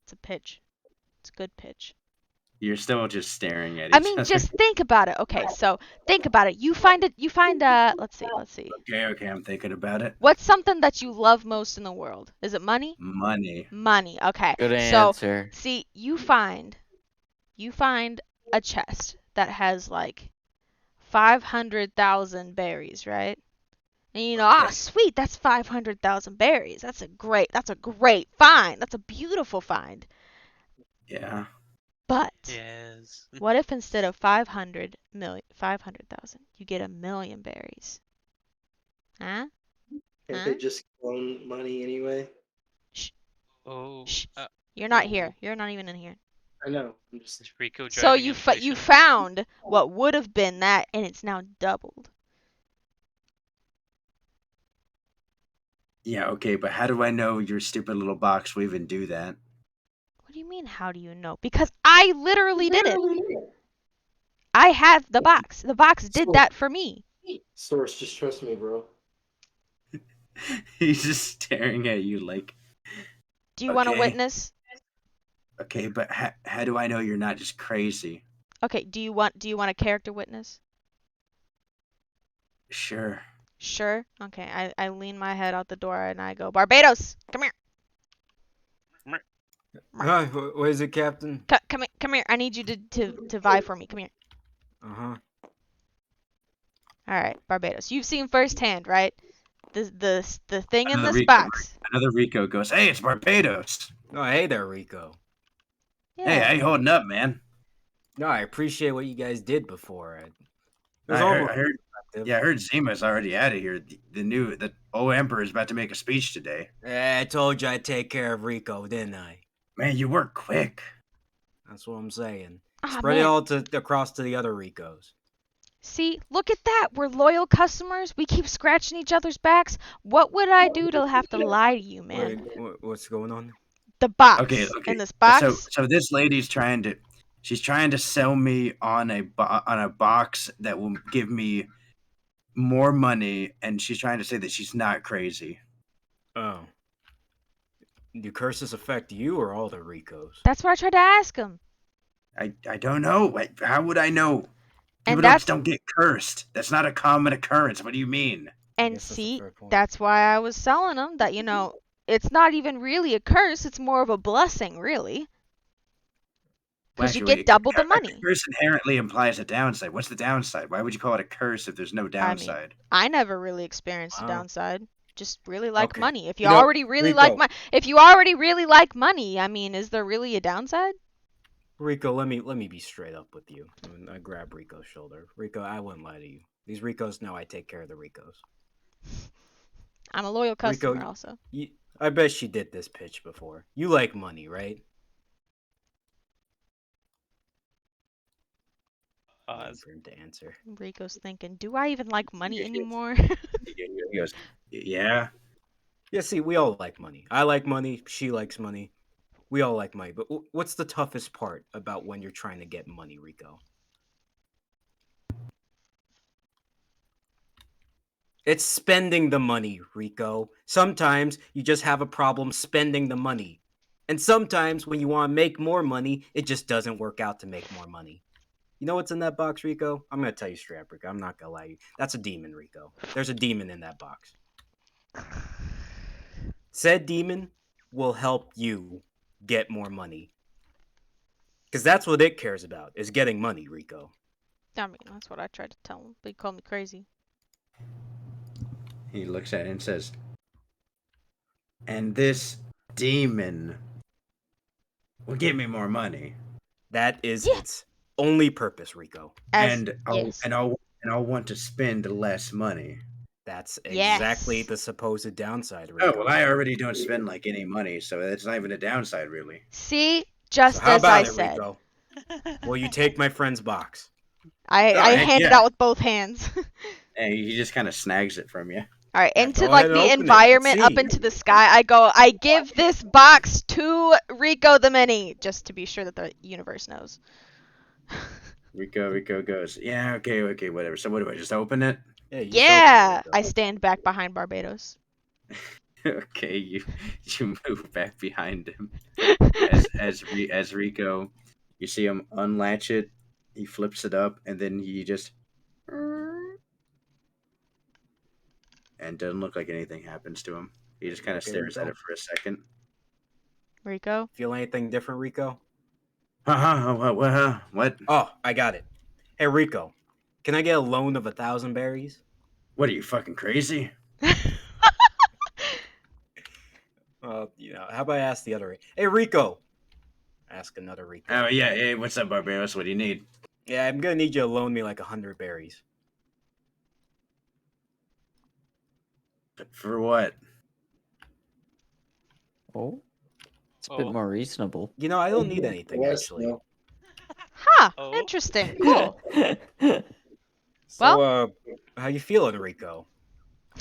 It's a pitch. It's a good pitch. You're still just staring at each I mean, other. just think about it. Okay, so think about it. You find let's see. Okay, I'm thinking about it. What's something that you love most in the world? Is it money? Money. Money. Okay. Good So, answer. see, you find a chest that has like 500,000 berries, right? And you know, Okay. sweet, that's 500,000 berries. That's a great find. That's a beautiful find. Yeah. But Yes. what if instead of 500,000, you get 1,000,000 berries? Huh? Can't they just clone money anyway? Oh. Shh. You're not here. You're not even in here. I know. I'm just. Is Rico So driving you inflation? found what would have been that, and it's now doubled. Yeah, okay, but how do I know your stupid little box will even do that? What do you mean? How do you know? Because I literally did it. I have the box. The box did that for me. Source, just trust me, bro. He's just staring at you like, Do you want to Okay. witness? okay, but how do I know you're not just crazy? Okay. Do you want a character witness? Sure. Sure. Okay. I lean my head out the door and I go, Barbados, come here. Hi, what is it, Captain? Come here. I need you to vie for me. Come here. Uh-huh. All right, Barbados. You've seen firsthand, right? The thing in Another this Rico. box. Another Rico goes, hey, it's Barbados. Oh, hey there, Rico. Hey, how you holding up, man? No, I appreciate what you guys did before. It was I almost heard, effective. yeah, I heard Zima's already out of here. The old emperor is about to make a speech today. I told you I'd take care of Rico, didn't I? Man, you work quick. That's what I'm saying. Ah, Spread it man. all across to the other Ricos. See, look at that. We're loyal customers. We keep scratching each other's backs. What would I do to have to lie to you, man? Wait, what's going on? The box. Okay. In this box. So this lady's trying to sell me on a box that will give me more money, and she's trying to say that she's not crazy. Oh. Do curses affect you or all the Ricos? That's what I tried to ask him. I don't know. How would I know? And People that's don't get cursed. That's not a common occurrence. What do you mean? and guess that's a see, fair point. that's why I was telling him that, it's not even really a curse. It's more of a blessing, really. Because you Actually, get double the a money. curse inherently implies a downside. What's the downside? Why would you call it a curse if there's no downside? I never really experienced a Wow. downside. Just really like Okay. money. If you You know, already really like Rico. money, I mean, is there really a downside? Rico, let me be straight up with you. And I grab Rico's shoulder. Rico, I wouldn't lie to you. These Ricos know I take care of the Ricos. I'm a loyal customer Rico, also. I bet she did this pitch before. You like money, right? Waiting for him to answer. Rico's thinking, do I even like money anymore? He goes, yeah. Yeah, see, we all like money. I like money. She likes money. We all like money. But what's the toughest part about when you're trying to get money, Rico? It's spending the money, Rico. Sometimes you just have a problem spending the money. And sometimes when you want to make more money, it just doesn't work out to make more money. You know what's in that box, Rico? I'm going to tell you straight up, Rico. I'm not going to lie to you. That's a demon, Rico. There's a demon in that box. Said demon will help you get more money. Because that's what it cares about, is getting money, Rico. I mean, that's what I tried to tell him, but he called me crazy. He looks at it and says, "And this demon will give me more money, That is its only purpose, Rico. and yes. I'll want to spend less money." That's Yes. exactly the supposed downside, Rico. Oh well, I already don't spend like any money, so it's not even a downside, really. See, just So how as about I it, said. Rico? Will you take my friend's box? I heck hand it yeah. out with both hands. And he just kind of snags it from you. All right, Yeah, into go like ahead and the open it. Let's environment up see. into the sky. I go. I give this box to Rico the Mini, just to be sure that the universe knows. Rico goes, "Yeah, okay, whatever." So what do I just open it? Yeah, you just open it, Yeah, Rico. I stand back behind Barbados. Okay, you move back behind him as Rico, you see him unlatch it. He flips it up, and then he just and doesn't look like anything happens to him. He just kind of Okay, stares at Rico. it for a second. Rico. Feel anything different, Rico? What? Oh, I got it. Hey, Rico, can I get a loan of 1,000 berries? What are you fucking crazy? How about I ask the other? Hey, Rico. Ask another Rico. Oh yeah, hey, what's up, Barbados? What do you need? Yeah, I'm gonna need you to loan me like 100 berries. For what? Oh, it's a bit Oh. more reasonable. You know, I don't need anything Yes, actually. no. Huh. Oh. Interesting. Cool. So, how you feeling, Rico?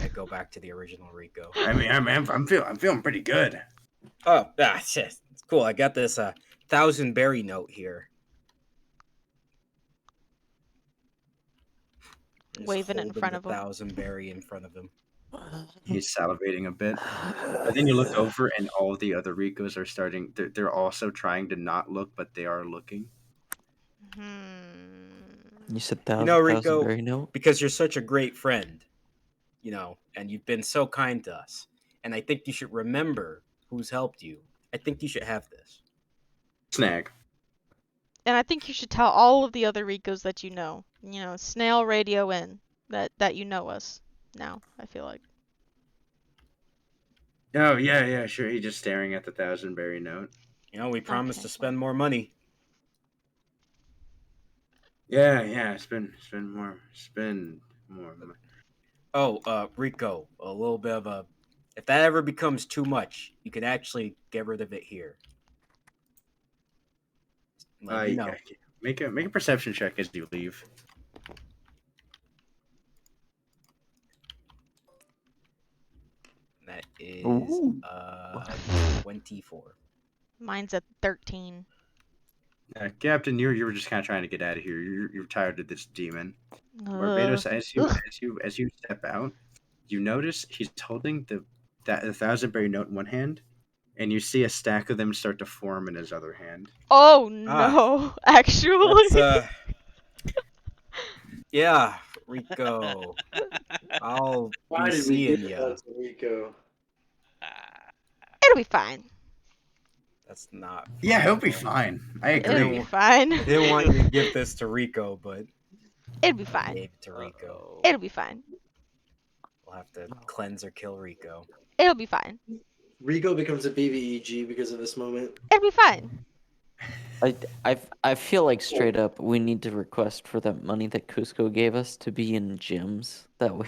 I go back to the original Rico. I mean, I'm feeling pretty good. Oh, shit. It's cool. I got this 1,000 berry note here. Just Waving it in holding front the of him. 1,000 berry in front of him. He's salivating a bit. But then you look over, and all the other Ricos are starting. They're also trying to not look, but they are looking. You said You know, Rico, thousand berry note? because you're such a great friend, and you've been so kind to us. And I think you should remember who's helped you. I think you should have this. Snag. And I think you should tell all of the other Ricos that you know. Snail radio in that you know us now, I feel like. Oh yeah, sure. He's just staring at the 1,000 berry note. We promised Okay, to spend more money. Yeah. Spend more. Oh, Rico, a little bit of a. If that ever becomes too much, you could actually get rid of it here. Let me know. Make a perception check as you leave. That is Ooh. 24. Mine's at 13. Captain, you were just kind of trying to get out of here. You're tired of this demon. Barbados, as you step out, you notice he's holding the 1,000 berry note in one hand, and you see a stack of them start to form in his other hand. Oh no, actually. That's, yeah, Rico. I'll Why be did we seeing do you. that to Rico? It'll be fine. That's not. Yeah, he'll be fun. fine. I It'll agree. be fine. I didn't want you to give this to Rico, but It'll be I fine. gave it to Rico. It'll be fine. We'll have to cleanse or kill Rico. It'll be fine. Rico becomes a BBEG because of this moment. It'll be fine. I feel like straight up we need to request for that money that Cusco gave us to be in gyms. That way.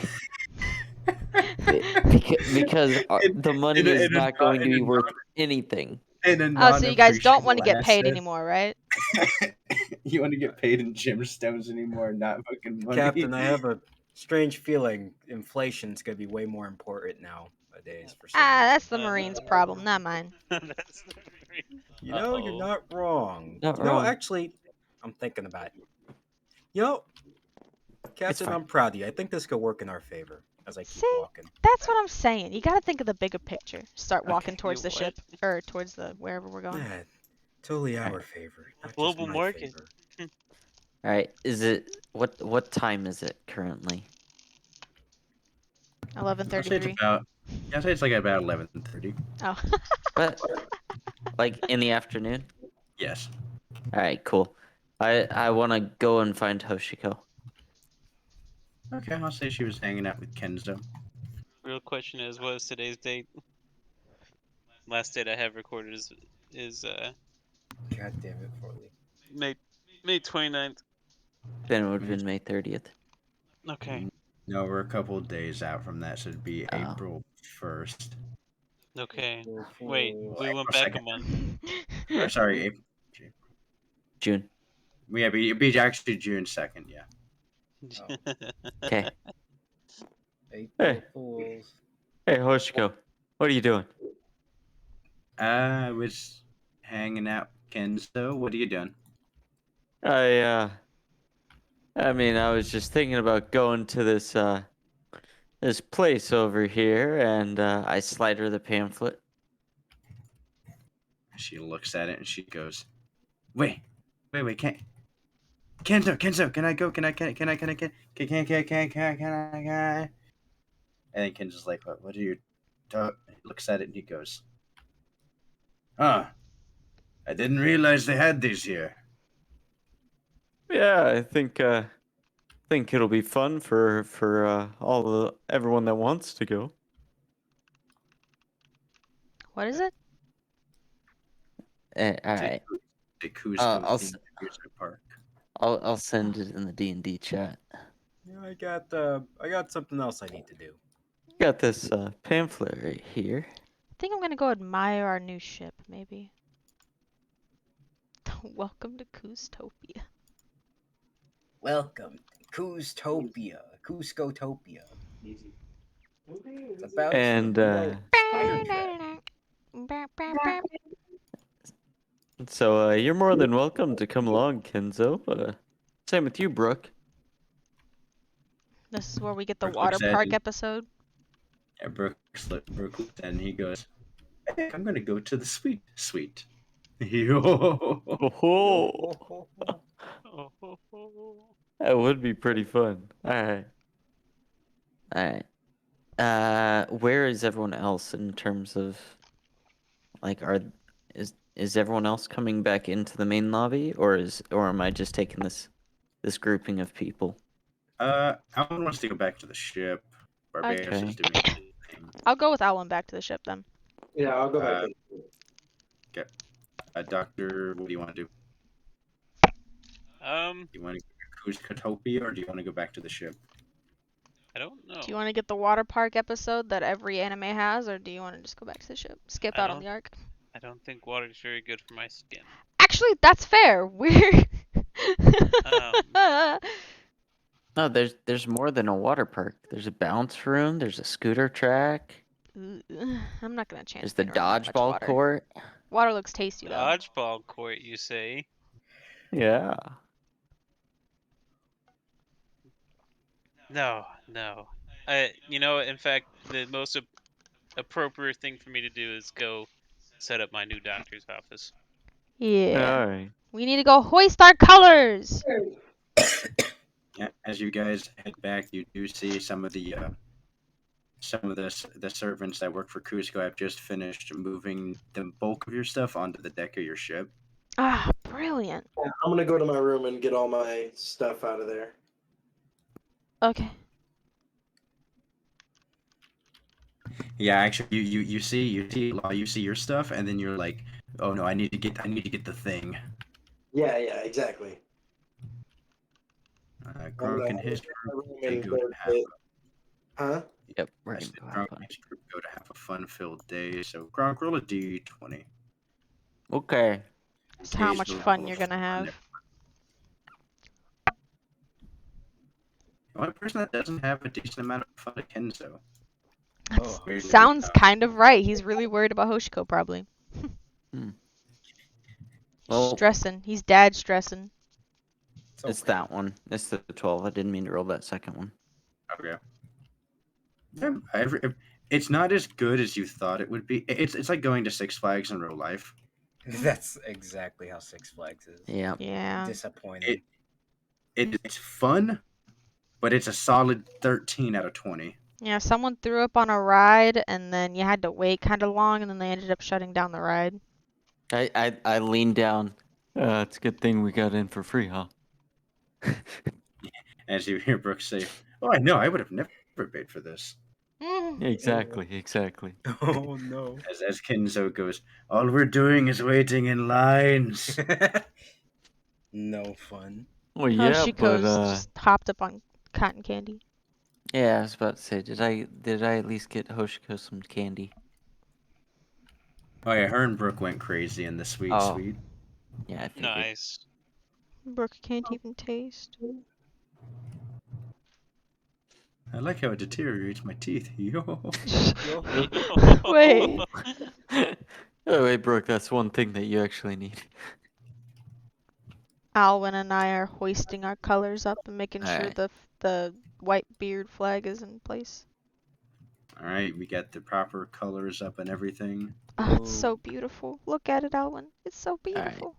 because the money is not going to be worth anything. Oh, so you guys don't want to get paid anymore, right? You want to get paid in gemstones anymore, not fucking money. Captain, I have a strange feeling inflation's gonna be way more important nowadays. For some reason. That's the Marines' problem, not mine. That's the You're not wrong. Not No, wrong. actually, I'm thinking about it. Captain, I'm proud of you. I think this could work in our favor. as I keep See? walking. That's what I'm saying. You gotta think of the bigger picture. Start walking Okay. towards You the ship, or towards the wherever we're going. Yeah, totally our favor, not just Global my market. favor. All right. Is it what time is it currently? 11:33. I'd say it's like about 11:30. Oh. What? Like in the afternoon? Yes. All right, cool. I want to go and find Hoshiko. Okay, I'll say she was hanging out with Kenzo. Real question is, what is today's date? Last date I have recorded is God damn it, Forley. May 29th. Then it would have been May 30th. Okay. No, we're a couple of days out from that, so it'd be Oh. April 1st. Okay. April Wait, Fools. we went April back a 2nd. month. Or, sorry, April. June. Yeah, it'd be actually June 2nd, yeah. Okay. April Hey. Fools. Hey, Hoshiko. What are you doing? I was hanging out with Kenzo. What are you doing? I was just thinking about going to this place over here, and I slide her the pamphlet. She looks at it and she goes, Wait, can't. Kenzo, can I go? Can I? And then Kenzo's like, what are you? He looks at it and he goes, I didn't realize they had these here. Yeah, I think it'll be fun for everyone that wants to go. What is it? All right. The Cusco I'll themed amusement park. I'll send it in the D&D chat. Yeah, I got something else I need to do. Got this pamphlet right here. I think I'm gonna go admire our new ship, maybe. Welcome to Custopia. Welcome to Custopia, Cuscotopia. It's about And so you're more than welcome to come along, Kenzo. Same with you, Brooke. This is where we get the Brooke water looks at park you. episode. Yeah, Brooke looks and he goes, hey, I'm gonna go to the suite. Oh, that would be pretty fun. All right. Where is everyone else in terms of like is everyone else coming back into the main lobby, or am I just taking this grouping of people? Alan wants to go back to the ship. Barbados Okay. is doing his thing. I'll go with Alan back to the ship then. Yeah, I'll go back. Doctor, what do you want to do? Do you want to go to Cuscotopia or do you want to go back to the ship? I don't know. Do you want to get the water park episode that every anime has, or do you want to just go back to the ship? Skip out on the arc? I don't think water's very good for my skin. Actually, that's fair. We're... No, there's more than a water park. There's a bounce room. There's a scooter track. I'm not gonna chance. There's the dodgeball court. Water looks tasty though. Dodgeball court, you say? Yeah. No. In fact, the most appropriate thing for me to do is go set up my new doctor's office. Yeah. All right. We need to go hoist our colors. Yeah, as you guys head back, you do see some of the servants that work for Cusco have just finished moving the bulk of your stuff onto the deck of your ship. Ah, brilliant. I'm gonna go to my room and get all my stuff out of there. Okay. Yeah, actually, you see your stuff, and then you're like, oh no, I need to get the thing. Yeah, exactly. Gronk and his group, they go to have Huh? Yep, we're I gonna said go have Gronk fun. and his group go to have a fun-filled day. So Gronk, roll a d20. Okay. That's how much fun you're gonna have. The only person that doesn't have a decent amount of fun is Kenzo. That sounds kind of right. He's really worried about Hoshiko, probably. Well, Stressing. He's dad stressing. it's that one. It's the 12. I didn't mean to roll that second one. Okay. Yeah, it's not as good as you thought it would be. It's like going to Six Flags in real life. That's exactly how Six Flags is. Yeah. Yeah. Disappointing. It's fun, but it's a solid 13 out of 20. Yeah, someone threw up on a ride and then you had to wait kind of long and then they ended up shutting down the ride. I leaned down. It's a good thing we got in for free, huh? As you hear Brooks say, "Oh, I know. I would have never paid for this." Exactly, exactly. Oh no. As Kenzo goes, "All we're doing is waiting in lines." No fun. Well, yeah, but Hoshiko's just hopped up on cotton candy. Yeah, I was about to say, did I at least get Hoshiko some candy? Oh yeah, her and Brooke went crazy in the sweet Oh. sweet. Yeah, I figured. Nice. Brooke can't even taste. I like how it deteriorates my teeth. Yo. Wait. Oh wait, Brooke, that's one thing that you actually need. Alwyn and I are hoisting our colors up and making sure Alright. the white beard flag is in place. All right, we got the proper colors up and everything. Oh, it's so beautiful. Look at it, Alwyn. It's so beautiful.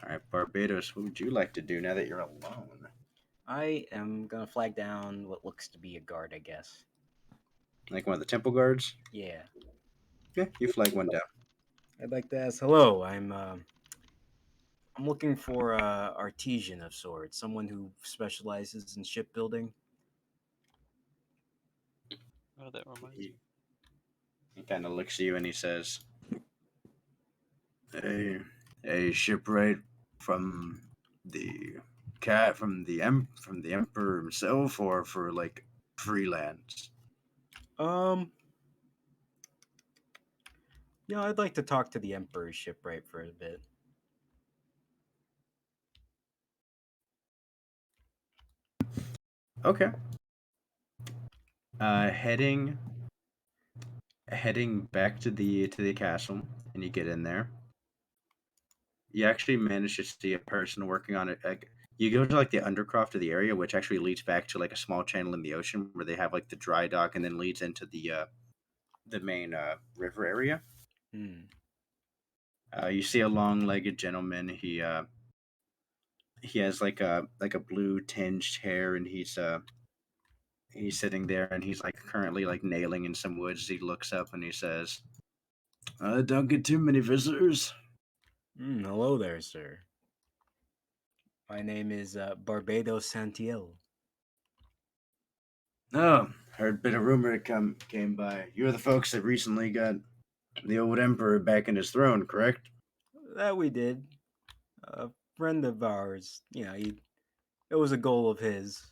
All right, Barbados, what would you like to do now that you're alone? I am gonna flag down what looks to be a guard, I guess. Like one of the temple guards? Yeah. Yeah, you flag one down. I'd like to ask. Hello, I'm looking for a artisan of sorts, someone who specializes in shipbuilding. Oh, that reminds me. He kind of looks at you and he says, "A shipwright from the from the emperor himself, or for like freelance?" Yeah, I'd like to talk to the Emperor's shipwright for a bit. Okay. Heading back to the castle, and you get in there. You actually manage to see a person working on it. Like, you go to like the undercroft of the area, which actually leads back to like a small channel in the ocean where they have like the dry dock, and then leads into the main river area. Hmm. You see a long-legged gentleman. He has like a blue tinged hair, and he's sitting there, and he's like currently like nailing in some woods. He looks up and he says, "Don't get too many visitors." Hello there, sir. My name is Barbados Santiel. Oh, heard a bit of rumor came by. You're the folks that recently got the old emperor back in his throne, correct? That we did. A friend of ours, it was a goal of his.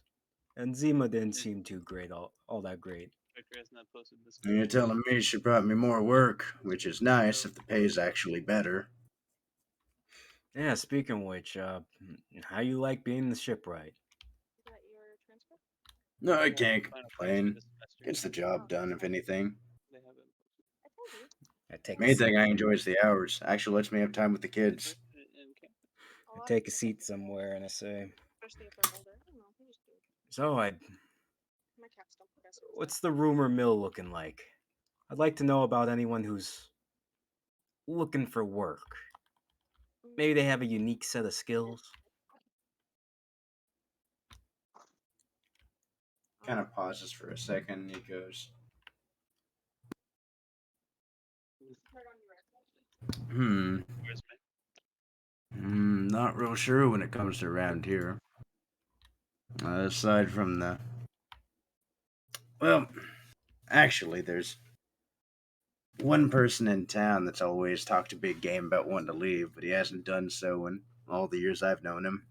And Zima didn't seem too great, all that great. Victor has not posted this. And you're telling me she brought me more work, which is nice if the pay is actually better. Yeah, speaking of which, how you like being the shipwright? No, I can't complain. Gets the job done, if anything. I take Main thing I enjoy is the hours. Actually lets me have time with the kids. I take a seat somewhere and I say, so what's the rumor mill looking like? I'd like to know about anyone who's looking for work. Maybe they have a unique set of skills. Kind of pauses for a second. He goes, not real sure when it comes to around here. Aside from well, actually, there's one person in town that's always talked a big game about wanting to leave, but he hasn't done so in all the years I've known him.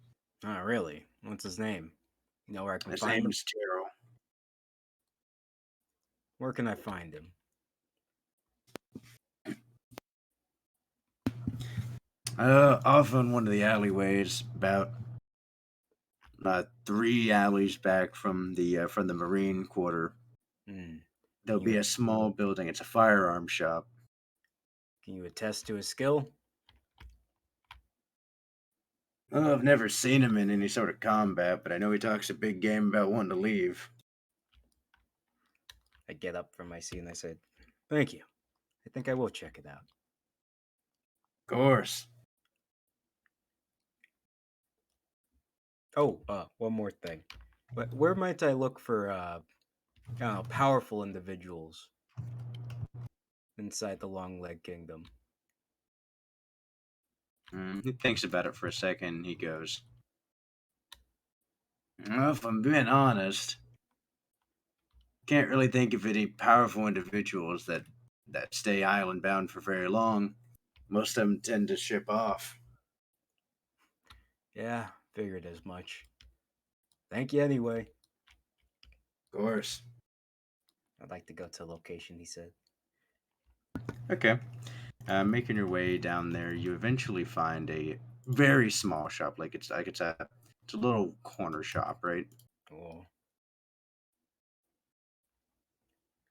Oh, really? What's his name? You know where I can His find him? name's Terrell. Where can I find him? Off on one of the alleyways, about 3 alleys back from the Marine Quarter. There'll be a small building. It's a firearm shop. Can you attest to his skill? Well, I've never seen him in any sort of combat, but I know he talks a big game about wanting to leave. I get up from my seat and I said, "Thank you. I think I will check it out." Of course. Oh, one more thing. But where might I look for I don't know, powerful individuals inside the Long Leg Kingdom? He thinks about it for a second. He goes, well, if I'm being honest, can't really think of any powerful individuals that stay island bound for very long. Most of them tend to ship off. Yeah, figured as much. Thank you anyway. Of course. I'd like to go to a location, he said. Okay. Making your way down there, you eventually find a very small shop. It's a little corner shop, right? Oh.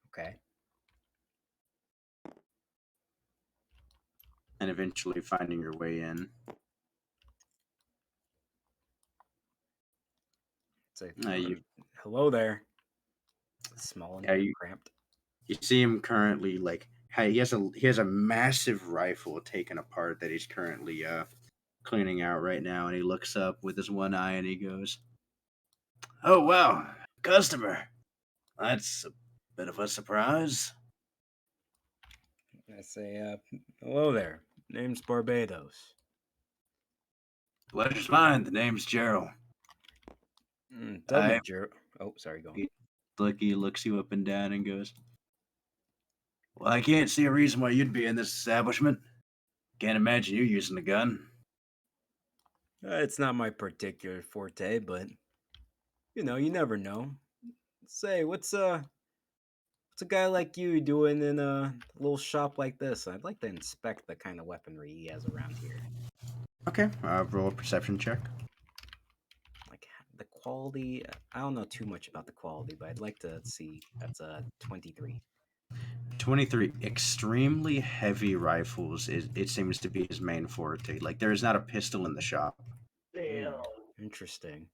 Okay. And eventually finding your way in. It's like, You hello there. Small and you cramped. see him currently he has a massive rifle taken apart that he's currently cleaning out right now, and he looks up with his one eye and he goes, "Oh wow, customer. That's a bit of a surprise." I say, hello there. Name's Barbados. Pleasure's mine. The name's Gerald. Tell me, I- Jer. Oh, sorry, go on. He looks you up and down and goes, "Well, I can't see a reason why you'd be in this establishment. Can't imagine you using a gun." It's not my particular forte, but you never know. Say, what's a guy like you doing in a little shop like this? I'd like to inspect the kind of weaponry he has around here. Okay, roll a perception check. Like the quality, I don't know too much about the quality, but I'd like to see. That's a 23. 23. Extremely heavy rifles. It seems to be his main forte. Like, there is not a pistol in the shop. Interesting.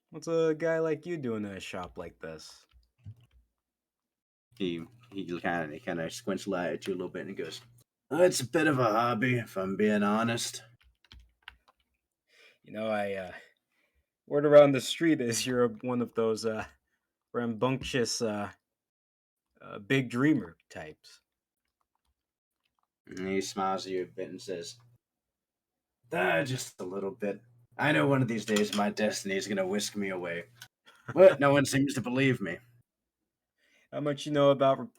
What's a guy like you doing in a shop like this? He kind of squints light at you a little bit and he goes, "It's a bit of a hobby, if I'm being honest." I word around the street is you're one of those rambunctious big dreamer types. And he smiles at you a bit and says, just a little bit. I know one of these days my destiny is going to whisk me away. But no one seems to believe me." How much you know about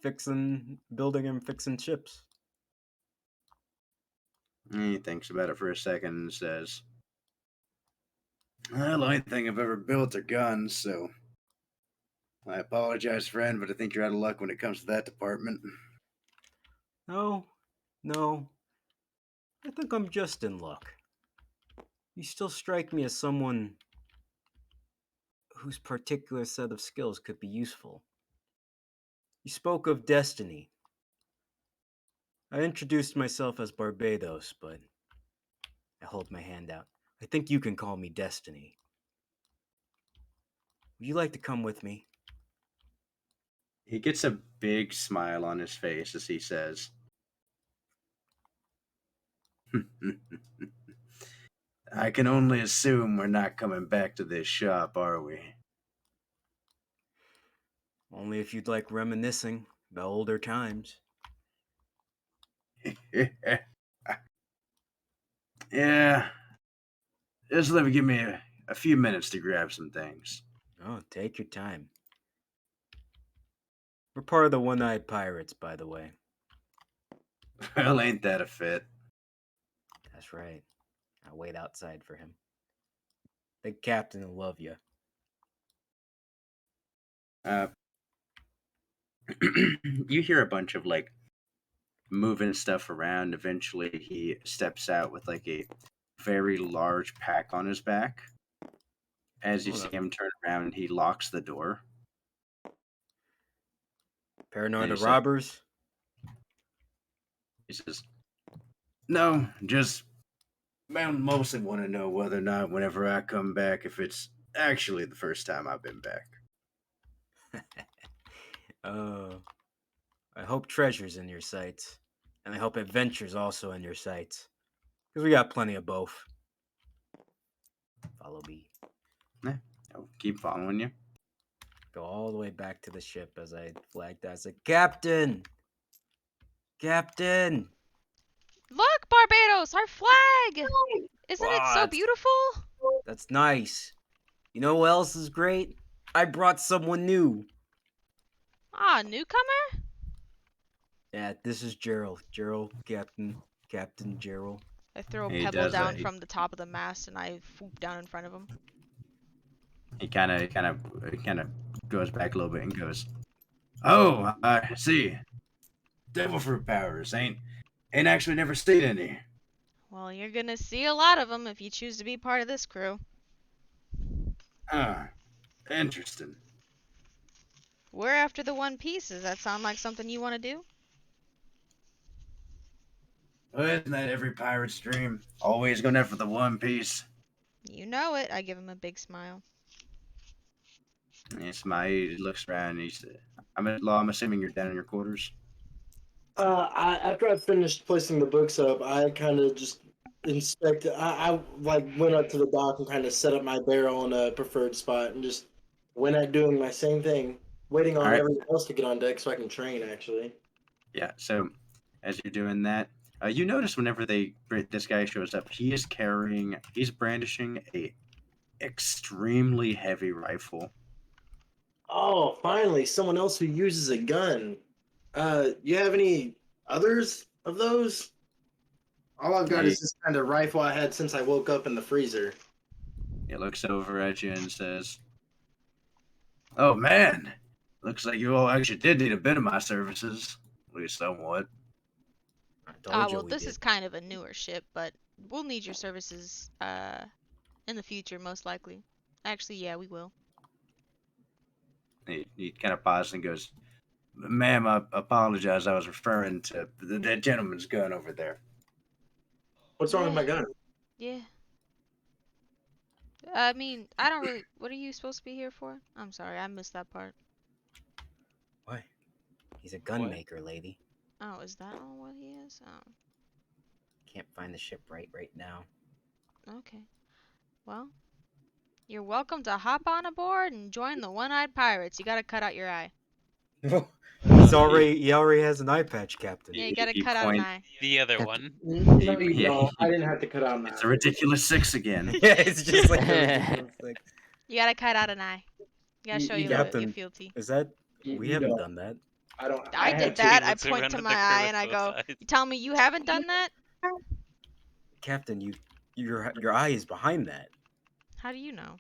building and fixing ships? He thinks about it for a second and says, "Well, the only thing I've ever built are guns, so I apologize, friend, but I think you're out of luck when it comes to that department." No. I think I'm just in luck. You still strike me as someone whose particular set of skills could be useful. You spoke of destiny. I introduced myself as Barbados, but I hold my hand out. I think you can call me Destiny. Would you like to come with me? He gets a big smile on his face as he says, "I can only assume we're not coming back to this shop, are we?" Only if you'd like reminiscing about older times. Yeah. Just let me give me a few minutes to grab some things. Oh, take your time. We're part of the One-Eyed Pirates, by the way. Well, ain't that a fit? That's right. I'll wait outside for him. The captain will love you. You hear a bunch of moving stuff around. Eventually, he steps out with a very large pack on his back. As you Hold see up. him turn around, he locks the door. Paranoid he of said- robbers? He says, "No, just I mostly want to know whether or not whenever I come back, if it's actually the first time I've been back." Oh, I hope treasure's in your sights, and I hope adventure's also in your sights, because we got plenty of both. Follow me. I'll keep following you. Go all the way back to the ship as I flagged. I said, Captain! Captain! Look, Barbados, our flag! Isn't it so What? beautiful? That's nice. You know what else is great? I brought someone new. Ah, newcomer? Yeah, this is Gerald. Gerald, Captain Gerald. I throw a He pebble does down that. from the top of the mast and I swoop down in front of him. He kind of goes back a little bit and goes, "Oh, I see. Devil fruit powers ain't actually never seen any." Well, you're gonna see a lot of them if you choose to be part of this crew. Ah, interesting. We're after the One Piece. Does that sound like something you want to do? Well, isn't that every pirate's dream? Always going after the One Piece. You know it. I give him a big smile. He looks around and he said, I'm assuming you're down in your quarters. After I finished placing the books up, I kind of just inspected. I like went up to the dock and kind of set up my barrel in a preferred spot and just went at doing my same thing, waiting on Alright. everyone else to get on deck so I can train. Actually, Yeah, so as you're doing that, you notice whenever this guy shows up, he's brandishing a extremely heavy rifle. oh, finally, someone else who uses a gun. You have any others of those? All I've got Hey. is this kind of rifle I had since I woke up in the freezer. He looks over at you and says, "Oh man, looks like you all actually did need a bit of my services, at least somewhat." I told you Well, we this did. is kind of a newer ship, but we'll need your services in the future, most likely. Actually, yeah, we will. He kind of pauses and goes, "Ma'am, I apologize. I was referring to that gentleman's gun over there." What's wrong with my gun? Yeah. I mean, I don't really. What are you supposed to be here for? I'm sorry, I missed that part. What? He's a gun maker, lady. Oh, is that all what he is? Oh, Can't find the ship right now. okay. Well, you're welcome to hop on aboard and join the One-Eyed Pirates. You gotta cut out your eye. He already has an eye patch, Captain. Yeah, you gotta He cut out an point- eye. The other one. No, you Yeah. don't. I didn't have to cut out my. It's a ridiculous 6 again. Yeah, it's just like a ridiculous thing. You gotta cut out an eye. You gotta show You your Captain. fealty. Is that? You- We you haven't don't. done that. I don't. I had did to- that. I looks point around to at my the eye crew and I with go, both eyes. "You tell me you haven't done that? Captain, your eye is behind that. How do you know?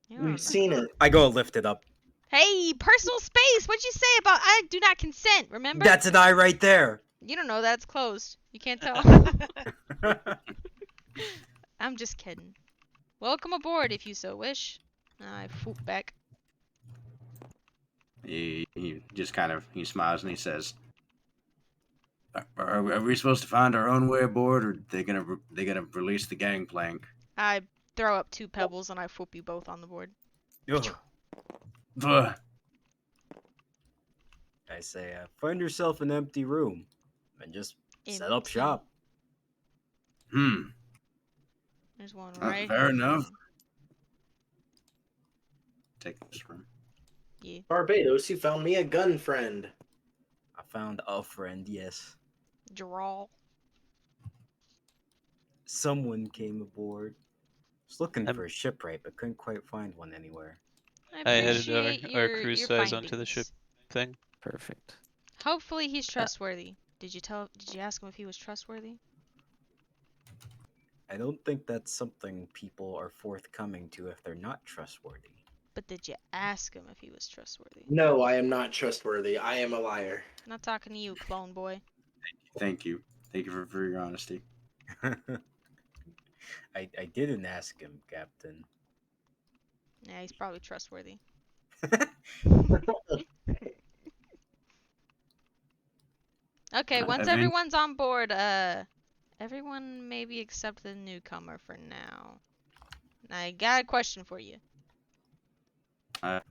You don't know. We've seen it. I go lift it up. Hey, personal space! What'd you say about I do not consent, remember? That's an eye right there. You don't know that, it's closed. You can't tell. I'm just kidding. Welcome aboard if you so wish. I foop back. He just he smiles and he says, "Are we supposed to find our own way aboard, or they gonna release the gangplank?" I throw up 2 pebbles and I foop you both on the board. Ugh. Ugh. I say, find yourself an empty room and just set up Empty. shop. There's one right Fair here. enough. Take this room. Yeah. Barbados, you found me a gun friend. I found a friend, yes. Draw. Someone came aboard. Was looking for a shipwright, but couldn't quite find one anywhere. I headed appreciate our your cruise size onto the findings. ship thing. Perfect. Hopefully he's trustworthy. Did you ask him if he was trustworthy? I don't think that's something people are forthcoming to if they're not trustworthy. But did you ask him if he was trustworthy? No, I am not trustworthy. I am a liar. I'm not talking to you, clone boy. Thank you for your honesty. I didn't ask him, Captain. Yeah, he's probably trustworthy. Okay, once Event- everyone's on board, everyone maybe except the newcomer for now. I got a question for you.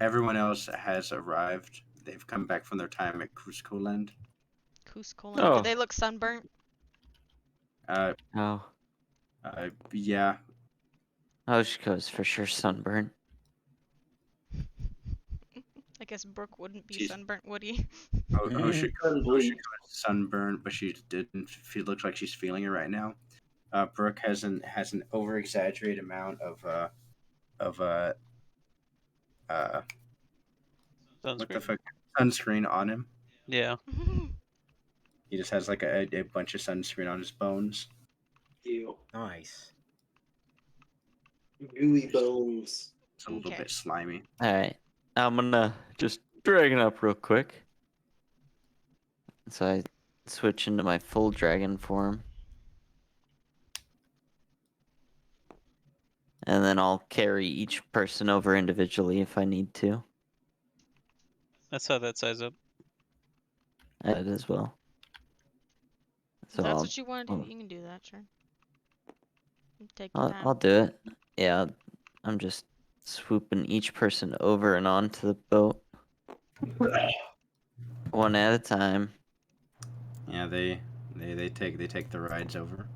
Everyone else has arrived. They've come back from their time at Cusco Land. Cusco. Oh. Do they look sunburnt? Oh. Yeah. Oshko's for sure sunburnt. I guess Brooke wouldn't be She's- sunburnt, would he? Oshiko's sunburned, but she didn't. She looks like she's feeling it right now. Brooke has an over exaggerated amount of what the Sunscreen. fuck sunscreen on him. Yeah. He just has like a bunch of sunscreen on his bones. Ew. Nice. Gooey bones. It's a little Okay. bit slimy. All right, I'm gonna just drag it up real quick. So I switch into my full dragon form. And then I'll carry each person over individually if I need to. That's how that size up. I did as well. So That's I'll, what you want to do. I'll- You can do that, sure. Take your time. I'll do it. Yeah, I'm just swooping each person over and onto the boat. One at a time. Yeah, they take the rides over.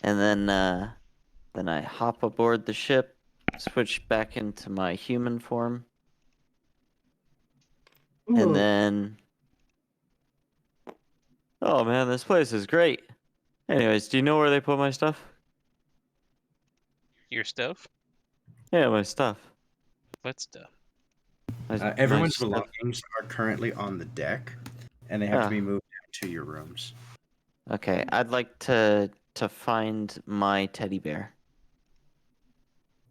And then I hop aboard the ship, switch back into my human form, and then oh man, this place is great. Anyways, do you know where they put my stuff? Your stuff? Yeah, my stuff. What stuff? Everyone's stuff. belongings are currently on the deck, and they have to Ah. be moved to your rooms. Okay, I'd like to find my teddy bear.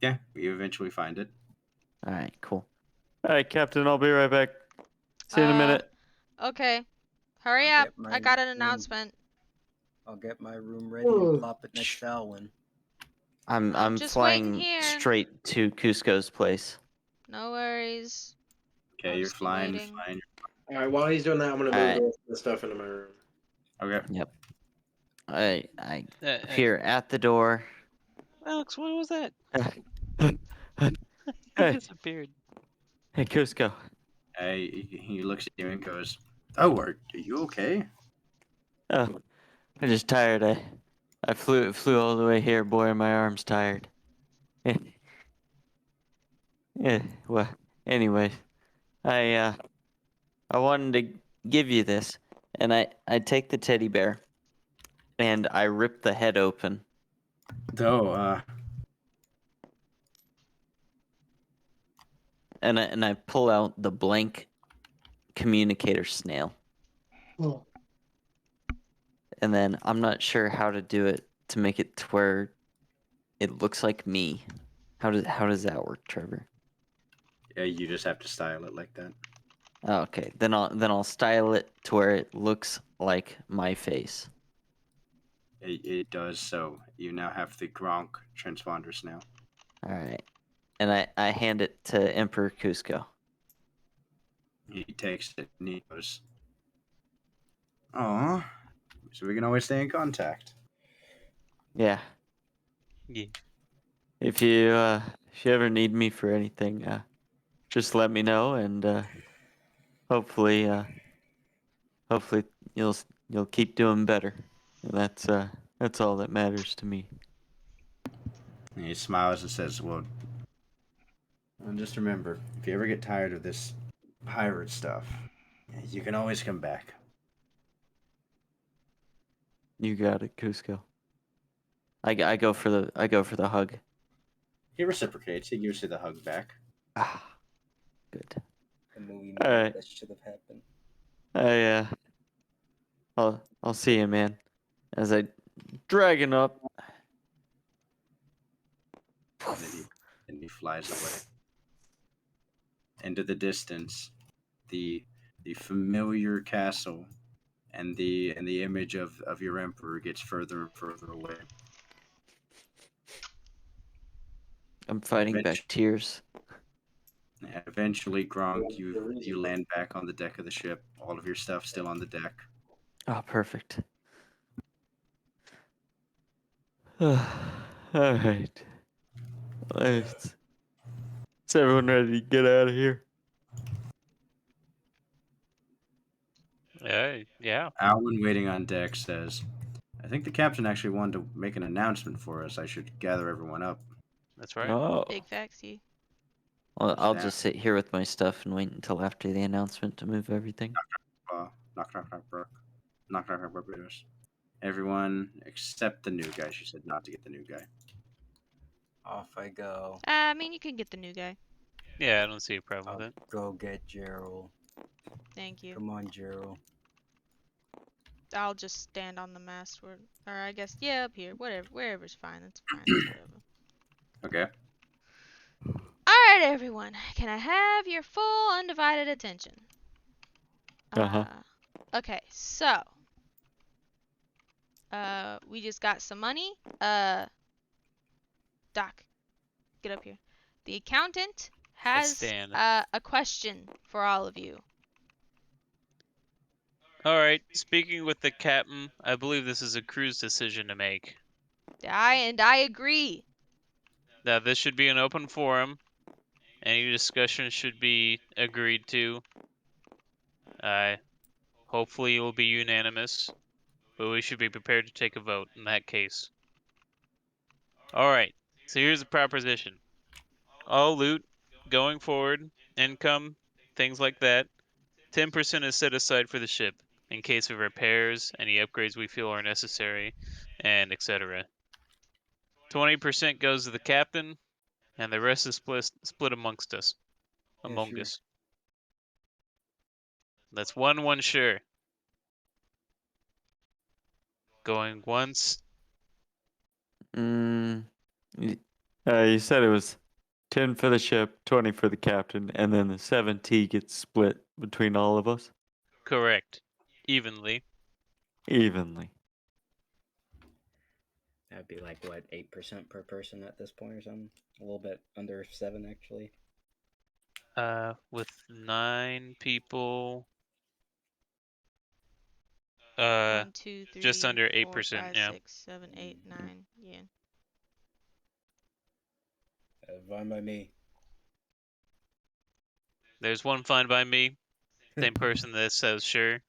Yeah, you eventually find it. All right, cool. All right, Captain. I'll be right back. See you in a minute. Okay. Hurry I'll up. get I got an my room. announcement. I'll get my room ready and plop it next to Alwyn. I'm just waiting flying here. straight to Cusco's place. No worries. Okay, I'll you're just be flying. waiting. All right, while he's doing that, I'm gonna move Alright. the rest of the stuff into my room. Okay. I here at the door. Alex, what was that? Hey. Disappeared. Hey, Cusco. He looks at you and goes, "Oh, are you okay?" Oh, I'm just tired. I flew all the way here. Boy, my arm's tired. Yeah. Well, anyway, I wanted to give you this, and I take the teddy bear, and I rip the head open. Though, And I pull out the blank communicator snail. Oh. And then I'm not sure how to do it to make it to where it looks like me. How does that work, Trevor? yeah, you just have to style it like that. Oh, okay. Then I'll style it to where it looks like my face. It does so. You now have the Gronk transponders now. All right. And I hand it to Emperor Cusco. He takes it and he goes, "Aw, so we can always stay in contact." Yeah. Yeah. If you ever need me for anything, just let me know, and hopefully you'll keep doing better. And that's all that matters to me. And he smiles and says, "Well, and just remember, if you ever get tired of this pirate stuff, you can always come back." You got it, Cusco. I go for the hug. He reciprocates. He gives you the hug back. Ah, good. The movie All right. that should have happened. I'll see you, man. As I drag him up. And he flies away. Into the distance, the familiar castle and the image of your emperor gets further and further away. I'm fighting back tears. And eventually, Gronk, you land back on the deck of the ship. All of your stuff still on the deck. Oh, perfect. All right. Is everyone ready to get out of here? Yeah. Alwyn, waiting on deck, says, I think the captain actually wanted to make an announcement for us. I should gather everyone up. That's right. Oh. Big factsy. Well, I'll Yeah. just sit here with my stuff and wait until after the announcement to move everything. Knock, knock, knock, Brooke. Knock, knock, Barbados. Everyone except the new guy. She said not to get the new guy. Off I go. I mean, you can get the new guy. Yeah, I don't see a problem I'll with it. go get Gerald. Thank you. Come on, Gerald. I'll just stand on the mast, or I guess, yeah, up here. Whatever, wherever's fine. That's fine. That's whatever. Okay. All right, everyone. Can I have your full, undivided attention? Uh-huh. Okay, so we just got some money. Doc, get up here. The accountant has stand. a question for all of you. All right. Speaking with the captain, I believe this is a crew's decision to make. I agree. Now, this should be an open forum. Any discussion should be agreed to. Hopefully, it will be unanimous, but we should be prepared to take a vote in that case. All right. So here's the proposition. All loot, going forward, income, things like that, 10% is set aside for the ship in case of repairs, any upgrades we feel are necessary, and etc. 20% goes to the captain, and the rest is split amongst us. Among us. That's 1 share. Going once. You said it was 10 for the ship, 20 for the captain, and then the 70 gets split between all of us Correct. Evenly. evenly. That'd be like what, 8% per person at this point or something? A little bit under 7 actually. With 9 people. 1, 2, 3, just under 4, 8%, 5, yeah. 6, 7, 8, 9. Yeah. Fine by me. There's one fine by me. Same person that says sure.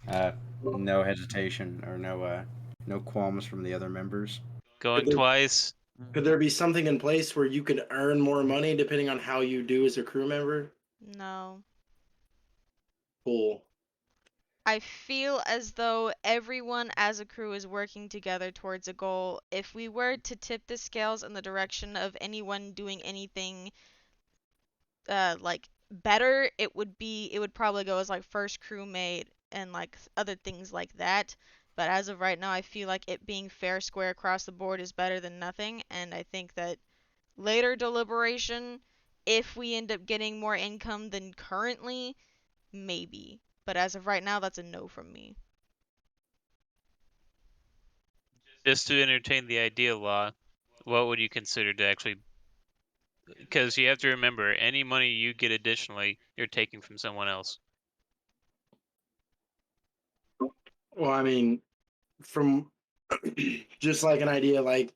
No hesitation or no qualms from the other members. Going twice. Could there be something in place where you could earn more money depending on how you do as a crew member? No. Cool. I feel as though everyone as a crew is working together towards a goal. If we were to tip the scales in the direction of anyone doing anything like better, it would probably go as like first crewmate and like other things like that. But as of right now, I feel like it being fair square across the board is better than nothing, and I think that later deliberation, if we end up getting more income than currently, maybe. But as of right now, that's a no from me. Just to entertain the idea, Law, what would you consider to actually... Because you have to remember, any money you get additionally, you're taking from someone else. Well, I mean, from just like an idea, like,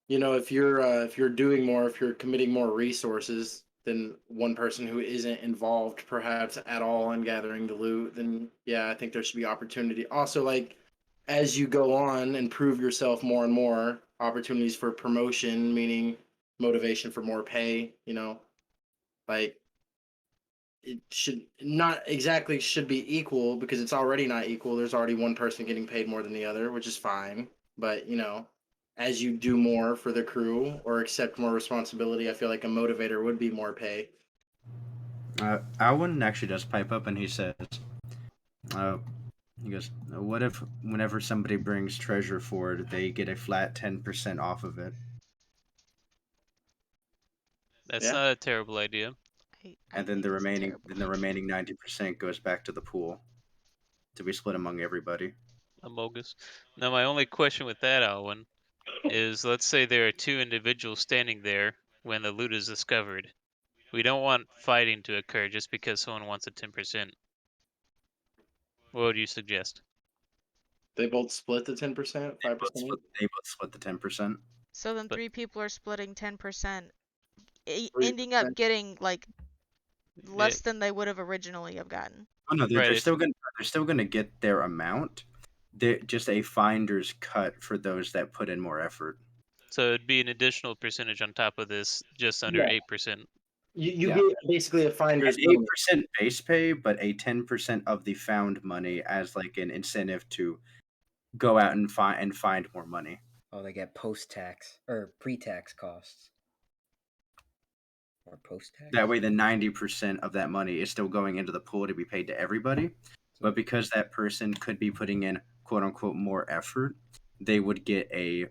you know, if you're doing more, if you're committing more resources than one person who isn't involved perhaps at all in gathering the loot, then yeah, I think there should be opportunity. Also, like, as you go on and prove yourself more and more, opportunities for promotion, meaning motivation for more pay, you know, like it should not exactly should be equal because it's already not equal. There's already one person getting paid more than the other, which is fine. But, you know, as you do more for the crew or accept more responsibility, I feel like a motivator would be more pay. Alwyn actually does pipe up and he says, he goes, what if whenever somebody brings treasure forward, they get a flat 10% off of it? That's Yeah. not a terrible idea. And then the remaining 90% goes back to the pool to be split among everybody. Amogus. Now, my only question with that, Alwyn, is let's say there are 2 individuals standing there when the loot is discovered. We don't want fighting to occur just because someone wants a 10%. What would you suggest? They both split the 10%, 5%. They both split the 10%. So then But- 3 people are splitting 10%, 3%. ending up getting like less than they would have originally have gotten. Oh no, they're, Right, they're it's- still gonna get their amount. They're just a finder's cut for those that put in more effort. So it'd be an additional percentage on top of this, just under Yeah. 8%. You Yeah. get basically a finder's An bonus. 8% base pay, but a 10% of the found money as like an incentive to go out and find more money. Oh, they get post-tax or pre-tax costs. Or post-tax? That way, the 90% of that money is still going into the pool to be paid to everybody. But because that person could be putting in quote unquote more effort, they would get an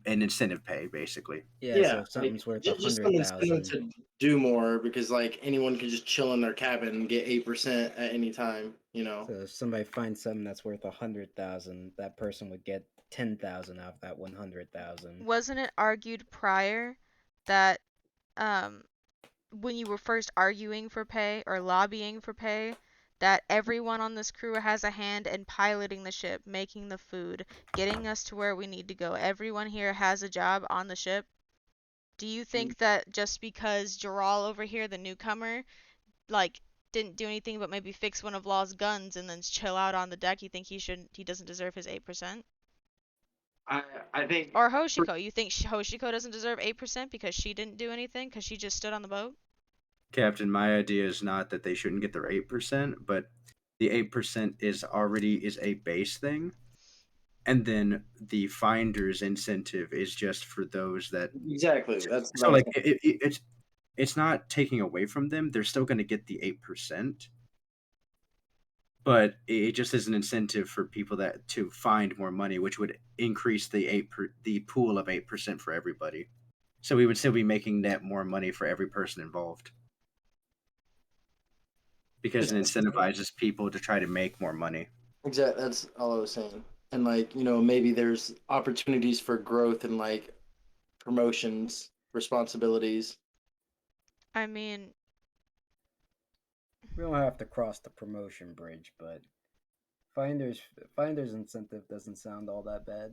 incentive pay basically. Yeah, so if something's worth just some incentive 100,000. to do more because like anyone can just chill in their cabin and get 8% at any time. You know. So if somebody finds something that's worth 100,000, that person would get 10,000 out of that 100,000. Wasn't it argued prior that when you were first arguing for pay or lobbying for pay, that everyone on this crew has a hand in piloting the ship, making the food, getting us to where we need to go? Everyone here has a job on the ship. Do you think that just because Jaral over here, the newcomer, like didn't do anything but maybe fix one of Law's guns and then chill out on the deck, you think he doesn't deserve his 8%? I think. Or Hoshiko, you think Hoshiko doesn't deserve 8% because she didn't do anything because she just stood on the boat? Captain, my idea is not that they shouldn't get their 8%, but the 8% is a base thing. And then the finder's incentive is just for those that Exactly. That's so like it's not taking away from them. They're still going to get the 8%, but it just is an incentive for people that to find more money, which would increase the pool of 8% for everybody. So we would still be making net more money for every person involved because it incentivizes people to try to make more money. Exactly. That's all I was saying. And like, maybe there's opportunities for growth and like promotions, responsibilities. I mean, We don't have to cross the promotion bridge, but finder's incentive doesn't sound all that bad.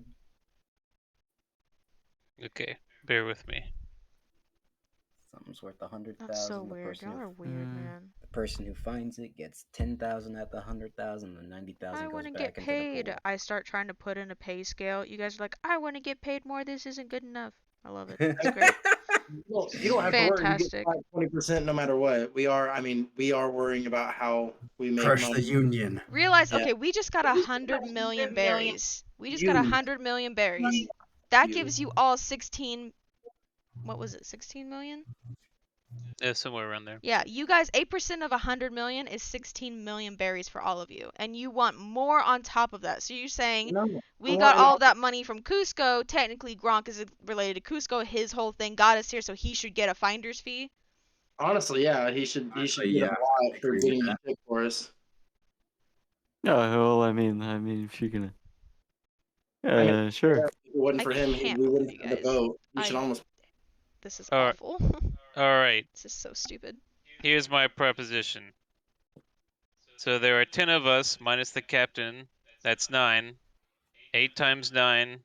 Okay, bear with me. Something's worth 100,000. that's so the weird. person Y'all who- are weird, man. The person who finds it gets 10,000 at the 100,000, and 90,000 I goes want to back get into paid. the pool. I start trying to put in a pay scale. You guys are like, I want to get paid more. This isn't good enough. I love it. It's great. You don't have to worry. You Fantastic. get 20% no matter what. We are worrying about how we make Crush money. the union. Realize, Yeah. okay, we just got 100 million berries. We just got 100 million berries. That gives you all 16. What was it? 16 million? Yeah, somewhere around there. Yeah, you guys, 8% of 100 million is 16 million berries for all of you. And you want more on top of that. So you're saying No, we got all of that money from Cusco. Technically, Gronk is related to Cusco. His whole thing got us here, so he should get a finder's fee. honestly, yeah, he should Honestly, get yeah, a lot I for agree with getting that. the tip for us. Oh well, I mean, if you're gonna, sure. If it wasn't I for him, can't we believe wouldn't you have the guys. boat. We should almost. This is Alright. awful. Alright, This is so stupid. here's my proposition. So there are 10 of us, minus the captain. That's 9. 8 times 9,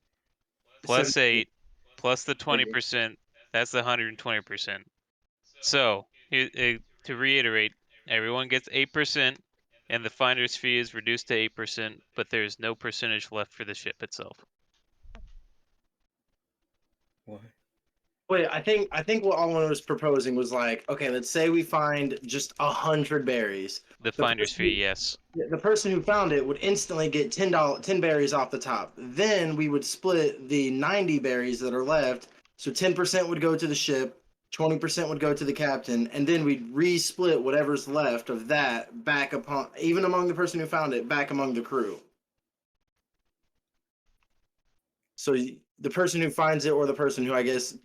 plus 8, plus the 20%. That's the 120%. So, to reiterate, everyone gets 8%, and the finder's fee is reduced to 8%, but there's no percentage left for the ship itself. What? Wait, I think what Alwan was proposing was like, okay, let's say we find just 100 berries. The finder's fee, yes. The person who found it would instantly get $10 berries off the top. Then we would split the 90 berries that are left. So 10% would go to the ship, 20% would go to the captain, and then we'd re-split whatever's left of that back upon, even among the person who found it, back among the crew. So the person who finds it, or the person who I guess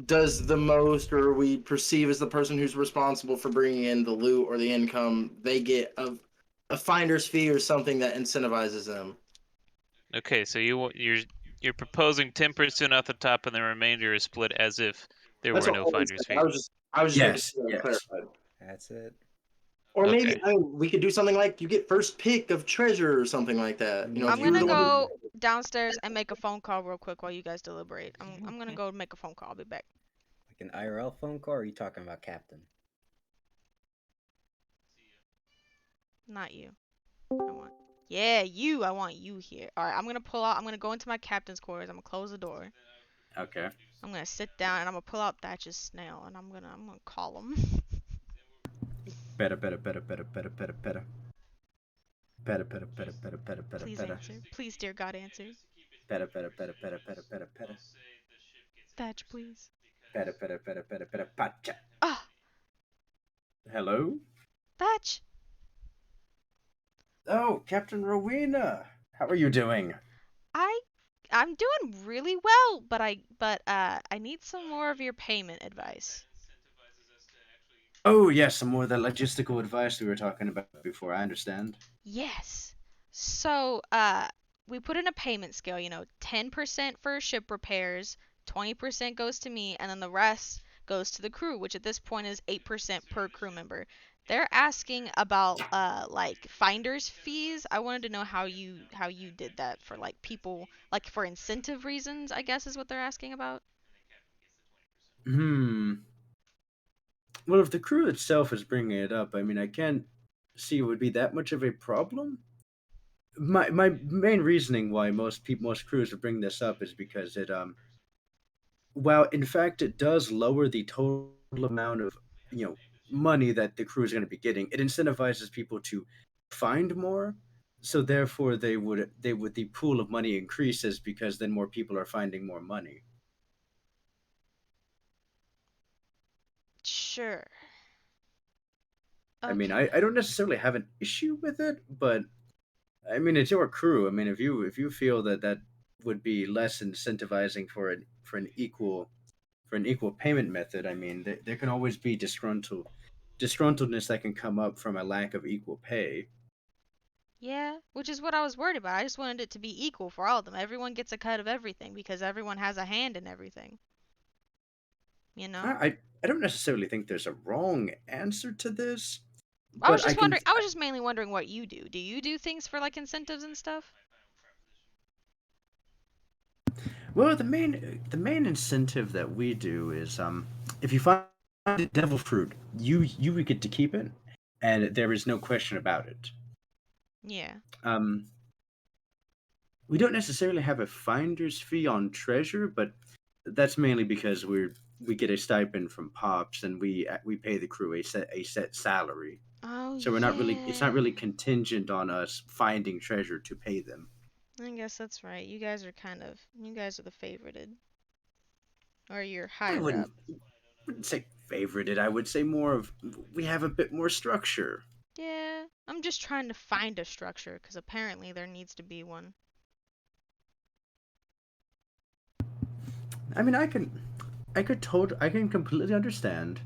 does the most, or we perceive as the person who's responsible for bringing in the loot or the income, they get a finder's fee or something that incentivizes them. Okay, so you're proposing 10% off the top, and the remainder is split as if there That's were what no Alwan finder's said. fee. I was just Yes, making sure that yes. clarified. That's it. Or maybe Okay. we could do something like you get first pick of treasure or something like that. You know, I'm if you were gonna the one. go downstairs and make a phone call real quick while you guys deliberate. I'm gonna go make a phone call. I'll be back. Like an IRL phone call, or are you talking about Captain? Not you. Yeah, you. I want you here. All right, I'm gonna pull out. I'm gonna go into my captain's quarters. I'm gonna close the door. Okay. I'm gonna sit down and I'm gonna pull out Thatch's snail and I'm gonna call him. Better. Better. Please answer. Please, dear God, answer. Better. Thatch, please. Better. Pacha. Ah, Hello? Thatch. Oh, Captain Rowena. How are you doing? I'm doing really well, but I need some more of your payment advice. Oh, yes, some more of that logistical advice we were talking about before. I understand. Yes. So, we put in a payment scale, 10% for ship repairs, 20% goes to me, and then the rest goes to the crew, which at this point is 8% per crew member. They're asking about like finder's fees. I wanted to know how you did that for like people, like for incentive reasons, I guess is what they're asking about. Well, if the crew itself is bringing it up, I mean, I can't see it would be that much of a problem. My main reasoning why most crews would bring this up is because while in fact it does lower the total amount of you know money that the crew is going to be getting, it incentivizes people to find more. So therefore, they would the pool of money increases because then more people are finding more money. Sure. I mean, Okay. I don't necessarily have an issue with it, but I mean, it's your crew. I mean, if you feel that that would be less incentivizing for an equal payment method, I mean, there can always be disgruntledness that can come up from a lack of equal pay. Yeah, which is what I was worried about. I just wanted it to be equal for all of them. Everyone gets a cut of everything because everyone has a hand in everything. You I know? I, I don't necessarily think there's a wrong answer to this, I was but I just can. wondering. I was just mainly wondering what you do. Do you do things for like incentives and stuff? Well, the main incentive that we do is if you find a devil fruit, you would get to keep it, and there is no question about it. Yeah. Um, we don't necessarily have a finder's fee on treasure, but that's mainly because we get a stipend from pops, and we pay the crew a set salary. Oh So it's not really yeah. contingent on us finding treasure to pay them. I guess that's right. You guys are the favorited, or you're I higher wouldn't up. wouldn't say favorited. I would say more of we have a bit more structure. Yeah. I'm just trying to find a structure because apparently there needs to be one. I mean, I can completely understand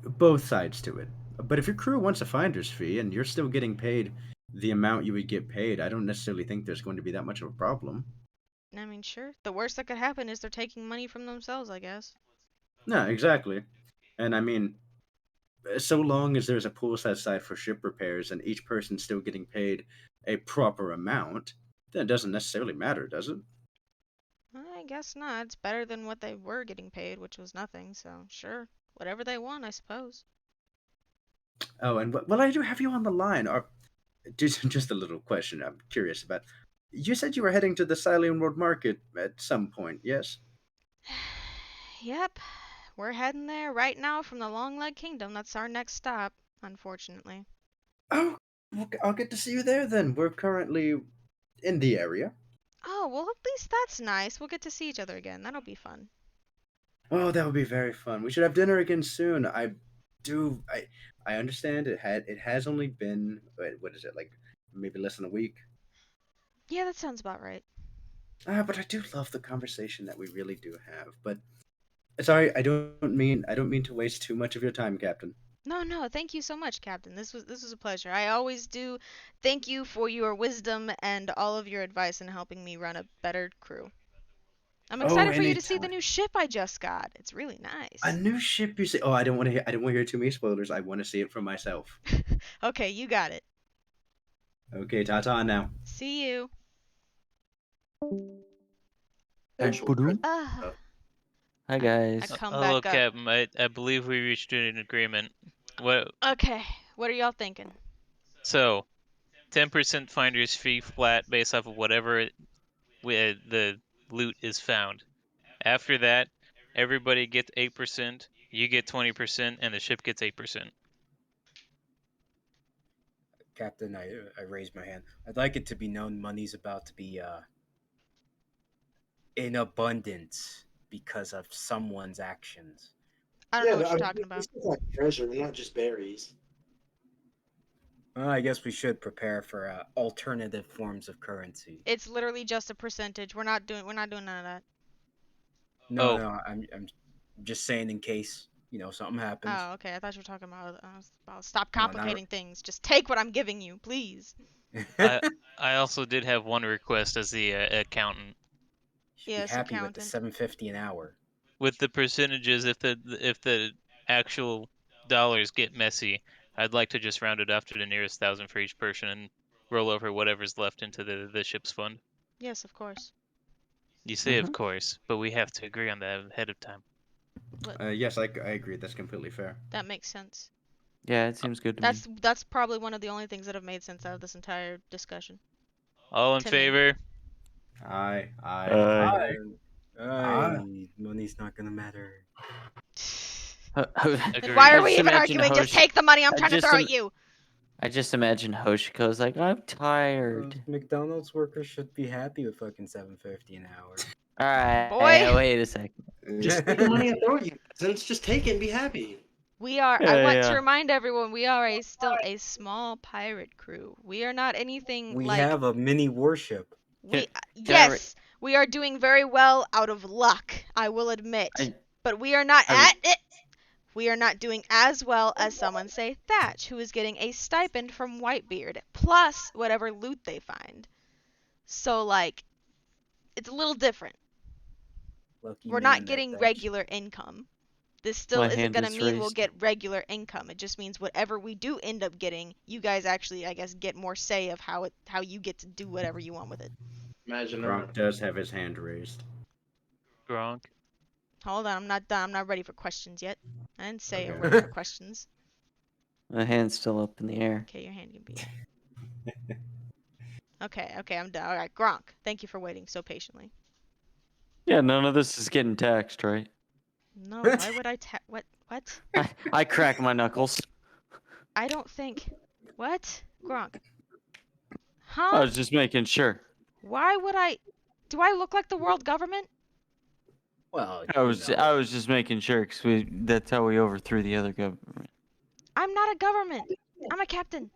both sides to it. But if your crew wants a finder's fee and you're still getting paid the amount you would get paid, I don't necessarily think there's going to be that much of a problem. I mean, sure. The worst that could happen is they're taking money from themselves, I guess. No, exactly. And I mean, so long as there's a pool set aside for ship repairs and each person's still getting paid a proper amount, then it doesn't necessarily matter, does it? I guess not. It's better than what they were getting paid, which was nothing. So sure, whatever they want, I suppose. Oh, and while I do have you on the line, just a little question I'm curious about. You said you were heading to the Silene World Market at some point, yes? Yep, we're heading there right now from the Long Leg Kingdom. That's our next stop, unfortunately. Oh, I'll get to see you there then. We're currently in the area. Oh, well, at least that's nice. We'll get to see each other again. That'll be fun. Oh, that would be very fun. We should have dinner again soon. I understand it has only been what is it, like maybe less than a week. Yeah, that sounds about right. But I do love the conversation that we really do have. But sorry, I don't mean to waste too much of your time, Captain. No, no, thank you so much, Captain. This was a pleasure. I always do thank you for your wisdom and all of your advice in helping me run a better crew. I'm Oh, excited for you to see the anytime. new ship I just got. It's really A nice. new ship, you say? Oh, I don't want to hear. I don't want to hear too many spoilers. I want to see it for myself. Okay, you got it. Okay, ta-ta now. See you. Actual Ah. Hi I guys. come Hello, back up. Captain. I believe we reached an agreement. What? Okay, what are y'all thinking? So, 10% finder's fee flat based off of whatever the loot is found. After that, everybody gets 8%, you get 20%, and the ship gets 8%. Captain, I raised my hand. I'd like it to be known money's about to be in abundance because of someone's actions. I don't know but what you're talking we about. still like treasure, not just berries. Well, I guess we should prepare for alternative forms of currency. It's literally just a percentage. We're not doing none of that. No, Oh. no, I'm just saying in case something happens. Oh, okay. I thought you were talking about stop No, not- complicating things. Just take what I'm giving you, please. I also did have one request as the accountant. Should Yes, be happy with the accountant. $7.50 an hour. With the percentages, if the actual dollars get messy, I'd like to just round it up to the nearest 1,000 for each person and roll over whatever's left into the ship's fund. Yes, of course. You say, of course, but we have to agree on that ahead of time. Yes, I agree. That's completely fair. That makes sense. Yeah, it seems good to me. That's probably one of the only things that have made sense out of this entire discussion. All in To me. favor? Aye. Money's not gonna matter. Then why are we even arguing? Just take the money I'm trying to throw at you. I just imagine Hoshiko's like, I'm tired. McDonald's workers should be happy with fucking $7.50 an hour. All right, Boy. wait a second. Just take the money and throw it at you. Then just take it and be happy. We are. Yeah, I want to yeah. remind everyone we are still a small pirate crew. We are not anything We like. have a mini warship. Yes, we are doing very well out of luck. I will admit, but we are not at it. We are not doing as well as someone say Thatch, who is getting a stipend from Whitebeard plus whatever loot they find. So like, it's a little different. Lucky We're man, not that getting Thatch. regular income. This still My isn't hand gonna is mean we'll raised. get regular income. It just means whatever we do end up getting, you guys actually, I guess, get more say of how you get to do whatever you want with it. Imagine Gronk that. does have his hand raised. Gronk. Hold on, I'm not done. I'm not ready for questions yet. I didn't say I'm Okay. ready for questions. My hand's still up in the air. Okay, your hand can be up. Okay, I'm done. All right, Gronk, thank you for waiting so patiently. Yeah, none of this is getting taxed, right? No, why would I what? I crack my knuckles. I don't think. What? Gronk. I Huh? was just making sure. Why would I? Do I look like the world government? Well, I was just making sure because that's how we overthrew the other government. I'm not a government. I'm a captain.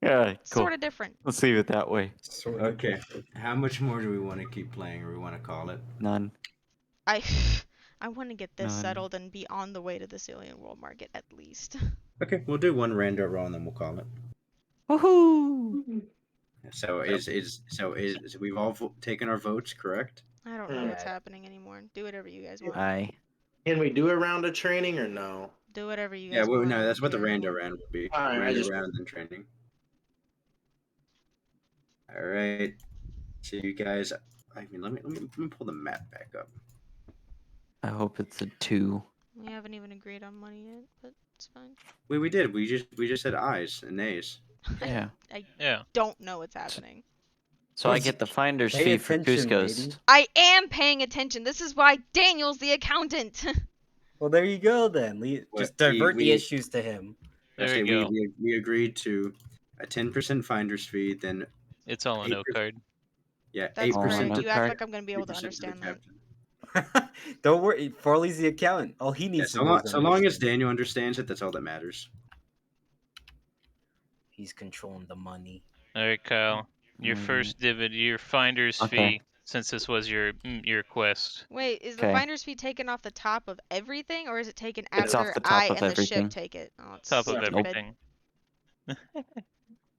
Yeah, cool. Sort of different. Let's leave it that way. Okay. How much more do we want to keep playing, or we want to call it? None. I want to get this None. settled and be on the way to the Alien World Market at least. Okay, we'll do one random roll and then we'll call it. Woohoo! So we've all taken our votes, correct? I don't know what's Yeah. happening anymore. Do whatever you guys want. Aye. Can we do a round of training or no? Do whatever you Yeah, guys well, want. no, that's what the Yeah. rando round would be. Alright, Rando round and training. All right. So you guys, I mean, let me pull the map back up. I hope it's a 2. We haven't even agreed on money yet, but it's fine. We did. We just said ayes and nays. Yeah. Yeah. Don't know what's happening. So I get the finder's Pay fee for attention, Cusco's. lady. I am paying attention. This is why Daniel's the accountant. Well, there you go then. Just divert the we- issues to him. There Okay, we go. we agreed to a 10% finder's fee, then It's all a no 8%. card. yeah, That's 8% great. to You act card. like I'm gonna be able to 3% to the understand that. captain. Don't worry. Farley's the accountant. All he Yeah, needs so to know long, is so long as understand. Daniel understands it, that's all that matters. He's controlling the money. All right, Kyle. Your first your finder's Okay. fee, since this was your quest. Wait, is the Okay. finder's fee taken off the top of everything, or is it taken It's off after the top I of and the everything. ship take it? Oh, it's Top of stupid. everything.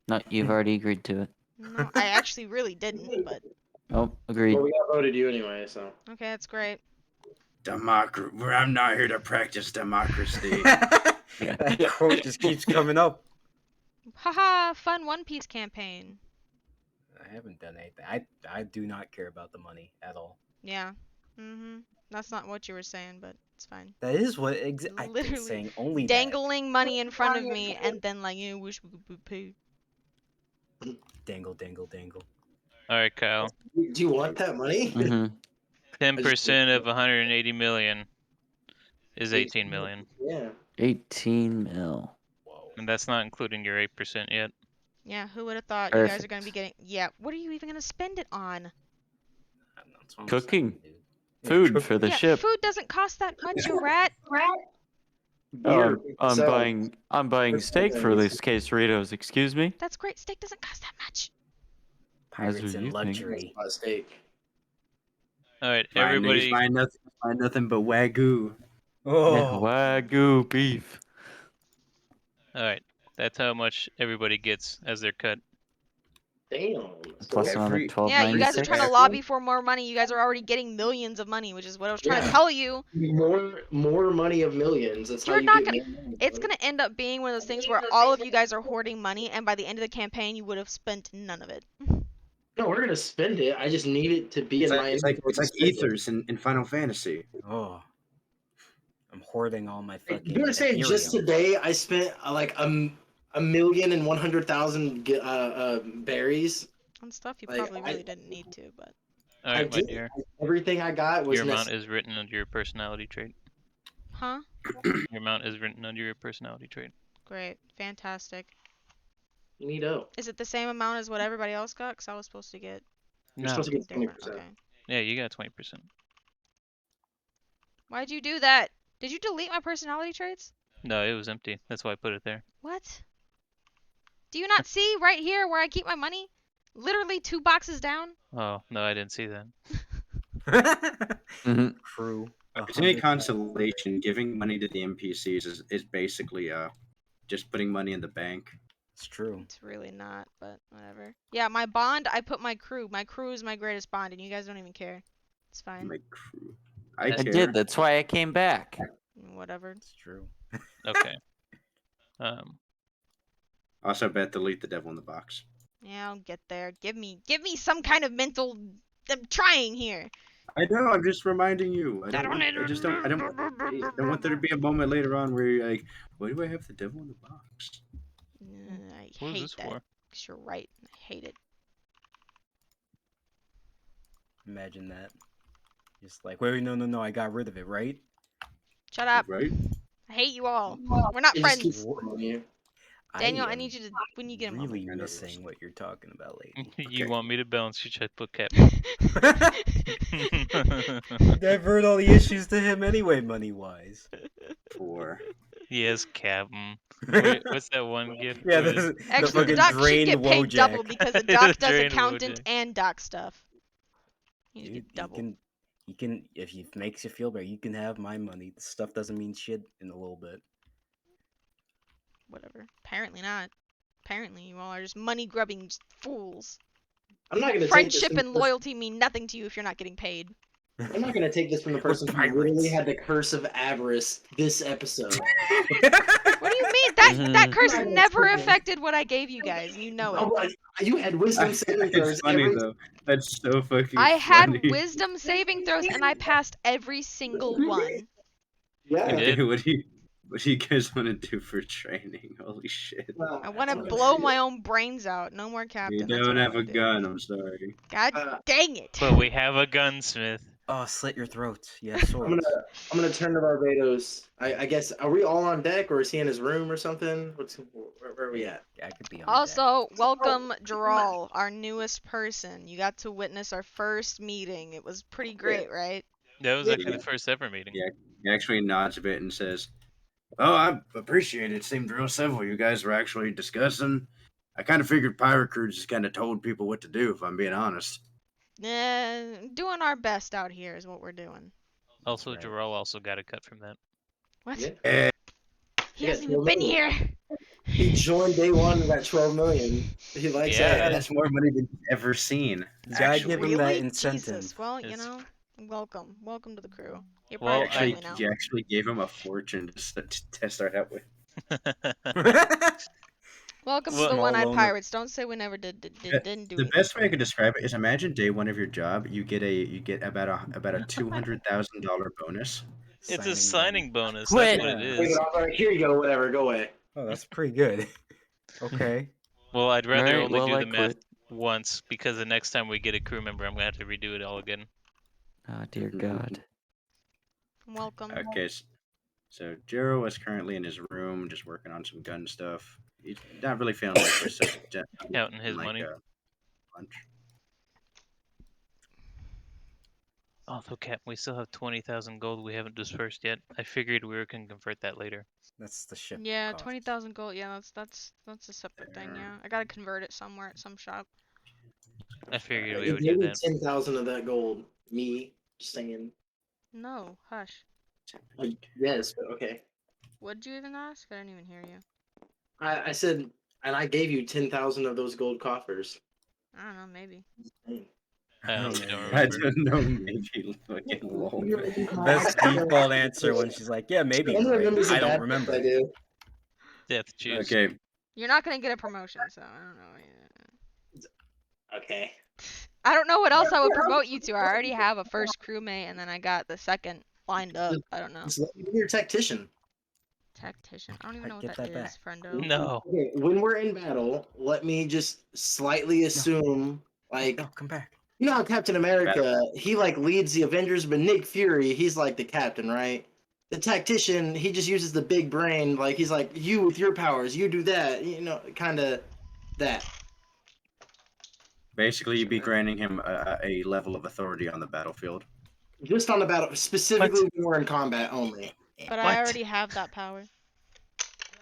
No, you've already agreed to it. No, I actually really didn't, but Oh, agreed. Well, we got voted you anyway, so. Okay, that's great. Democracy. I'm not here to practice democracy. That quote just keeps coming up. Haha, fun One Piece campaign. I haven't done anything. I do not care about the money at all. Yeah. That's not what you were saying, but it's fine. That is what I've Literally been saying. Only Dangling money in front of me, and then like, you wish we could be paid. that. Dangle, dangle, dangle. All right, Kyle. Do you want that money? Mm-hmm. 10% of 180 million is 18 million, Yeah. 18 mil. Whoa. and that's not including your 8% yet. Yeah, who would have thought you guys are gonna Perfect. be getting? Yeah, what are you even gonna spend it on? That's what I'm Cooking. saying, dude. Yeah, Food cooking. for the Yeah, ship. food doesn't cost that much, you rat. Oh, I'm So- buying steak for these quesadillas. Excuse me. That's great. Steak doesn't cost that much. As Pirates you and think. luxury. A steak. All right, Find everybody. nothing but wagyu. Yeah, Oh, Wagyu beef. All right, that's how much everybody gets as their cut. Damn. Plus another every- $12.96. Yeah, you guys are trying to Every- lobby for more money. You guys are already getting millions of money, which is what I was trying to Yeah. tell you. More money of millions. That's how You're you not get gonna. more money, It's bro. gonna end up being one of those things where all of you guys are hoarding money, and by the end of the campaign, you would have spent none of it. No, we're gonna spend it. I just need it to be in my It's like inventory to spend it. ethers in Final Fantasy. oh. I'm hoarding all my fucking. You understand? Just Ethereum. today, I spent like a million and 100,000 berries. On stuff you Like, probably I- really didn't need to, but. All I right, my did. dear. Everything I got was Your amount necessary. is written under your personality trait. Huh? Your amount is written under your personality trait. Great. Fantastic. Neato. Is it the same amount as what everybody else got? Because I was supposed to get You're No. supposed to get different. 20%. Okay. Yeah, you got 20%. Why'd you do that? Did you delete my personality traits? No, it was empty. That's why I put it there. What? Do you not see right here where I keep my money? Literally 2 boxes down? Oh, no, I didn't see that. Mm-hmm. Crew. If it's any consolation, giving money to the NPCs is basically just putting money in the bank. It's true. It's really not, but whatever. Yeah, my bond, I put my crew. My crew is my greatest bond, and you guys don't even care. It's fine. My crew. I I care. did. That's why I came back. Whatever. It's true. Okay. Also, bet delete the devil in the box. Yeah, I'll get there. Give me some kind of mental. I'm trying here. I know. I'm just reminding you. I don't want there to be a moment later on where you're like, "Why do I have the devil in the box?" I What is hate this that. for? 'Cause you're right. I hate it. Imagine that. Just like, wait, no, I got rid of it, right? Shut up. Right? I hate you all. We're not It just friends. keeps throwing you. Daniel, I am need you to, when you get a really moment. missing what you're talking about lately. You Okay. want me to balance your checkbook, Cap? Divert all the issues to him anyway, money-wise. Poor. Yes, Captain. Wait, what's that one gift? Yeah, What is- the Actually, fucking the doc should drained get paid double Wojak. because the doc does Drained accountant Wojak. and doc stuff. You should Dude, get double. you can, if it makes you feel better, you can have my money. The stuff doesn't mean shit in a little bit. Whatever. Apparently not. Apparently you all are just money grubbing fools. I'm not gonna Friendship take this and loyalty mean nothing to you if you're not getting paid. I'm not gonna take this from the person who literally had the curse of avarice this episode. What do you mean? That curse Right, never it's- affected what I gave you guys, and you know it. Oh, you had wisdom saving throws It's funny every though. That's so fucking. I had funny. wisdom saving throws, and I passed every single one. Yeah. You did? What do you guys want to do for training? Holy shit. I want to That's blow what my own brains out. No more captain. You That's don't what I have a wanna do. gun. I'm sorry. God dang it. But we have a gunsmith. Oh, slit your throat. Yeah, I'm swords. gonna turn to Barbados. I guess, are we all on deck or is he in his room or something? Where are we at? I could be on Also, welcome Gerald, our newest person. You got to witness our first meeting. It was pretty great, right? That was Yeah. actually the first ever meeting. Yeah. He actually nods a bit and says, "Oh, I appreciate it. It seemed real civil. You guys were actually discussing. I kind of figured pirate crews just kind of told people what to do, if I'm being honest." Doing our best out here is what we're doing. Also, right. Jarrell also got a cut from that. What? Yeah. Eh, He Yeah, hasn't even well, been look. here. He joined day one and got 12 million. He likes Yeah. that. That's more money than you've ever seen. You gotta Actually, give him that Really? incentive. Jesus. Well, you It's- know, welcome to the crew. You're Well, part of the family actually, now. you actually gave him a fortune to start out with. Welcome to Well- the Small one-eyed loner. pirates. Don't say we never didn't do The anything. best way I could describe it is imagine day one of your job, you get about a $200,000 bonus. It's a signing bonus. Quit. That's what it Yeah. Wait, is. all right, here you go. Whatever, go away. Oh, that's pretty good. Okay. Well, I'd rather Alright, only well, do I the math quit. once because the next time we get a crew member, I'm gonna have to redo it all again. Oh dear God. Welcome. Okay, so Jero is currently in his room, just working on some gun stuff. He's not really feeling like this. Counting his money. Lunch. Although, Cap, we still have 20,000 gold we haven't dispersed yet. I figured we can convert that later. That's the ship. Yeah, cost. 20,000 gold. Yeah, that's a separate thing. Yeah, I gotta convert it somewhere at some shop. I figured we He would gave do me that. 10,000 of that gold. Me just saying. No, hush. Yes, but okay. What'd you even ask? I didn't even hear you. I said, and I gave you 10,000 of those gold coffers. I don't know, maybe. I honestly don't I remember. don't know, maybe fucking lol. Best default answer when she's like, "Yeah, maybe." Someone Right? remembers the I don't bad remember. things I do. Death juice. Okay, You're not gonna get a promotion, so I don't know. Okay. I don't know what else I would promote you to. I already have a first crewmate, and then I got the second lined up. I don't know. Just let me be your tactician. Tactician. I don't even I know what get that that is, friendo. No. Okay, when we're in battle, let me just slightly assume, like, No, come back. you know how Captain America, he like leads the Avengers, but Nick Fury, he's like the captain, right? The tactician, he just uses the big brain, like he's like, you with your powers, you do that, you know, kind of that. basically, you'd be granting him a level of authority on the battlefield. Just on the battle, specifically when we're in combat only. But What? I already have that power.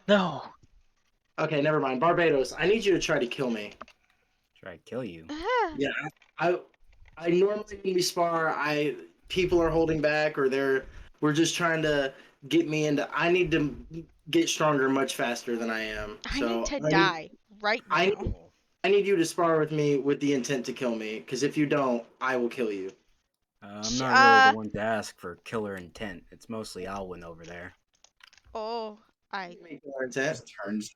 No. Okay, never mind. Barbados, I need you to try to kill me. Try to kill you. Yeah, I normally when we spar, people are holding back or we're just trying to get me into. I need to get stronger much faster than I am. I So need to die right I- now. I need you to spar with me with the intent to kill me, because if you don't, I will kill you. I'm not really the one to ask for killer intent. It's mostly Alwyn over there. Oh, I. Intent. Just turns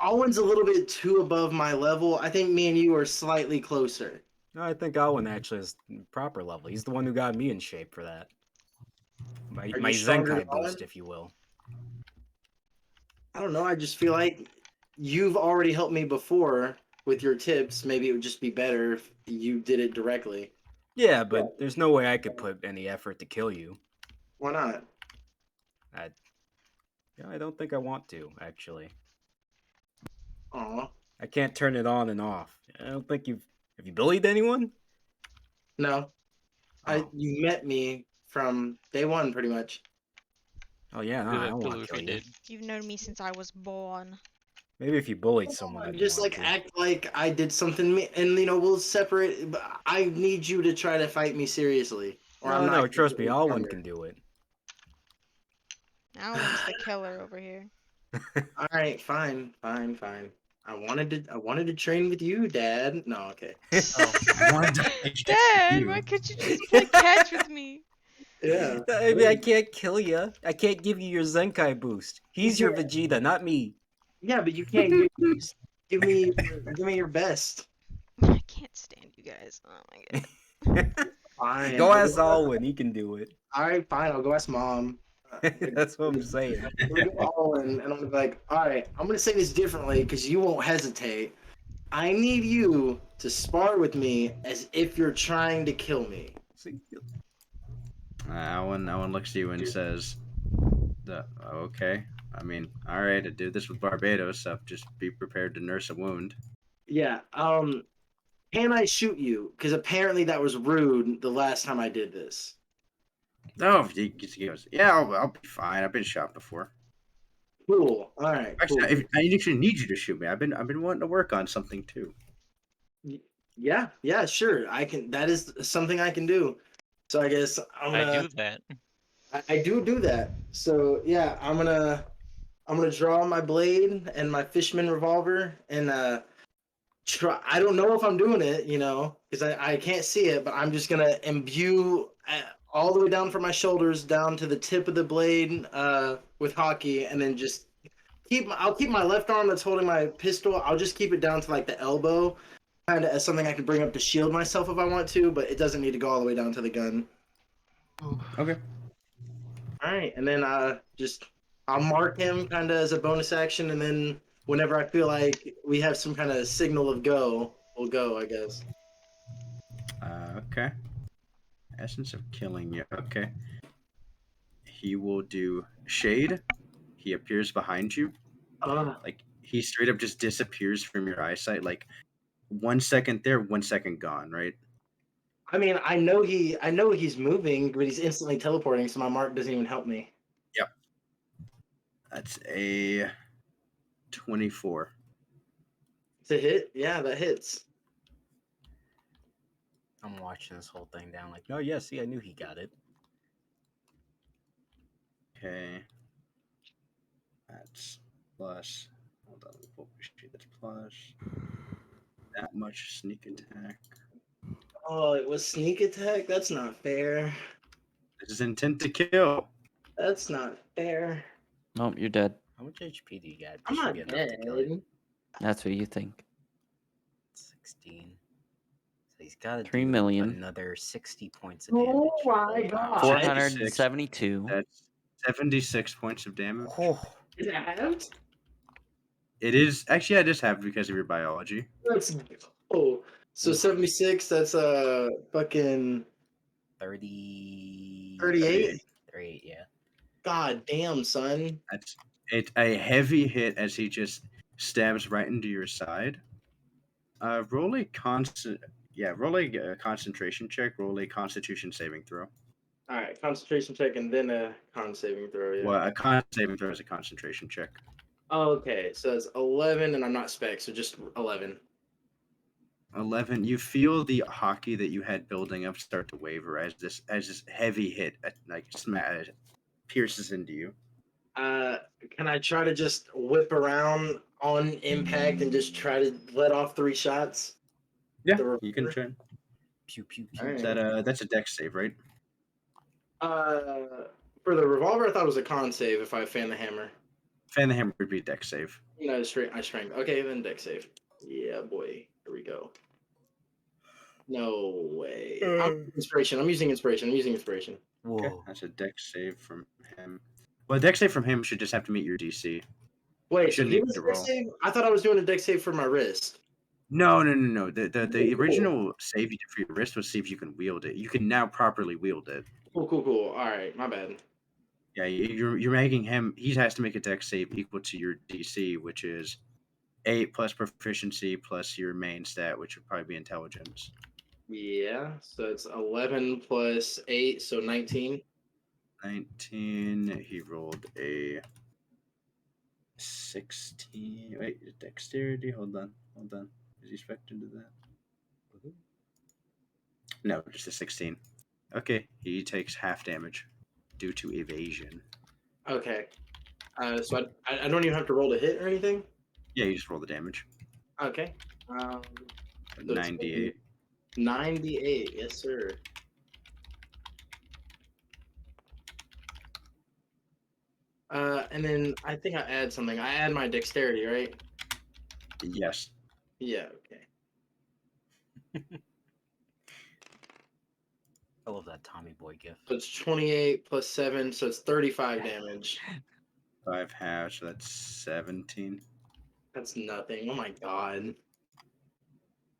Alwyn's a little bit too above my level. I think me and you are slightly closer. No, I think Alwyn actually is proper level. He's the one who got me in shape for that. My Are my you stronger Zenkai than Alwyn? boost, if you will. I don't know. I just feel like you've already helped me before with your tips. Maybe it would just be better if you did it directly. Yeah, but there's no way I could put any effort to kill you. Why not? I don't think I want to, actually. Aw. I can't turn it on and off. I don't think have you bullied anyone? No. Oh. You met me from day one, pretty much. Oh yeah, no, Who I that don't want fool to if kill he you. did. You've known me since I was born. Maybe if you bullied someone, I'd Just want like to. act like I did something, and we'll separate. But I need you to try to fight me seriously, or No, I'm not. no, trust me, gonna Alwyn come can do it. Alan's the killer over here. All right, fine. I wanted to train with you, Dad. No, okay. I wanted to play catch with Dad, you. why can't you just play catch with me? Yeah. I mean, I can't kill you. I can't give you your Zenkai boost. He's your Vegeta, not me. Yeah, but you can't give me your best. I can't stand you guys. Oh my god. Fine. Go ask Alwyn, he can do it. All right, fine. I'll go ask Mom. That's what I'm saying. I'm gonna go Alwyn, and I'm gonna be like, all right, I'm gonna say this differently because you won't hesitate. I need you to spar with me as if you're trying to kill me. See, Alan looks at you and says, okay. I mean, all right, I did this with Barbados, so just be prepared to nurse a wound. Yeah. Can I shoot you? Because apparently that was rude the last time I did this. Oh, he goes, yeah, I'll be fine. I've been shot before. Cool. All right. Actually, Cool. I actually need you to shoot me. I've been wanting to work on something too. Yeah, sure. I can. That is something I can do. So I guess I'm gonna. I do that. I do that. So yeah, I'm gonna I'm gonna draw my blade and my fishman revolver and try. I don't know if I'm doing it, because I can't see it, but I'm just gonna imbue all the way down from my shoulders down to the tip of the blade with hockey, and then just I'll keep my left arm that's holding my pistol. I'll just keep it down to like the elbow, kind of as something I can bring up to shield myself if I want to, but it doesn't need to go all the way down to the gun. Okay. All right, and then I'll mark him kind of as a bonus action, and then whenever I feel like we have some kind of signal of go, we'll go, I guess. Okay. Essence of killing you. Okay. He will do shade. He appears behind you. Like he straight up just disappears from your eyesight. Like 1 second there, 1 second gone. Right. I mean, I know he's moving, but he's instantly teleporting, so my mark doesn't even help me. Yep. That's a 24. It's a hit. Yeah, that hits. I'm watching this whole thing down like, no, yeah, see, I knew he got it. Okay. That's plus. Hold on. What was she? That's plus. That much sneak attack. Oh, it was sneak attack? That's not fair. This is intent to kill. That's not fair. Nope, you're dead. How much HP do you got? I'm This should not be enough to kill you. dead. That's what you think. 16. So he's got to 3 million. another 60 points of damage. Oh my wow. god. 472. That's 76 points of damage. Oh, Is it halved? It is actually I just have because of your biology. Let's go. So 76, that's fucking 30... 38? 38, yeah. God damn, son. That's it's a heavy hit as he just stabs right into your side. Roll a concentration check. Roll a Constitution saving throw. Alright, concentration check and then a con saving throw, yeah. Well, a con saving throw is a concentration check. Okay, so it's 11 and I'm not spec, so just 11. 11. You feel the hockey that you had building up start to waver as this heavy hit pierces into you. Can I try to just whip around on impact and just try to let off 3 shots? Yeah, The you can revolver? try. Pew, pew, pew. Alright. Is that that's a dex save, right? For the revolver, I thought it was a con save if I fan the hammer. Fan the hammer would be a dex save. No, I strength. Okay, then deck save. Yeah, boy. Here we go. No way. Inspiration. I'm using inspiration. Whoa. Okay, that's a dex save from him. Well, a dex save from him should just have to meet your DC. Wait, so shouldn't he need was to a deck roll. save? I thought I was doing a deck save for my wrist. No. The Cool. original save you did for your wrist was see if you can wield it. You can now properly wield it. Cool. All right, my bad. Yeah, you're making him. He has to make a dex save equal to your DC, which is 8 plus proficiency plus your main stat, which would probably be intelligence. Yeah, so it's 11 plus 8, so 19. 19. He rolled a 16. Wait, dexterity. Hold on. Is he factored into that? No, just a 16. Okay, he takes half damage due to evasion. Okay. So I don't even have to roll to hit or anything? Yeah, you just roll the damage. Okay. So it's 98. 98, yes, sir. And then I think I add something. I add my dexterity, right? Yes. Yeah, okay. I love that Tommy Boy gif. So it's 28 plus 7, so it's 35 damage. 5 halves, so that's 17. That's nothing. Oh my god.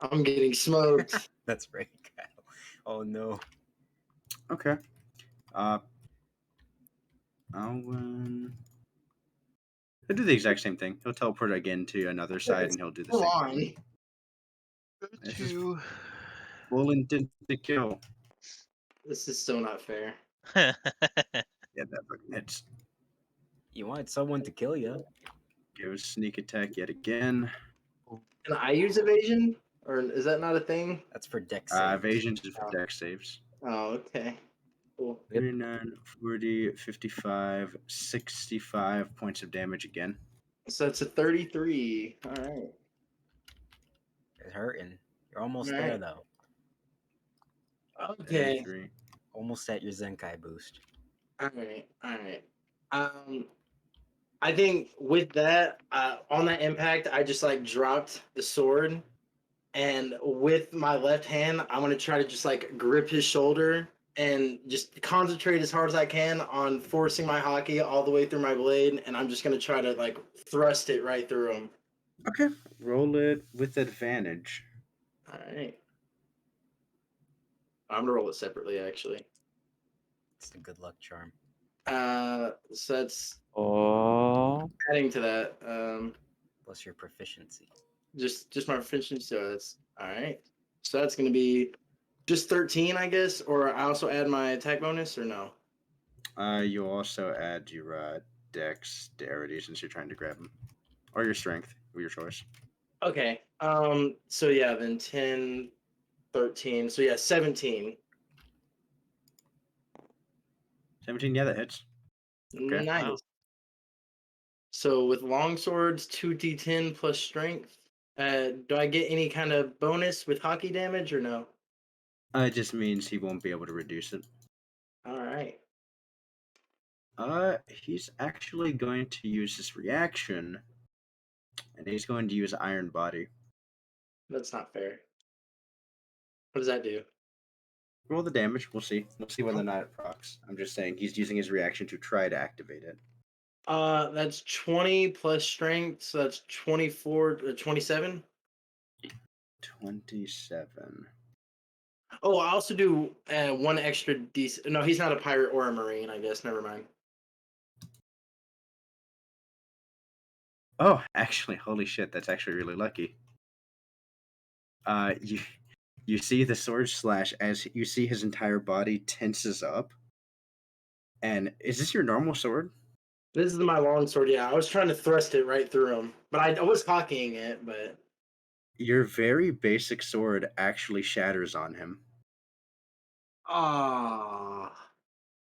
I'm getting smoked. That's right, Kyle. Oh no. Okay. He'll do the exact same thing. He'll teleport again to another side, and he'll do the Come same on. thing. This is full intent to kill. This is so not fair. Yeah, that fucking hits. You wanted someone to kill you. Give a sneak attack yet again. Can I use evasion? Or is that not a thing? That's for dex saves. Evasion is for dex saves. Oh, okay. Cool. 39, 40, 55, 65 points of damage again. So it's a 33. All right. It's hurting. You're almost Right. there though. Okay. 33. Almost at your Zenkai boost. All right. All right. I think with that, on that impact, I just like dropped the sword, and with my left hand, I'm gonna try to just like grip his shoulder and just concentrate as hard as I can on forcing my hockey all the way through my blade, and I'm just gonna try to like thrust it right through him. Okay. Roll it with advantage. All right. I'm gonna roll it separately, actually. It's the good luck charm. So that's Oh. adding to that. Plus your proficiency. Just my proficiency. So that's all right. So that's gonna be just 13, I guess, or I also add my attack bonus, or no? You also add your dexterity since you're trying to grab him, or your strength, your choice. Okay. So yeah, then 10, 13. So yeah, 17. 17. Yeah, that hits. Okay. Nice. Wow. So with long swords, 2d10 plus strength. Do I get any kind of bonus with hockey damage or no? It just means he won't be able to reduce it. All right. He's actually going to use his reaction, and he's going to use Iron Body. That's not fair. What does that do? Roll the damage. We'll see. We'll see whether or not it procs. I'm just saying he's using his reaction to try to activate it. That's 20 plus strength, so that's 24, 27. 27. Oh, I also do one extra DC. No, he's not a pirate or a marine, I guess. Never mind. Oh, actually, holy shit, that's actually really lucky. You see the sword slash as you see his entire body tenses up. And is this your normal sword? This is my long sword. Yeah, I was trying to thrust it right through him, but I was hockeying it. But Your very basic sword actually shatters on him.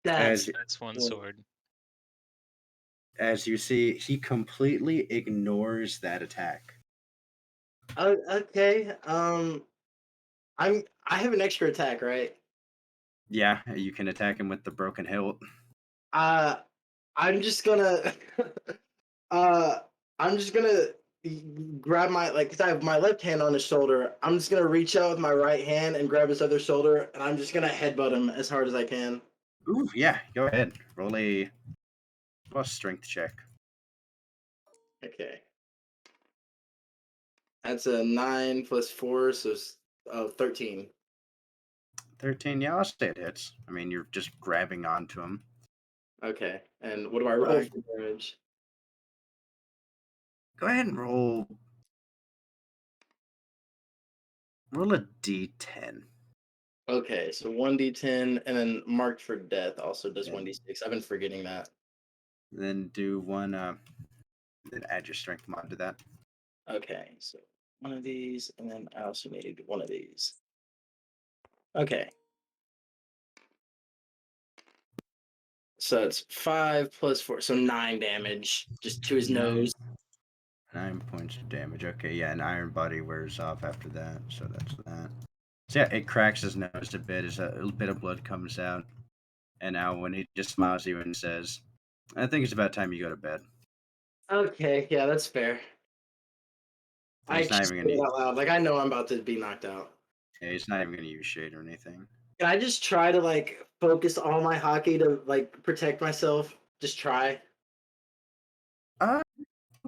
that's That's one cool. sword. As you see, he completely ignores that attack. Okay. I have an extra attack, right? Yeah, you can attack him with the broken hilt. I'm just gonna I'm just gonna grab my like, cause I have my left hand on his shoulder. I'm just gonna reach out with my right hand and grab his other shoulder, and I'm just gonna headbutt him as hard as I can. Ooh, yeah, go ahead. Roll a strength check. Okay. That's a 9 plus 4, so 13. 13, yeah, I'll say it hits. I mean, you're just grabbing onto him. Okay. And what do I roll for damage? Go ahead and roll a d10. Okay, so 1d10 and then marked for death also does Yeah. 1d6. I've been forgetting that. Then do one, then add your strength mod to that. Okay, so one of these, and then I also need one of these. Okay. So it's 5 plus 4, so 9 damage just to his nose. 9 points of damage. Okay, yeah, and Iron Body wears off after that, so that's that. So yeah, it cracks his nose a bit as a bit of blood comes out. And now when he just smiles at you and says, I think it's about time you go to bed. Okay, yeah, that's fair. I He's not just even say it gonna out loud. Like I know I'm about to be knocked out. he's not even gonna use shade or anything. Can I just try to like focus all my hockey to like protect myself? Just try. We'll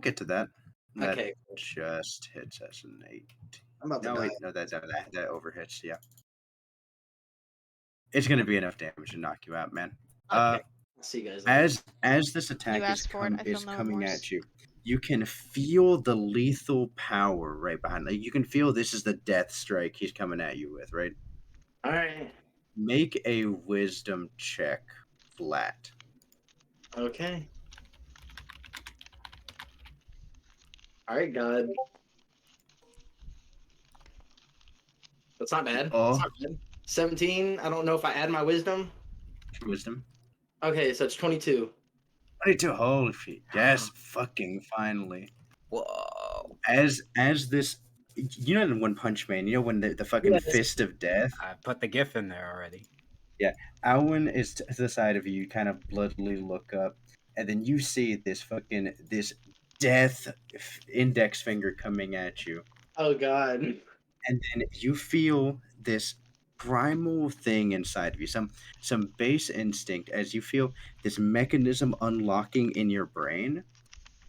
get to that. That Okay. just hits us an 8. I'm about to No, die. wait, no, that overhits, yeah. It's gonna be enough damage to knock you out, man. Okay. See you guys later. As this attack is, asked for it, I feel no coming remorse. at you, you can feel the lethal power right behind. Like you can feel this is the death strike he's coming at you with, right? All right. Make a wisdom check flat. Okay. All right, God. That's not bad. Oh. That's not bad. 17. I don't know if I add my wisdom. Wisdom. Okay, so it's 22. 22. Holy shit. Yes, fucking finally. Whoa! As this, you know, in One Punch Man, you know, when the fucking Yes. fist of death. I put the GIF in there already. Alwyn is to the side of you. You kind of bloodily look up, and then you see this death index finger coming at you, Oh God. and then you feel this primal thing inside of you, some base instinct, as you feel this mechanism unlocking in your brain,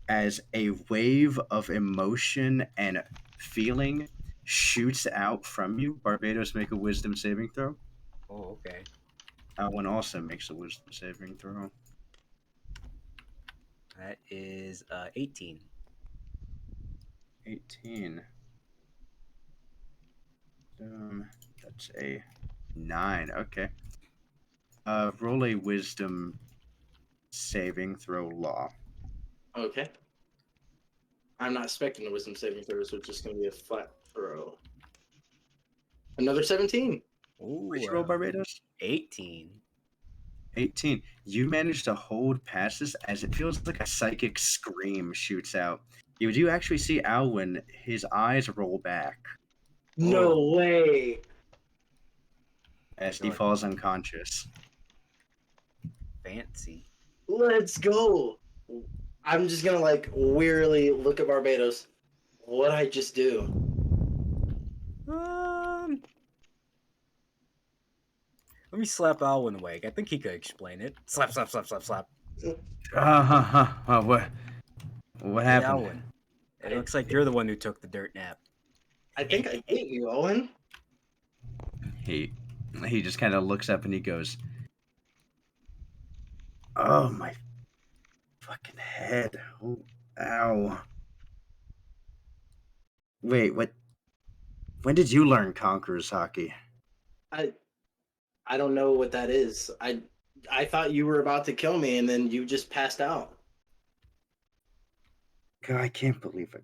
as a wave of emotion and feeling shoots out from you. Barbados, make a wisdom saving throw. Oh, okay. Alwyn also makes a wisdom saving throw. That is 18. 18. That's a 9. Okay. Roll a wisdom saving throw, Law. Okay. I'm not expecting a wisdom saving throw, so it's just going to be a flat throw. Another 17. Ooh, What'd you roll, Barbados? 18. 18. You managed to hold past this as it feels like a psychic scream shoots out. You do actually see Alwyn, his eyes roll back No way. as he falls unconscious. Fancy. Let's go. I'm just going to like wearily look at Barbados. What'd I just do? Let me slap Alwyn awake. I think he could explain it. Slap, slap, slap, slap, slap. What Hey, happened? Alwyn. It looks like you're the one who took the dirt nap. I think I hate you, Owen. He just kind of looks up and he goes, "Oh, my fucking head. Oh, ow. Wait, what? When did you learn Conqueror's Hockey?" I don't know what that is. I thought you were about to kill me and then you just passed out. God, I can't believe I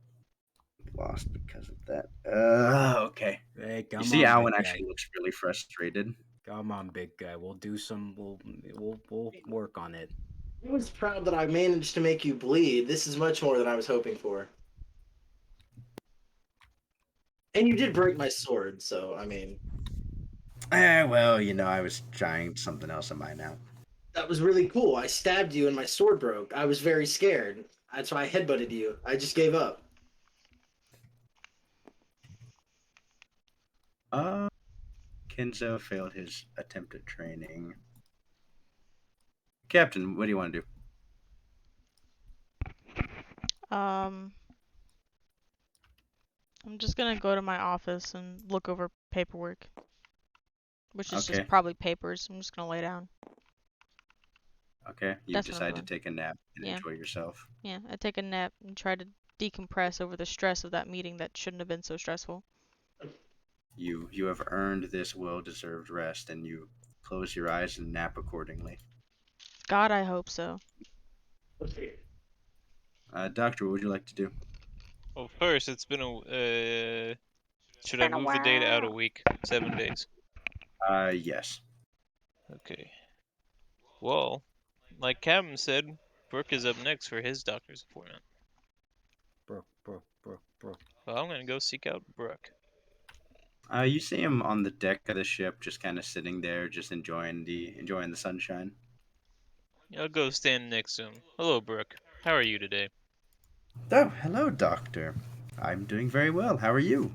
lost because of that. Okay. Hey, come You see, on, Alwyn big guy. actually looks really frustrated. Come on, big guy. We'll do some. We'll work on it. I was proud that I managed to make you bleed. This is much more than I was hoping for. And you did break my sword, so I mean, Well, you know, I was trying something else in mine now. that was really cool. I stabbed you and my sword broke. I was very scared. That's why I headbutted you. I just gave up. Kenzo failed his attempt at training. Captain, what do you want to do? I'm just gonna go to my office and look over paperwork, which is Okay. just probably papers. I'm just gonna lay down. Okay, you That's what I'm decide to doing. take a nap and Yeah. enjoy yourself. Yeah, I take a nap and try to decompress over the stress of that meeting that shouldn't have been so stressful. You have earned this well-deserved rest, and you close your eyes and nap accordingly. God, I hope so. Doctor, what would you like to do? Well, first, it's been a. Should I move the date out a week? 7 days. Yes. Okay. Well, like Captain said, Brooke is up next for his doctor's appointment. Brooke. Well, I'm gonna go seek out Brooke. You see him on the deck of the ship, just kind of sitting there, just enjoying the sunshine. I'll go stand next to him. Hello, Brooke. How are you today? Oh, hello, Doctor. I'm doing very well. How are you?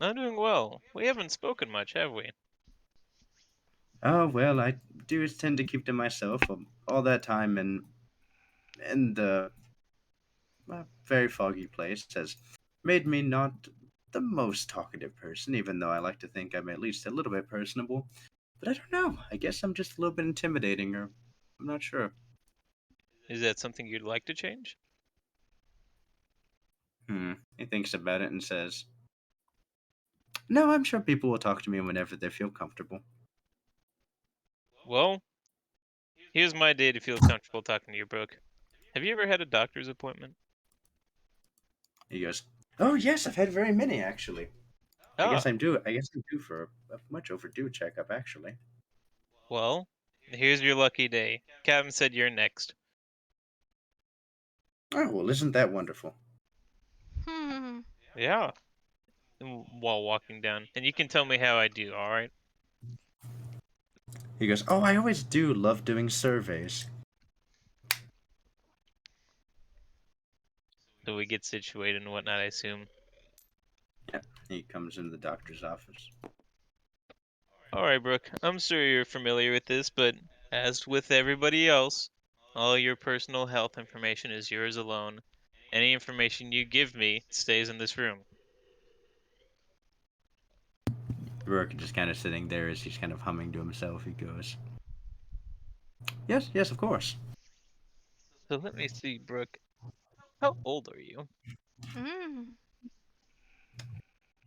I'm doing well. We haven't spoken much, have we? Oh, well, I do tend to keep to myself. All that time in the very foggy place has made me not the most talkative person, even though I like to think I'm at least a little bit personable. But I don't know. I guess I'm just a little bit intimidating, or I'm not sure. Is that something you'd like to change? He thinks about it and says, "No, I'm sure people will talk to me whenever they feel comfortable." Well, here's my day to feel comfortable talking to you, Brooke. Have you ever had a doctor's appointment? He goes, "Oh yes, I've had very many actually. I guess Ah, I'm due. I guess I'm due for a much overdue checkup actually." well, Here's your lucky day. Captain said you're next. Oh, well, isn't that wonderful? Hmm. Yeah. While walking down, and you can tell me how I do. All right. He goes, oh, I always do love doing surveys. So we get situated and whatnot, I assume. Yeah, he comes into the doctor's office. All right, Brooke. I'm sure you're familiar with this, but as with everybody else, all your personal health information is yours alone. Any information you give me stays in this room. Rourke just kind of sitting there as he's kind of humming to himself. He goes, yes, yes, of course. So let me see, Brooke. How old are you? Mm.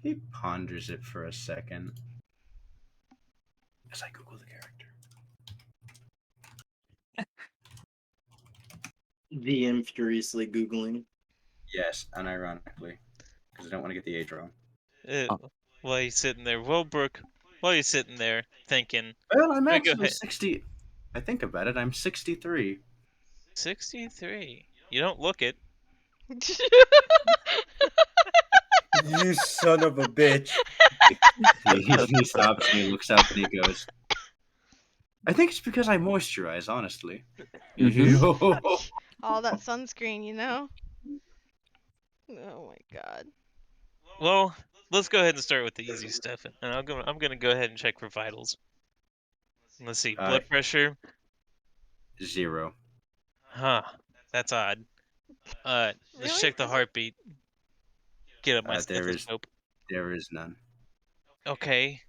He ponders it for a second as I Google the character. DM furiously Googling. Yes, unironically, because I don't want to get the age wrong. While you're sitting there, well, Brooke, while you're sitting there thinking, Well, I'm let me go actually ahead. 60. I think about it, I'm 63. 63. You don't look it. You son of a bitch. He stops and he looks up and he goes, I think it's because I moisturize, honestly. All that sunscreen, you know? Oh my god. Well, let's go ahead and start with the easy stuff, and I'm gonna go ahead and check for vitals. Let's see, blood pressure. 0. Huh, that's odd. Let's Really? check the heartbeat. Get up my There stethoscope. is none. Okay.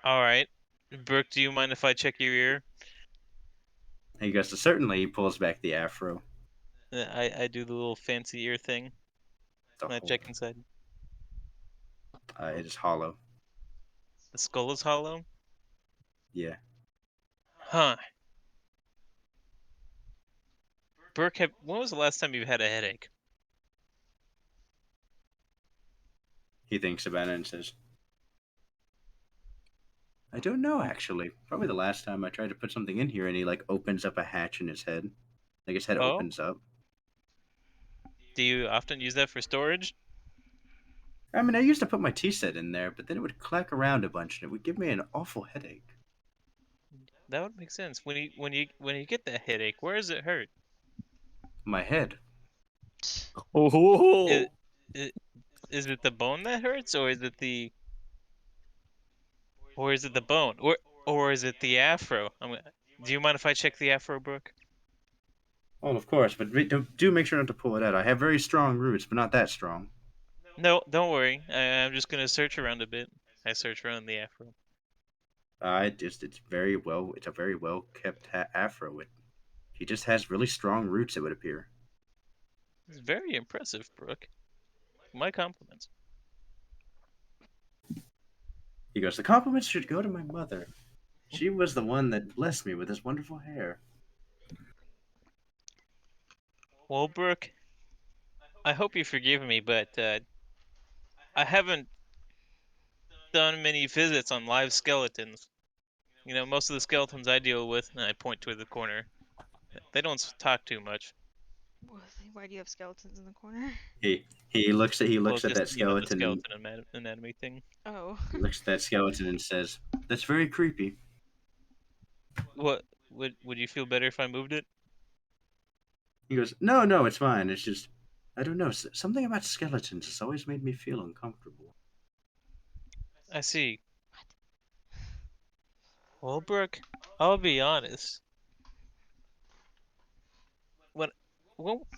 All right. Brooke, do you mind if I check your ear? He goes, certainly. He pulls back the afro. I do the little fancy ear thing. The And I whole, check inside. it is hollow. The skull is hollow. Yeah. Huh. Brooke, when was the last time you had a headache? He thinks about it and says, I don't know, actually. Probably the last time I tried to put something in here and he, like, opens up a hatch in his head. Like, his head Oh? opens up. Do you often use that for storage? I mean, I used to put my tea set in there, but then it would clack around a bunch and it would give me an awful headache. That would make sense. When you get that headache, where does it hurt? My head. Oh, Is, is it the bone that hurts, or is it the bone, or is it the afro? Do you mind if I check the afro, Brooke? Well, of course, but do make sure not to pull it out. I have very strong roots, but not that strong. No, don't worry. I'm just gonna search around a bit. I search around the afro. It's a very well kept afro. He just has really strong roots, it would appear. It's very impressive, Brooke. My compliments. He goes, the compliments should go to my mother. She was the one that blessed me with this wonderful hair. Well, Brooke, I hope you forgive me, but I haven't done many visits on live skeletons. You know, most of the skeletons I deal with, and I point toward the corner, they don't talk too much. Why do you have skeletons in the corner? He looks Well, at just, that you know, the skeleton and skeleton anatomy thing. Oh. he looks at that skeleton and says, that's very creepy. What would you feel better if I moved it? He goes, no, it's fine. It's just, I don't know. Something about skeletons has always made me feel uncomfortable. I see. Well, Brooke, I'll be honest.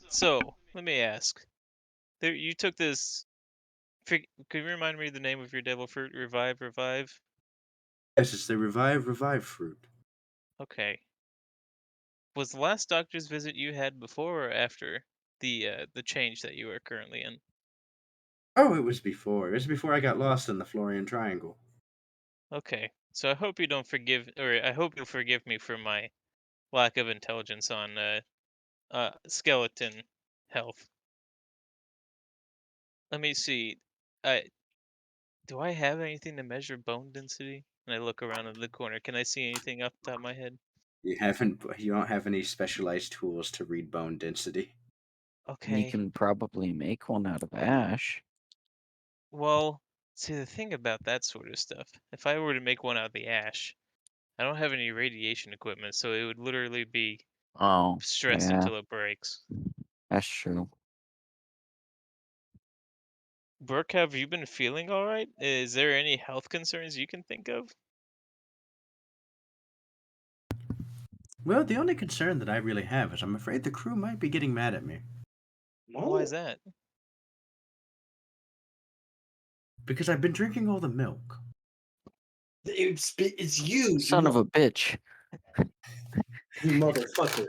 So let me ask. You took this. Could you remind me the name of your devil fruit? Revive. Yes, it's the revive fruit. Okay. Was the last doctor's visit you had before or after the change that you are currently in? Oh, it was before. It was before I got lost in the Florian Triangle. Okay. So I hope you don't forgive, or I hope you'll forgive me for my lack of intelligence on skeleton health. Let me see. I Do I have anything to measure bone density? And I look around in the corner. Can I see anything off the top of my head? You don't have any specialized tools to read bone density. You Okay. can probably make one out of ash. Well, see, the thing about that sort of stuff, if I were to make one out of the ash, I don't have any radiation equipment, so it would literally be Oh, stressed yeah, until it breaks. that's true. Brooke, have you been feeling all right? Is there any health concerns you can think of? Well, the only concern that I really have is I'm afraid the crew might be getting mad at me Why is that? because I've been drinking all the milk. It's you, Son of a bitch. you motherfucker.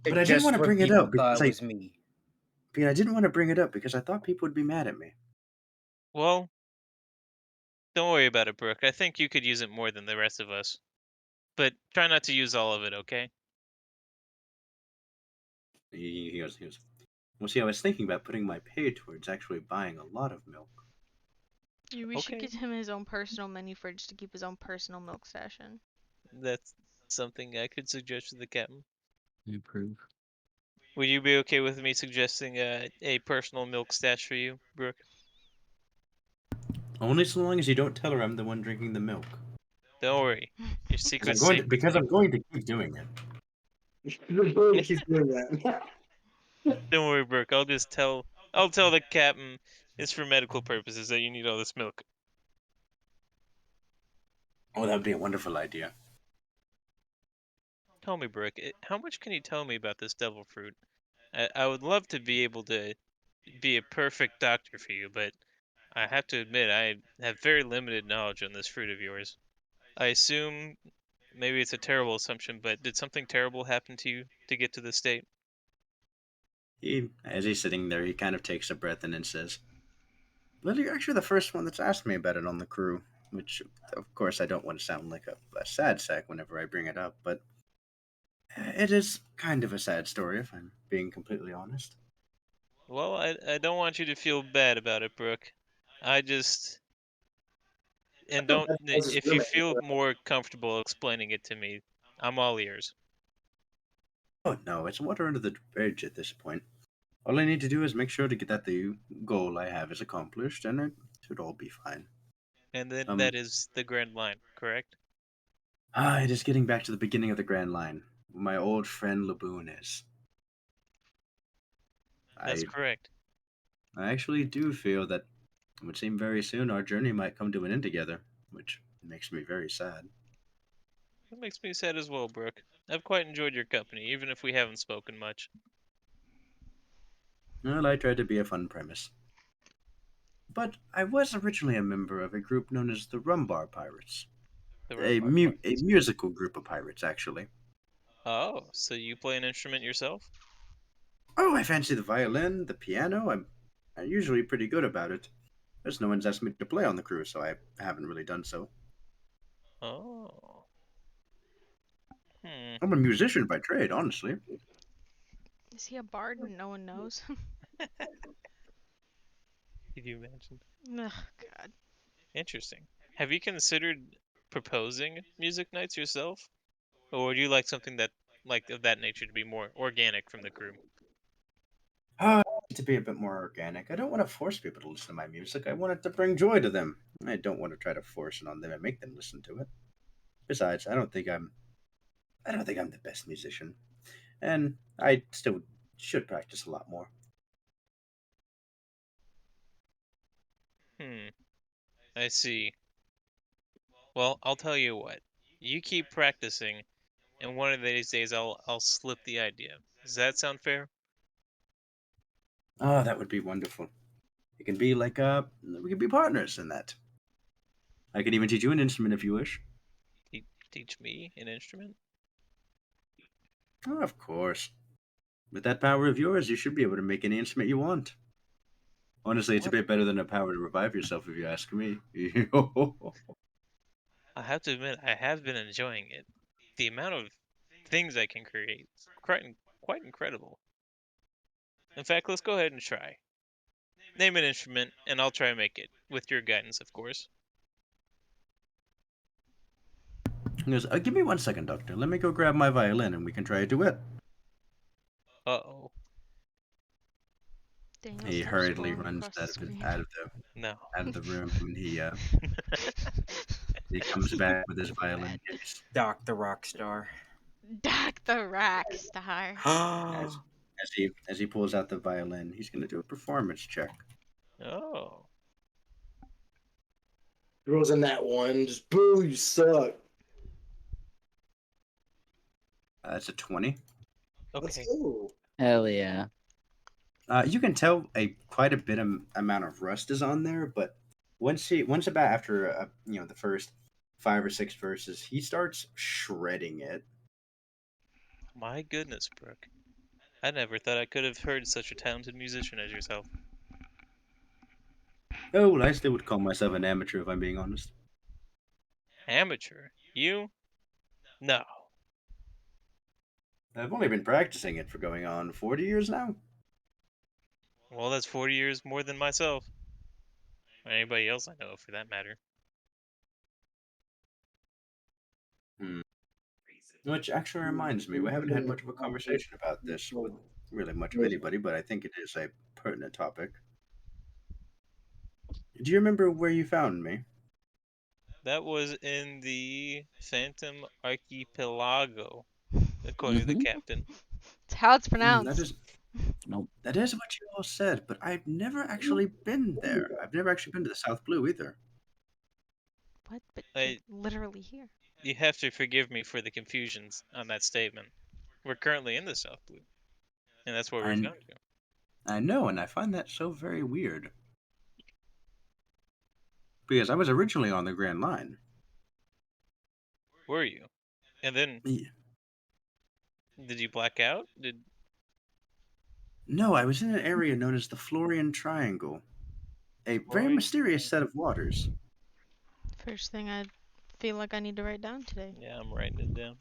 But I didn't want to bring it up because was me. I didn't want to bring it up because I thought people would be mad at me. Well, don't worry about it, Brooke. I think you could use it more than the rest of us. But try not to use all of it, okay? He goes, well, see, I was thinking about putting my pay towards actually buying a lot of milk. We should Okay. get him his own personal mini fridge to keep his own personal milk stash in. That's something I could suggest to the captain. Improve. Would you be okay with me suggesting a personal milk stash for you, Brooke? Only so long as you don't tell her I'm the one drinking the milk. Don't worry. Your secret's safe. Because I'm going to keep doing it. He's doing that. Don't worry, Brooke. I'll tell the captain it's for medical purposes that you need all this milk. Oh, that would be a wonderful idea. Tell me, Brooke, how much can you tell me about this devil fruit? I would love to be able to be a perfect doctor for you, but I have to admit I have very limited knowledge on this fruit of yours. I assume, maybe it's a terrible assumption, but did something terrible happen to you to get to this state? As he's sitting there, he kind of takes a breath and then says, well, you're actually the first one that's asked me about it on the crew, which, of course, I don't want to sound like a sad sack whenever I bring it up, but it is kind of a sad story, if I'm being completely honest. Well, I don't want you to feel bad about it, Brooke. I just and don't if you feel more comfortable explaining it to me, I'm all ears. Oh, no, it's water under the bridge at this point. All I need to do is make sure to get that the goal I have is accomplished, and it should all be fine. And then Um, that is the grand line, correct? it is getting back to the beginning of the Grand Line. My old friend Laboon is. That's I correct. I actually do feel that it would seem very soon our journey might come to an end together, which makes me very sad. That makes me sad as well, Brooke. I've quite enjoyed your company, even if we haven't spoken much. Well, I tried to be a fun premise. But I was originally a member of a group known as the Rumbar Pirates. The A, Rumbar a Pirates. musical group of pirates, actually. Oh, so you play an instrument yourself? Oh, I fancy the violin, the piano. I'm usually pretty good about it. There's no one's asked me to play on the crew, so I haven't really done so. Oh. Hmm. I'm a musician by trade, honestly. Is he a bard and no one knows? Could you imagine? Ugh, God. Interesting. Have you considered proposing music nights yourself? Or would you like something that like of that nature to be more organic from the crew? To be a bit more organic. I don't want to force people to listen to my music. I want it to bring joy to them. I don't want to try to force it on them and make them listen to it. Besides, I don't think I'm the best musician, and I still should practice a lot more. Hmm. I see. Well, I'll tell you what. You keep practicing, and one of these days I'll slip the idea. Does that sound fair? Oh, that would be wonderful. It can be like we can be partners in that. I can even teach you an instrument if you wish. Teach me an instrument? Oh, of course. With that power of yours, you should be able to make any instrument you want. Honestly, it's a What? bit better than a power to revive yourself, if you ask me. I have to admit, I have been enjoying it. The amount of things I can create is quite incredible. In fact, let's go ahead and try. Name an instrument, and I'll try and make it, with your guidance, of course. He goes, "Give me 1 second, Doctor. Let me go grab my violin and we can try a duet." Uh-oh. Daniel He starts hurriedly scrolling runs across the screen. No. out of the room, and he comes back with his violin case. Doc the Rockstar. Doc the Rockstar. As he pulls out the violin, he's going to do a performance check. Oh. Throws in that one, just boo, you suck. It's a 20. Let's Okay. go. Hell yeah. You can tell quite a bit amount of rust is on there, but once about after the first 5 or 6 verses, he starts shredding it. My goodness, Brooke. I never thought I could have heard such a talented musician as yourself. Oh, well, I still would call myself an amateur if I'm being honest. Amateur? You? No. I've only been practicing it for going on 40 years now. Well, that's 40 years more than myself. Or anybody else I know of, for that matter. Which actually reminds me, we haven't had much of a conversation about this with really much of anybody, but I think it is a pertinent topic. Do you remember where you found me? That was in the Phantom Archipelago, according to the captain. It's how it's That pronounced. is Nope. that is what you all said, but I've never actually been there. I've never actually been to the South Blue either. What? But I- you're literally here. You have to forgive me for the confusions on that statement. We're currently in the South Blue, and that's where we're I- going to. I know, and I find that so very weird. Because I was originally on the Grand Line. Were you? And then, Yeah. did you black out? No, I was in an area known as the Florian Triangle, a very Florian mysterious set of waters. First thing I feel like I need to write down today. Yeah, I'm writing it down.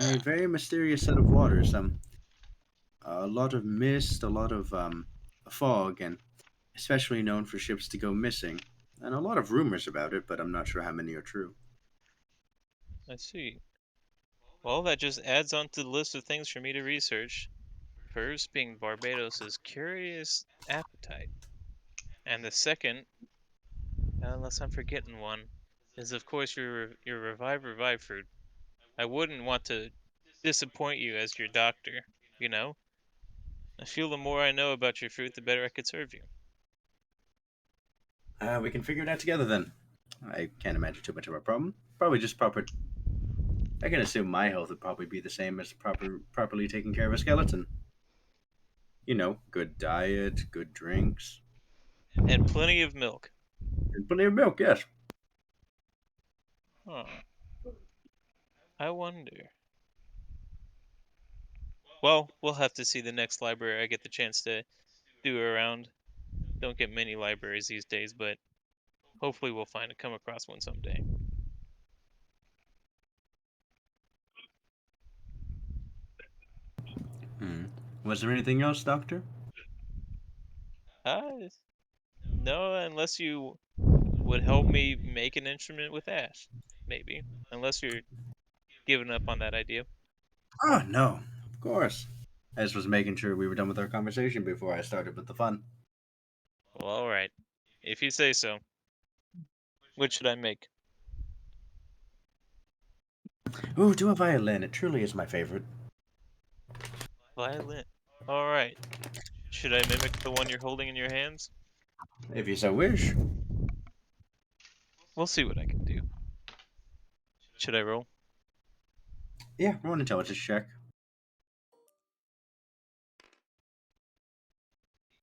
A very mysterious set of waters. A lot of mist, a lot of fog, and especially known for ships to go missing. And a lot of rumors about it, but I'm not sure how many are true. I see. Well, that just adds on to the list of things for me to research. First being Barbados' curious appetite. And the second, unless I'm forgetting one, is of course your revive fruit. I wouldn't want to disappoint you as your doctor, you know? I feel the more I know about your fruit, the better I could serve you. We can figure it out together then. I can't imagine too much of a problem. Probably just proper. I can assume my health would probably be the same as properly taking care of a skeleton. You know, good diet, good drinks, And plenty of milk. and plenty of milk. Yes. Huh. I wonder. Well, we'll have to see the next library I get the chance to do around. Don't get many libraries these days, but hopefully we'll come across one someday. Was there anything else, Doctor? No, unless you would help me make an instrument with ash, maybe. Unless you're giving up on that idea. Oh no, of course. I just was making sure we were done with our conversation before I started with the fun. Well, all right. If you say so. What should I make? Ooh, do a violin. It truly is my favorite. Violin. All right. Should I mimic the one you're holding in your hands? If you so wish. We'll see what I can do. Should I roll? Yeah, roll an intelligence check.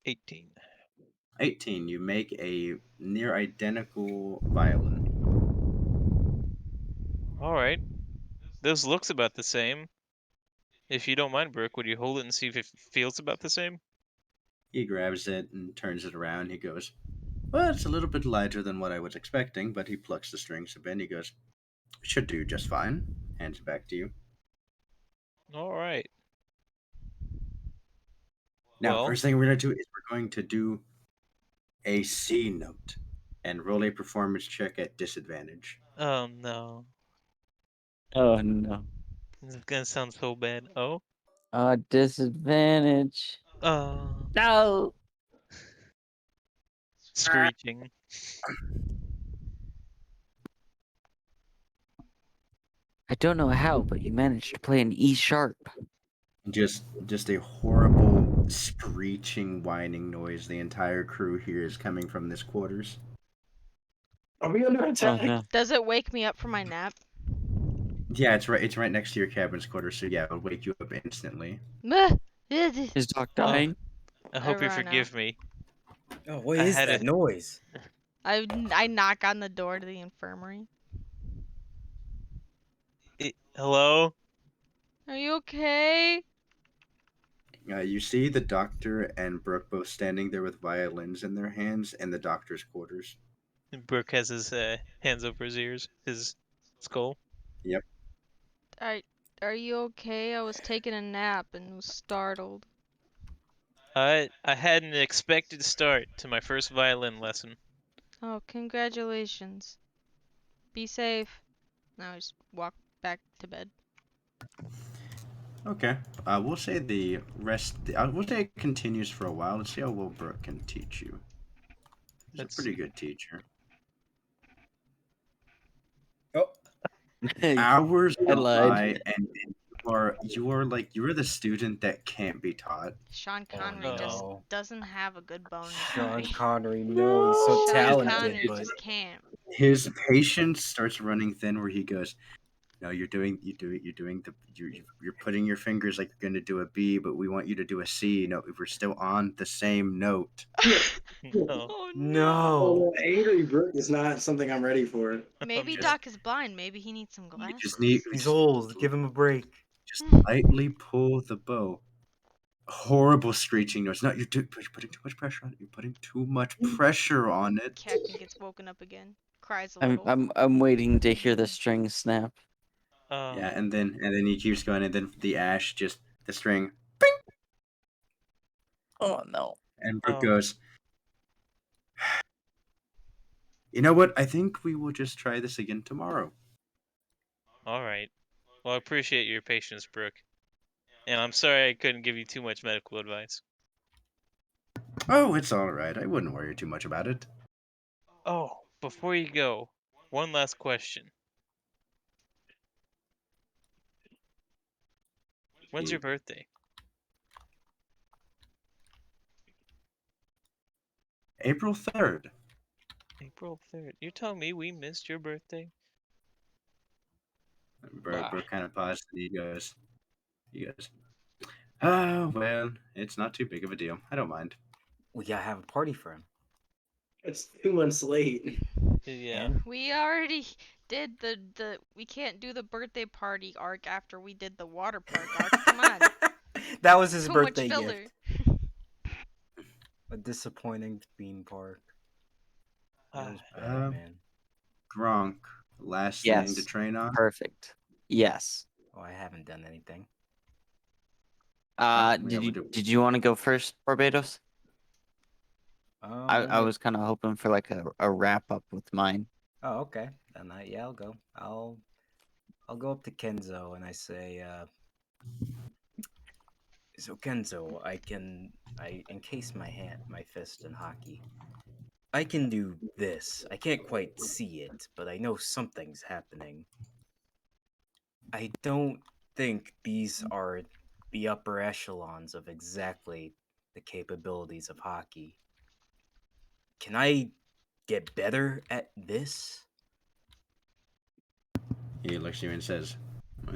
18. 18. You make a near identical violin. All right. This looks about the same. If you don't mind, Brooke, would you hold it and see if it feels about the same? He grabs it and turns it around. He goes, "Well, it's a little bit lighter than what I was expecting," but he plucks the strings a bit. He goes, "Should do just fine." Hands it back to you. All right. Now, Well, first thing we're going to do is we're going to do a C note and roll a performance check at disadvantage. oh no. Oh no. This is gonna sound so bad. Oh. Disadvantage. Oh. No. Screeching. I don't know how, but you managed to play an E sharp. Just a horrible screeching, whining noise the entire crew hears coming from this quarters. Are we under Oh attack? no. Does it wake me up from my nap? Yeah, it's right next to your cabin's quarters, so yeah, it'll wake you up instantly. Meh. Is Doc dying? I hope you run forgive out. me. Oh, what I is had that a- noise? I knock on the door to the infirmary. Hello? Are you okay? You see the doctor and Brooke both standing there with violins in their hands in the doctor's quarters. Brooke has his hands over his ears, his skull. Yep. Are you okay? I was taking a nap and was startled. I had an expected start to my first violin lesson. Oh, congratulations. Be safe. Now I just walk back to bed. Okay. We'll say the rest. We'll say it continues for a while. Let's see how well Brooke can teach you. She's Let's a pretty see. good teacher. Oh, Hours I go lied. by, and you're the student that can't be taught. Sean Oh, Connery just no. doesn't have a good bone in his Sean body. Connery, no, he's so Sean talented, Connery but just can't. His patience starts running thin, where he goes, "No, you're putting your fingers like you're going to do a B, but we want you to do a C. No, we're still on the same note." No. Oh no. Oh, angry Brooke is not something I'm ready for. Maybe Just- Doc is blind. Maybe he needs some You glasses. just need He's just, old. Give him a break. just lightly pull the bow. Horrible screeching noise. No, you're putting too much pressure on it. You're putting too much pressure on it. Captain gets woken up again. Cries a I'm little. I'm waiting to hear the string snap. Yeah, and then he keeps going, and then the ash just the string, Oh no. and Brooke Oh. goes, "You know what? I think we will just try this again tomorrow." All right. Well, I appreciate your patience, Brooke. And I'm sorry I couldn't give you too much medical advice. Oh, it's all right. I wouldn't worry too much about it. Oh, before you go, one last question. When's your birthday? April 3rd. April 3rd. You're telling me we missed your birthday? Brooke kind of paused, and he goes, "Oh, well, it's not too big of a deal. I don't mind." We gotta have a party for him. It's 2 months late. Yeah. And We already did the we can't do the birthday party arc after we did the water park arc. Come on. that was his Too birthday much filler. gift. A disappointing theme park. That was bad, man. Gronk, last thing to Yes. train on. Perfect. Yes. Oh, I haven't done anything. yeah, Did you want to go first, Barbados? I Well, was kind of hoping for like a wrap up with mine. Oh, okay. Then yeah, I'll go. I'll go up to Kenzo and I say, so Kenzo, I encase my fist in hockey. I can do this. I can't quite see it, but I know something's happening. I don't think these are the upper echelons of exactly the capabilities of hockey. Can I get better at this? He looks at you and says,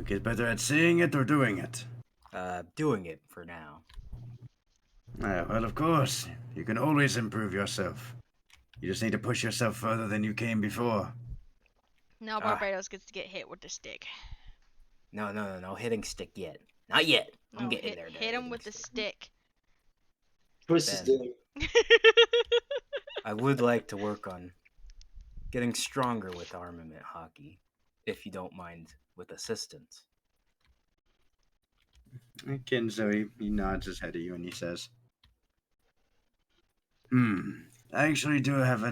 "Get better at seeing it or doing it." Doing it for now. Well, of course. You can always improve yourself. You just need to push yourself further than you came before. Now Barbados gets to get hit with the stick. No, hitting stick yet. Not yet. I'm No, getting there. hit him with the stick. Twist his Ben. dick. I would like to work on getting stronger with armament hockey, if you don't mind, with assistance. Kenzo, he nods his head at you and he says, I actually do have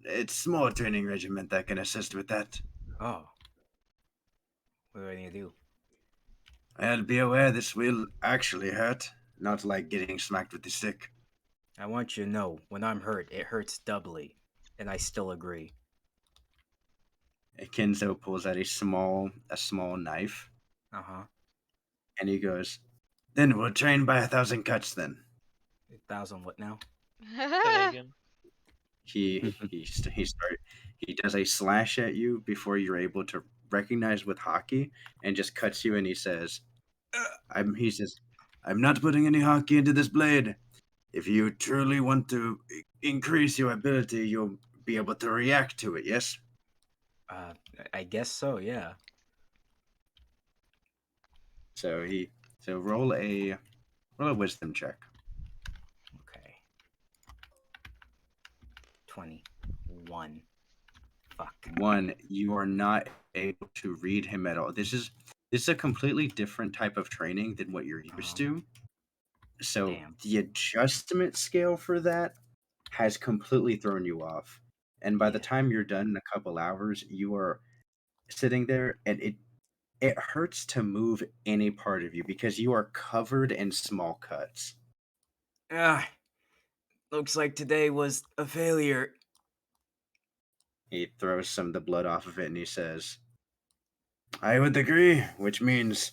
it's small training regiment that can assist with that. Oh. What are you gonna do? Well, be aware this will actually hurt. Not like getting smacked with the stick. I want you to know, when I'm hurt, it hurts doubly, and I still agree. Kenzo pulls out a small knife, Uh huh. and he goes, "Then we'll train by 1,000 cuts. Then 1,000 what now? Say that again. he does a slash at you before you're able to recognize with hockey, and just cuts you. And he says, he says, I'm not putting any hockey into this blade. If you truly want to increase your ability, you'll be able to react to it. Yes." I guess so. Yeah. So roll a wisdom check. Okay. 21. Fuck. 1, you are not able to read him at all. This is a completely different type of training than what you're used to. So Damn. the adjustment scale for that has completely thrown you off. And by the Yeah. time you're done in a couple hours, you are sitting there, and it hurts to move any part of you because you are covered in small cuts. Ah. Looks like today was a failure. He throws some of the blood off of it, and he says, I would agree, which means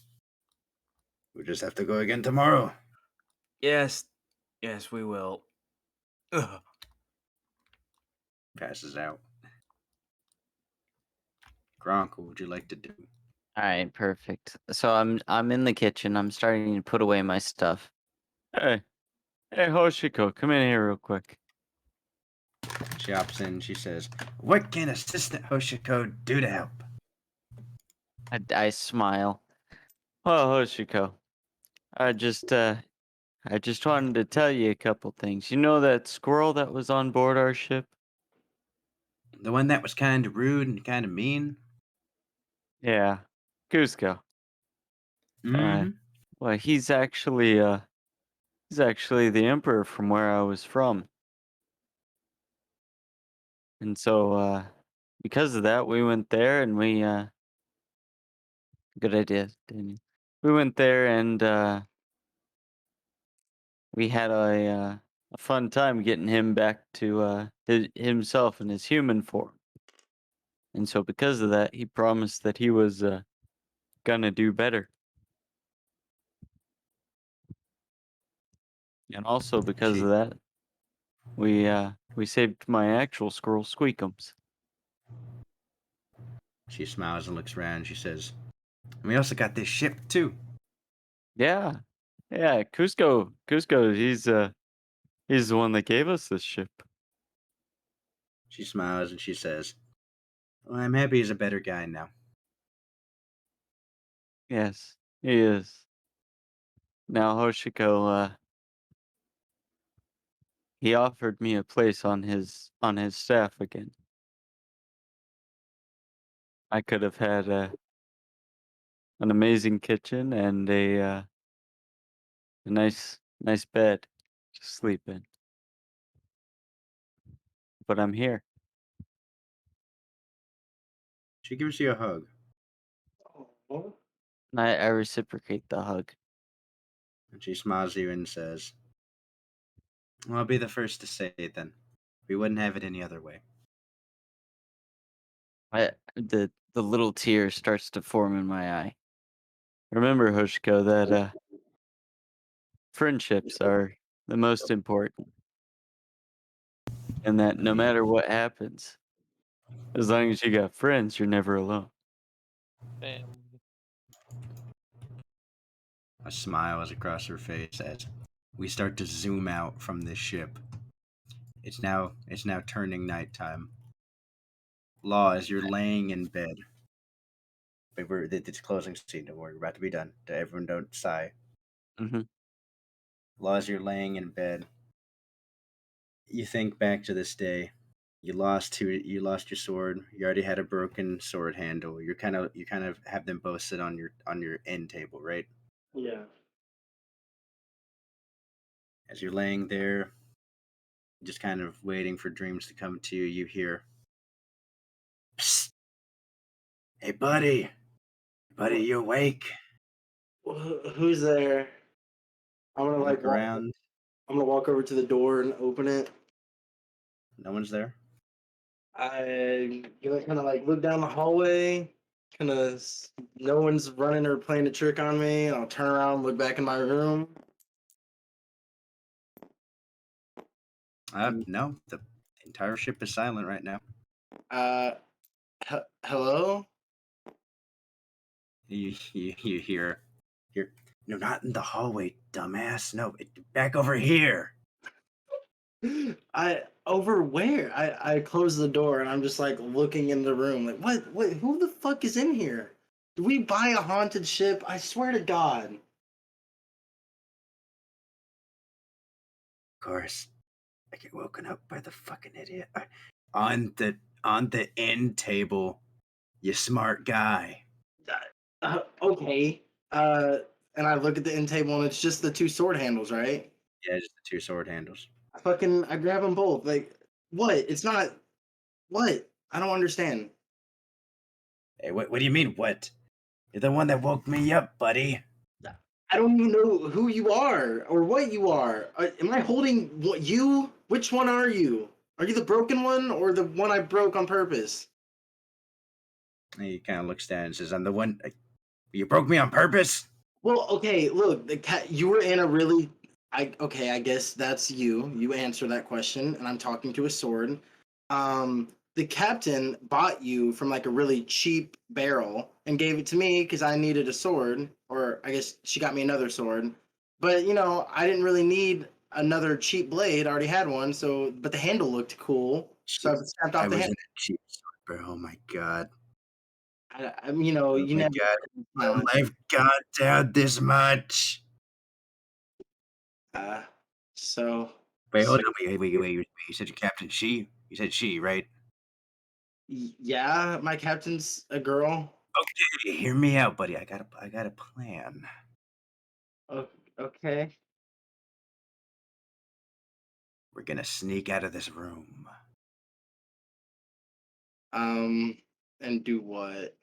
we just have to go again tomorrow. Yes. Yes, we will. Ugh. Passes out. Gronk, what would you like to do? All right, perfect. So I'm in the kitchen. I'm starting to put away my stuff. Hey, Hoshiko, come in here real quick. She hops in. She says, what can Assistant Hoshiko do to help? I smile. Well, Hoshiko, I just wanted to tell you a couple things. You know that squirrel that was on board our ship? The one that was kind of rude and kind of mean? Yeah, Cusco. Mm-hmm. Well, he's actually the emperor from where I was from. And so because of that, we went there and we good idea, Daniel. We went there and we had a fun time getting him back to himself in his human form. And so because of that, he promised that he was gonna do better. And also because She of that, we saved my actual squirrel, Squeakums. she smiles and looks around. She says, and we also got this ship too. Yeah, yeah. Cusco, he's the one that gave us this ship. She smiles and she says, well, I'm happy he's a better guy now. Yes, he is. Now Hoshiko, he offered me a place on his staff again. I could have had an amazing kitchen and a nice bed to sleep in. But I'm here. She gives you a hug. And I reciprocate the hug. And she smiles at you and says, well, I'll be the first to say it then. We wouldn't have it any other way. The little tear starts to form in my eye. Remember, Hoshiko, that friendships are the most important. And that no matter what happens, as long as you got friends, you're never alone. Family. A smile is across her face as we start to zoom out from this ship. It's now turning nighttime. Law, as you're laying in bed. But it's closing scene. Don't worry, we're about to be done. Everyone, don't sigh. Mm-hmm. Law, as you're laying in bed, you think back to this day. You lost your sword. You already had a broken sword handle. You kind of have them both sit on your end table, right? Yeah. As you're laying there, just kind of waiting for dreams to come to you, you hear, psst, hey buddy, Buddy, you awake? Who's there? I'm gonna Look around. I'm gonna walk over to the door and open it. No one's there. I kind of like look down the hallway. No one's running or playing a trick on me. And I'll turn around, look back in my room. No, the entire ship is silent right now. Hello? You hear, no, not in the hallway, dumbass. No, back over here. Over where? I close the door and I'm just like looking in the room like, what, who the fuck is in here? Did we buy a haunted ship? I swear to God. Of course, I get woken up by the fucking idiot. On the end table, you smart guy. Okay. And I look at the end table and it's just the two sword handles, right? Yeah, just the two sword handles. I grab them both. Like, what? It's not. What? I don't understand. Hey, what do you mean, what? You're the one that woke me up, buddy. I don't even know who you are or what you are. Am I holding what you? Which one are you? Are you the broken one or the one I broke on purpose? And he kind of looks down and says, I'm the one. You broke me on purpose? Well, okay, look, you were in a really. I guess that's you. You answer that question, and I'm talking to a sword. The captain bought you from like a really cheap barrel and gave it to me because I needed a sword, or I guess she got me another sword. But I didn't really need another cheap blade. I already had one, but the handle looked cool, so I snapped off I the was handle. in a cheap sword, bro. Oh my god. You Oh you my never. god. My life got down this much. So. Wait, hold on. Wait. You said your captain, she? You said she, right? Yeah, my captain's a girl. Okay, hear me out, buddy. I got a plan. Okay. We're gonna sneak out of this room. And do what?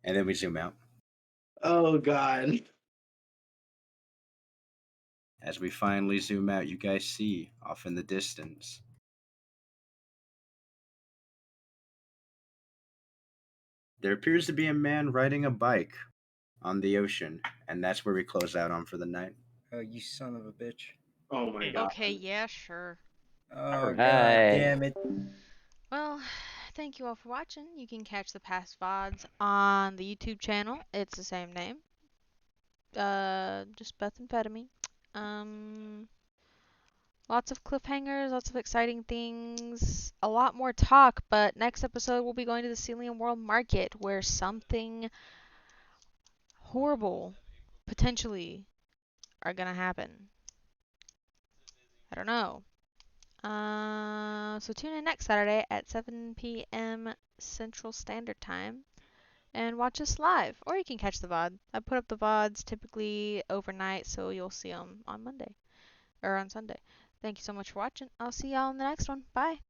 And then we zoom out. Oh God. As we finally zoom out, you guys see off in the distance. There appears to be a man riding a bike on the ocean, and that's where we close out on for the night. Oh, you son of a bitch. Oh my God. Okay, yeah, sure. Oh, god Alright. damn it. Well, thank you all for watching. You can catch the past VODs on the YouTube channel. It's the same name. Just methamphetamine. Lots of cliffhangers, lots of exciting things, a lot more talk, but next episode we'll be going to the Celium World Market where something horrible, potentially, are gonna happen. I don't know. So tune in next Saturday at 7 p.m. Central Standard Time and watch us live, or you can catch the VOD. I put up the VODs typically overnight, so you'll see them on Monday or on Sunday. Thank you so much for watching. I'll see y'all in the next one. Bye.